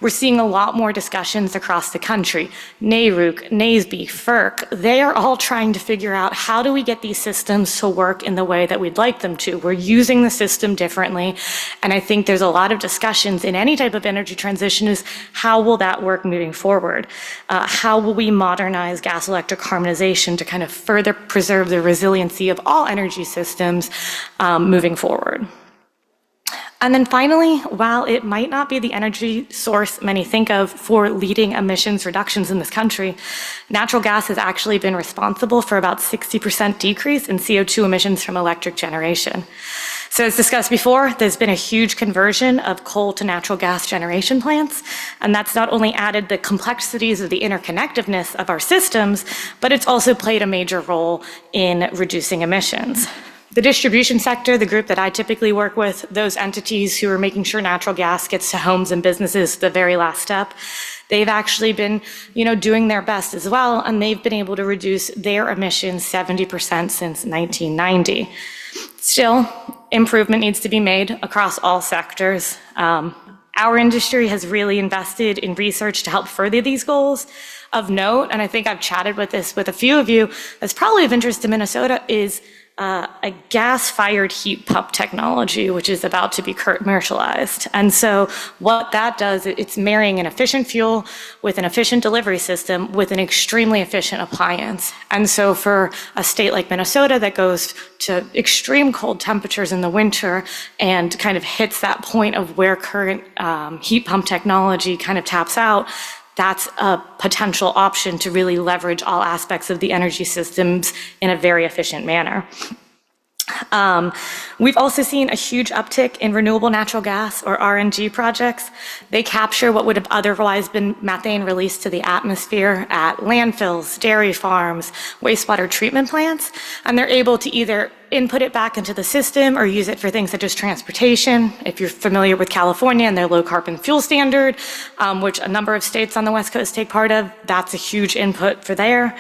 We're seeing a lot more discussions across the country. NARUC, NASB, FERC, they are all trying to figure out how do we get these systems to work in the way that we'd like them to. We're using the system differently, and I think there's a lot of discussions in any type of energy transition is how will that work moving forward? How will we modernize gas-electric harmonization to kind of further preserve the resiliency of all energy systems moving forward. And then finally, while it might not be the energy source many think of for leading emissions reductions in this country, natural gas has actually been responsible for about 60% decrease in CO2 emissions from electric generation. So as discussed before, there's been a huge conversion of coal to natural gas generation plants, and that's not only added the complexities of the interconnectedness of our systems, but it's also played a major role in reducing emissions. The distribution sector, the group that I typically work with, those entities who are making sure natural gas gets to homes and businesses, the very last step, they've actually been, doing their best as well, and they've been able to reduce their emissions 70% since 1990. Still, improvement needs to be made across all sectors. Our industry has really invested in research to help further these goals. Of note, and I think I've chatted with this with a few of you, that's probably of interest to Minnesota, is a gas-fired heat pump technology, which is about to be commercialized. And so what that does, it's marrying an efficient fuel with an efficient delivery system with an extremely efficient appliance. And so for a state like Minnesota that goes to extreme cold temperatures in the winter and kind of hits that point of where current heat pump technology kind of taps out, that's a potential option to really leverage all aspects of the energy systems in a very efficient manner. We've also seen a huge uptick in renewable natural gas, or RNG projects. They capture what would have otherwise been methane released to the atmosphere at landfills, dairy farms, wastewater treatment plants, and they're able to either input it back into the system or use it for things such as transportation. If you're familiar with California and their low carbon fuel standard, which a number of states on the West Coast take part of, that's a huge input for there.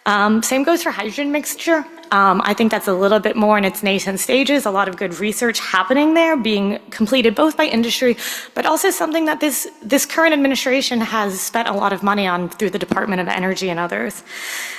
Same goes for hydrogen mixture. I think that's a little bit more in its nascent stages. A lot of good research happening there, being completed both by industry, but also something that this current administration has spent a lot of money on through the Department of Energy and others.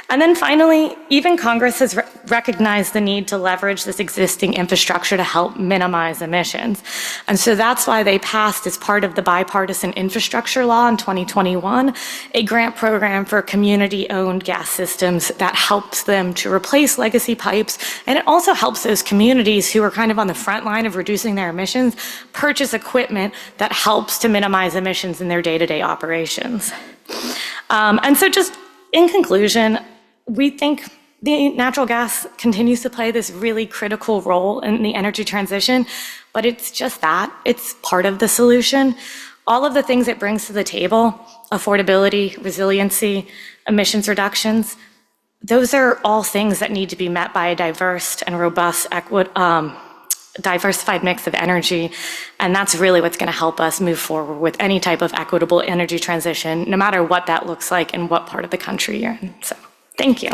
And then finally, even Congress has recognized the need to leverage this existing infrastructure to help minimize emissions. And so that's why they passed, as part of the bipartisan infrastructure law in 2021, a grant program for community-owned gas systems that helps them to replace legacy pipes, and it also helps those communities who are kind of on the front line of reducing their emissions purchase equipment that helps to minimize emissions in their day-to-day operations. And so just in conclusion, we think the natural gas continues to play this really critical role in the energy transition, but it's just that. It's part of the solution. All of the things it brings to the table, affordability, resiliency, emissions reductions, those are all things that need to be met by a diverse and robust, diversified mix of energy. And that's really what's going to help us move forward with any type of equitable energy transition, no matter what that looks like and what part of the country you're in. So, thank you.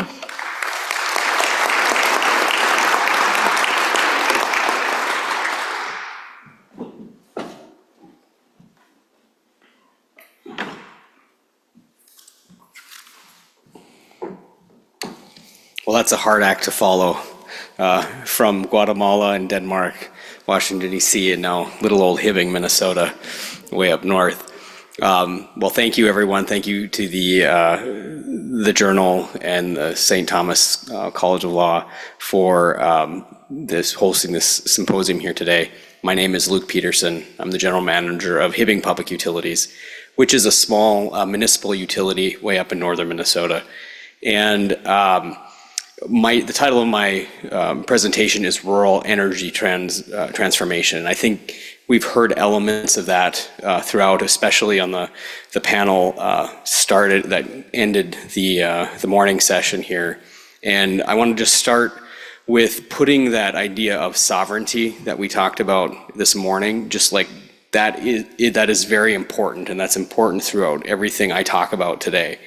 Well, that's a hard act to follow from Guatemala and Denmark, Washington, D.C., and now little old Hibbing, Minnesota, way up north. Well, thank you, everyone. Thank you to the Journal and the St. Thomas College of Law for hosting this symposium here today. My name is Luke Peterson. I'm the General Manager of Hibbing Public Utilities, which is a small municipal utility way up in northern Minnesota. And the title of my presentation is Rural Energy Transformation. I think we've heard elements of that throughout, especially on the panel that ended the morning session here. And I want to just start with putting that idea of sovereignty that we talked about this morning, just like that is very important, and that's important throughout everything I talk about today.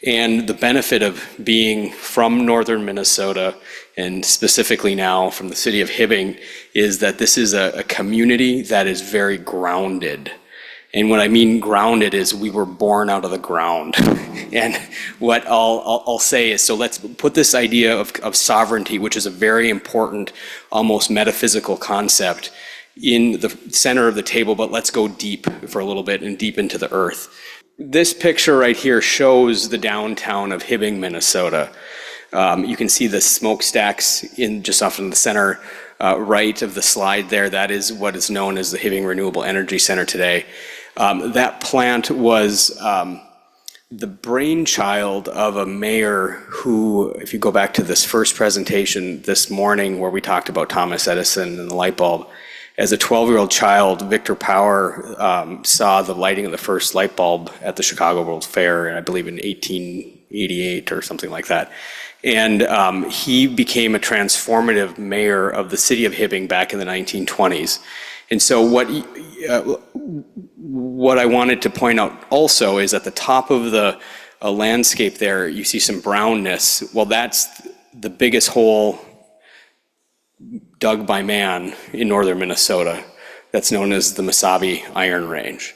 And the benefit of being from northern Minnesota, and specifically now from the city of Hibbing, is that this is a community that is very grounded. And what I mean grounded is we were born out of the ground. And what I'll say is, so let's put this idea of sovereignty, which is a very important, almost metaphysical concept, in the center of the table, but let's go deep for a little bit and deep into the earth. This picture right here shows the downtown of Hibbing, Minnesota. You can see the smokestacks just off in the center right of the slide there. That is what is known as the Hibbing Renewable Energy Center today. That plant was the brainchild of a mayor who, if you go back to this first presentation this morning where we talked about Thomas Edison and the light bulb, as a 12-year-old child, Victor Power saw the lighting of the first light bulb at the Chicago World Fair, I believe in 88 or something like that. And he became a transformative mayor of the city of Hibbing back in the 1920s. And so what I wanted to point out also is at the top of the landscape there, you see some brownness. Well, that's the biggest hole dug by man in northern Minnesota. That's known as the Mesabi Iron Range.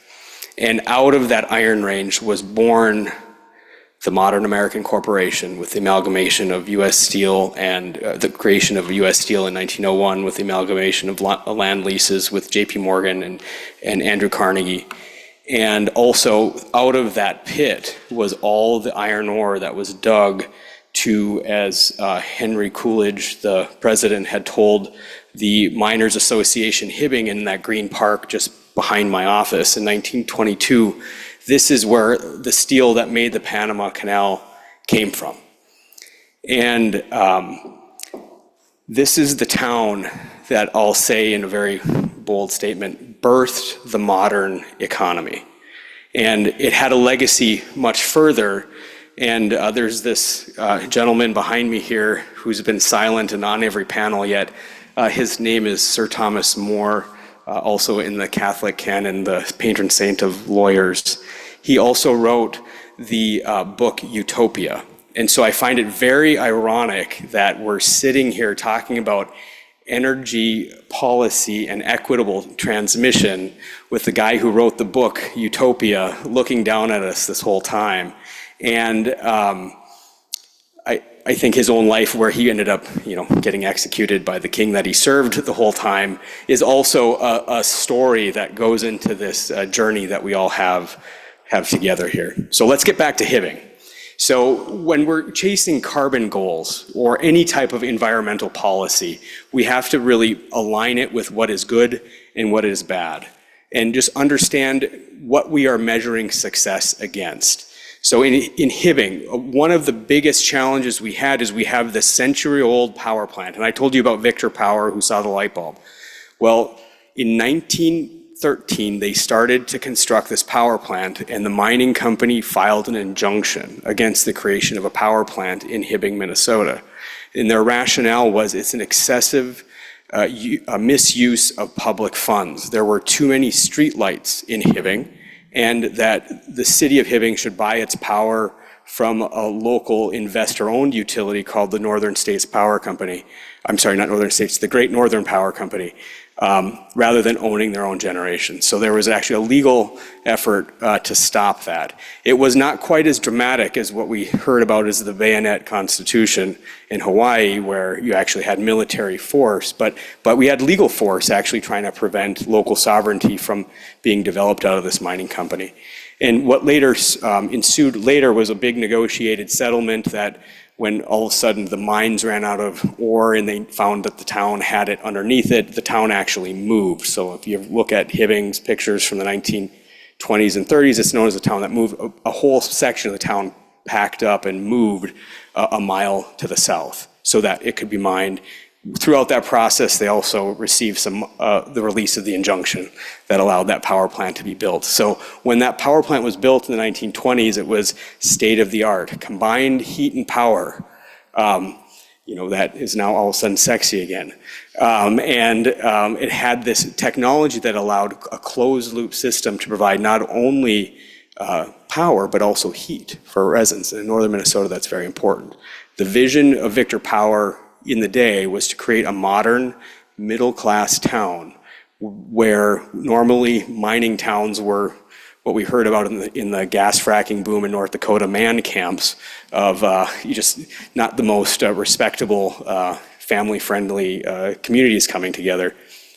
And out of that iron range was born the modern American corporation with the amalgamation of U.S. Steel and the creation of U.S. Steel in 1901 with the amalgamation of land leases with J.P. Morgan and Andrew Carnegie. And also out of that pit was all the iron ore that was dug to, as Henry Coolidge, the president, had told the Miners Association Hibbing in that green park just behind my office in 1922, this is where the steel that made the Panama Canal came from. And this is the town that I'll say in a very bold statement, birthed the modern economy. And it had a legacy much further. And there's this gentleman behind me here who's been silent and on every panel yet. His name is Sir Thomas More, also in the Catholic canon, the patron saint of lawyers. He also wrote the book Utopia. And so I find it very ironic that we're sitting here talking about energy policy and equitable transmission with the guy who wrote the book Utopia looking down at us this whole time. And I think his own life, where he ended up, getting executed by the king that he served the whole time, is also a story that goes into this journey that we all have together here. So let's get back to Hibbing. So when we're chasing carbon goals or any type of environmental policy, we have to really align it with what is good and what is bad, and just understand what we are measuring success against. So in Hibbing, one of the biggest challenges we had is we have this century-old power plant. And I told you about Victor Power, who saw the light bulb. Well, in 1913, they started to construct this power plant, and the mining company filed an injunction against the creation of a power plant in Hibbing, Minnesota. And their rationale was it's an excessive misuse of public funds. There were too many streetlights in Hibbing, and that the city of Hibbing should buy its power from a local investor-owned utility called the Northern States Power Company. I'm sorry, not Northern States, the Great Northern Power Company, rather than owning their own generation. So there was actually a legal effort to stop that. It was not quite as dramatic as what we heard about as the Bayonet Constitution in Hawaii, where you actually had military force, but we had legal force actually trying to prevent local sovereignty from being developed out of this mining company. And what later ensued later was a big negotiated settlement that when all of a sudden the mines ran out of ore and they found that the town had it underneath it, the town actually moved. So if you look at Hibbing's pictures from the 1920s and 30s, it's known as a town that moved. A whole section of the town packed up and moved a mile to the south so that it could be mined. Throughout that process, they also received the release of the injunction that allowed that power plant to be built. So when that power plant was built in the 1920s, it was state of the art, combined heat and power. That is now all of a sudden sexy again. It had this technology that allowed a closed loop system to provide not only power, but also heat for residents. In northern Minnesota, that's very important. The vision of Victor Power in the day was to create a modern middle-class town where normally mining towns were what we heard about in the gas fracking boom in North Dakota, man camps of just not the most respectable, family-friendly communities coming together.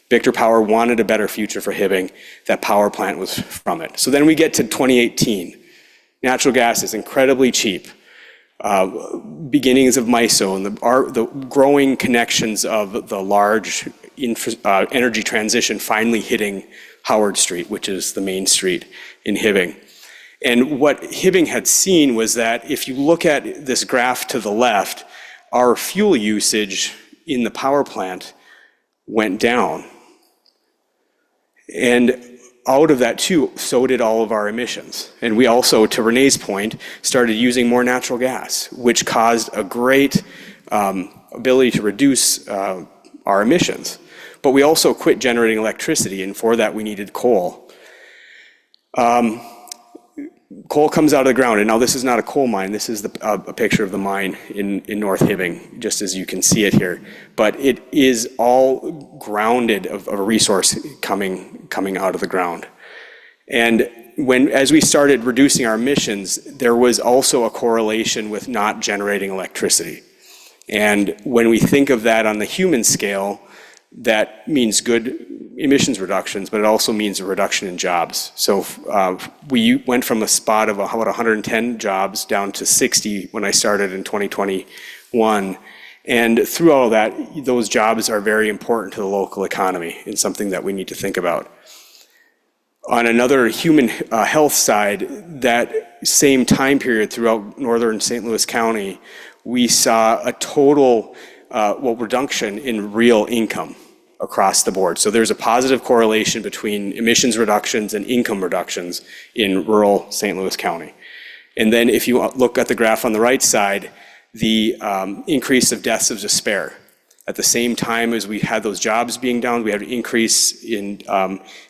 Victor Power wanted a better future for Hibbing. That power plant was from it. So then we get to 2018. Natural gas is incredibly cheap. Beginnings of MISO and the growing connections of the large energy transition finally hitting Howard Street, which is the main street in Hibbing. And what Hibbing had seen was that if you look at this graph to the left, our fuel usage in the power plant went down. And out of that too, so did all of our emissions. And we also, to Renee's point, started using more natural gas, which caused a great ability to reduce our emissions. But we also quit generating electricity, and for that we needed coal. Coal comes out of the ground, and now this is not a coal mine, this is a picture of the mine in North Hibbing, just as you can see it here. But it is all grounded of a resource coming out of the ground. And as we started reducing our emissions, there was also a correlation with not generating electricity. And when we think of that on the human scale, that means good emissions reductions, but it also means a reduction in jobs. So we went from a spot of about 110 jobs down to 60 when I started in 2021. And through all of that, those jobs are very important to the local economy and something that we need to think about. On another human health side, that same time period throughout northern St. Louis County, we saw a total reduction in real income across the board. So there's a positive correlation between emissions reductions and income reductions in rural St. Louis County. And then if you look at the graph on the right side, the increase of deaths of despair. At the same time as we had those jobs being down, we had an increase in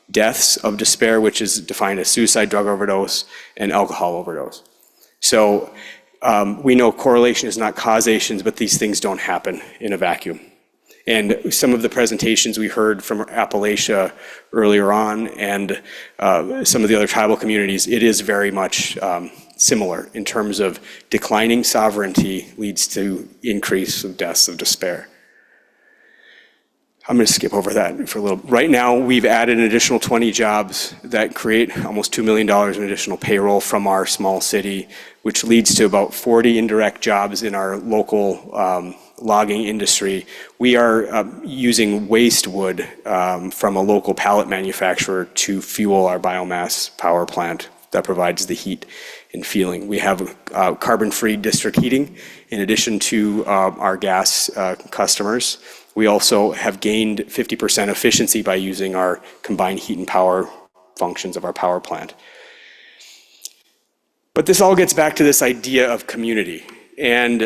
deaths of despair, which is defined as suicide, drug overdose, and alcohol overdose. So we know correlation is not causation, but these things don't happen in a vacuum. And some of the presentations we heard from Appalachia earlier on and some of the other tribal communities, it is very much similar in terms of declining sovereignty leads to increase of deaths of despair. I'm going to skip over that for a little. Right now, we've added an additional 20 jobs that create almost $2 million in additional payroll from our small city, which leads to about 40 indirect jobs in our local logging industry. We are using waste wood from a local pallet manufacturer to fuel our biomass power plant that provides the heat and fueling. We have carbon-free district heating in addition to our gas customers. We also have gained 50% efficiency by using our combined heat and power functions of our power plant. But this all gets back to this idea of community. And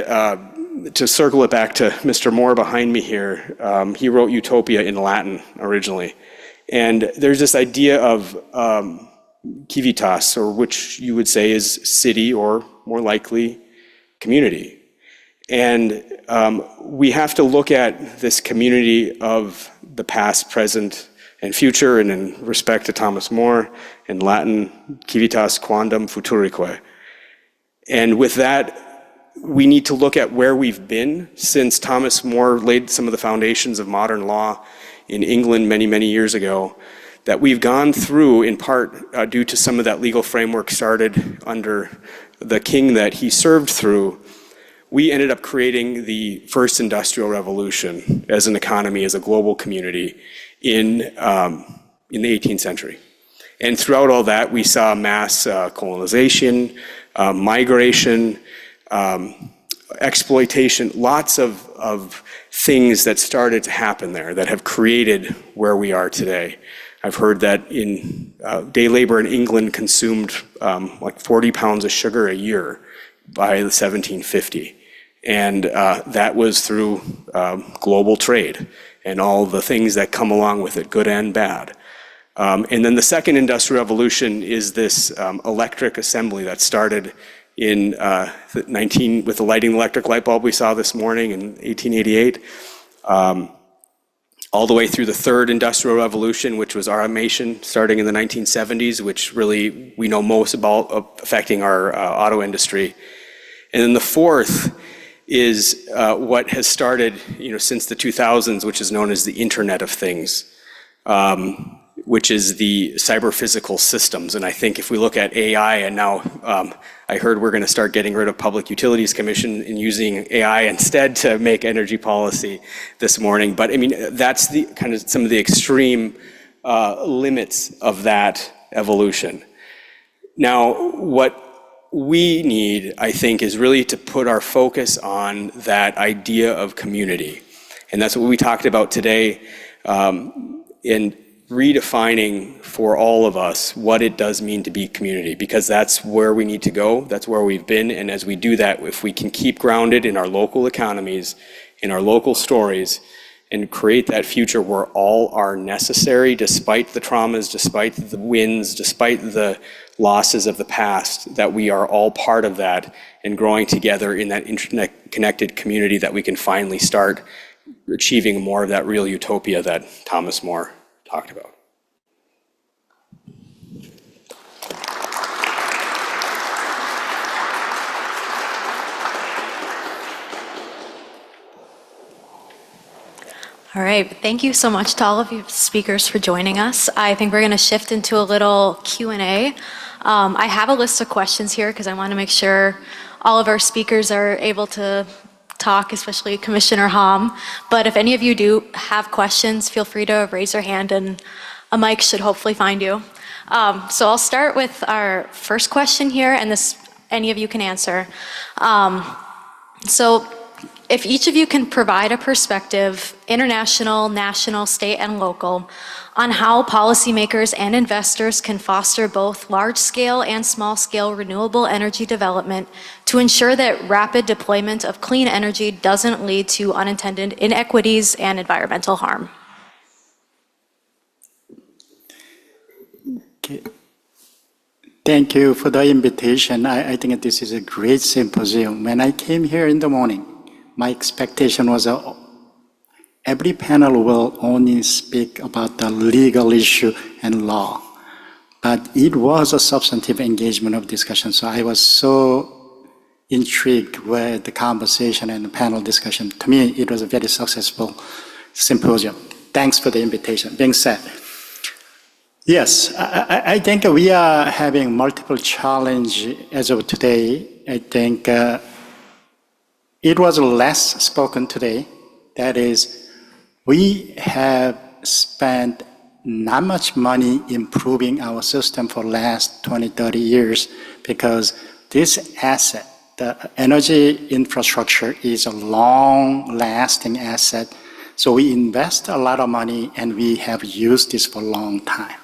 to circle it back to Mr. Moore behind me here, he wrote Utopia in Latin originally. And there's this idea of civitas, or which you would say is city, or more likely community. And we have to look at this community of the past, present, and future, and in respect to Thomas More, in Latin, civitas quondam futurique. And with that, we need to look at where we've been since Thomas More laid some of the foundations of modern law in England many, many years ago, that we've gone through in part due to some of that legal framework started under the king that he served through. We ended up creating the first industrial revolution as an economy, as a global community in the 18th century. And throughout all that, we saw mass colonization, migration, exploitation, lots of things that started to happen there that have created where we are today. I've heard that in day labor in England consumed like 40 pounds of sugar a year by the 1750. And that was through global trade and all the things that come along with it, good and bad. And then the second industrial revolution is this electric assembly that started in with the lighting electric light bulb we saw this morning in 1888, all the way through the third industrial revolution, which was automation starting in the 1970s, which really we know most about affecting our auto industry. And then the fourth is what has started, since the 2000s, which is known as the Internet of Things, which is the cyber-physical systems. And I think if we look at AI, and now I heard we're going to start getting rid of Public Utilities Commission and using AI instead to make energy policy this morning. But I mean, that's the kind of some of the extreme limits of that evolution. Now, what we need, I think, is really to put our focus on that idea of community. And that's what we talked about today. And redefining for all of us what it does mean to be community, because that's where we need to go, that's where we've been, and as we do that, if we can keep grounded in our local economies, in our local stories, and create that future where all are necessary despite the traumas, despite the wins, despite the losses of the past, that we are all part of that and growing together in that interconnected community, that we can finally start achieving more of that real utopia that Thomas More talked about. All right, thank you so much to all of you speakers for joining us. I think we're going to shift into a little Q&A. I have a list of questions here because I want to make sure all of our speakers are able to talk, especially Commissioner Hom. But if any of you do have questions, feel free to raise your hand and a mic should hopefully find you. So I'll start with our first question here, and this any of you can answer. So if each of you can provide a perspective, international, national, state, and local, on how policymakers and investors can foster both large-scale and small-scale renewable energy development to ensure that rapid deployment of clean energy doesn't lead to unintended inequities and environmental harm. Okay. Thank you for the invitation. I think this is a great symposium. When I came here in the morning, my expectation was every panel will only speak about the legal issue and law. But it was a substantive engagement of discussion. So I was so intrigued with the conversation and the panel discussion. To me, it was a very successful symposium. Thanks for the invitation. Being said, yes, I think we are having multiple challenges as of today. I think it was less spoken today. That is, we have spent not much money improving our system for the last 20, 30 years because this asset, the energy infrastructure, is a long-lasting asset. So we invest a lot of money and we have used this for a long time.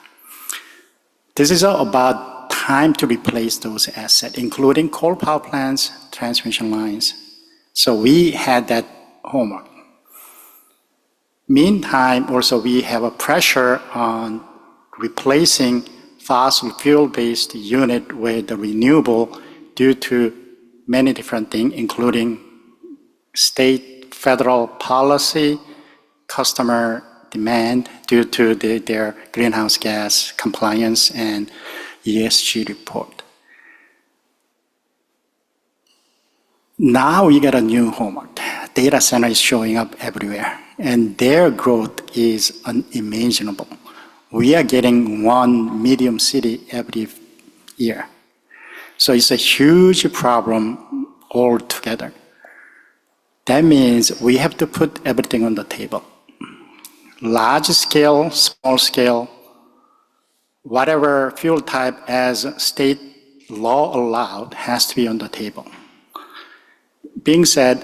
This is about time to replace those assets, including coal power plants, transmission lines. So we had that homework. Meantime, also we have a pressure on replacing fossil fuel-based unit with the renewable due to many different things, including state, federal policy, customer demand due to their greenhouse gas compliance and ESG report. Now we got a new homework. Data center is showing up everywhere, and their growth is unimaginable. We are getting one medium city every year. So it's a huge problem altogether. That means we have to put everything on the table. Large scale, small scale, whatever fuel type as state law allowed has to be on the table. Being said,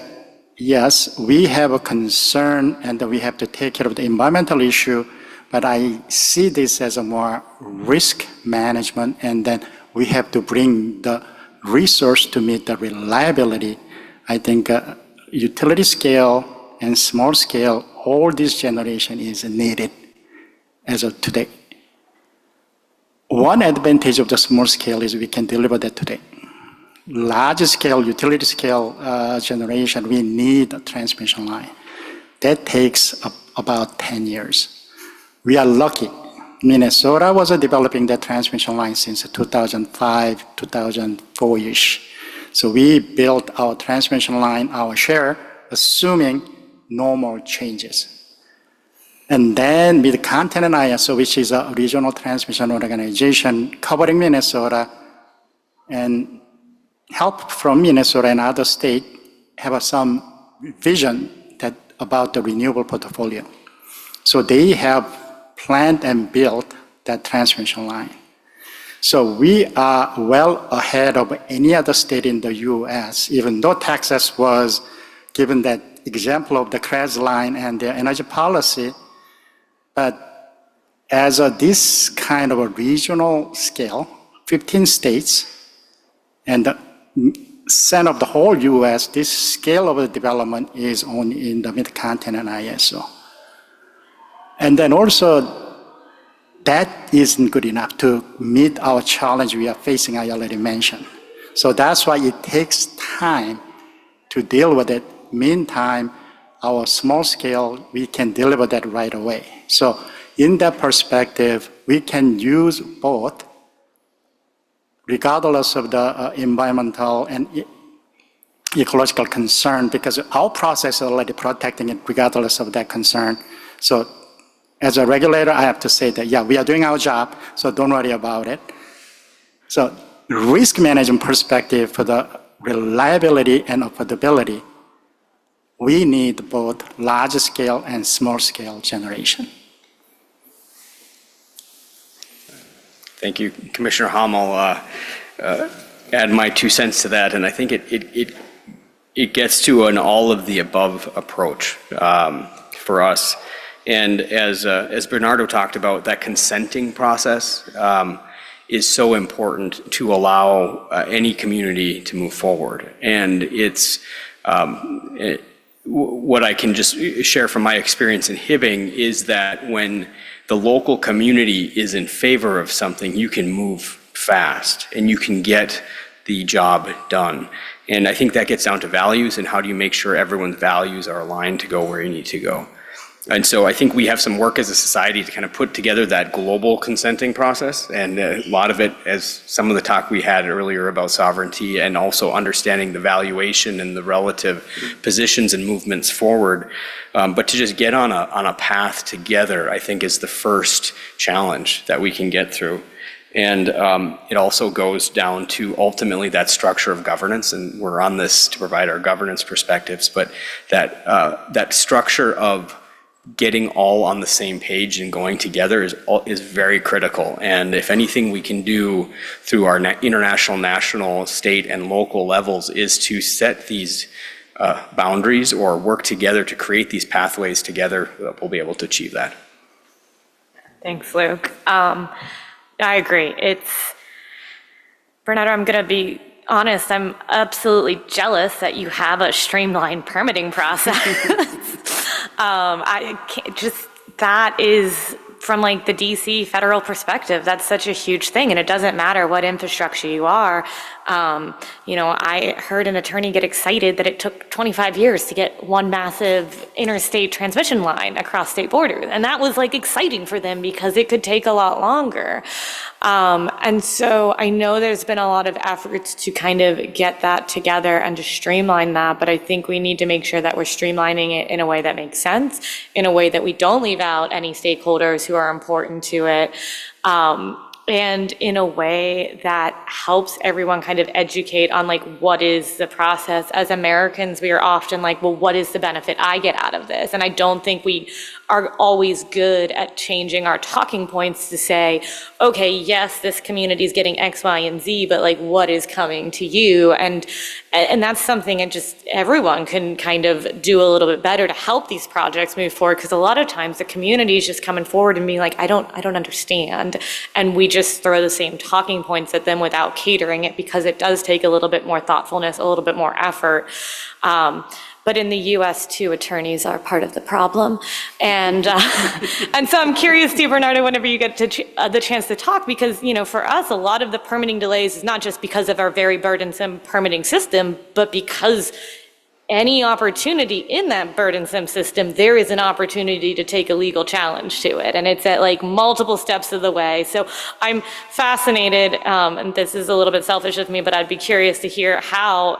yes, we have a concern and we have to take care of the environmental issue, but I see this as a more risk management, and then we have to bring the resource to meet the reliability. I think utility scale and small scale, all this generation is needed as of today. One advantage of the small scale is we can deliver that today. Large scale, utility scale generation, we need a transmission line. That takes about 10 years. We are lucky. Minnesota was developing that transmission line since 2005, 2004-ish. So we built our transmission line, our share, assuming no more changes. And then with Content and ISO, which is a regional transmission organization covering Minnesota, and help from Minnesota and other states have some vision about the renewable portfolio. So they have planned and built that transmission line. So we are well ahead of any other state in the US, even though Texas was given that example of the CREZ line and their energy policy, but as this kind of a regional scale, 15 states, and the center of the whole US, this scale of the development is only in the mid-continent ISO. And then also, that isn't good enough to meet our challenge we are facing, I already mentioned. So that's why it takes time to deal with it. Meantime, our small scale, we can deliver that right away. So in that perspective, we can use both, regardless of the environmental and ecological concern, because our process is already protecting it regardless of that concern. So as a regulator, I have to say that, yeah, we are doing our job, so don't worry about it. So risk management perspective for the reliability and affordability, we need both large scale and small scale generation. Thank you, Commissioner Hamel. Add my 2 cents to that, and I think it gets to an all of the above approach for us. And as Bernardo talked about, that consenting process is so important to allow any community to move forward. And it's what I can just share from my experience in Hibbing is that when the local community is in favor of something, you can move fast and you can get the job done. And I think that gets down to values and how do you make sure everyone's values are aligned to go where you need to go. And so I think we have some work as a society to kind of put together that global consenting process, and a lot of it, as some of the talk we had earlier about sovereignty and also understanding the valuation and the relative positions and movements forward. But to just get on a path together, I think is the first challenge that we can get through. And it also goes down to ultimately that structure of governance, and we're on this to provide our governance perspectives, but that structure of getting all on the same page and going together is very critical. And if anything we can do through our international, national, state, and local levels is to set these boundaries or work together to create these pathways together, we'll be able to achieve that. Thanks, Luke. I agree. Bernardo, I'm going to be honest, I'm absolutely jealous that you have a streamlined permitting process. I can't that is from like the DC federal perspective, that's such a huge thing, and it doesn't matter what infrastructure you are. I heard an attorney get excited that it took 25 years to get one massive interstate transmission line across state borders, and that was like exciting for them because it could take a lot longer. And so I know there's been a lot of efforts to kind of get that together and to streamline that, but I think we need to make sure that we're streamlining it in a way that makes sense, in a way that we don't leave out any stakeholders who are important to it, and in a way that helps everyone kind of educate on like what is the process. As Americans, we are often like, well, what is the benefit I get out of this? And I don't think we are always good at changing our talking points to say, okay, yes, this community is getting X, Y, and Z, but like what is coming to you? And that's something that just everyone can kind of do a little bit better to help these projects move forward, because a lot of times the community is just coming forward and being like, I don't understand. And we just throw the same talking points at them without catering it, because it does take a little bit more thoughtfulness, a little bit more effort. But in the US too, attorneys are part of the problem. And and so I'm curious too, Bernardo, whenever you get to the chance to talk, because for us, a lot of the permitting delays is not just because of our very burdensome permitting system, but because any opportunity in that burdensome system, there is an opportunity to take a legal challenge to it. And it's at like multiple steps of the way. So I'm fascinated, and this is a little bit selfish of me, but I'd be curious to hear how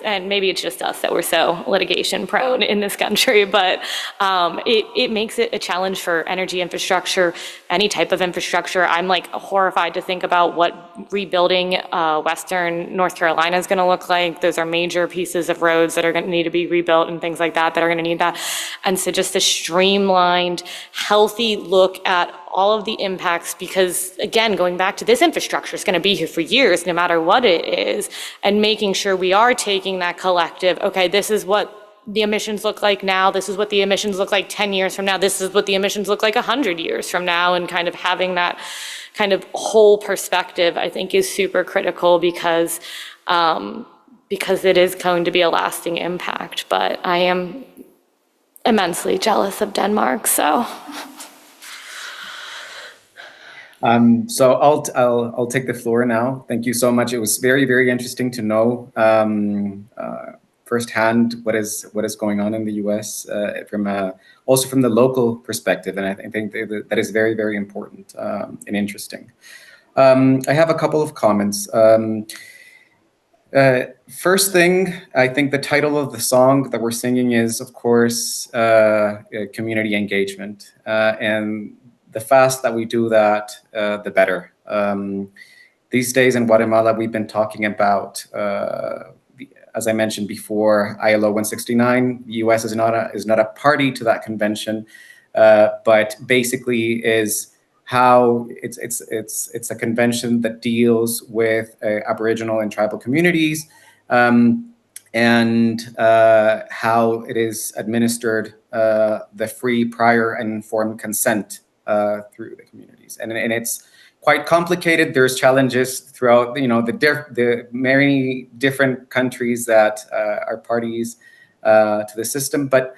and maybe it's just us that we're so litigation prone in this country, but it makes it a challenge for energy infrastructure, any type of infrastructure. I'm like horrified to think about what rebuilding Western North Carolina is going to look like. Those are major pieces of roads that are going to need to be rebuilt and things like that are going to need that. And so just a streamlined, healthy look at all of the impacts, because again, going back to this infrastructure is going to be here for years, no matter what it is, and making sure we are taking that collective, okay, this is what the emissions look like now, this is what the emissions look like 10 years from now, this is what the emissions look like 100 years from now, and kind of having that kind of whole perspective, I think, is super critical because it is going to be a lasting impact. But I am immensely jealous of Denmark, so. So I'll take the floor now. Thank you so much. It was very, very interesting to know firsthand what is going on in the U.S. Also from the local perspective, and I think that is very, very important and interesting. I have a couple of comments. First thing, I think the title of the song that we're singing is, of course, community engagement, and the faster that we do that, the better. These days in Guatemala, we've been talking about, as I mentioned before, ILO 169. The U.S. is not a party to that convention, but basically is how it's a convention that deals with Aboriginal and tribal communities, and how it is administered the free, prior, and informed consent through the communities, and it's quite complicated. There's challenges throughout, the many different countries that are parties to the system, but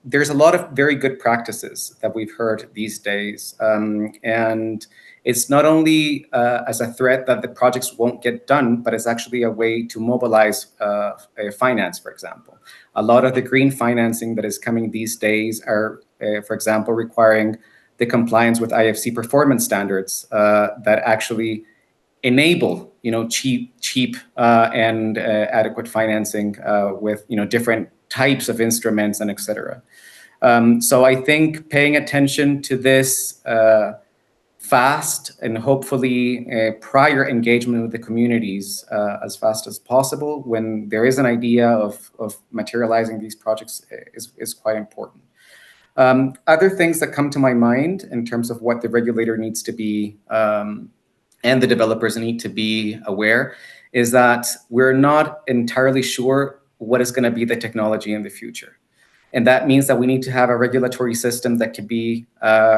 there's a lot of very good practices that we've heard these days, and it's not only as a threat that the projects won't get done, but it's actually a way to mobilize finance, for example. A lot of the green financing that is coming these days are, for example, requiring the compliance with IFC performance standards that actually enable, cheap and adequate financing with, different types of instruments and et cetera. So I think paying attention to this fast and hopefully prior engagement with the communities as fast as possible when there is an idea of materializing these projects is quite important. Other things that come to my mind in terms of what the regulator needs to be and the developers need to be aware is that we're not entirely sure what is going to be the technology in the future. And that means that we need to have a regulatory system that can be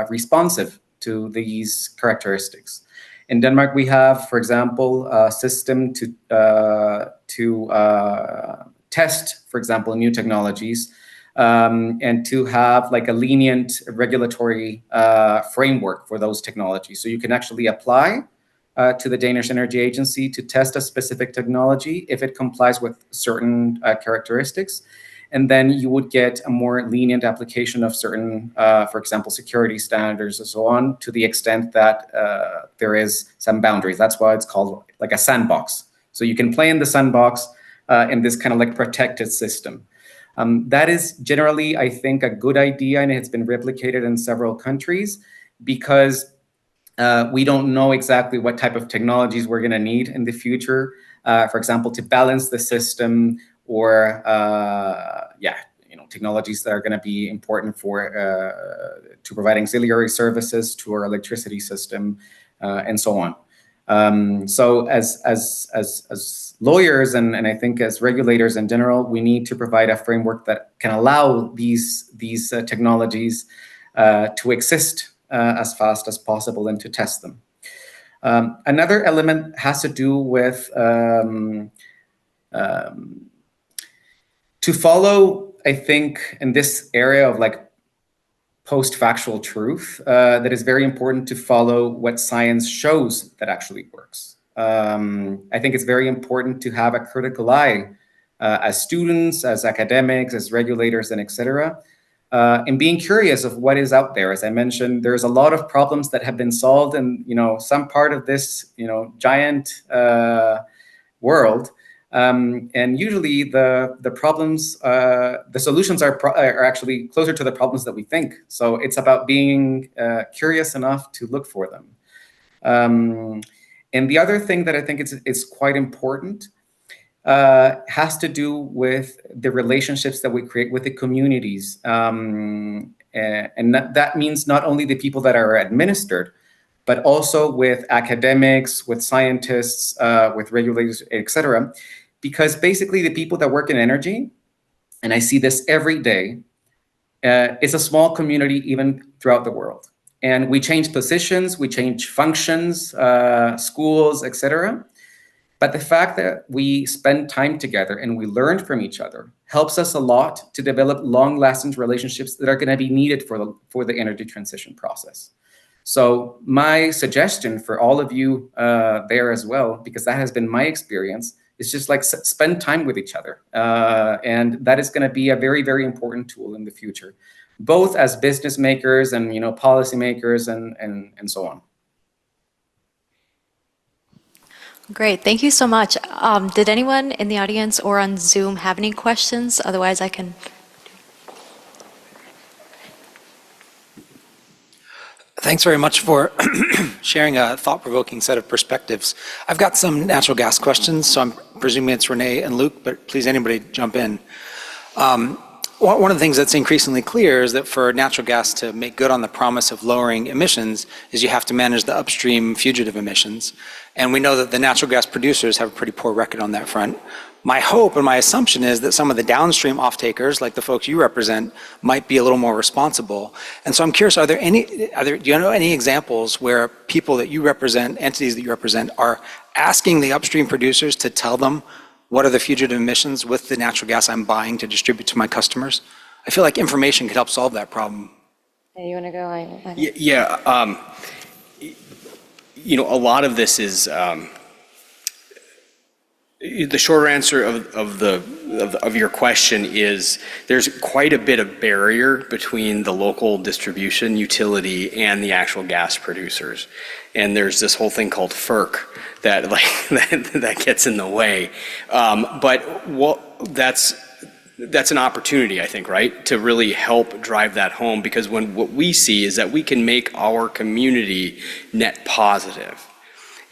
responsive to these characteristics. In Denmark, we have, for example, a system to test, for example, new technologies, and to have like a lenient regulatory framework for those technologies. So you can actually apply to the Danish Energy Agency to test a specific technology if it complies with certain characteristics. And then you would get a more lenient application of certain, for example, security standards and so on, to the extent that there is some boundaries. That's why it's called like a sandbox. So you can play in the sandbox in this kind of like protected system. That is generally, I think, a good idea, and it's been replicated in several countries because we don't know exactly what type of technologies we're going to need in the future, for example, to balance the system, or technologies that are going to be important for to provide auxiliary services to our electricity system, and so on. So as lawyers and I think as regulators in general, we need to provide a framework that can allow these technologies to exist as fast as possible and to test them. Another element has to do with to follow, I think, in this area of like post-factual truth, that is very important to follow what science shows that actually works. I think it's very important to have a critical eye as students, as academics, as regulators, and et cetera, and being curious of what is out there. As I mentioned, there's a lot of problems that have been solved in some part of this giant world. And usually the problems, the solutions are actually closer to the problems that we think. So it's about being curious enough to look for them. And the other thing that I think is quite important has to do with the relationships that we create with the communities. And that means not only the people that are administered, but also with academics, with scientists, with regulators, et cetera. Because basically the people that work in energy and I see this every day, is a small community even throughout the world. And we change positions, we change functions, schools, etc. But the fact that we spend time together and we learn from each other helps us a lot to develop long-lasting relationships that are going to be needed for the energy transition process. So my suggestion for all of you there as well, because that has been my experience, is just like spend time with each other. And that is going to be a very, very important tool in the future, both as business makers and policy makers and so on. Great, thank you so much. Did anyone in the audience or on Zoom have any questions? Otherwise, I can. Thanks very much for sharing a thought-provoking set of perspectives. I've got some natural gas questions, so I'm presuming it's Renee and Luke, but please anybody jump in. One of the things that's increasingly clear is that for natural gas to make good on the promise of lowering emissions is you have to manage the upstream fugitive emissions. And we know that the natural gas producers have a pretty poor record on that front. My hope and my assumption is that some of the downstream off-takers, like the folks you represent, might be a little more responsible. And so I'm curious, do you know any examples where people that you represent, entities that you represent, are asking the upstream producers to tell them what are the fugitive emissions with the natural gas I'm buying to distribute to my customers? I feel like information could help solve that problem. Hey, you want to go? Yeah, a lot of this is the short answer of your question is there's quite a bit of barrier between the local distribution utility and the actual gas producers, and there's this whole thing called FERC that gets in the way. That's an opportunity, I think, right, to really help drive that home, because what we see is that we can make our community net positive.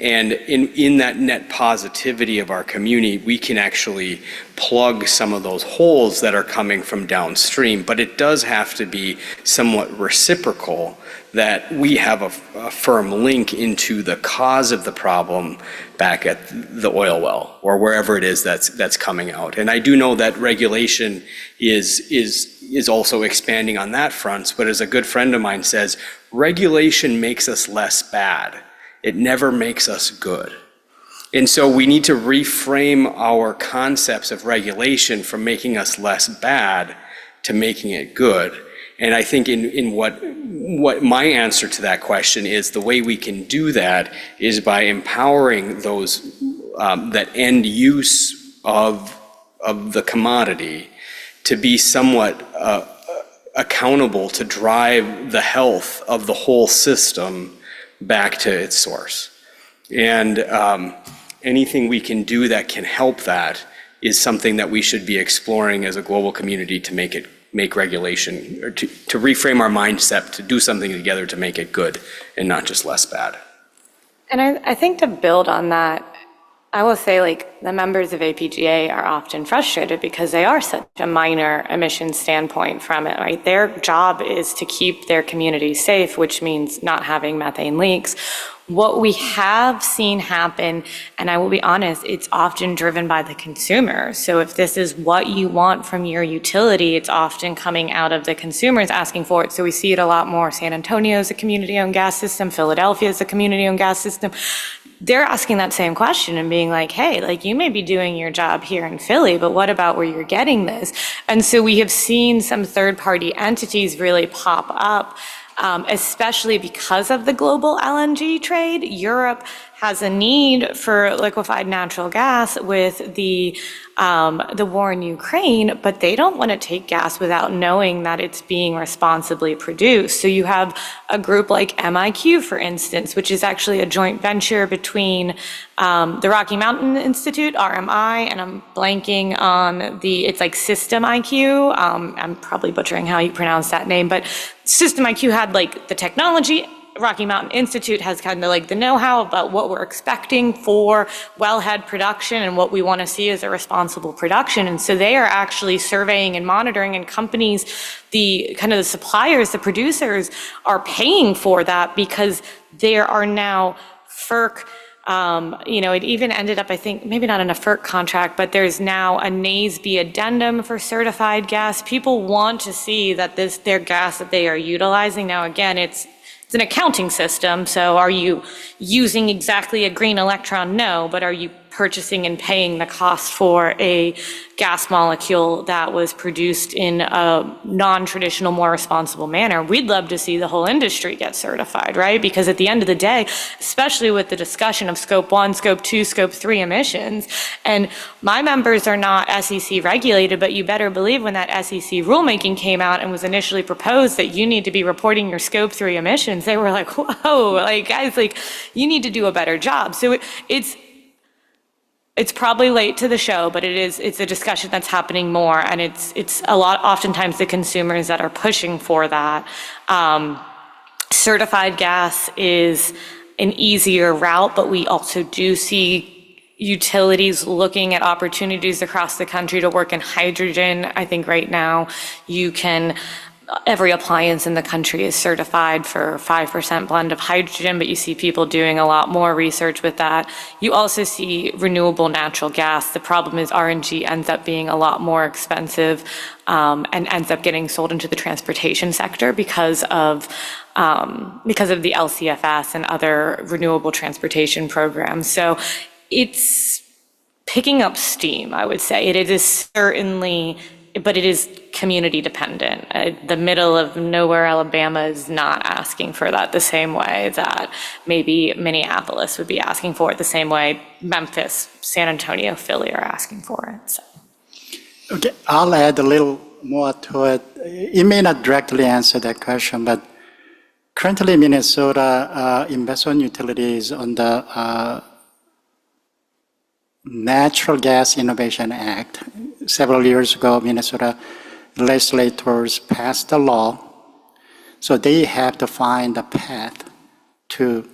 And in that net positivity of our community, we can actually plug some of those holes that are coming from downstream. But it does have to be somewhat reciprocal, that we have a firm link into the cause of the problem back at the oil well or wherever it is that's coming out. And I do know that regulation is also expanding on that front. But as a good friend of mine says, regulation makes us less bad. It never makes us good. And so we need to reframe our concepts of regulation from making us less bad to making it good. And I think in what my answer to that question is, the way we can do that is by empowering those that end use of the commodity to be somewhat accountable to drive the health of the whole system back to its source. And anything we can do that can help that is something that we should be exploring as a global community to make regulation, or to reframe our mindset, to do something together to make it good and not just less bad. And I think to build on that, I will say, like, the members of APGA are often frustrated because they are such a minor emission standpoint from it, right? Their job is to keep their community safe, which means not having methane leaks. What we have seen happen, and I will be honest, it's often driven by the consumer. So if this is what you want from your utility, it's often coming out of the consumers asking for it. So we see it a lot more. San Antonio is a community-owned gas system. Philadelphia is a community-owned gas system. They're asking that same question and being like, hey, like, you may be doing your job here in Philly, but what about where you're getting this? And so we have seen some third-party entities really pop up, especially because of the global LNG trade. Europe has a need for liquefied natural gas with the war in Ukraine, but they don't want to take gas without knowing that it's being responsibly produced. So you have a group like MIQ, for instance, which is actually a joint venture between the Rocky Mountain Institute, RMI, and I'm blanking on it's like System IQ. I'm probably butchering how you pronounce that name, but System IQ had like the technology. Rocky Mountain Institute has kind of like the know-how about what we're expecting for wellhead production and what we want to see as a responsible production. And so they are actually surveying and monitoring, and companies, the suppliers, the producers, are paying for that because there are now FERC It even ended up, I think, maybe not in a FERC contract, but there's now a NASB addendum for certified gas. People want to see that their gas that they are utilizing. Now, again, it's an accounting system, so are you using exactly a green electron? No, but are you purchasing and paying the cost for a gas molecule that was produced in a non-traditional, more responsible manner? We'd love to see the whole industry get certified, right? Because at the end of the day, especially with the discussion of scope 1, scope 2, scope 3 emissions, and my members are not SEC regulated, but you better believe when that SEC rulemaking came out and was initially proposed that you need to be reporting your scope 3 emissions, they were like, whoa, like guys, like you need to do a better job. So it's probably late to the show, but it's a discussion that's happening more, and it's a lot, oftentimes the consumers that are pushing for that. Certified gas is an easier route, but we also do see utilities looking at opportunities across the country to work in hydrogen. I think right now every appliance in the country is certified for 5% blend of hydrogen, but you see people doing a lot more research with that. You also see renewable natural gas. The problem is RNG ends up being a lot more expensive and ends up getting sold into the transportation sector because of the LCFS and other renewable transportation programs. So it's picking up steam, I would say. It is certainly, but it is community dependent. The middle of nowhere, Alabama is not asking for that the same way that maybe Minneapolis would be asking for it, the same way Memphis, San Antonio, Philly are asking for it. So. Okay, I'll add a little more to it. It may not directly answer that question, but currently Minnesota investment utilities on the Natural Gas Innovation Act. Several years ago, Minnesota legislators passed a law, so they have to find a path to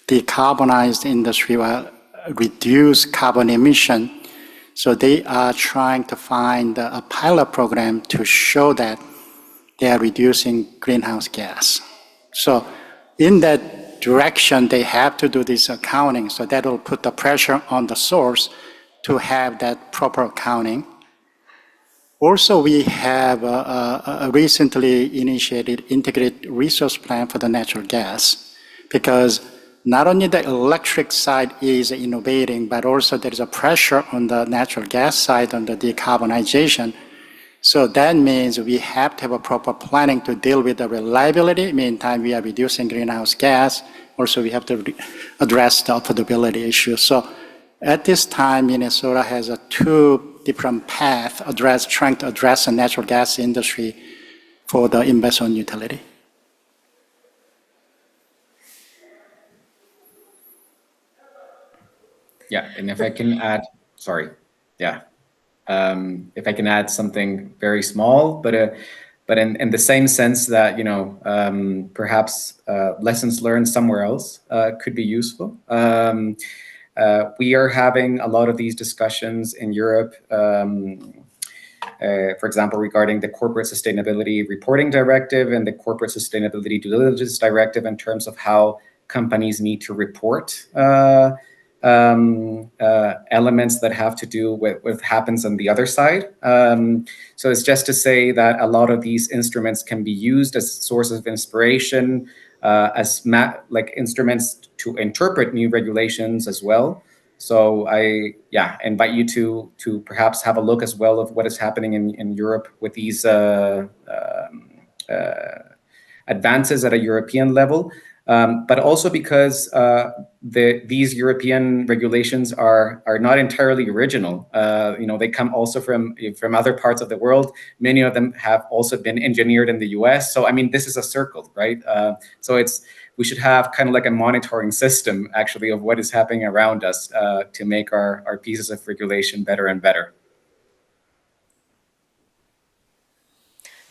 decarbonize the industry while reduce carbon emission. So they are trying to find a pilot program to show that they are reducing greenhouse gas. So in that direction, they have to do this accounting, so that will put the pressure on the source to have that proper accounting. Also, we have a recently initiated integrated resource plan for the natural gas, because not only the electric side is innovating, but also there is a pressure on the natural gas side on the decarbonization. So that means we have to have a proper planning to deal with the reliability. Meantime, we are reducing greenhouse gas. Also, we have to address the affordability issue. So at this time, Minnesota has two different paths trying to address the natural gas industry for the investment utility. Yeah, and if I can add, sorry, yeah. If I can add something very small, but in the same sense that, perhaps lessons learned somewhere else could be useful. We are having a lot of these discussions in Europe, for example, regarding the Corporate Sustainability Reporting Directive and the Corporate Sustainability Due Diligence Directive in terms of how companies need to report elements that have to do with what happens on the other side. So it's just to say that a lot of these instruments can be used as sources of inspiration, as instruments to interpret new regulations as well. So I invite you to perhaps have a look as well of what is happening in Europe with these advances at a European level. But also because these European regulations are not entirely original. They come also from other parts of the world. Many of them have also been engineered in the US. So, I mean, this is a circle, right? So we should have kind of like a monitoring system, actually, of what is happening around us to make our pieces of regulation better and better.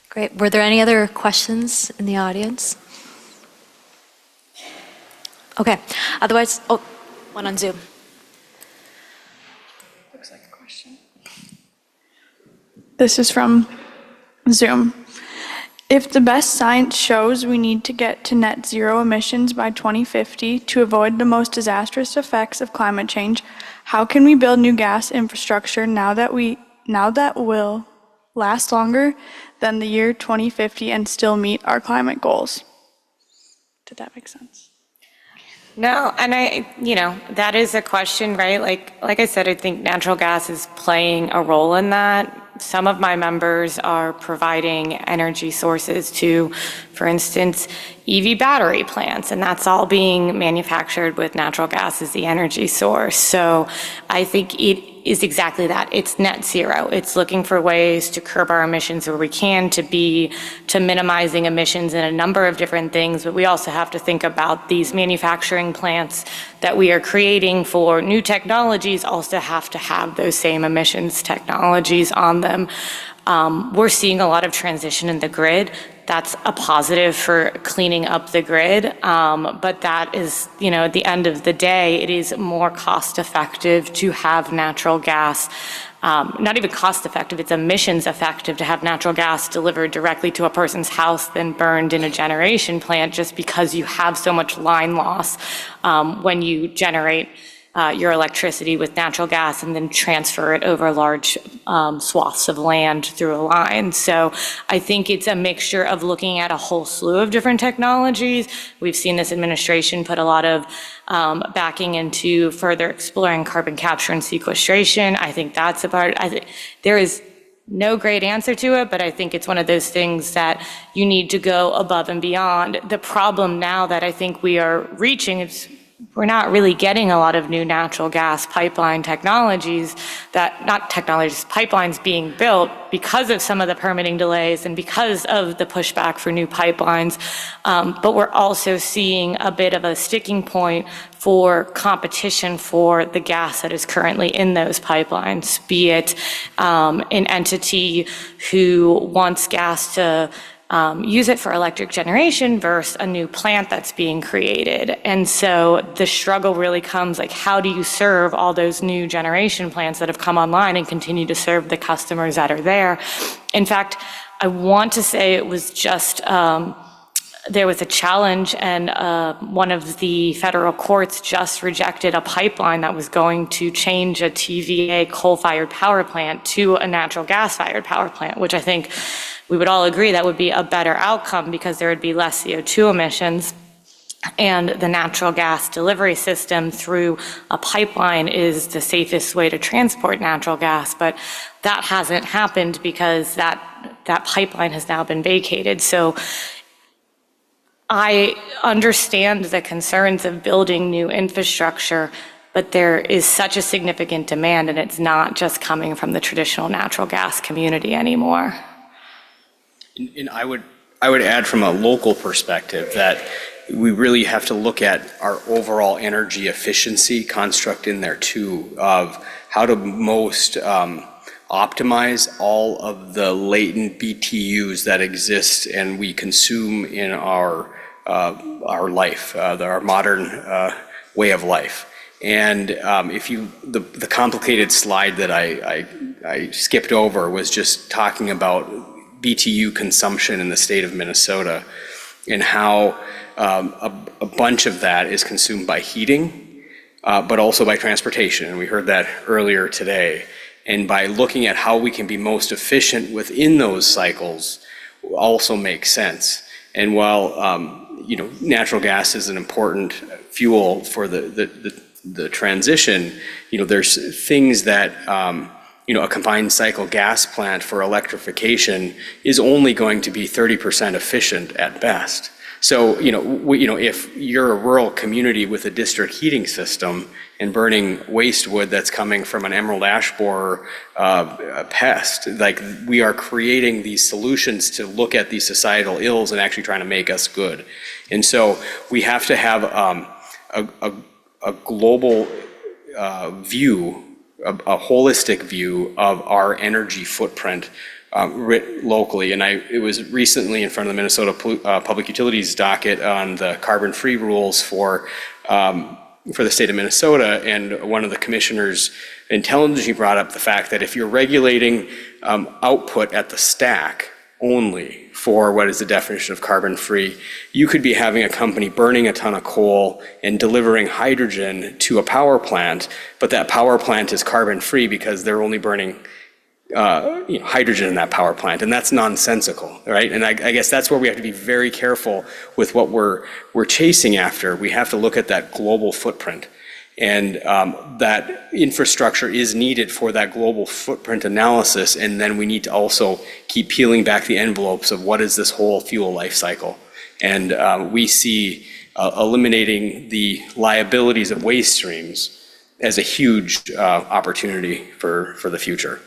Great. Were there any other questions in the audience? Okay, otherwise, one on Zoom. Looks like a question. This is from Zoom. If the best science shows we need to get to net zero emissions by 2050 to avoid the most disastrous effects of climate change, how can we build new gas infrastructure now that will last longer than the year 2050 and still meet our climate goals? Did that make sense? No, and that is a question, right? Like I said, I think natural gas is playing a role in that. Some of my members are providing energy sources to, for instance, EV battery plants, and that's all being manufactured with natural gas as the energy source. So I think it is exactly that. It's net zero. It's looking for ways to curb our emissions where we can, to minimizing emissions in a number of different things, but we also have to think about these manufacturing plants that we are creating for new technologies also have to have those same emissions technologies on them. We're seeing a lot of transition in the grid. That's a positive for cleaning up the grid, but that is, at the end of the day, it is more cost effective to have natural gas, not even cost effective, it's emissions effective to have natural gas delivered directly to a person's house than burned in a generation plant, just because you have so much line loss when you generate your electricity with natural gas and then transfer it over large swaths of land through a line. So I think it's a mixture of looking at a whole slew of different technologies. We've seen this administration put a lot of backing into further exploring carbon capture and sequestration. I think that's a part. There is no great answer to it, but I think it's one of those things that you need to go above and beyond. The problem now that I think we are reaching is we're not really getting a lot of new natural gas pipeline technologies, pipelines being built because of some of the permitting delays and because of the pushback for new pipelines. But we're also seeing a bit of a sticking point for competition for the gas that is currently in those pipelines, be it an entity who wants gas to use it for electric generation versus a new plant that's being created. And so the struggle really comes, how do you serve all those new generation plants that have come online and continue to serve the customers that are there? In fact, I want to say it was just, there was a challenge and one of the federal courts just rejected a pipeline that was going to change a TVA coal-fired power plant to a natural gas-fired power plant, which I think we would all agree that would be a better outcome because there would be less CO2 emissions. And the natural gas delivery system through a pipeline is the safest way to transport natural gas, but that hasn't happened because that pipeline has now been vacated. So I understand the concerns of building new infrastructure, but there is such a significant demand, and it's not just coming from the traditional natural gas community anymore. And I would add from a local perspective that we really have to look at our overall energy efficiency construct in there too, of how to most optimize all of the latent BTUs that exist and we consume in our life, our modern way of life. And if the complicated slide that I skipped over was just talking about BTU consumption in the state of Minnesota and how a bunch of that is consumed by heating, but also by transportation. And we heard that earlier today. And by looking at how we can be most efficient within those cycles also makes sense. And while natural gas is an important fuel for the transition, there's things that a combined cycle gas plant for electrification is only going to be 30% efficient at best. So, if you're a rural community with a district heating system and burning waste wood that's coming from an emerald ash borer pest, we are creating these solutions to look at these societal ills and actually trying to make us good. And so we have to have a global view, a holistic view of our energy footprint locally. And it was recently in front of the Minnesota Public Utilities docket on the carbon-free rules for the state of Minnesota. And one of the commissioners intelligently brought up the fact that if you're regulating output at the stack only for what is the definition of carbon-free. You could be having a company burning a ton of coal and delivering hydrogen to a power plant, but that power plant is carbon-free because they're only burning hydrogen in that power plant, and that's nonsensical, right? And I guess that's where we have to be very careful with what we're chasing after. We have to look at that global footprint, and that infrastructure is needed for that global footprint analysis, and then we need to also keep peeling back the envelopes of what is this whole fuel life cycle. And we see eliminating the liabilities of waste streams as a huge opportunity for the future.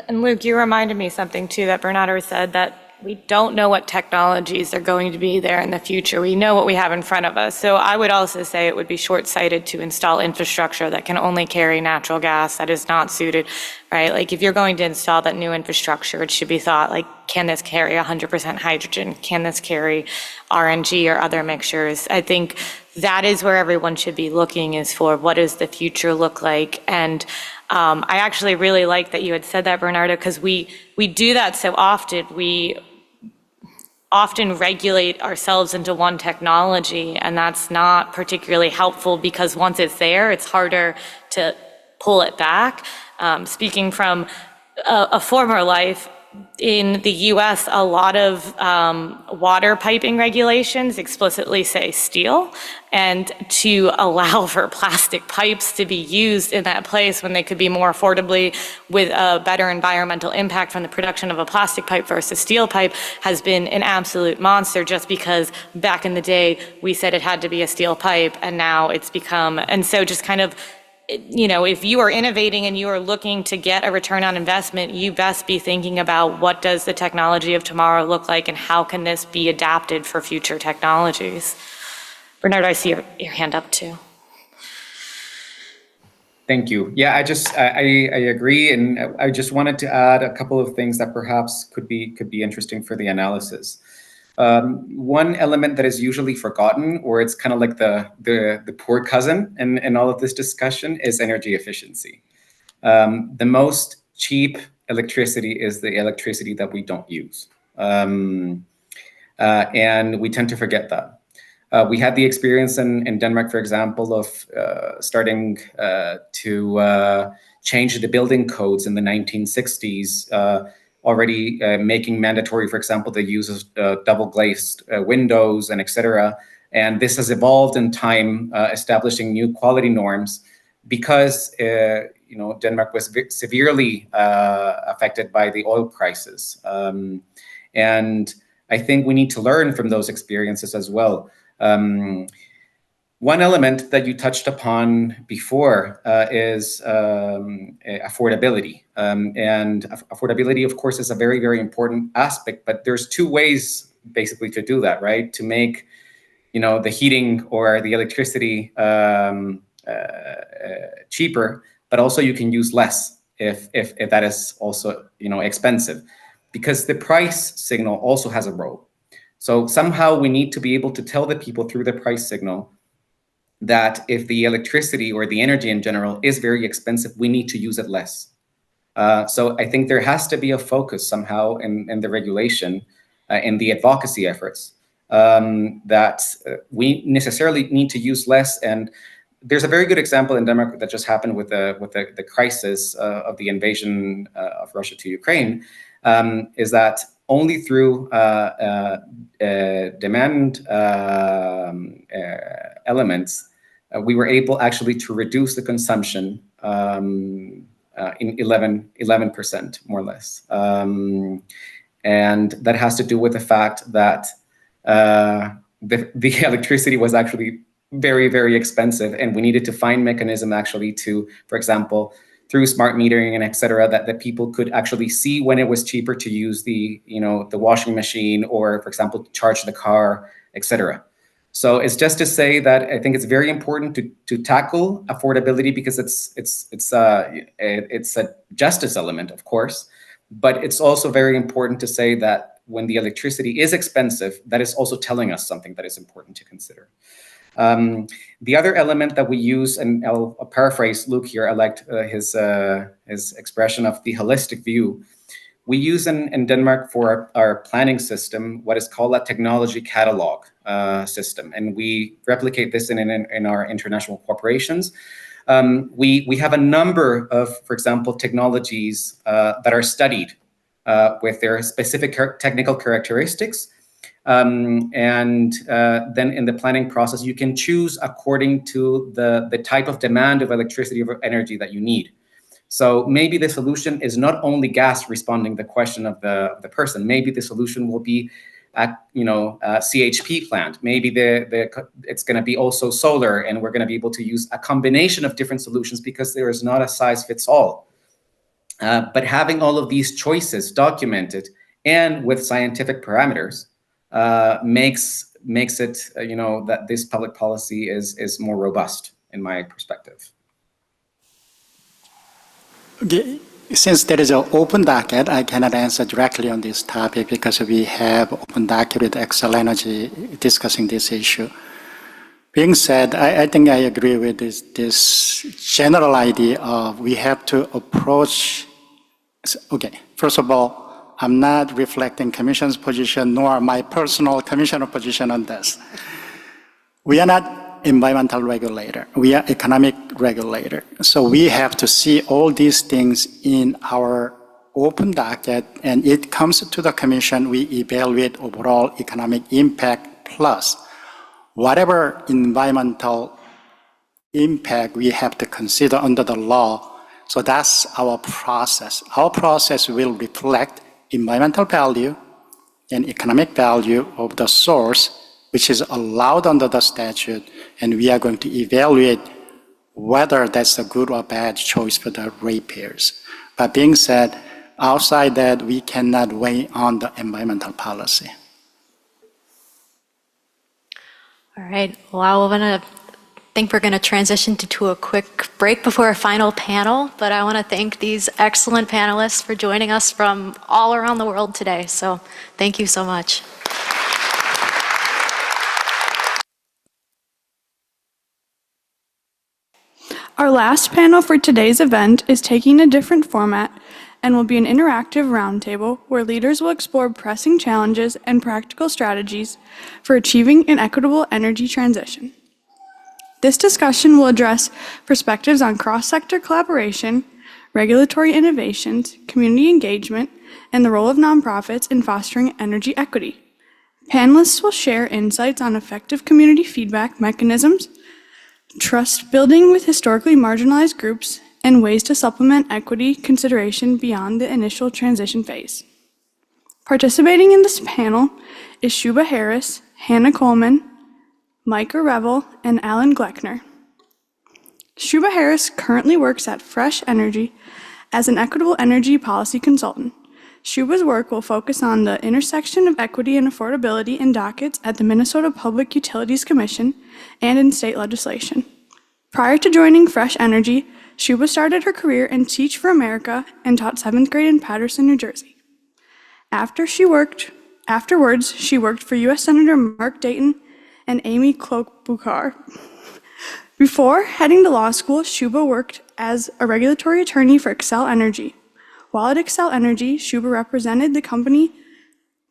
And Luke, you reminded me something too that Bernardo said, that we don't know what technologies are going to be there in the future. We know what we have in front of us. So I would also say it would be short-sighted to install infrastructure that can only carry natural gas that is not suited, right? Like if you're going to install that new infrastructure, it should be thought like, can this carry 100% hydrogen? Can this carry RNG or other mixtures? I think that is where everyone should be looking, is for what does the future look like? And I actually really like that you had said that, Bernardo, because we do that so often. We often regulate ourselves into one technology, and that's not particularly helpful because once it's there, it's harder to pull it back. Speaking from a former life, in the US, a lot of water piping regulations explicitly say steel, and to allow for plastic pipes to be used in that place when they could be more affordably with a better environmental impact from the production of a plastic pipe versus steel pipe has been an absolute monster, just because back in the day we said it had to be a steel pipe, and now it's become, and so just kind of, you know, if you are innovating and you are looking to get a return on investment, you best be thinking about what does the technology of tomorrow look like and how can this be adapted for future technologies. Bernardo, I see your hand up too. Thank you. Yeah, I agree, and I just wanted to add a couple of things that perhaps could be interesting for the analysis. One element that is usually forgotten, or it's kind of like the poor cousin in all of this discussion, is energy efficiency. The most cheap electricity is the electricity that we don't use. And we tend to forget that. We had the experience in Denmark, for example, of starting to change the building codes in the 1960s, already making mandatory, for example, the use of double glazed windows and et cetera. And this has evolved in time, establishing new quality norms because Denmark was severely affected by the oil prices. And I think we need to learn from those experiences as well. One element that you touched upon before is affordability. And affordability, of course, is a very, very important aspect, but there's two ways basically to do that, right? To make, the heating or the electricity cheaper, but also you can use less if that is also, expensive, because the price signal also has a role. So somehow we need to be able to tell the people through the price signal that if the electricity or the energy in general is very expensive, we need to use it less. So I think there has to be a focus somehow in the regulation, in the advocacy efforts, that we necessarily need to use less. And there's a very good example in Denmark that just happened with the crisis of the invasion of Russia to Ukraine, is that only through demand elements, we were able actually to reduce the consumption in 11%, more or less. And that has to do with the fact that the electricity was actually very, very expensive, and we needed to find mechanism actually to, for example, through smart metering and et cetera, that people could actually see when it was cheaper to use the washing machine, or, for example, to charge the car, et cetera. So it's just to say that I think it's very important to tackle affordability, because it's a justice element, of course, but it's also very important to say that when the electricity is expensive, that is also telling us something that is important to consider. The other element that we use, and I'll paraphrase Luke here, I liked his expression of the holistic view. we use in Denmark for our planning system what is called a technology catalog system, and we replicate this in our international corporations. We have a number of, for example, technologies that are studied with their specific technical characteristics. And then in the planning process, you can choose according to the type of demand of electricity or energy that you need. So maybe the solution is not only gas responding the question of the person. Maybe the solution will be a CHP plant. Maybe it's going to be also solar, and we're going to be able to use a combination of different solutions because there is not a size fits all. But having all of these choices documented and with scientific parameters makes it that this public policy is more robust in my perspective. Since there is an open docket, I cannot answer directly on this topic because we have open docket with Xcel Energy discussing this issue. Being said, I think I agree with this general idea of we have to approach. Okay, first of all, I'm not reflecting Commission's position nor my personal Commissioner position on this. We are not environmental regulator. We are economic regulator. So we have to see all these things in our open docket, and it comes to the Commission. We evaluate overall economic impact plus whatever environmental impact we have to consider under the law. So that's our process. Our process will reflect environmental value and economic value of the source, which is allowed under the statute, and we are going to evaluate whether that's a good or bad choice for the ratepayers. But being said, outside that, we cannot weigh on the environmental policy. All right, well, I think we're going to transition to a quick break before our final panel, but I want to thank these excellent panelists for joining us from all around the world today. So thank you so much. Our last panel for today's event is taking a different format and will be an interactive roundtable where leaders will explore pressing challenges and practical strategies for achieving an equitable energy transition. This discussion will address perspectives on cross-sector collaboration, regulatory innovations, community engagement, and the role of nonprofits in fostering energy equity. Panelists will share insights on effective community feedback mechanisms, trust building with historically marginalized groups, and ways to supplement equity consideration beyond the initial transition phase. Participating in this panel is Shuba Harris, Hannah Coleman, Micah Revel, and Alan Gleckner. Shuba Harris currently works at Fresh Energy as an equitable energy policy consultant. Shuba's work will focus on the intersection of equity and affordability in dockets at the Minnesota Public Utilities Commission and in state legislation. Prior to joining Fresh Energy, Shuba started her career in Teach for America and taught 7th grade in Paterson, New Jersey. Afterwards, she worked for U.S. Senator Mark Dayton and Amy Klobuchar. Before heading to law school, Shuba worked as a regulatory attorney for Xcel Energy. While at Xcel Energy, Shuba represented the company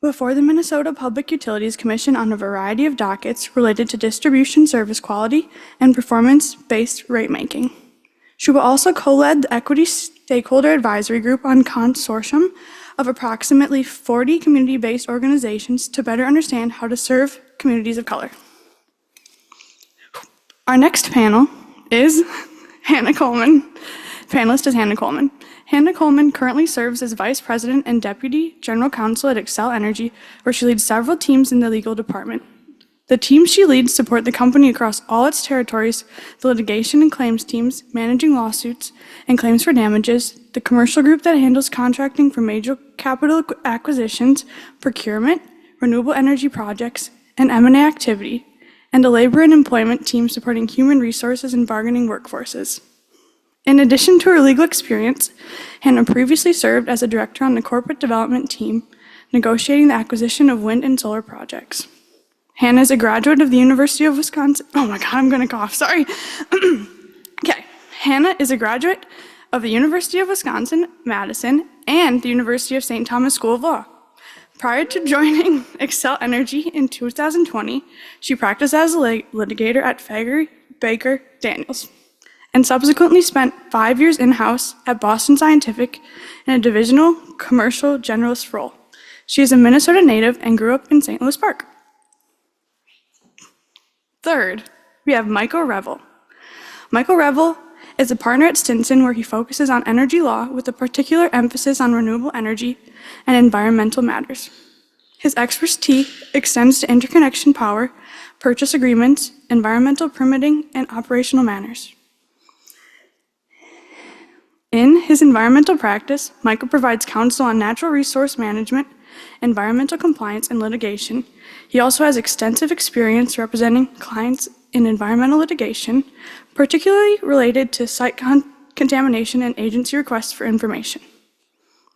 before the Minnesota Public Utilities Commission on a variety of dockets related to distribution service quality and performance-based ratemaking. Shuba also co-led the Equity Stakeholder Advisory Group on consortium of approximately 40 community-based organizations to better understand how to serve communities of color. Our next panel is Hannah Coleman. Panelist is Hannah Coleman. Hannah Coleman currently serves as Vice President and Deputy General Counsel at Xcel Energy, where she leads several teams in the legal department. The teams she leads support the company across all its territories, the litigation and claims teams, managing lawsuits and claims for damages, the commercial group that handles contracting for major capital acquisitions, procurement, renewable energy projects, and M&A activity, and a labor and employment team supporting human resources and bargaining workforces. In addition to her legal experience, Hannah previously served as a director on the corporate development team, negotiating the acquisition of wind and solar projects. Hannah is a graduate of the University of Wisconsin. Oh my God, I'm gonna cough, sorry. Okay, Hannah is a graduate of the University of Wisconsin-Madison and the University of St. Thomas School of Law. Prior to joining Excel Energy in 2020, she practiced as a litigator at Fager Baker Daniels, and subsequently spent 5 years in-house at Boston Scientific in a divisional commercial generalist role. She is a Minnesota native and grew up in St. Louis Park. Third, we have Michael Revel. Michael Revel is a partner at Stinson, where he focuses on energy law with a particular emphasis on renewable energy and environmental matters. His expertise extends to interconnection power, purchase agreements, environmental permitting, and operational matters. In his environmental practice, Michael provides counsel on natural resource management, environmental compliance, and litigation. He also has extensive experience representing clients in environmental litigation, particularly related to site contamination and agency requests for information.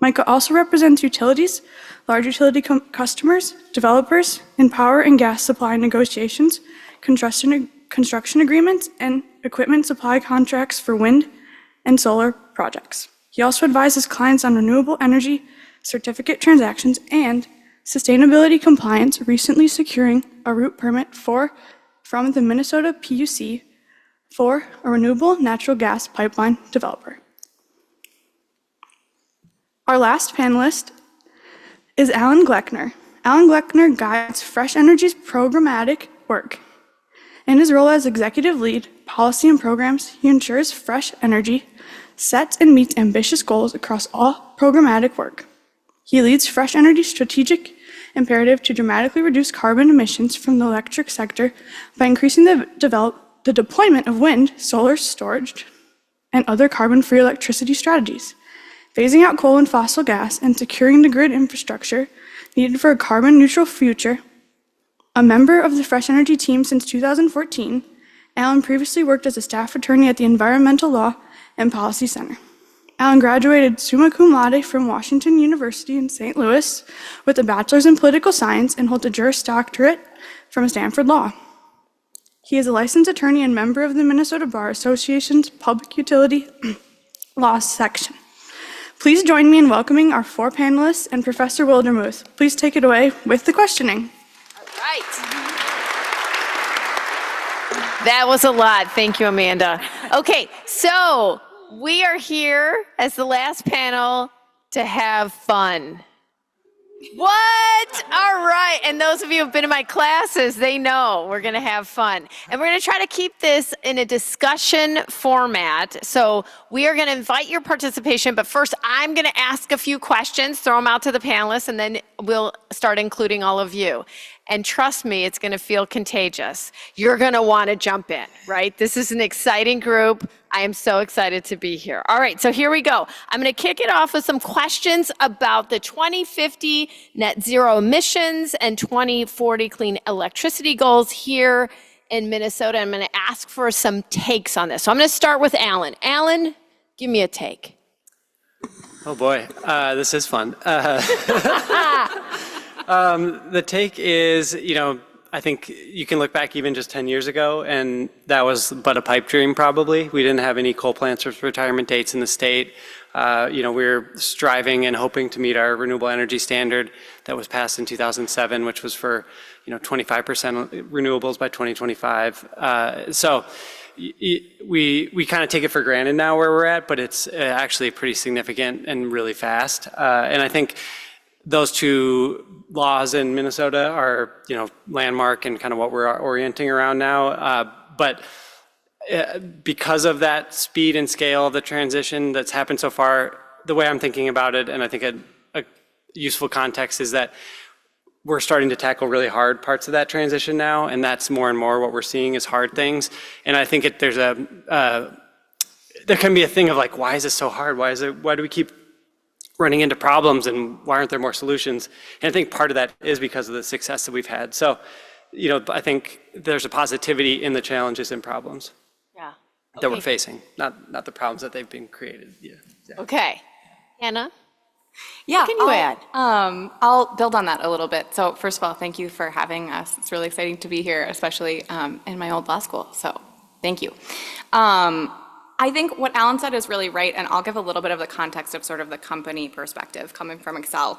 Michael also represents utilities, large utility customers, developers, in power and gas supply negotiations, construction agreements, and equipment supply contracts for wind and solar projects. He also advises clients on renewable energy certificate transactions and sustainability compliance, recently securing a route permit from the Minnesota PUC for a renewable natural gas pipeline developer. Our last panelist is Alan Gleckner. Alan Gleckner guides Fresh Energy's programmatic work. In his role as executive lead, policy and programs, he ensures Fresh Energy sets and meets ambitious goals across all programmatic work. He leads Fresh Energy's strategic imperative to dramatically reduce carbon emissions from the electric sector by increasing the deployment of wind, solar storage, and other carbon-free electricity strategies, phasing out coal and fossil gas, and securing the grid infrastructure needed for a carbon-neutral future. A member of the Fresh Energy team since 2014, Alan previously worked as a staff attorney at the Environmental Law and Policy Center. Alan graduated summa cum laude from Washington University in St. Louis with a bachelor's in political science and holds a Juris Doctorate from Stanford Law. He is a licensed attorney and member of the Minnesota Bar Association's Public Utility Law section. Please join me in welcoming our 4 panelists and Professor Wildermuth. Please take it away with the questioning. Right. That was a lot. Thank you, Amanda. Okay, so we are here as the last panel to have fun. What? All right. And those of you who've been in my classes, they know we're going to have fun. And we're going to try to keep this in a discussion format. So we are going to invite your participation, but first I'm going to ask a few questions, throw them out to the panelists, and then we'll start including all of you. And trust me, it's going to feel contagious. You're going to want to jump in, right? This is an exciting group. I am so excited to be here. All right, so here we go. I'm going to kick it off with some questions about the 2050 net zero emissions and 2040 clean electricity goals here in Minnesota. I'm going to ask for some takes on this. So I'm going to start with Alan. Alan, give me a take. Oh boy, this is fun. The take is, I think you can look back even just 10 years ago, and that was but a pipe dream probably. We didn't have any coal plants with retirement dates in the state. We were striving and hoping to meet our renewable energy standard that was passed in 2007, which was for 25% renewables by 2025. So we kind of take it for granted now where we're at, but it's actually pretty significant and really fast. And I think those two laws in Minnesota are, landmark and kind of what we're orienting around now. But because of that speed and scale of the transition that's happened so far, the way I'm thinking about it, and I think a useful context is that we're starting to tackle really hard parts of that transition now, and that's more and more what we're seeing is hard things. And I think there can be a thing of like, why is this so hard? Why do we keep running into problems, and why aren't there more solutions? And I think part of that is because of the success that we've had. So, I think there's a positivity in the challenges and problems that we're facing, not the problems that they've been created. Yeah. Okay. Anna? Yeah, what can you add? I'll build on that a little bit. So first of all, thank you for having us. It's really exciting to be here, especially in my old law school. So thank you. I think what Alan said is really right, and I'll give a little bit of the context of sort of the company perspective coming from Xcel.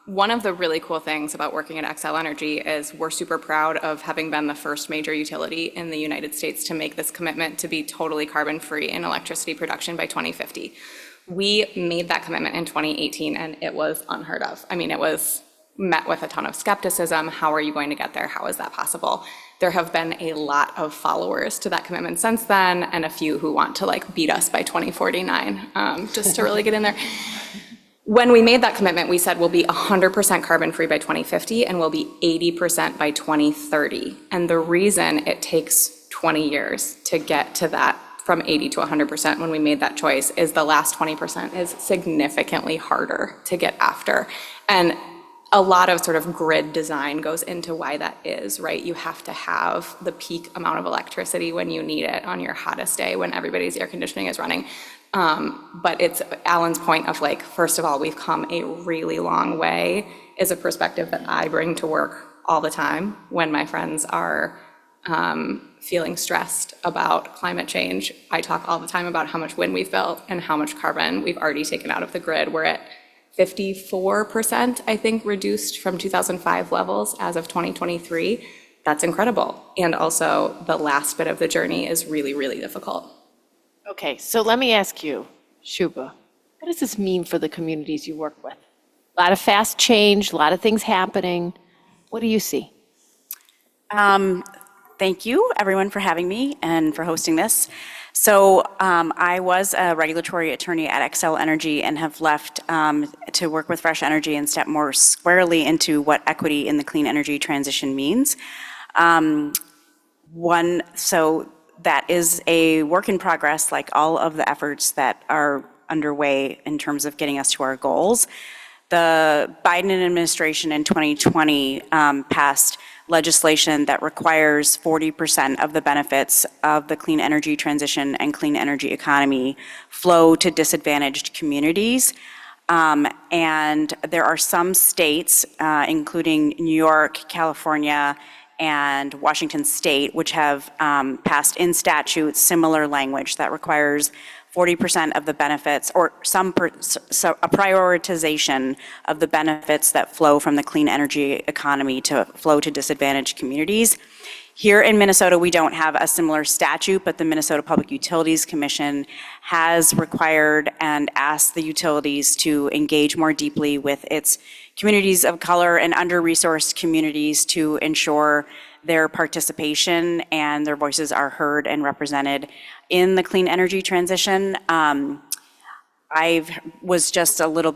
One of the really cool things about working at Xcel Energy is we're super proud of having been the first major utility in the United States to make this commitment to be totally carbon-free in electricity production by 2050. We made that commitment in 2018, and it was unheard of. I mean, it was met with a ton of skepticism. How are you going to get there? How is that possible? There have been a lot of followers to that commitment since then, and a few who want to like beat us by 2049, just to really get in there. When we made that commitment, we said we'll be 100% carbon-free by 2050, and we'll be 80% by 2030. And the reason it takes 20 years to get to that from 80 to 100% when we made that choice is the last 20% is significantly harder to get after. And a lot of sort of grid design goes into why that is, right? You have to have the peak amount of electricity when you need it on your hottest day when everybody's air conditioning is running. But it's Alan's point of like, first of all, we've come a really long way is a perspective that I bring to work all the time when my friends are feeling stressed about climate change. I talk all the time about how much wind we've built and how much carbon we've already taken out of the grid. We're at 54%, I think, reduced from 2005 levels as of 2023. That's incredible. And also the last bit of the journey is really, really difficult. Okay, so let me ask you, Shuba, what does this mean for the communities you work with? A lot of fast change, a lot of things happening. What do you see? Thank you, everyone, for having me and for hosting this. So I was a regulatory attorney at Xcel Energy and have left to work with Fresh Energy and step more squarely into what equity in the clean energy transition means. So that is a work in progress, like all of the efforts that are underway in terms of getting us to our goals. The Biden administration in 2020 passed legislation that requires 40% of the benefits of the clean energy transition and clean energy economy flow to disadvantaged communities. And there are some states, including New York, California, and Washington State, which have passed in statute similar language that requires 40% of the benefits, or a prioritization of the benefits that flow from the clean energy economy to flow to disadvantaged communities. Here in Minnesota, we don't have a similar statute, but the Minnesota Public Utilities Commission has required and asked the utilities to engage more deeply with its communities of color and under-resourced communities to ensure their participation and their voices are heard and represented in the clean energy transition. I was just a little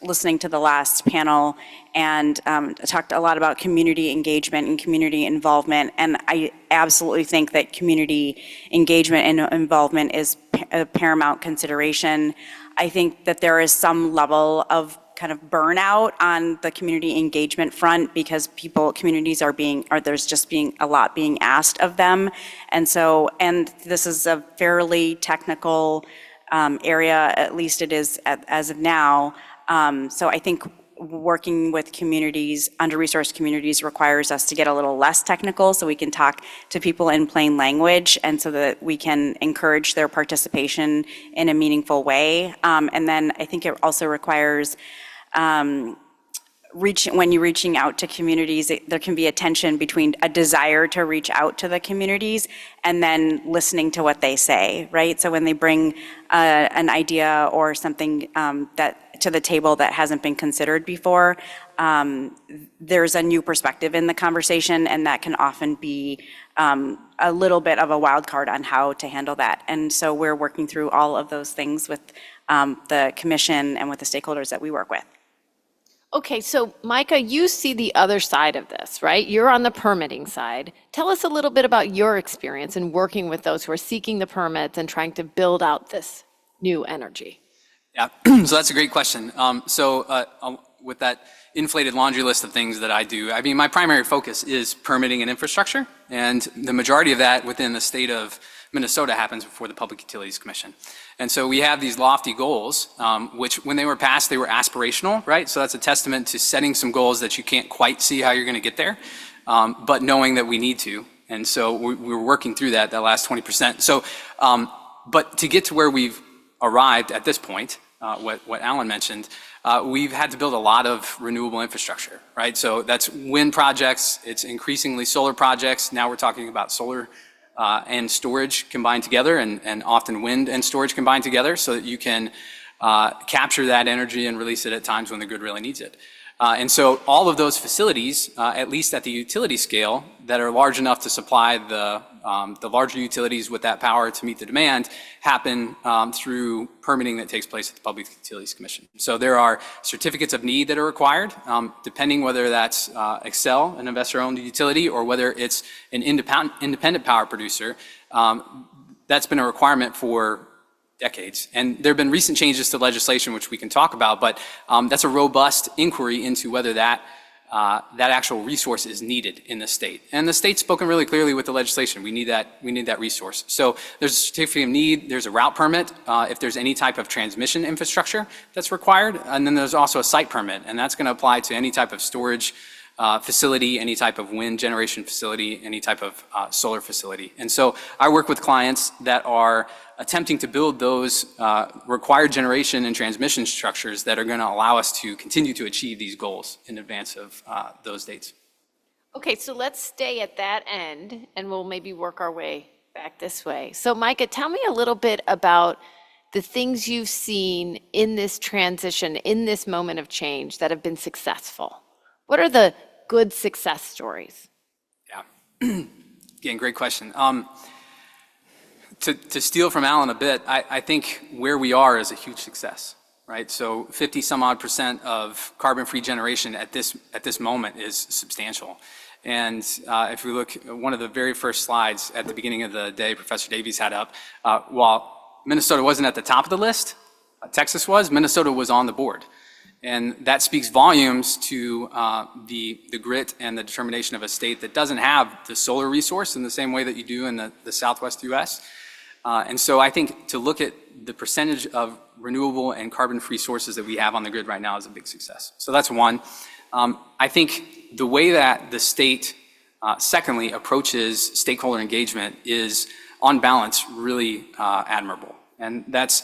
listening to the last panel and talked a lot about community engagement and community involvement. And I absolutely think that community engagement and involvement is a paramount consideration. I think that there is some level of kind of burnout on the community engagement front because communities there's just being a lot being asked of them. And this is a fairly technical area, at least it is as of now. So I think working with communities, under-resourced communities, requires us to get a little less technical so we can talk to people in plain language and so that we can encourage their participation in a meaningful way. And then I think it also requires when you're reaching out to communities, there can be a tension between a desire to reach out to the communities and then listening to what they say, right? So when they bring an idea or something to the table that hasn't been considered before, there's a new perspective in the conversation, and that can often be a little bit of a wild card on how to handle that. And so we're working through all of those things with the commission and with the stakeholders that we work with. Okay, so Micah, you see the other side of this, right? You're on the permitting side. Tell us a little bit about your experience in working with those who are seeking the permits and trying to build out this new energy. Yeah, so that's a great question. With that inflated laundry list of things that I do, I mean, my primary focus is permitting and infrastructure, and the majority of that within the state of Minnesota happens before the Public Utilities Commission. And so we have these lofty goals, which when they were passed, they were aspirational, right? So that's a testament to setting some goals that you can't quite see how you're gonna get there, but knowing that we need to. And so we're working through that last 20%. So, but to get to where we've arrived at this point, what Alan mentioned, we've had to build a lot of renewable infrastructure, right? So that's wind projects, it's increasingly solar projects. Now we're talking about solar and storage combined together, and often wind and storage combined together, so that you can capture that energy and release it at times when the grid really needs it. And so all of those facilities, at least at the utility scale, that are large enough to supply the larger utilities with that power to meet the demand, happen through permitting that takes place at the Public Utilities Commission. So there are certificates of need that are required, depending whether that's Xcel, an investor-owned utility, or whether it's an independent power producer. That's been a requirement for decades. And there have been recent changes to legislation, which we can talk about, but that's a robust inquiry into whether that actual resource is needed in the state. And the state's spoken really clearly with the legislation. We need that resource. So there's a certificate of need, there's a route permit if there's any type of transmission infrastructure that's required, and then there's also a site permit, and that's going to apply to any type of storage facility, any type of wind generation facility, any type of solar facility. And so I work with clients that are attempting to build those required generation and transmission structures that are going to allow us to continue to achieve these goals in advance of those dates. Okay, so let's stay at that end, and we'll maybe work our way back this way. So Micah, tell me a little bit about the things you've seen in this transition, in this moment of change, that have been successful. What are the good success stories? Yeah, again, great question. To steal from Alan a bit, I think where we are is a huge success, right? So 50 some odd % of carbon-free generation at this moment is substantial. And if we look at one of the very first slides at the beginning of the day, Professor Davies had up, while Minnesota wasn't at the top of the list, Texas was, Minnesota was on the board. And that speaks volumes to the grit and the determination of a state that doesn't have the solar resource in the same way that you do in the Southwest US. And so I think to look at the percentage of renewable and carbon-free sources that we have on the grid right now is a big success. So that's one. I think the way that the state, secondly, approaches stakeholder engagement is, on balance, really admirable. And that's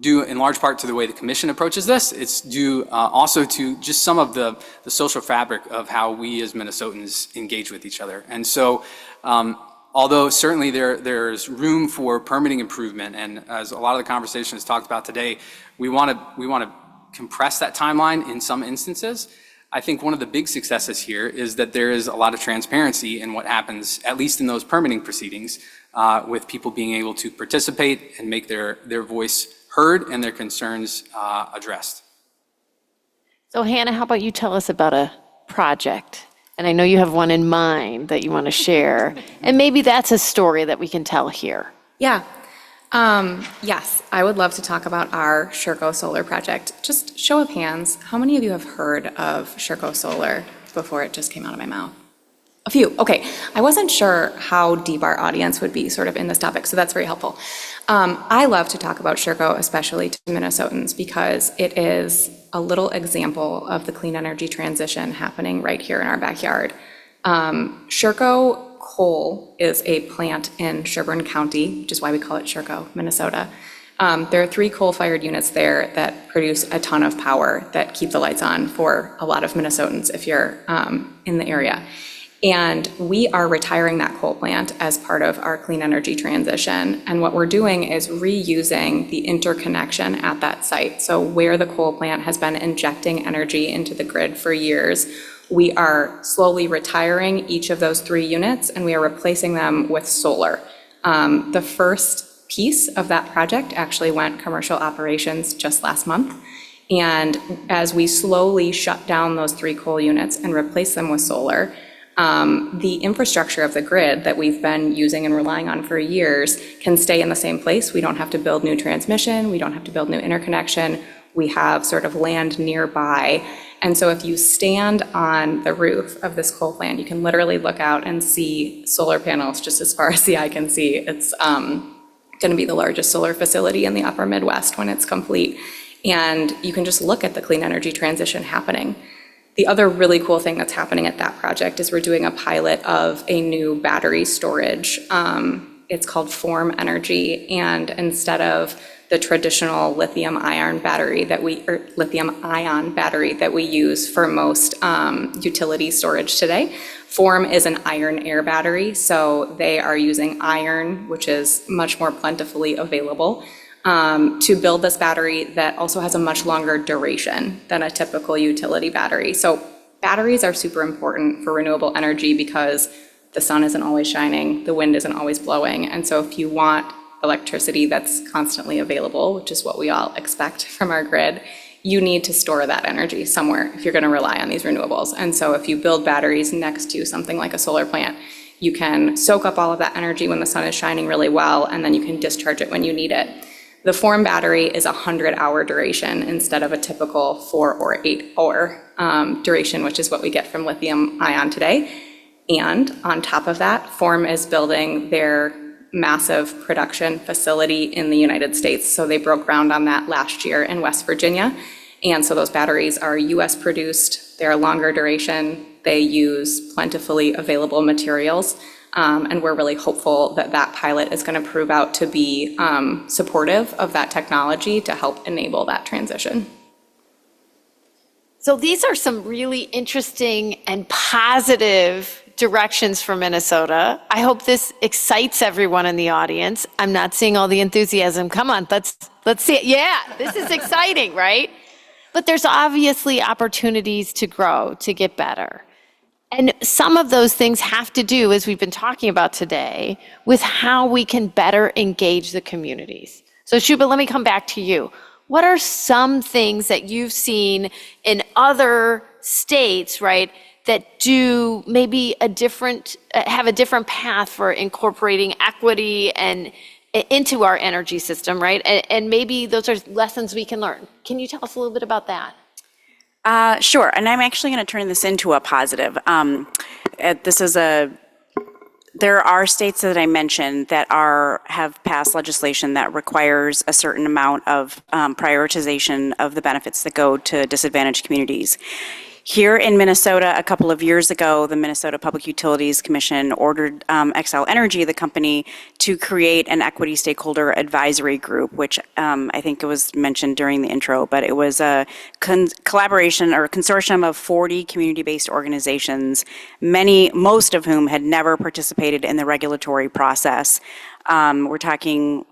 due in large part to the way the commission approaches this. It's due also to just some of the social fabric of how we as Minnesotans engage with each other. And so although certainly there's room for permitting improvement, and as a lot of the conversation has talked about today, we want to compress that timeline in some instances. I think one of the big successes here is that there is a lot of transparency in what happens, at least in those permitting proceedings, with people being able to participate and make their voice heard and their concerns addressed. So Hannah, how about you tell us about a project? And I know you have one in mind that you want to share. And maybe that's a story that we can tell here. Yeah. Yes, I would love to talk about our Sherco Solar project. Just show of hands, how many of you have heard of Sherco Solar before it just came out of my mouth? A few, okay. I wasn't sure how deep our audience would be sort of in this topic, so that's very helpful. I love to talk about Sherco, especially to Minnesotans, because it is a little example of the clean energy transition happening right here in our backyard. Sherco Coal is a plant in Sherburne County, which is why we call it Sherco, Minnesota. There are 3 coal-fired units there that produce a ton of power that keep the lights on for a lot of Minnesotans if you're in the area. And we are retiring that coal plant as part of our clean energy transition. And what we're doing is reusing the interconnection at that site. So where the coal plant has been injecting energy into the grid for years, we are slowly retiring each of those 3 units, and we are replacing them with solar. The first piece of that project actually went commercial operations just last month. And as we slowly shut down those 3 coal units and replace them with solar, the infrastructure of the grid that we've been using and relying on for years can stay in the same place. We don't have to build new transmission. We don't have to build new interconnection. We have sort of land nearby. And so if you stand on the roof of this coal plant, you can literally look out and see solar panels just as far as the eye can see. It's going to be the largest solar facility in the upper Midwest when it's complete. And you can just look at the clean energy transition happening. The other really cool thing that's happening at that project is we're doing a pilot of a new battery storage. It's called Form Energy, and instead of the traditional lithium-ion battery that we use for most utility storage today, Form is an iron air battery, so they are using iron, which is much more plentifully available, to build this battery that also has a much longer duration than a typical utility battery. So batteries are super important for renewable energy because the sun isn't always shining, the wind isn't always blowing, and so if you want electricity that's constantly available, which is what we all expect from our grid, you need to store that energy somewhere if you're going to rely on these renewables. And so if you build batteries next to something like a solar plant, you can soak up all of that energy when the sun is shining really well, and then you can discharge it when you need it. The Form battery is 100-hour duration instead of a typical 4 or 8-hour duration, which is what we get from lithium ion today. And on top of that, Form is building their massive production facility in the United States. So they broke ground on that last year in West Virginia. And so those batteries are US produced, they're longer duration, they use plentifully available materials. And we're really hopeful that that pilot is going to prove out to be supportive of that technology to help enable that transition. So these are some really interesting and positive directions for Minnesota. I hope this excites everyone in the audience. I'm not seeing all the enthusiasm. Come on, let's see it. Yeah, this is exciting, right? But there's obviously opportunities to grow, to get better. And some of those things have to do, as we've been talking about today, with how we can better engage the communities. So Shubha, let me come back to you. What are some things that you've seen in other states, right, that do maybe have a different path for incorporating equity and into our energy system, right? And maybe those are lessons we can learn. Can you tell us a little bit about that? Sure, and I'm actually going to turn this into a positive. There are states that I mentioned that have passed legislation that requires a certain amount of prioritization of the benefits that go to disadvantaged communities. Here in Minnesota, a couple of years ago, the Minnesota Public Utilities Commission ordered Xcel Energy, the company, to create an equity stakeholder advisory group, which I think it was mentioned during the intro, but it was a collaboration or a consortium of 40 community-based organizations, most of whom had never participated in the regulatory process. We're talking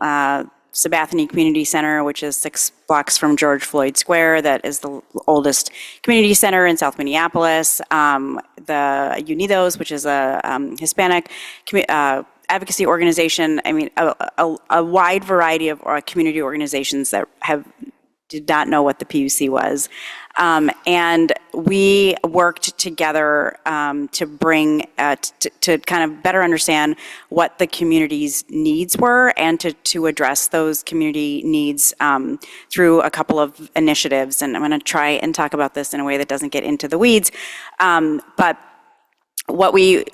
Sabathani Community Center, which is 6 blocks from George Floyd Square, that is the oldest community center in South Minneapolis. The Unidos, which is a Hispanic advocacy organization. I mean, a wide variety of community organizations that did not know what the PUC was. And we worked together to bring, to kind of better understand what the community's needs were and to address those community needs through a couple of initiatives. And I'm going to try and talk about this in a way that doesn't get into the weeds. But what we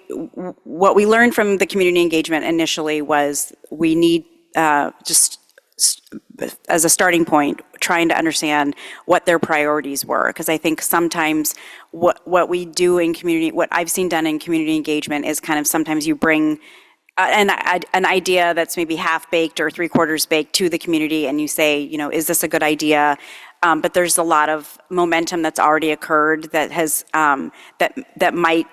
learned from the community engagement initially was we need just as a starting point, trying to understand what their priorities were. Because I think sometimes what we do in community, what I've seen done in community engagement is kind of sometimes you bring an idea that's maybe half-baked or three-quarters baked to the community and you say, is this a good idea? But there's a lot of momentum that's already occurred that has, that might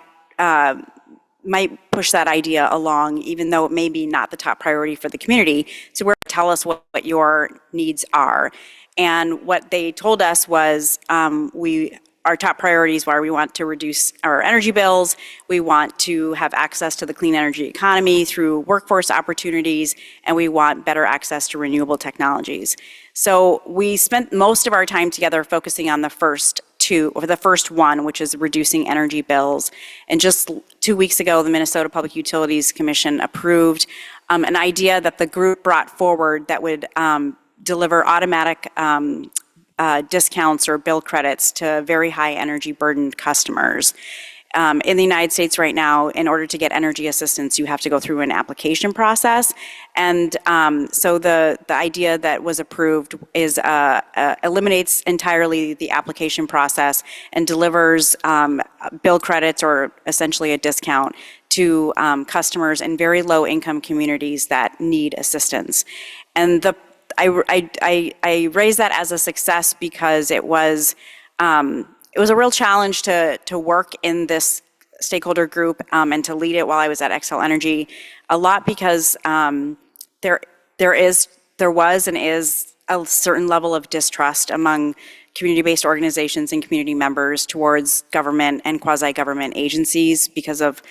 push that idea along, even though it may be not the top priority for the community. So we're tell us what your needs are. And what they told us was our top priorities were we want to reduce our energy bills, we want to have access to the clean energy economy through workforce opportunities, and we want better access to renewable technologies. So we spent most of our time together focusing on the first one, which is reducing energy bills. And just 2 weeks ago, the Minnesota Public Utilities Commission approved an idea that the group brought forward that would deliver automatic discounts or bill credits to very high energy burdened customers. In the United States right now, in order to get energy assistance, you have to go through an application process. And so the idea that was approved is eliminates entirely the application process and delivers bill credits or essentially a discount to customers in very low income communities that need assistance. And I raise that as a success because it was a real challenge to work in this stakeholder group and to lead it while I was at Xcel Energy. A lot because there was and is a certain level of distrust among community-based organizations and community members towards government and quasi-government agencies because of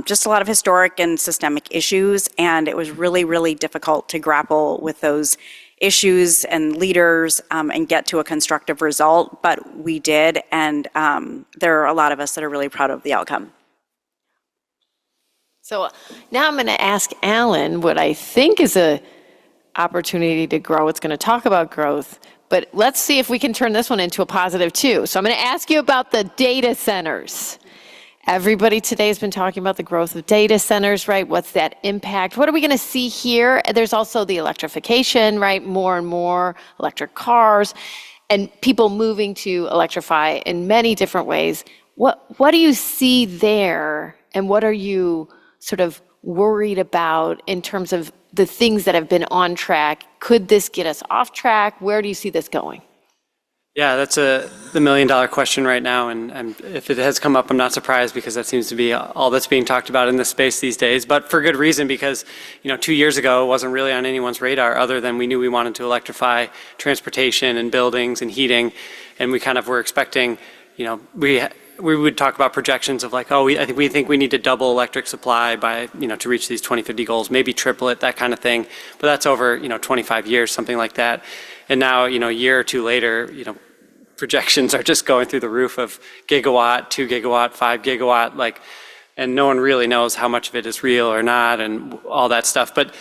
just a lot of historic and systemic issues, and it was really, really difficult to grapple with those issues and leaders and get to a constructive result, but we did, and there are a lot of us that are really proud of the outcome. So now I'm going to ask Alan what I think is a opportunity to grow. It's going to talk about growth, but let's see if we can turn this one into a positive too. So I'm going to ask you about the data centers. Everybody today has been talking about the growth of data centers, right? What's that impact? What are we going to see here? There's also the electrification, right? More and more electric cars and people moving to electrify in many different ways. What do you see there? And what are you sort of worried about in terms of the things that have been on track? Could this get us off track? Where do you see this going? Yeah, that's the million-dollar question right now, and if it has come up, I'm not surprised because that seems to be all that's being talked about in this space these days, but for good reason because, 2 years ago, it wasn't really on anyone's radar other than we knew we wanted to electrify transportation and buildings and heating, and we kind of were expecting, we would talk about projections of like, we think we need to double electric supply by, to reach these 2050 goals, maybe triple it, that kind of thing, but that's over, 25 years, something like that. And now, a year or two later, projections are just going through the roof of gigawatt, 2 gigawatt, 5 gigawatt, and no one really knows how much of it is real or not and all that stuff. But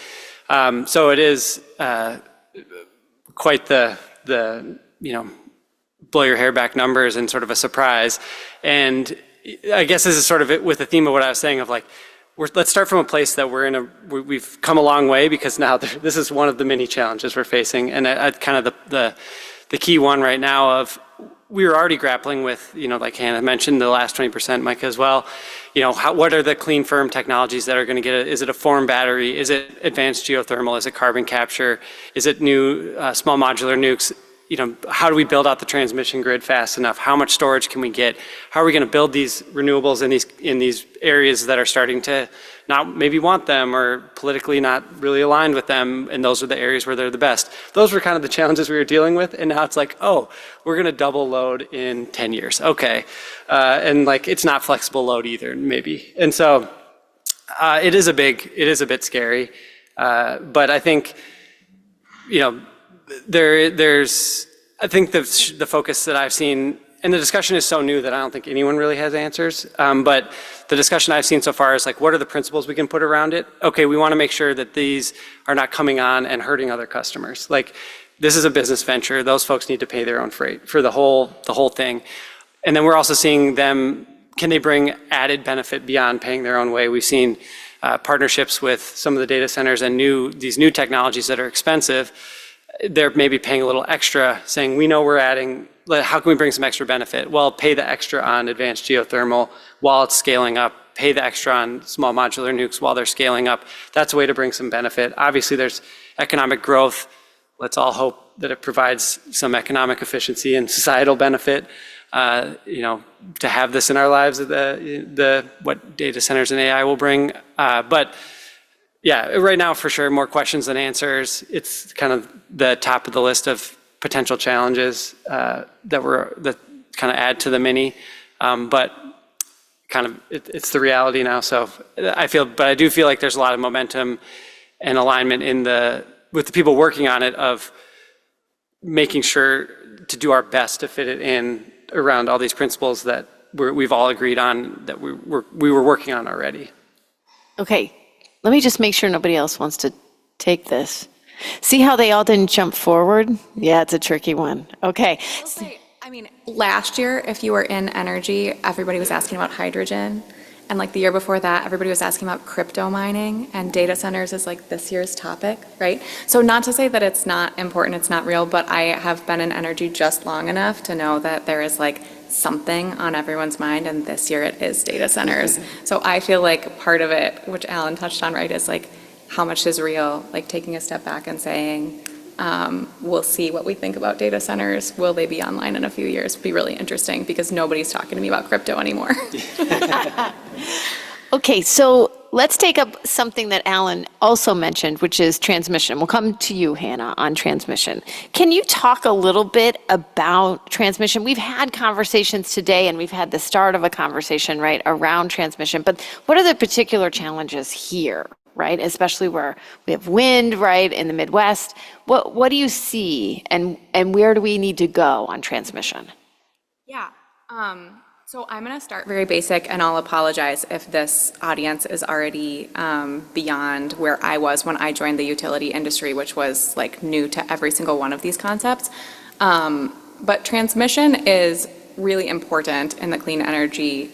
so it is quite the blow your hair back numbers and sort of a surprise. And I guess this is sort of it with the theme of what I was saying of let's start from a place that we've come a long way because now this is one of the many challenges we're facing. And kind of the key one right now of we were already grappling with, like Hannah mentioned, the last 20%, Micah as well. What are the clean, firm technologies that are going to get it? Is it a form battery? Is it advanced geothermal? Is it carbon capture? Is it new small modular nukes? How do we build out the transmission grid fast enough? How much storage can we get? How are we going to build these renewables in these areas that are starting to not maybe want them or politically not really aligned with them? And those are the areas where they're the best. Those were kind of the challenges we were dealing with. And now it's like, we're going to double load in 10 years. Okay. And it's not flexible load either, maybe. And so it is a bit scary. But I think, I think the focus that I've seen, and the discussion is so new that I don't think anyone really has answers, but the discussion I've seen so far is what are the principles we can put around it? Okay, we want to make sure that these are not coming on and hurting other customers. This is a business venture. Those folks need to pay their own freight for the whole thing. And then we're also seeing them, can they bring added benefit beyond paying their own way? We've seen partnerships with some of the data centers and these new technologies that are expensive. They're maybe paying a little extra, saying, we know we're adding, how can we bring some extra benefit? Well, pay the extra on advanced geothermal while it's scaling up, pay the extra on small modular nukes while they're scaling up. That's a way to bring some benefit. Obviously, there's economic growth. Let's all hope that it provides some economic efficiency and societal benefit, to have this in our lives, what data centers and AI will bring. But yeah, right now, for sure, more questions than answers. It's kind of the top of the list of potential challenges that kind of add to the mini, but kind of it's the reality now. So I do feel like there's a lot of momentum and alignment with the people working on it of making sure to do our best to fit it in around all these principles that we've all agreed on that we were working on already. Okay. Let me just make sure nobody else wants to take this. See how they all didn't jump forward? Yeah, it's a tricky one. Okay. I I mean, last year, if you were in energy, everybody was asking about hydrogen. And like the year before that, everybody was asking about crypto mining, and data centers is like this year's topic, right? So not to say that it's not important, it's not real, but I have been in energy just long enough to know that there is like something on everyone's mind, and this year it is data centers. So I feel like part of it, which Alan touched on, right, is like how much is real, like taking a step back and saying, we'll see what we think about data centers. Will they be online in a few years? Be really interesting because nobody's talking to me about crypto anymore. Okay, so let's take up something that Alan also mentioned, which is transmission. We'll come to you, Hannah, on transmission. Can you talk a little bit about transmission? We've had conversations today, and we've had the start of a conversation, right, around transmission, but what are the particular challenges here, right, especially where we have wind, right, in the Midwest? What do you see, and where do we need to go on transmission? Yeah. So I'm going to start very basic, and I'll apologize if this audience is already beyond where I was when I joined the utility industry, which was like new to every single one of these concepts. But transmission is really important in the clean energy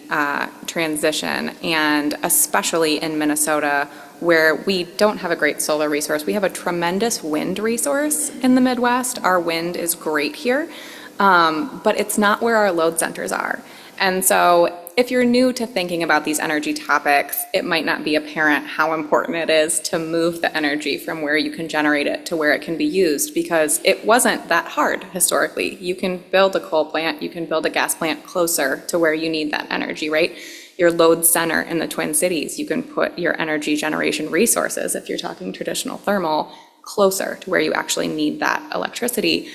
transition, and especially in Minnesota, where we don't have a great solar resource. We have a tremendous wind resource in the Midwest. Our wind is great here, but it's not where our load centers are. And so if you're new to thinking about these energy topics, it might not be apparent how important it is to move the energy from where you can generate it to where it can be used, because it wasn't that hard historically. You can build a coal plant, you can build a gas plant closer to where you need that energy, right? Your load center in the Twin Cities, you can put your energy generation resources, if you're talking traditional thermal, closer to where you actually need that electricity.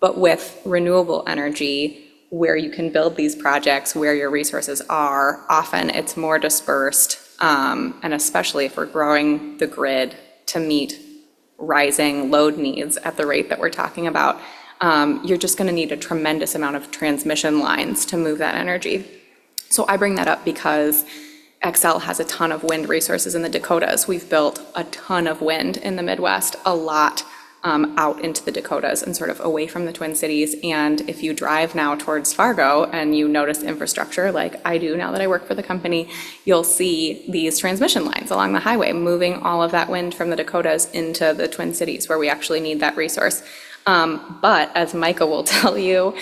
But with renewable energy, where you can build these projects where your resources are, often it's more dispersed, and especially if we're growing the grid to meet rising load needs at the rate that we're talking about, you're just going to need a tremendous amount of transmission lines to move that energy. So I bring that up because Xcel has a ton of wind resources in the Dakotas. We've built a ton of wind in the Midwest, a lot out into the Dakotas and sort of away from the Twin Cities. And if you drive now towards Fargo and you notice infrastructure like I do now that I work for the company, you'll see these transmission lines along the highway moving all of that wind from the Dakotas into the Twin Cities where we actually need that resource. But as Micah will tell you,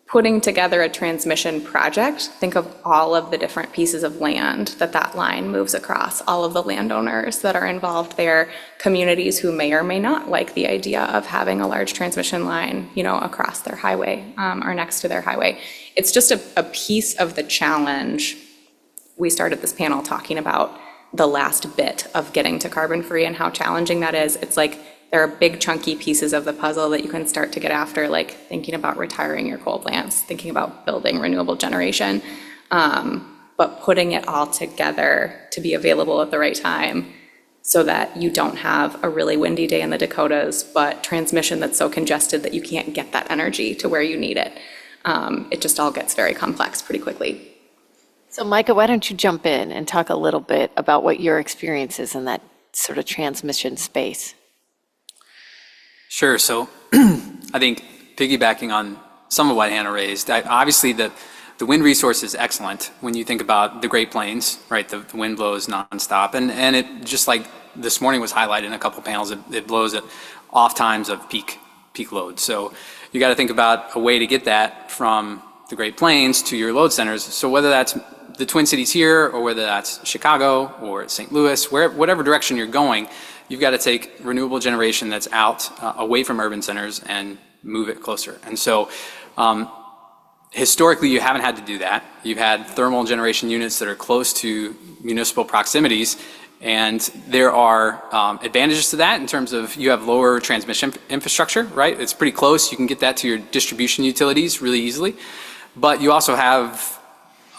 putting together a transmission project, think of all of the different pieces of land that line moves across, all of the landowners that are involved there, communities who may or may not like the idea of having a large transmission line, across their highway, or next to their highway. It's just a piece of the challenge. We started this panel talking about the last bit of getting to carbon-free and how challenging that is. It's like, there are big chunky pieces of the puzzle that you can start to get after, like thinking about retiring your coal plants, thinking about building renewable generation, but putting it all together to be available at the right time so that you don't have a really windy day in the Dakotas, but transmission that's so congested that you can't get that energy to where you need it. It just all gets very complex pretty quickly. So Micah, why don't you jump in and talk a little bit about what your experience is in that sort of transmission space? Sure. So I think piggybacking on some of what Hannah raised, obviously the wind resource is excellent when you think about the Great Plains, right? The wind blows nonstop. And it, just like this morning was highlighted in a couple panels, it blows at off times of peak load. So you got to think about a way to get that from the Great Plains to your load centers. So whether that's the Twin Cities here, or whether that's Chicago or St. Louis, whatever direction you're going, you've got to take renewable generation that's out away from urban centers and move it closer. And so historically, you haven't had to do that. You've had thermal generation units that are close to municipal proximities, and there are advantages to that in terms of you have lower transmission infrastructure, right? It's pretty close. You can get that to your distribution utilities really easily. But you also have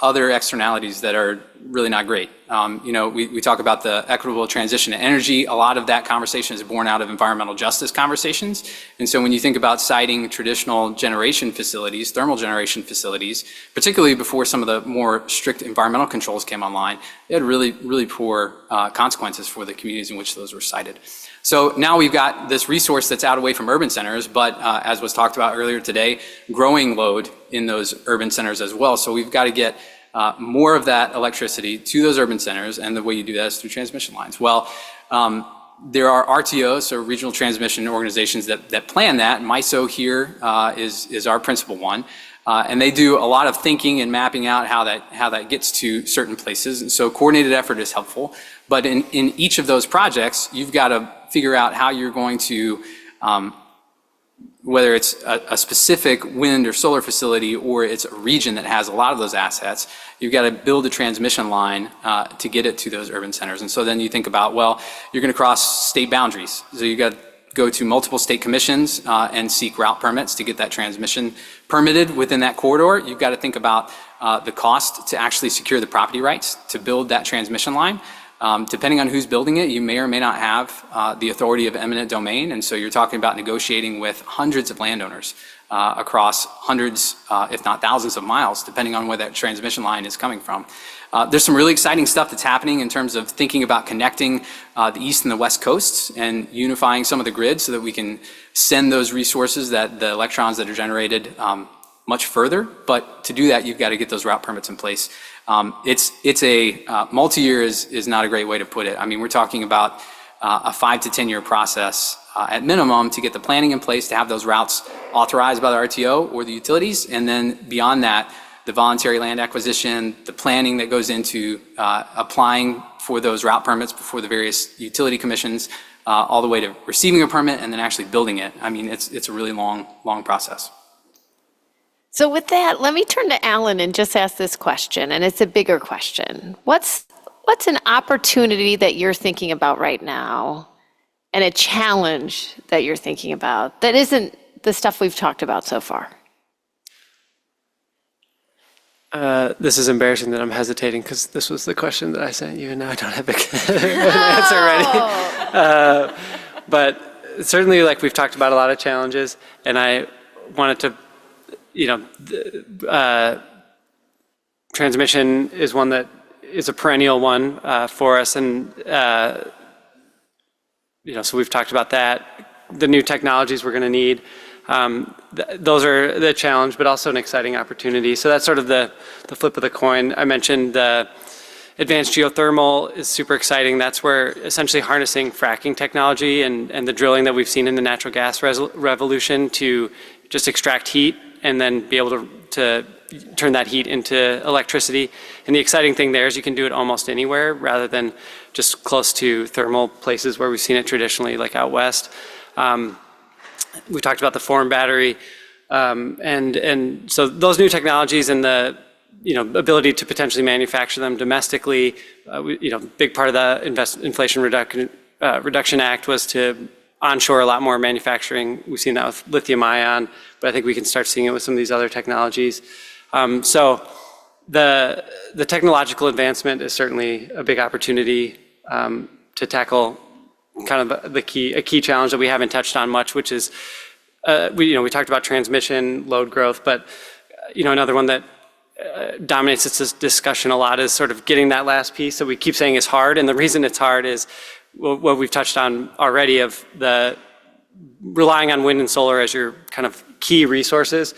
other externalities that are really not great. We talk about the equitable transition to energy. A lot of that conversation is born out of environmental justice conversations. And so when you think about siting traditional generation facilities, thermal generation facilities, particularly before some of the more strict environmental controls came online, it had really, really poor consequences for the communities in which those were sited. So now we've got this resource that's out away from urban centers, but as was talked about earlier today, growing load in those urban centers as well. So we've got to get more of that electricity to those urban centers, and the way you do that is through transmission lines. Well, there are RTOs, so regional transmission organizations that plan that. MISO here is our principal one. And they do a lot of thinking and mapping out how that gets to certain places. And so coordinated effort is helpful. But in each of those projects, you've got to figure out how you're going to, whether it's a specific wind or solar facility or it's a region that has a lot of those assets, you've got to build a transmission line to get it to those urban centers. And so then you think about, well, you're going to cross state boundaries. So you've got to go to multiple state commissions and seek route permits to get that transmission permitted within that corridor. You've got to think about the cost to actually secure the property rights to build that transmission line. Depending on who's building it, you may or may not have the authority of eminent domain. And so you're talking about negotiating with hundreds of landowners across hundreds, if not thousands of miles, depending on where that transmission line is coming from. There's some really exciting stuff that's happening in terms of thinking about connecting the east and the west coasts and unifying some of the grids so that we can send those resources, that the electrons that are generated, much further. But to do that, you've got to get those route permits in place. It's a multi-year is not a great way to put it. I mean, we're talking about a 5 to 10 year process at minimum to get the planning in place to have those routes authorized by the RTO or the utilities, and then beyond that, the voluntary land acquisition, the planning that goes into applying for those route permits before the various utility commissions, all the way to receiving a permit and then actually building it. I mean, it's a really long process. So with that, let me turn to Alan and just ask this question, and it's a bigger question. What's an opportunity that you're thinking about right now, and a challenge that you're thinking about that isn't the stuff we've talked about so far? This is embarrassing that I'm hesitating because this was the question that I sent you, and now I don't have an answer ready. But certainly, like we've talked about a lot of challenges, and I wanted to, transmission is one that is a perennial one for us, and so we've talked about that. The new technologies we're going to need. Those are the challenge, but also an exciting opportunity. So that's sort of the flip of the coin. I mentioned the advanced geothermal is super exciting. That's where essentially harnessing fracking technology and the drilling that we've seen in the natural gas revolution to just extract heat and then be able to turn that heat into electricity. And the exciting thing there is you can do it almost anywhere rather than just close to thermal places where we've seen it traditionally, like out west. We talked about the form battery, and so those new technologies and the ability to potentially manufacture them domestically. Big part of the Inflation Reduction Act was to onshore a lot more manufacturing. We've seen that with lithium ion, but I think we can start seeing it with some of these other technologies. So the technological advancement is certainly a big opportunity to tackle kind of a key challenge that we haven't touched on much, which is we talked about transmission load growth, but another one that dominates this discussion a lot is sort of getting that last piece that we keep saying is hard, and the reason it's hard is what we've touched on already of the relying on wind and solar as your kind of key resources.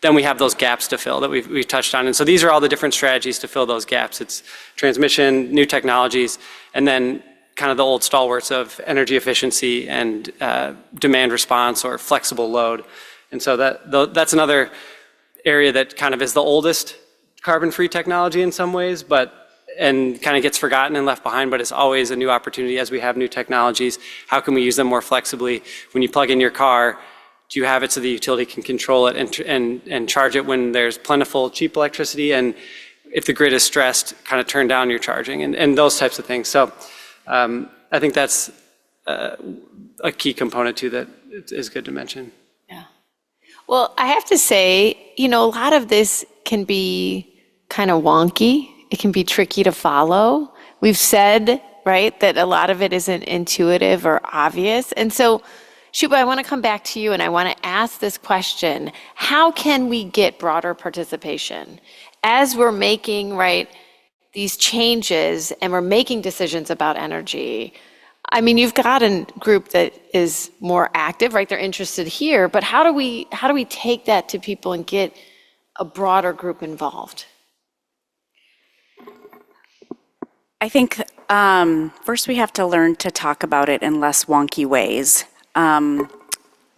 Then we have those gaps to fill that we've touched on, and so these are all the different strategies to fill those gaps. It's transmission, new technologies, and then kind of the old stalwarts of energy efficiency and demand response or flexible load. And so that's another area that kind of is the oldest carbon-free technology in some ways, and kind of gets forgotten and left behind, but it's always a new opportunity as we have new technologies. How can we use them more flexibly? When you plug in your car, do you have it so the utility can control it and charge it when there's plentiful, cheap electricity? And if the grid is stressed, kind of turn down your charging and those types of things. So I think that's a key component too that is good to mention. Yeah. Well, I have to say, a lot of this can be kind of wonky it can be tricky to follow. We've said, right, that a lot of it isn't intuitive or obvious. And so, Shuba, I want to come back to you and I want to ask this question. How can we get broader participation as we're making, right, these changes and we're making decisions about energy? I mean, you've got a group that is more active, right? They're interested here, but how do we take that to people and get a broader group involved? I think first we have to learn to talk about it in less wonky ways. And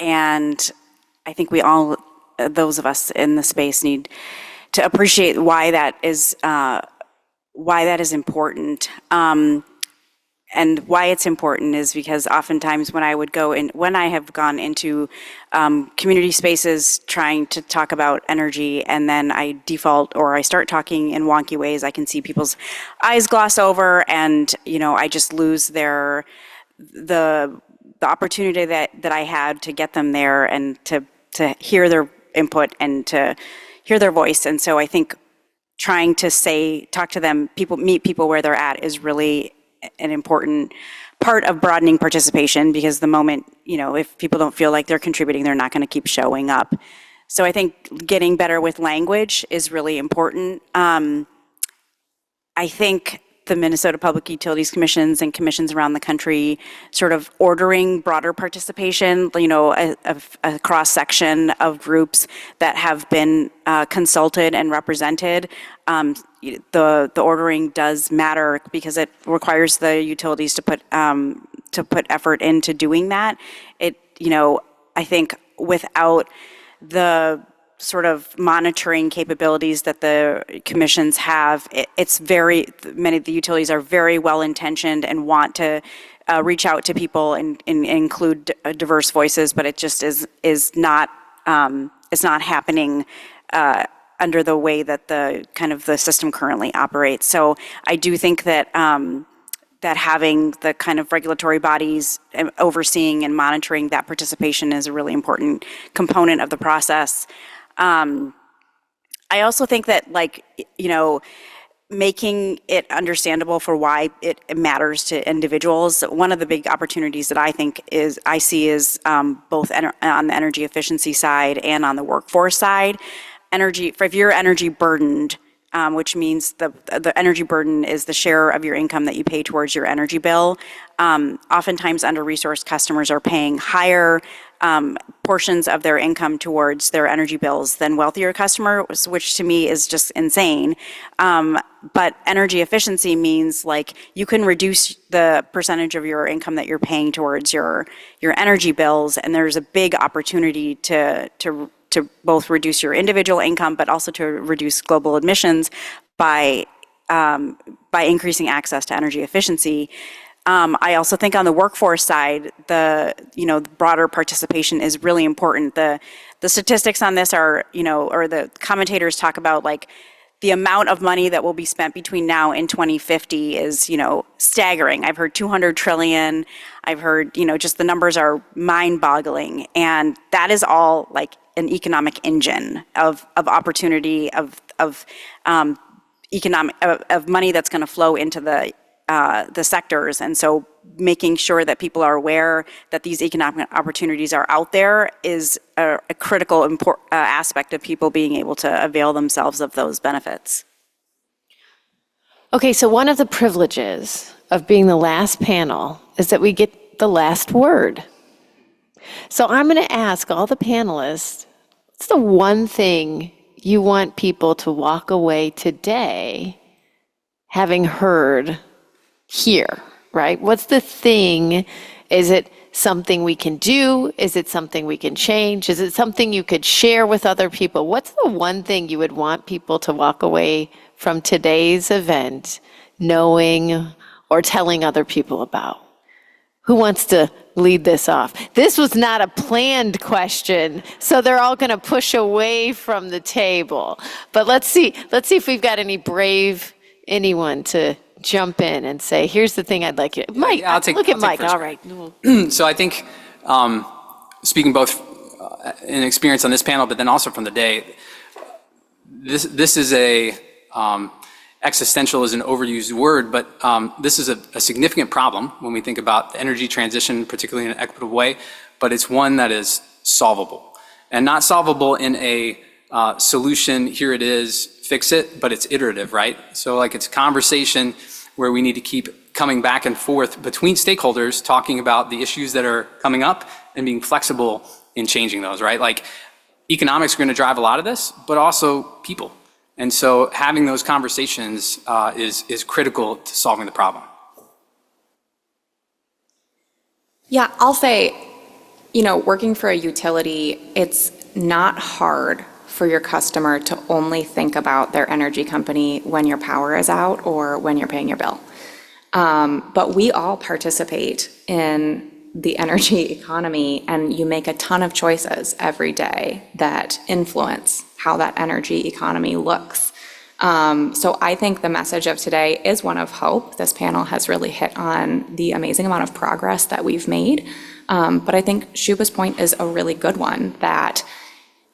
I think we all, those of us in the space, need to appreciate why that is important. And why it's important is because oftentimes when I have gone into community spaces trying to talk about energy, and then I default or I start talking in wonky ways, I can see people's eyes gloss over, and I just lose the opportunity that I had to get them there and to hear their input and to hear their voice. And so I think trying to talk to them, meet people where they're at is really an important part of broadening participation, because the moment, if people don't feel like they're contributing, they're not going to keep showing up. So I think getting better with language is really important. I think the Minnesota Public Utilities Commissions and commissions around the country sort of ordering broader participation, a cross-section of groups that have been consulted and represented. The ordering does matter because it requires the utilities to put effort into doing that. I think without the sort of monitoring capabilities that the commissions have, many of the utilities are very well intentioned and want to reach out to people and include diverse voices, but it just is not it's not happening under the way that the system currently operates. So I do think that that having the kind of regulatory bodies overseeing and monitoring that participation is a really important component of the process. I also think that, making it understandable for why it matters to individuals. One of the big opportunities that I see is both on the energy efficiency side and on the workforce side. If you're energy burdened, which means the energy burden is the share of your income that you pay towards your energy bill. Oftentimes under-resourced customers are paying higher portions of their income towards their energy bills than wealthier customers, which to me is just insane. But energy efficiency means you can reduce the percentage of your income that you're paying towards your energy bills, and there's a big opportunity to both reduce your individual income, but also to reduce global emissions by increasing access to energy efficiency. I also think on the workforce side, the broader participation is really important. The statistics on this are, or the commentators talk about the amount of money that will be spent between now and 2050 is, staggering. I've heard 200 trillion. I've heard, just the numbers are mind-boggling, and that is all an economic engine of opportunity, of money that's going to flow into the sectors. And so making sure that people are aware that these economic opportunities are out there is a critical aspect of people being able to avail themselves of those benefits. Okay, so one of the privileges of being the last panel is that we get the last word. So I'm going to ask all the panelists, what's the one thing you want people to walk away today having heard here, right? What's the thing? Is it something we can do? Is it something we can change? Is it something you could share with other people? What's the one thing you would want people to walk away from today's event knowing or telling other people about? Who wants to lead this off? This was not a planned question, so they're all going to push away from the table. But let's see if we've got anyone to jump in and say, here's the thing I'd like you. Mike, look at Mike. All right. So I think, speaking both in experience on this panel, but then also from the day, this is existential is an overused word, but this is a significant problem when we think about the energy transition, particularly in an equitable way, but it's one that is solvable. And not solvable in a solution, here it is, fix it, but it's iterative, right? So like it's a conversation where we need to keep coming back and forth between stakeholders, talking about the issues that are coming up and being flexible in changing those, right? Like economics are going to drive a lot of this, but also people. And so having those conversations is critical to solving the problem. Yeah, I'll say, working for a utility, it's not hard for your customer to only think about their energy company when your power is out or when you're paying your bill. But we all participate in the energy economy, and you make a ton of choices every day that influence how that energy economy looks. So I think the message of today is one of hope. This panel has really hit on the amazing amount of progress that we've made. But I think Shuba's point is a really good one, that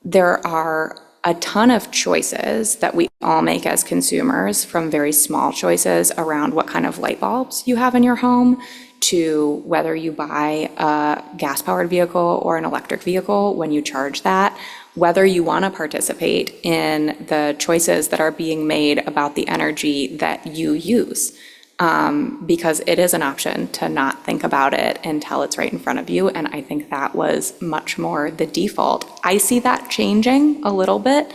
there are a ton of choices that we all make as consumers, from very small choices around what kind of light bulbs you have in your home to whether you buy a gas-powered vehicle or an electric vehicle when you charge that, whether you want to participate in the choices that are being made about the energy that you use. Because it is an option to not think about it until it's right in front of you. And I think that was much more the default. I see that changing a little bit.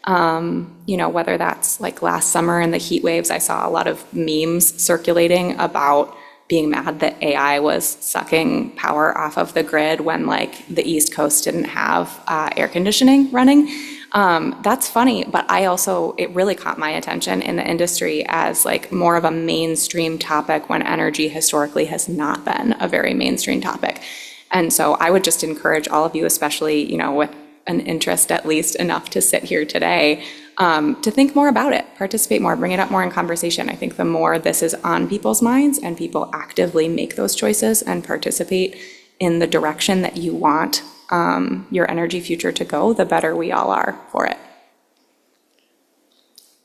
Whether that's like last summer in the heat waves, I saw a lot of memes circulating about being mad that AI was sucking power off of the grid when like the East Coast didn't have air conditioning running. That's funny, but it really caught my attention in the industry as like more of a mainstream topic when energy historically has not been a very mainstream topic. And so I would just encourage all of you, especially, with an interest at least enough to sit here today, to think more about it, participate more, bring it up more in conversation. I think the more this is on people's minds and people actively make those choices and participate in the direction that you want your energy future to go, the better we all are for it.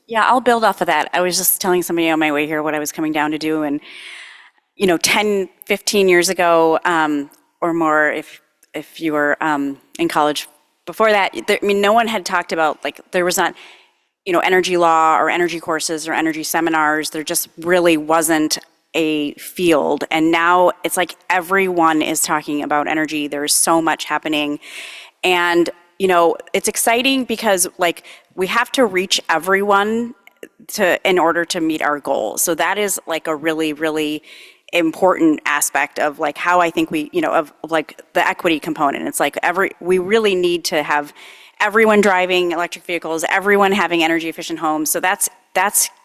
Yeah, I'll build off of that. I was just telling somebody on my way here what I was coming down to do. And, 10, 15 years ago or more, if you were in college before that, no one had talked about, there was not, energy law or energy courses or energy seminars. There just really wasn't a field. And now it's like everyone is talking about energy. There's so much happening. And, it's exciting because we have to reach everyone in order to meet our goals. So that is a really, really important aspect of how I think we, of the equity component. It's we really need to have everyone driving electric vehicles, everyone having energy efficient homes. So that's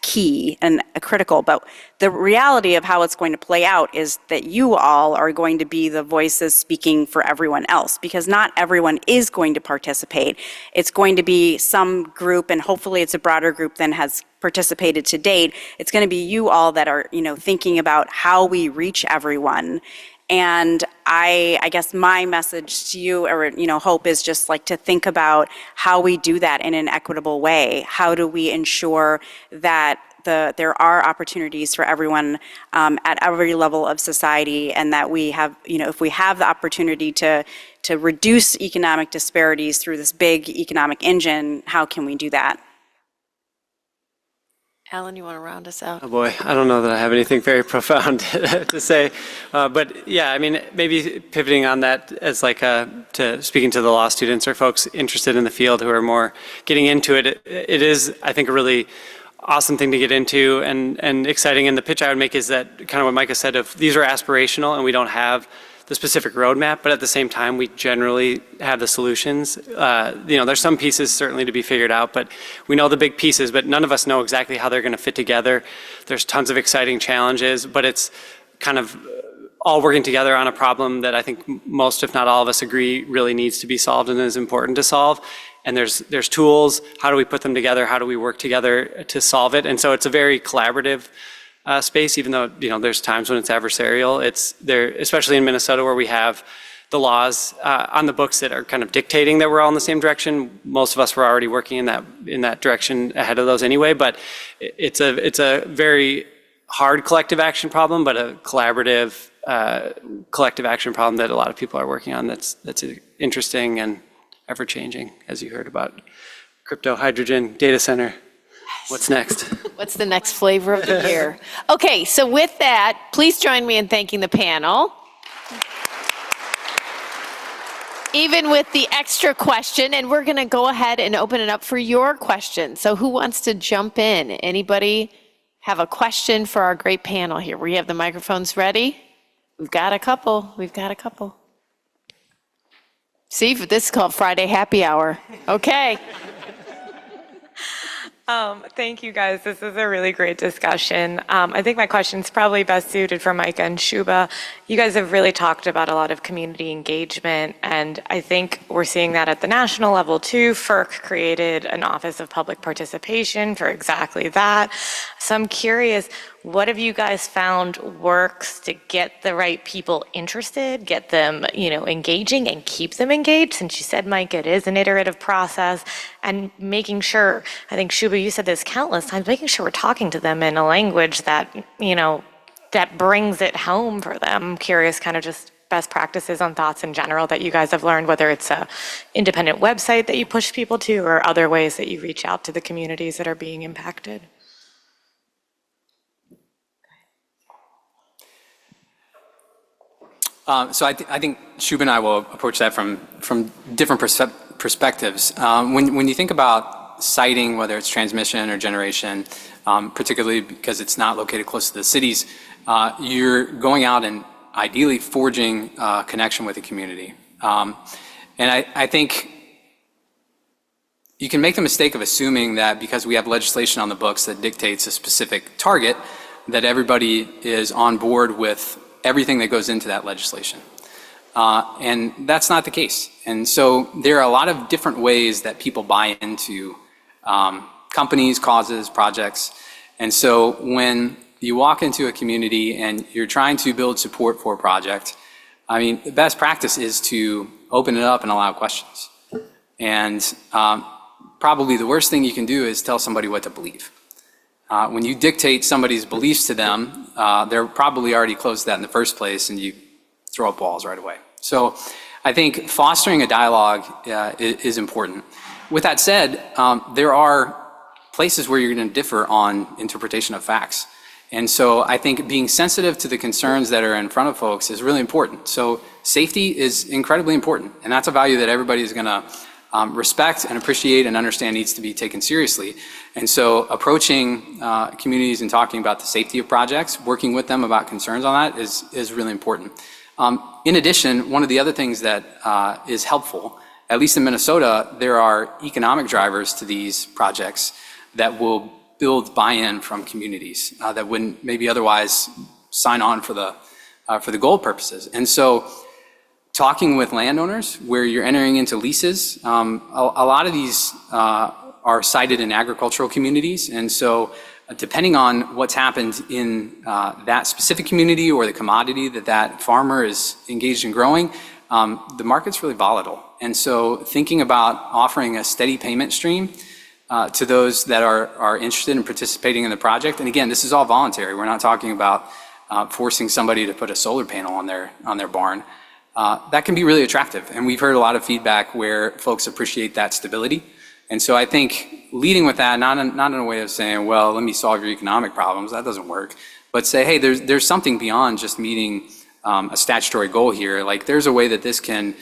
key and critical. But the reality of how it's going to play out is that you all are going to be the voices speaking for everyone else, because not everyone is going to participate. It's going to be some group, and hopefully it's a broader group than has participated to date. It's going to be you all that are, thinking about how we reach everyone. And I guess my message to you, or, hope, is just to think about how we do that in an equitable way. How do we ensure that there are opportunities for everyone at every level of society, and that we have, if we have the opportunity to reduce economic disparities through this big economic engine, how can we do that? Alan, you want to round us out? Oh boy, I don't know that I have anything very profound to say, but yeah, maybe pivoting on that as to speaking to the law students or folks interested in the field who are more getting into it. It is, I think, a really awesome thing to get into and exciting. And the pitch I would make is that kind of what Micah said, of these are aspirational and we don't have the specific roadmap, but at the same time, we generally have the solutions. There's some pieces certainly to be figured out, but we know the big pieces, but none of us know exactly how they're going to fit together. There's tons of exciting challenges, but it's kind of all working together on a problem that I think most, if not all of us, agree really needs to be solved and is important to solve. And there's tools. How do we put them together? How do we work together to solve it? And so it's a very collaborative space, even though there's times when it's adversarial. It's there, especially in Minnesota, where we have the laws on the books that are kind of dictating that we're all in the same direction. Most of us were already working in that direction ahead of those anyway, but it's a very hard collective action problem, but a collaborative collective action problem that a lot of people are working on that's interesting and ever-changing, as you heard about crypto, hydrogen, data center. What's next? What's the next flavor of the year? Okay, so with that, please join me in thanking the panel. Even with the extra question, and we're going to go ahead and open it up for your questions. So who wants to jump in? Anybody have a question for our great panel here? We have the microphones ready. We've got a couple. See, this is called Friday Happy Hour. Okay. Thank you, guys. This is a really great discussion. I think my question's probably best suited for Micah and Shuba. You guys have really talked about a lot of community engagement, and I think we're seeing that at the national level too. FERC created an Office of Public Participation for exactly that. So I'm curious, what have you guys found works to get the right people interested, get them, engaging and keep them engaged? Since you said, Mike, it is an iterative process, and making sure, I think Shuba, you said this countless times, making sure we're talking to them in a language that, that brings it home for them. I'm curious, kind of just best practices on thoughts in general that you guys have learned, whether it's a independent website that you push people to or other ways that you reach out to the communities that are being impacted. So I think Shub and I will approach that from different perspectives. When you think about siting, whether it's transmission or generation, particularly because it's not located close to the cities, you're going out and ideally forging a connection with the community. And I think you can make the mistake of assuming that because we have legislation on the books that dictates a specific target, that everybody is on board with everything that goes into that legislation. And that's not the case. And so there are a lot of different ways that people buy into companies, causes, projects. And so when you walk into a community and you're trying to build support for a project, the best practice is to open it up and allow questions. And probably the worst thing you can do is tell somebody what to believe. When you dictate somebody's beliefs to them, they're probably already close to that in the first place, and you throw up walls right away. So I think fostering a dialogue is important. With that said, there are places where you're going to differ on interpretation of facts. And so I think being sensitive to the concerns that are in front of folks is really important. So safety is incredibly important, and that's a value that everybody is going to respect and appreciate and understand needs to be taken seriously. And so approaching communities and talking about the safety of projects, working with them about concerns on that is really important. In addition, one of the other things that is helpful, at least in Minnesota, there are economic drivers to these projects that will build buy-in from communities that wouldn't maybe otherwise sign on for the goal purposes. And so talking with landowners where you're entering into leases, a lot of these are sited in agricultural communities. And so depending on what's happened in that specific community or the commodity that farmer is engaged in growing, the market's really volatile. And so thinking about offering a steady payment stream to those that are interested in participating in the project. And again, this is all voluntary. We're not talking about forcing somebody to put a solar panel on their barn. That can be really attractive. And we've heard a lot of feedback where folks appreciate that stability. And so I think leading with that, not in a way of saying, well, let me solve your economic problems, that doesn't work, but say, hey, there's something beyond just meeting a statutory goal here. Like there's a way that this can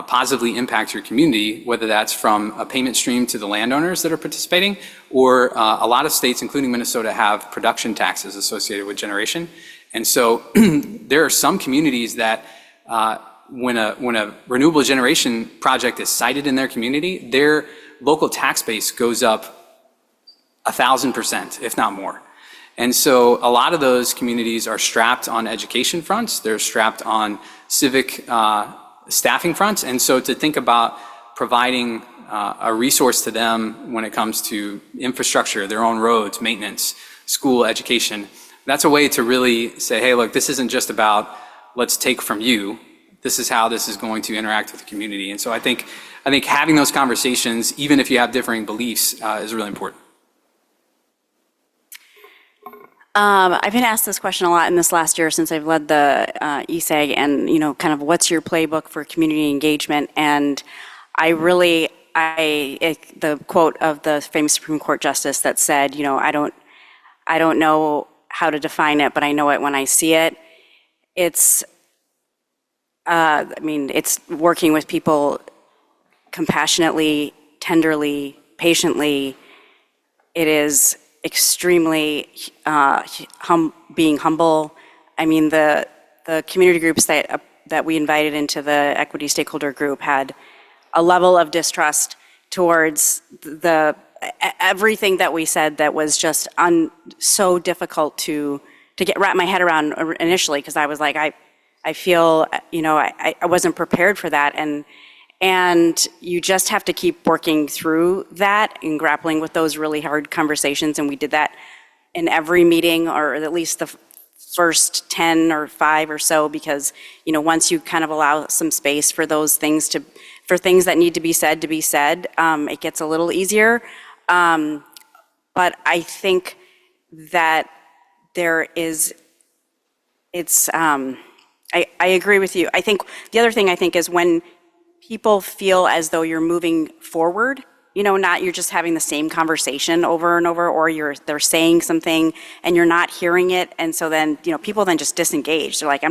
positively impact your community, whether that's from a payment stream to the landowners that are participating, or a lot of states, including Minnesota, have production taxes associated with generation. And so there are some communities that when a renewable generation project is sited in their community, their local tax base goes up 1,000%, if not more. And so a lot of those communities are strapped on education fronts. They're strapped on civic staffing fronts. And so to think about providing a resource to them when it comes to infrastructure, their own roads, maintenance, school, education, that's a way to really say, hey, look, this isn't just about let's take from you this is how this is going to interact with the community. And so I think having those conversations, even if you have differing beliefs, is really important. I've been asked this question a lot in this last year since I've led the ESAG, and kind of what's your playbook for community engagement? And the quote of the famous Supreme Court justice that said, I don't know how to define it, but I know it when I see it. It's it's working with people compassionately, tenderly, patiently. It is extremely being humble. I mean, the community groups that we invited into the equity stakeholder group had a level of distrust towards everything that we said that was just so difficult to wrap my head around initially, because I was like, I feel, I wasn't prepared for that. And you just have to keep working through that and grappling with those really hard conversations. And we did that in every meeting, or at least the first 10 or 5 or so, because, once you kind of allow some space for those things for things that need to be said, it gets a little easier. But I think that I agree with you. I think the other thing is when people feel as though you're moving forward, not you're just having the same conversation over and over, or they're saying something and you're not hearing it. And so then, people then just disengage. They're like,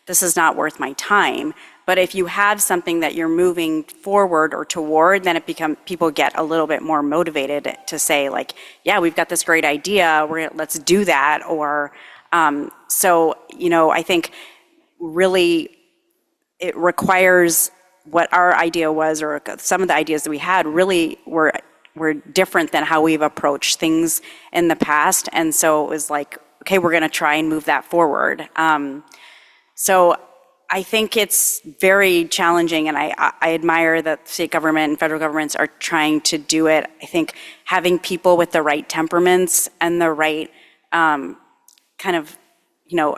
this is not worth my time. But if you have something that you're moving forward or toward, then people get a little bit more motivated to say, like, yeah, we've got this great idea, let's do that. Or, I think really it requires what our idea was, or some of the ideas that we had really were different than how we've approached things in the past. And so it was like, okay, we're gonna try and move that forward. So I think it's very challenging, and I admire that state government and federal governments are trying to do it. I think having people with the right temperaments and the right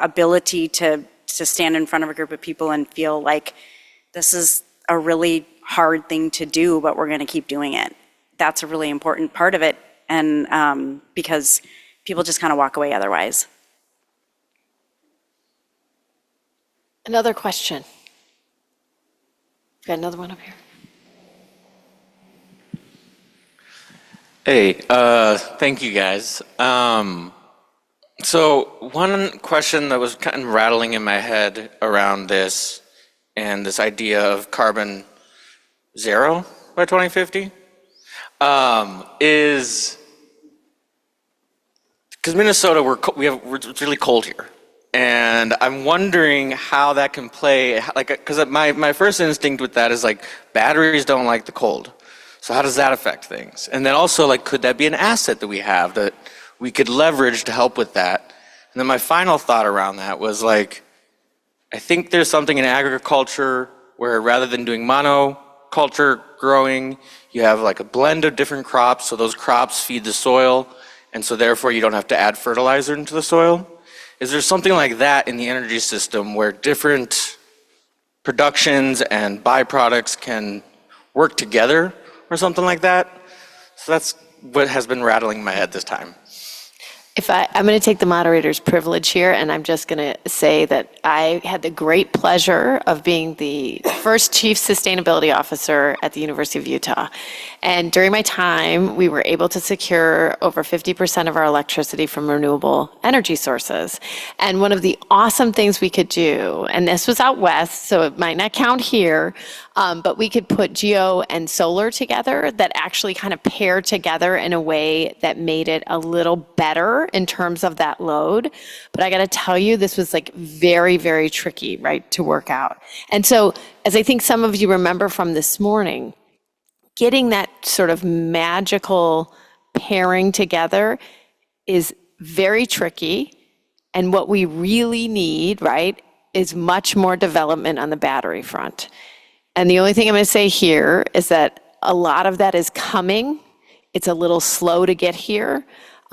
ability to stand in front of a group of people and feel like this is a really hard thing to do, but we're going to keep doing it. That's a really important part of it, and because people just kind of walk away otherwise. Another question. Got another one up here. Hey, thank you guys. So one question that was kind of rattling in my head around this and this idea of carbon zero by 2050 is because Minnesota, it's really cold here. And I'm wondering how that can play, because my first instinct with that is like, batteries don't like the cold. So how does that affect things? And then also, like, could that be an asset that we have that we could leverage to help with that? And then my final thought around that was like, I think there's something in agriculture where rather than doing monoculture growing, you have like a blend of different crops, so those crops feed the soil, and so therefore you don't have to add fertilizer into the soil. Is there something like that in the energy system where different productions and byproducts can work together or something like that? So that's what has been rattling my head this time. I'm going to take the moderator's privilege here, and I'm just going to say that I had the great pleasure of being the first chief sustainability officer at the University of Utah. And during my time, we were able to secure over 50% of our electricity from renewable energy sources. And one of the awesome things we could do, and this was out west, so it might not count here, but we could put geo and solar together that actually kind of paired together in a way that made it a little better in terms of that load. But I got to tell you, this was like very, very tricky, right, to work out. And so, as I think some of you remember from this morning, getting that sort of magical pairing together is very tricky. And what we really need, right, is much more development on the battery front. And the only thing I'm going to say here is that a lot of that is coming. It's a little slow to get here.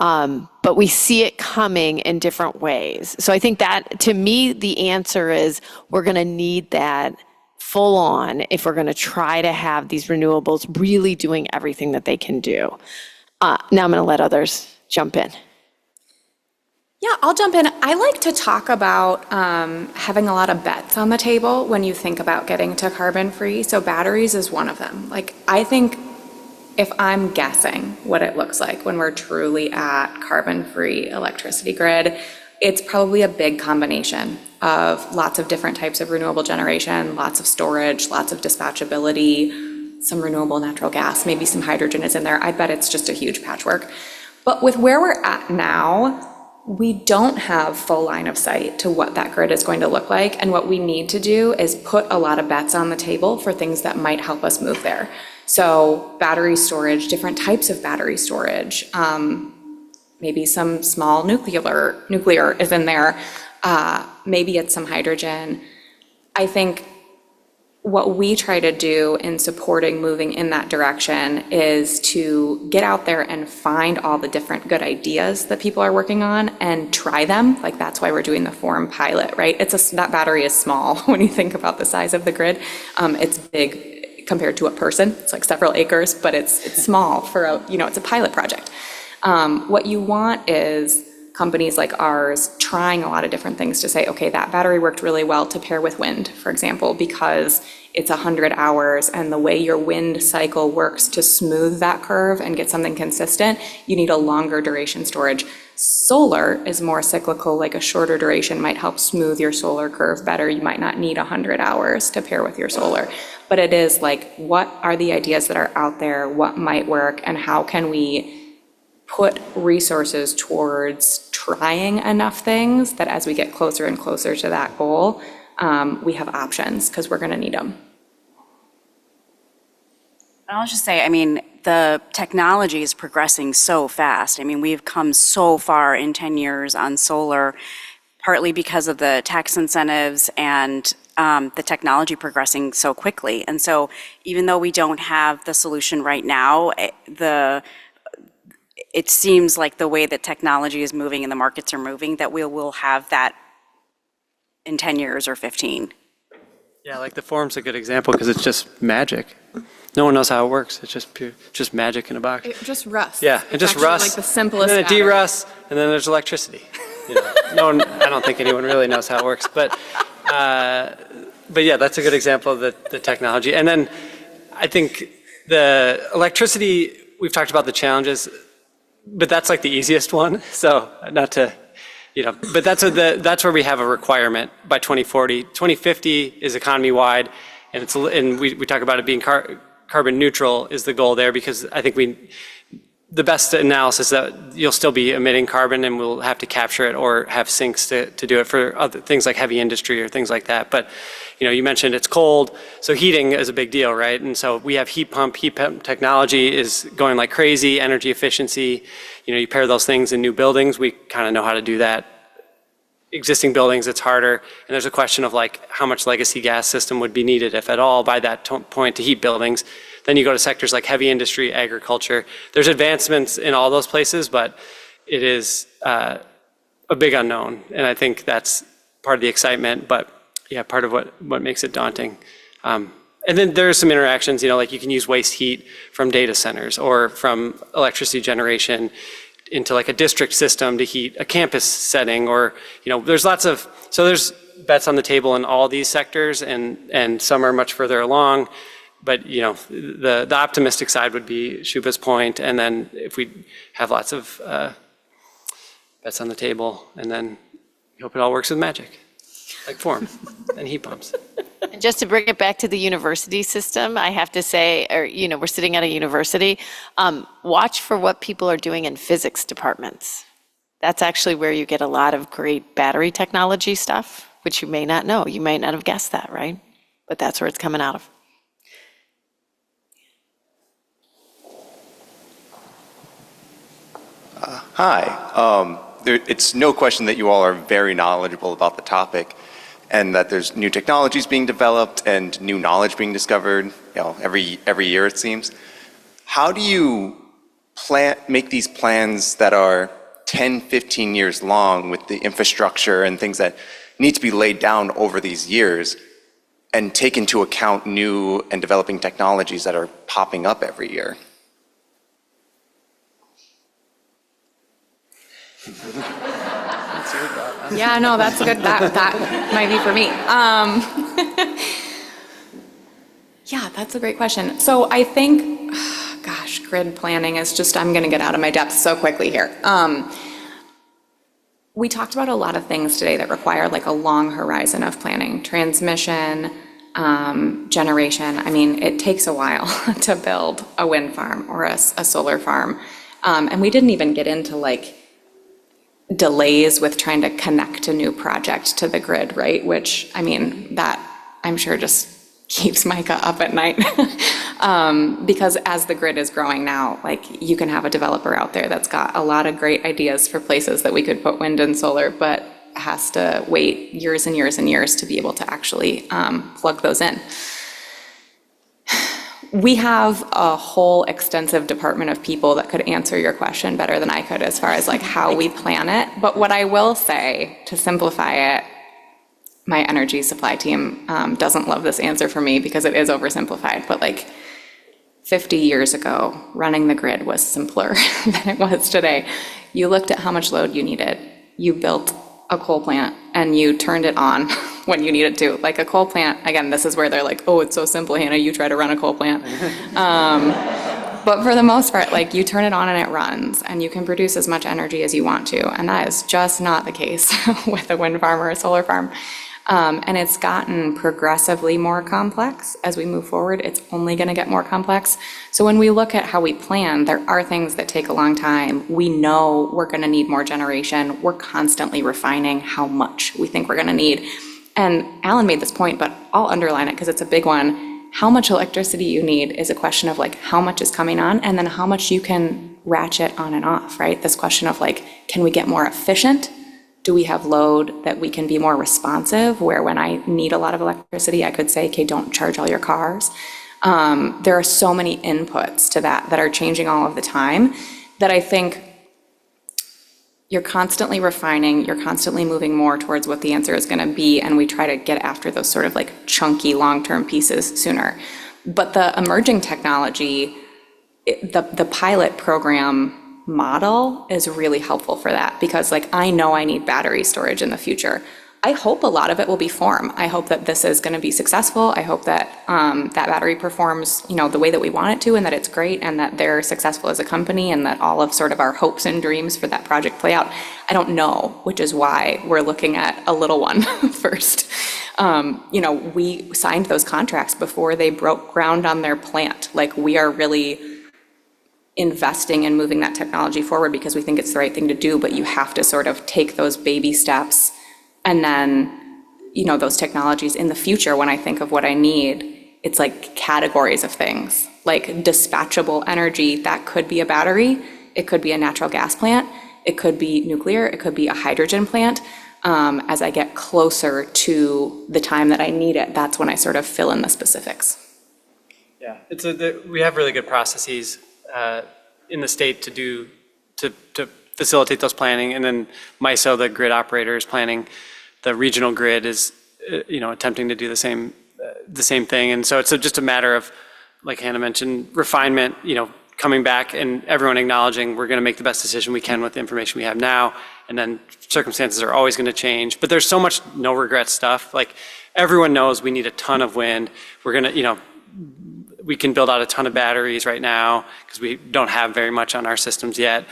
but we see it coming in different ways. So I think that, to me, the answer is we're going to need that full on if we're going to try to have these renewables really doing everything that they can do. Now I'm going to let others jump in. Yeah, I'll jump in. I like to talk about having a lot of bets on the table when you think about getting to carbon-free. So batteries is one of them. Like, I think if I'm guessing what it looks like when we're truly at carbon-free electricity grid, it's probably a big combination of lots of different types of renewable generation, lots of storage, lots of dispatchability, some renewable natural gas, maybe some hydrogen is in there. I bet it's just a huge patchwork. But with where we're at now, we don't have full line of sight to what that grid is going to look like. And what we need to do is put a lot of bets on the table for things that might help us move there. So battery storage, different types of battery storage, maybe some small nuclear is in there. Maybe it's some hydrogen. I think what we try to do in supporting moving in that direction is to get out there and find all the different good ideas that people are working on and try them. Like, that's why we're doing the forum pilot, right? That battery is small when you think about the size of the grid. It's big compared to a person. It's like several acres, but it's small for it's a pilot project. What you want is companies like ours trying a lot of different things to say, okay, that battery worked really well to pair with wind, for example, because it's 100 hours, and the way your wind cycle works to smooth that curve and get something consistent, you need a longer duration storage. Solar is more cyclical, like a shorter duration might help smooth your solar curve better. You might not need 100 hours to pair with your solar. But it is like, what are the ideas that are out there? What might work? And how can we put resources towards trying enough things that as we get closer and closer to that goal, we have options, because we're going to need them. And I'll just say, I mean, the technology is progressing so fast. I mean, we've come so far in 10 years on solar, partly because of the tax incentives and the technology progressing so quickly. And so even though we don't have the solution right now, it seems like the way that technology is moving and the markets are moving, that we will have that in 10 years or 15. Yeah, like the forum's a good example because it's just magic. No one knows how it works. It's just magic in a box. It just rusts. Yeah, it just rusts. Like the simplest. And then it de-rusts, and then there's electricity. No one, I don't think anyone really knows how it works, but yeah, that's a good example of the technology. And then I think the electricity, we've talked about the challenges, but that's like the easiest one. So not to, but that's where we have a requirement by 2040. 2050 is economy-wide, and we talk about it being carbon neutral is the goal there, because I think the best analysis that you'll still be emitting carbon, and we'll have to capture it or have sinks to do it for other things like heavy industry or things like that. But you mentioned it's cold, so heating is a big deal, right? And so we have heat pump technology is going like crazy, energy efficiency. You pair those things in new buildings, we kind of know how to do that. Existing buildings, it's harder. And there's a question of like how much legacy gas system would be needed, if at all, by that point to heat buildings. Then you go to sectors like heavy industry, agriculture. There's advancements in all those places, but it is a big unknown. And I think that's part of the excitement, but yeah, part of what makes it daunting. And then there's some interactions, like you can use waste heat from data centers or from electricity generation into like a district system to heat a campus setting, or, there's there's bets on the table in all these sectors, and some are much further along. But, the optimistic side would be Shuba's point, and then if we have lots of bets on the table, and then we hope it all works with magic, like form and heat pumps. And just to bring it back to the university system, I have to say, we're sitting at a university, watch for what people are doing in physics departments. That's actually where you get a lot of great battery technology stuff, which you may not know. You might not have guessed that, right? But that's where it's coming out of. Hi. It's no question that you all are very knowledgeable about the topic, and that there's new technologies being developed and new knowledge being discovered, every year it seems. How do you make these plans that are 10, 15 years long with the infrastructure and things that need to be laid down over these years and take into account new and developing technologies that are popping up every year. Yeah, no, that's good. That might be for me. Yeah, that's a great question. So I think, gosh, grid planning is just, I'm going to get out of my depth so quickly here. We talked about a lot of things today that require like a long horizon of planning, transmission, generation. I mean, it takes a while to build a wind farm or a solar farm. And we didn't even get into like delays with trying to connect a new project to the grid, right? Which, I mean, that I'm sure just keeps Micah up at night. Because as the grid is growing now, like you can have a developer out there that's got a lot of great ideas for places that we could put wind and solar, but has to wait years and years and years to be able to actually plug those in. We have a whole extensive department of people that could answer your question better than I could as far as like how we plan it. But what I will say, to simplify it, my energy supply team doesn't love this answer for me because it is oversimplified, but like 50 years ago, running the grid was simpler than it was today. You looked at how much load you needed. You built a coal plant and you turned it on when you needed to. Like a coal plant, again, this is where they're like, oh, it's so simple, Hannah, you try to run a coal plant. But for the most part, like you turn it on and it runs and you can produce as much energy as you want to. And that is just not the case with a wind farm or a solar farm. And it's gotten progressively more complex as we move forward. It's only going to get more complex. So when we look at how we plan, there are things that take a long time. We know we're going to need more generation. We're constantly refining how much we think we're going to need. And Alan made this point, but I'll underline it because it's a big one. How much electricity you need is a question of like how much is coming on and then how much you can ratchet on and off, right? This question of like, can we get more efficient? Do we have load that we can be more responsive, where when I need a lot of electricity, I could say, okay, don't charge all your cars. There are so many inputs to that are changing all of the time that I think you're constantly refining, you're constantly moving more towards what the answer is going to be, and we try to get after those sort of like chunky long-term pieces sooner. But the emerging technology, the pilot program model is really helpful for that, because like I know I need battery storage in the future. I hope a lot of it will be form. I hope that this is going to be successful. I hope that that battery performs, you know, the way that we want it to, and that it's great, and that they're successful as a company, and that all of sort of our hopes and dreams for that project play out. I don't know, which is why we're looking at a little one first. You know, we signed those contracts before they broke ground on their plant. Like we are really investing in moving that technology forward because we think it's the right thing to do, but you have to sort of take those baby steps. And then, you know, those technologies in the future, when I think of what I need, it's like categories of things, like dispatchable energy. That could be a battery. It could be a natural gas plant. It could be nuclear. It could be a hydrogen plant. As I get closer to the time that I need it, that's when I sort of fill in the specifics. Yeah, we have really good processes in the state to facilitate those planning, and then MISO, the grid operator, is planning. The regional grid is, you know, attempting to do the same thing, and so it's just a matter of, like Hannah mentioned, refinement. You know, coming back and everyone acknowledging we're going to make the best decision we can with the information we have now, and then circumstances are always going to change. But there's so much no regret stuff. Like everyone knows we need a ton of wind. We're gonna, you know, we can build out a ton of batteries right now because we don't have very much on our systems yet.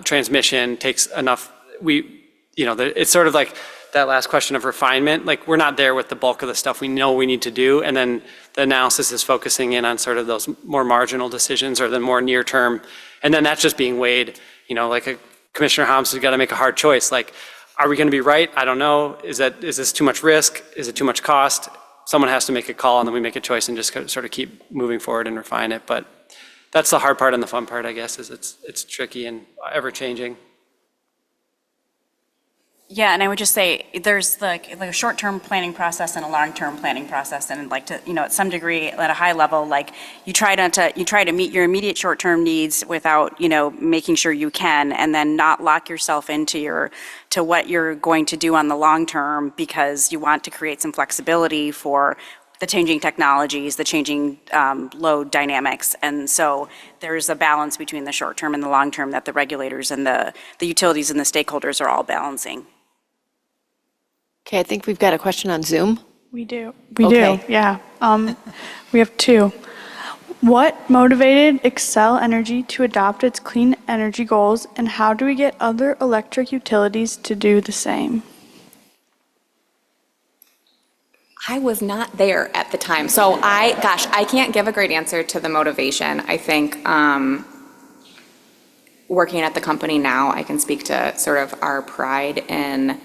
Transmission takes enough. It's sort of like that last question of refinement. Like we're not there with the bulk of the stuff we know we need to do, and then the analysis is focusing in on sort of those more marginal decisions or the more near term, and then that's just being weighed. You know, like Commissioner Hobbs has got to make a hard choice. Like, are we going to be right? I don't know. Is this too much risk? Is it too much cost? Someone has to make a call, and then we make a choice and just sort of keep moving forward and refine it. But that's the hard part and the fun part, I guess, is it's tricky and ever changing. Yeah, and I would just say there's like a short-term planning process and a long-term planning process, and like to, at some degree, at a high level, like you try to meet your immediate short-term needs without, making sure you can, and then not lock yourself into what you're going to do on the long term, because you want to create some flexibility for the changing technologies, the changing load dynamics. And so there's a balance between the short term and the long term that the regulators and the utilities and the stakeholders are all balancing. Okay, I think we've got a question on Zoom. We do, yeah. We have two. What motivated Xcel Energy to adopt its clean energy goals, and how do we get other electric utilities to do the same? I was not there at the time, so I can't give a great answer to the motivation. I think working at the company now, I can speak to sort of our pride in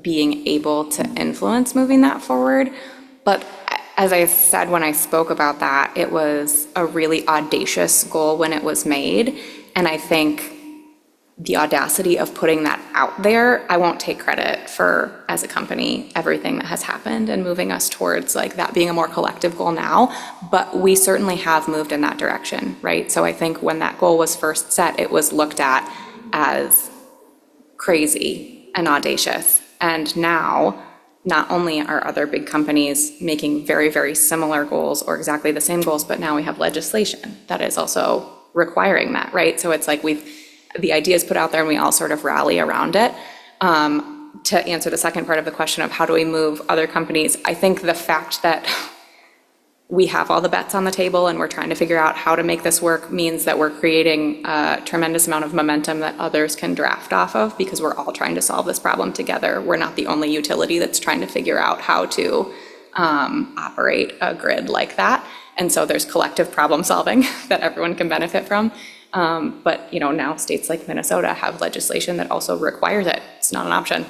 being able to influence moving that forward. But as I said when I spoke about that, it was a really audacious goal when it was made. And I think the audacity of putting that out there, I won't take credit for, as a company, everything that has happened and moving us towards like that being a more collective goal now, but we certainly have moved in that direction, right? So I think when that goal was first set, it was looked at as crazy and audacious. And now, not only are other big companies making very, very similar goals or exactly the same goals, but now we have legislation that is also requiring that, right? So it's like the idea is put out there and we all sort of rally around it. To answer the second part of the question of how do we move other companies, I think the fact that we have all the bets on the table and we're trying to figure out how to make this work means that we're creating a tremendous amount of momentum that others can draft off of, because we're all trying to solve this problem together. We're not the only utility that's trying to figure out how to operate a grid like that. And so there's collective problem solving that everyone can benefit from. But now states like Minnesota have legislation that also requires it. It's not an option.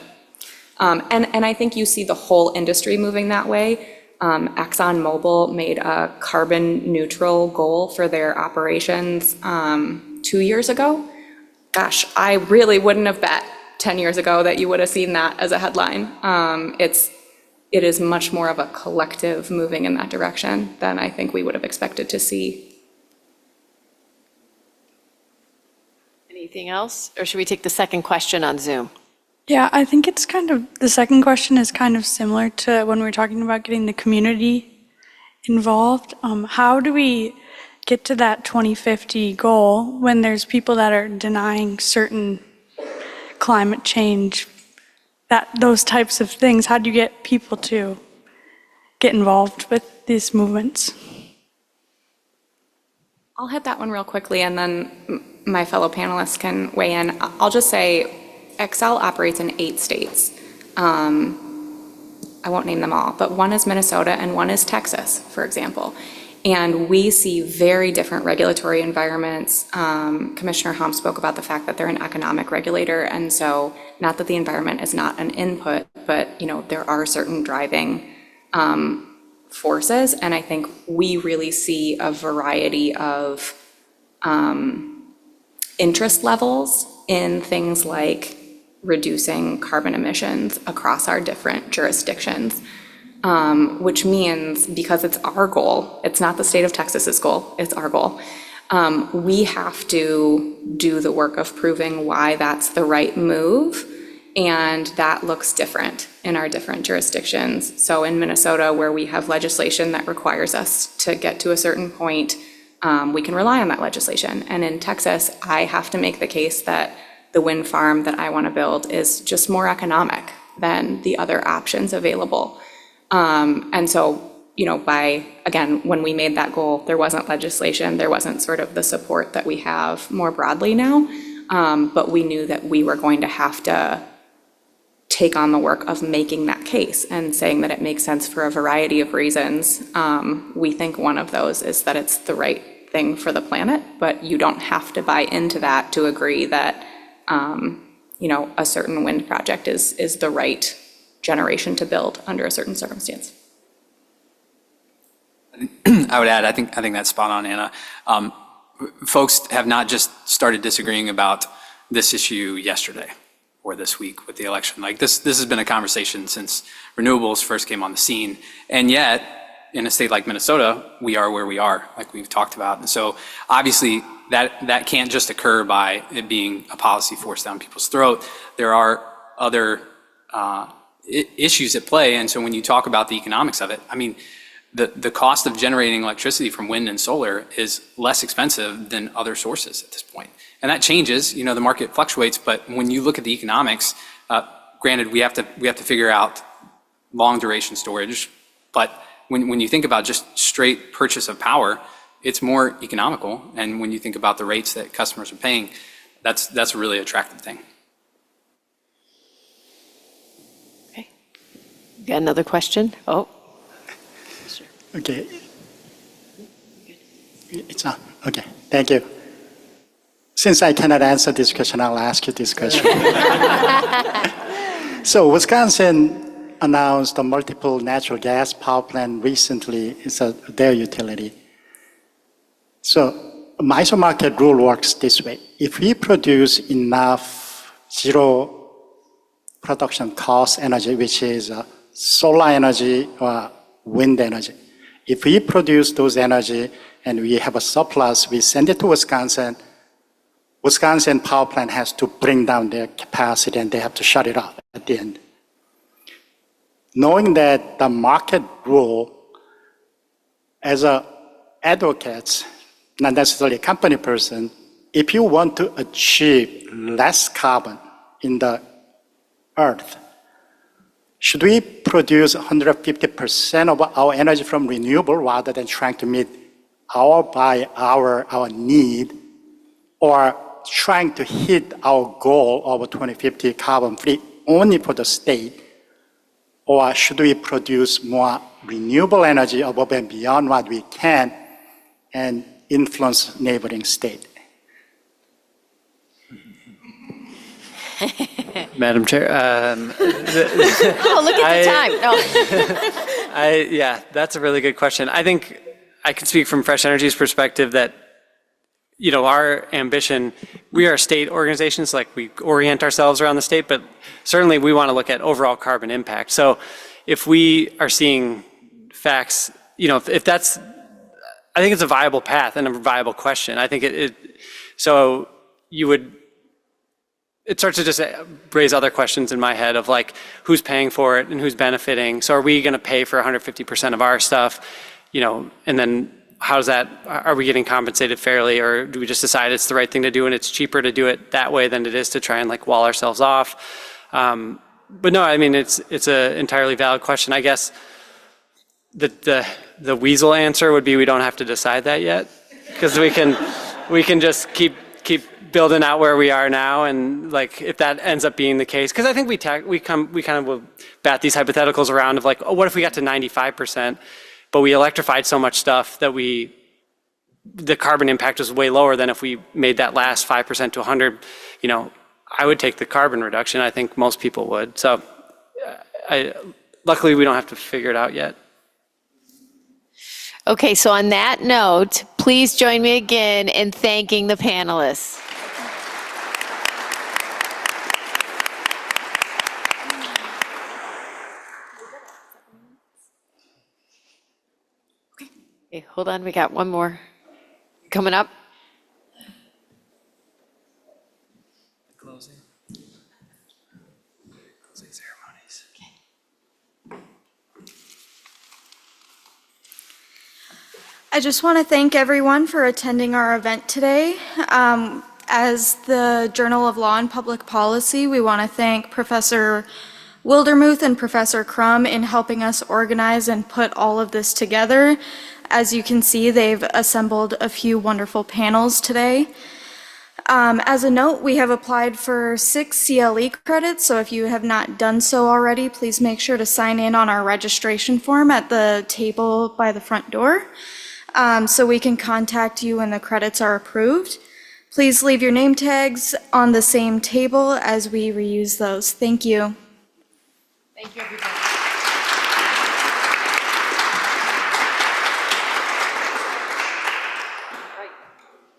And I think you see the whole industry moving that way. ExxonMobil made a carbon neutral goal for their operations 2 years ago. Gosh, I really wouldn't have bet 10 years ago that you would have seen that as a headline. It is much more of a collective moving in that direction than I think we would have expected to see. Anything else? Or should we take the second question on Zoom? Yeah, I think it's the second question is kind of similar to when we were talking about getting the community involved. How do we get to that 2050 goal when there's people that are denying certain climate change, those types of things? How do you get people to get involved with these movements? I'll hit that one real quickly and then my fellow panelists can weigh in. I'll just say Xcel operates in 8 states. I won't name them all, but one is Minnesota and one is Texas, for example. And we see very different regulatory environments. Commissioner Hom spoke about the fact that they're an economic regulator. And so not that the environment is not an input, but there are certain driving forces. And I think we really see a variety of interest levels in things like reducing carbon emissions across our different jurisdictions, which means because it's our goal, it's not the state of Texas's goal, it's our goal, we have to do the work of proving why that's the right move, and that looks different in our different jurisdictions. So in Minnesota, where we have legislation that requires us to get to a certain point, we can rely on that legislation. And in Texas, I have to make the case that the wind farm that I want to build is just more economic than the other options available. And so, when we made that goal, there wasn't legislation, there wasn't sort of the support that we have more broadly now, but we knew that we were going to have to take on the work of making that case and saying that it makes sense for a variety of reasons. We think one of those is that it's the right thing for the planet, but you don't have to buy into that to agree that a certain wind project is the right generation to build under a certain circumstance. I would add, I think that's spot on, Anna. Folks have not just started disagreeing about this issue yesterday. or this week with the election. Like this has been a conversation since renewables first came on the scene. And yet, in a state like Minnesota, we are where we are, like we've talked about. And so obviously that can't just occur by it being a policy forced down people's throat. There are other issues at play. And so when you talk about the economics of it, I mean, the cost of generating electricity from wind and solar is less expensive than other sources at this point. And that changes, the market fluctuates, but when you look at the economics, granted, we have to figure out long duration storage, but when you think about just straight purchase of power, it's more economical. And when you think about the rates that customers are paying, that's a really attractive thing. Okay. Got another question? Oh. Okay. It's on. Okay, thank you. Since I cannot answer this question, I'll ask you this question. So Wisconsin announced a multiple natural gas power plant recently. It's their utility. So MISO market rule works this way. If we produce enough zero production cost energy, which is solar energy or wind energy, if we produce those energy and we have a surplus, we send it to Wisconsin. Wisconsin power plant has to bring down their capacity and they have to shut it off at the end. Knowing that the market rule, as advocates, not necessarily a company person, if you want to achieve less carbon in the earth, should we produce 150% of our energy from renewable rather than trying to meet our need, or trying to hit our goal of 2050 carbon free only for the state? Or should we produce more renewable energy above and beyond what we can and influence neighboring state? Madam Chair. Oh, look at the time. No. Yeah, that's a really good question. I think I can speak from Fresh Energy's perspective that, our ambition, we are state organizations, like we orient ourselves around the state, but certainly we want to look at overall carbon impact. So if we are seeing facts, if that's, I think it's a viable path and a viable question. I think it starts to just raise other questions in my head of like, who's paying for it and who's benefiting? So are we going to pay for 150% of our stuff, and then how's that, are we getting compensated fairly, or do we just decide it's the right thing to do and it's cheaper to do it that way than it is to try and like wall ourselves off? But no, I mean, it's an entirely valid question. I guess the weasel answer would be we don't have to decide that yet, because we can just keep building out where we are now, and like if that ends up being the case, because I think we kind of will bat these hypotheticals around of like, oh, what if we got to 95%, but we electrified so much stuff that the carbon impact was way lower than if we made that last 5% to 100. I would take the carbon reduction. I think most people would. So luckily we don't have to figure it out yet. Okay, so on that note, please join me again in thanking the panelists. Okay, hold on, we got one more coming up. Closing ceremonies. I just want to thank everyone for attending our event today. As the Journal of Law and Public Policy, we want to thank Professor Wildermuth and Professor Crum in helping us organize and put all of this together. As you can see, they've assembled a few wonderful panels today. As a note, we have applied for 6 CLE credits, so if you have not done so already, please make sure to sign in on our registration form at the table by the front door, so we can contact you when the credits are approved. Please leave your name tags on the same table as we reuse those. Thank you. Thank you, everybody.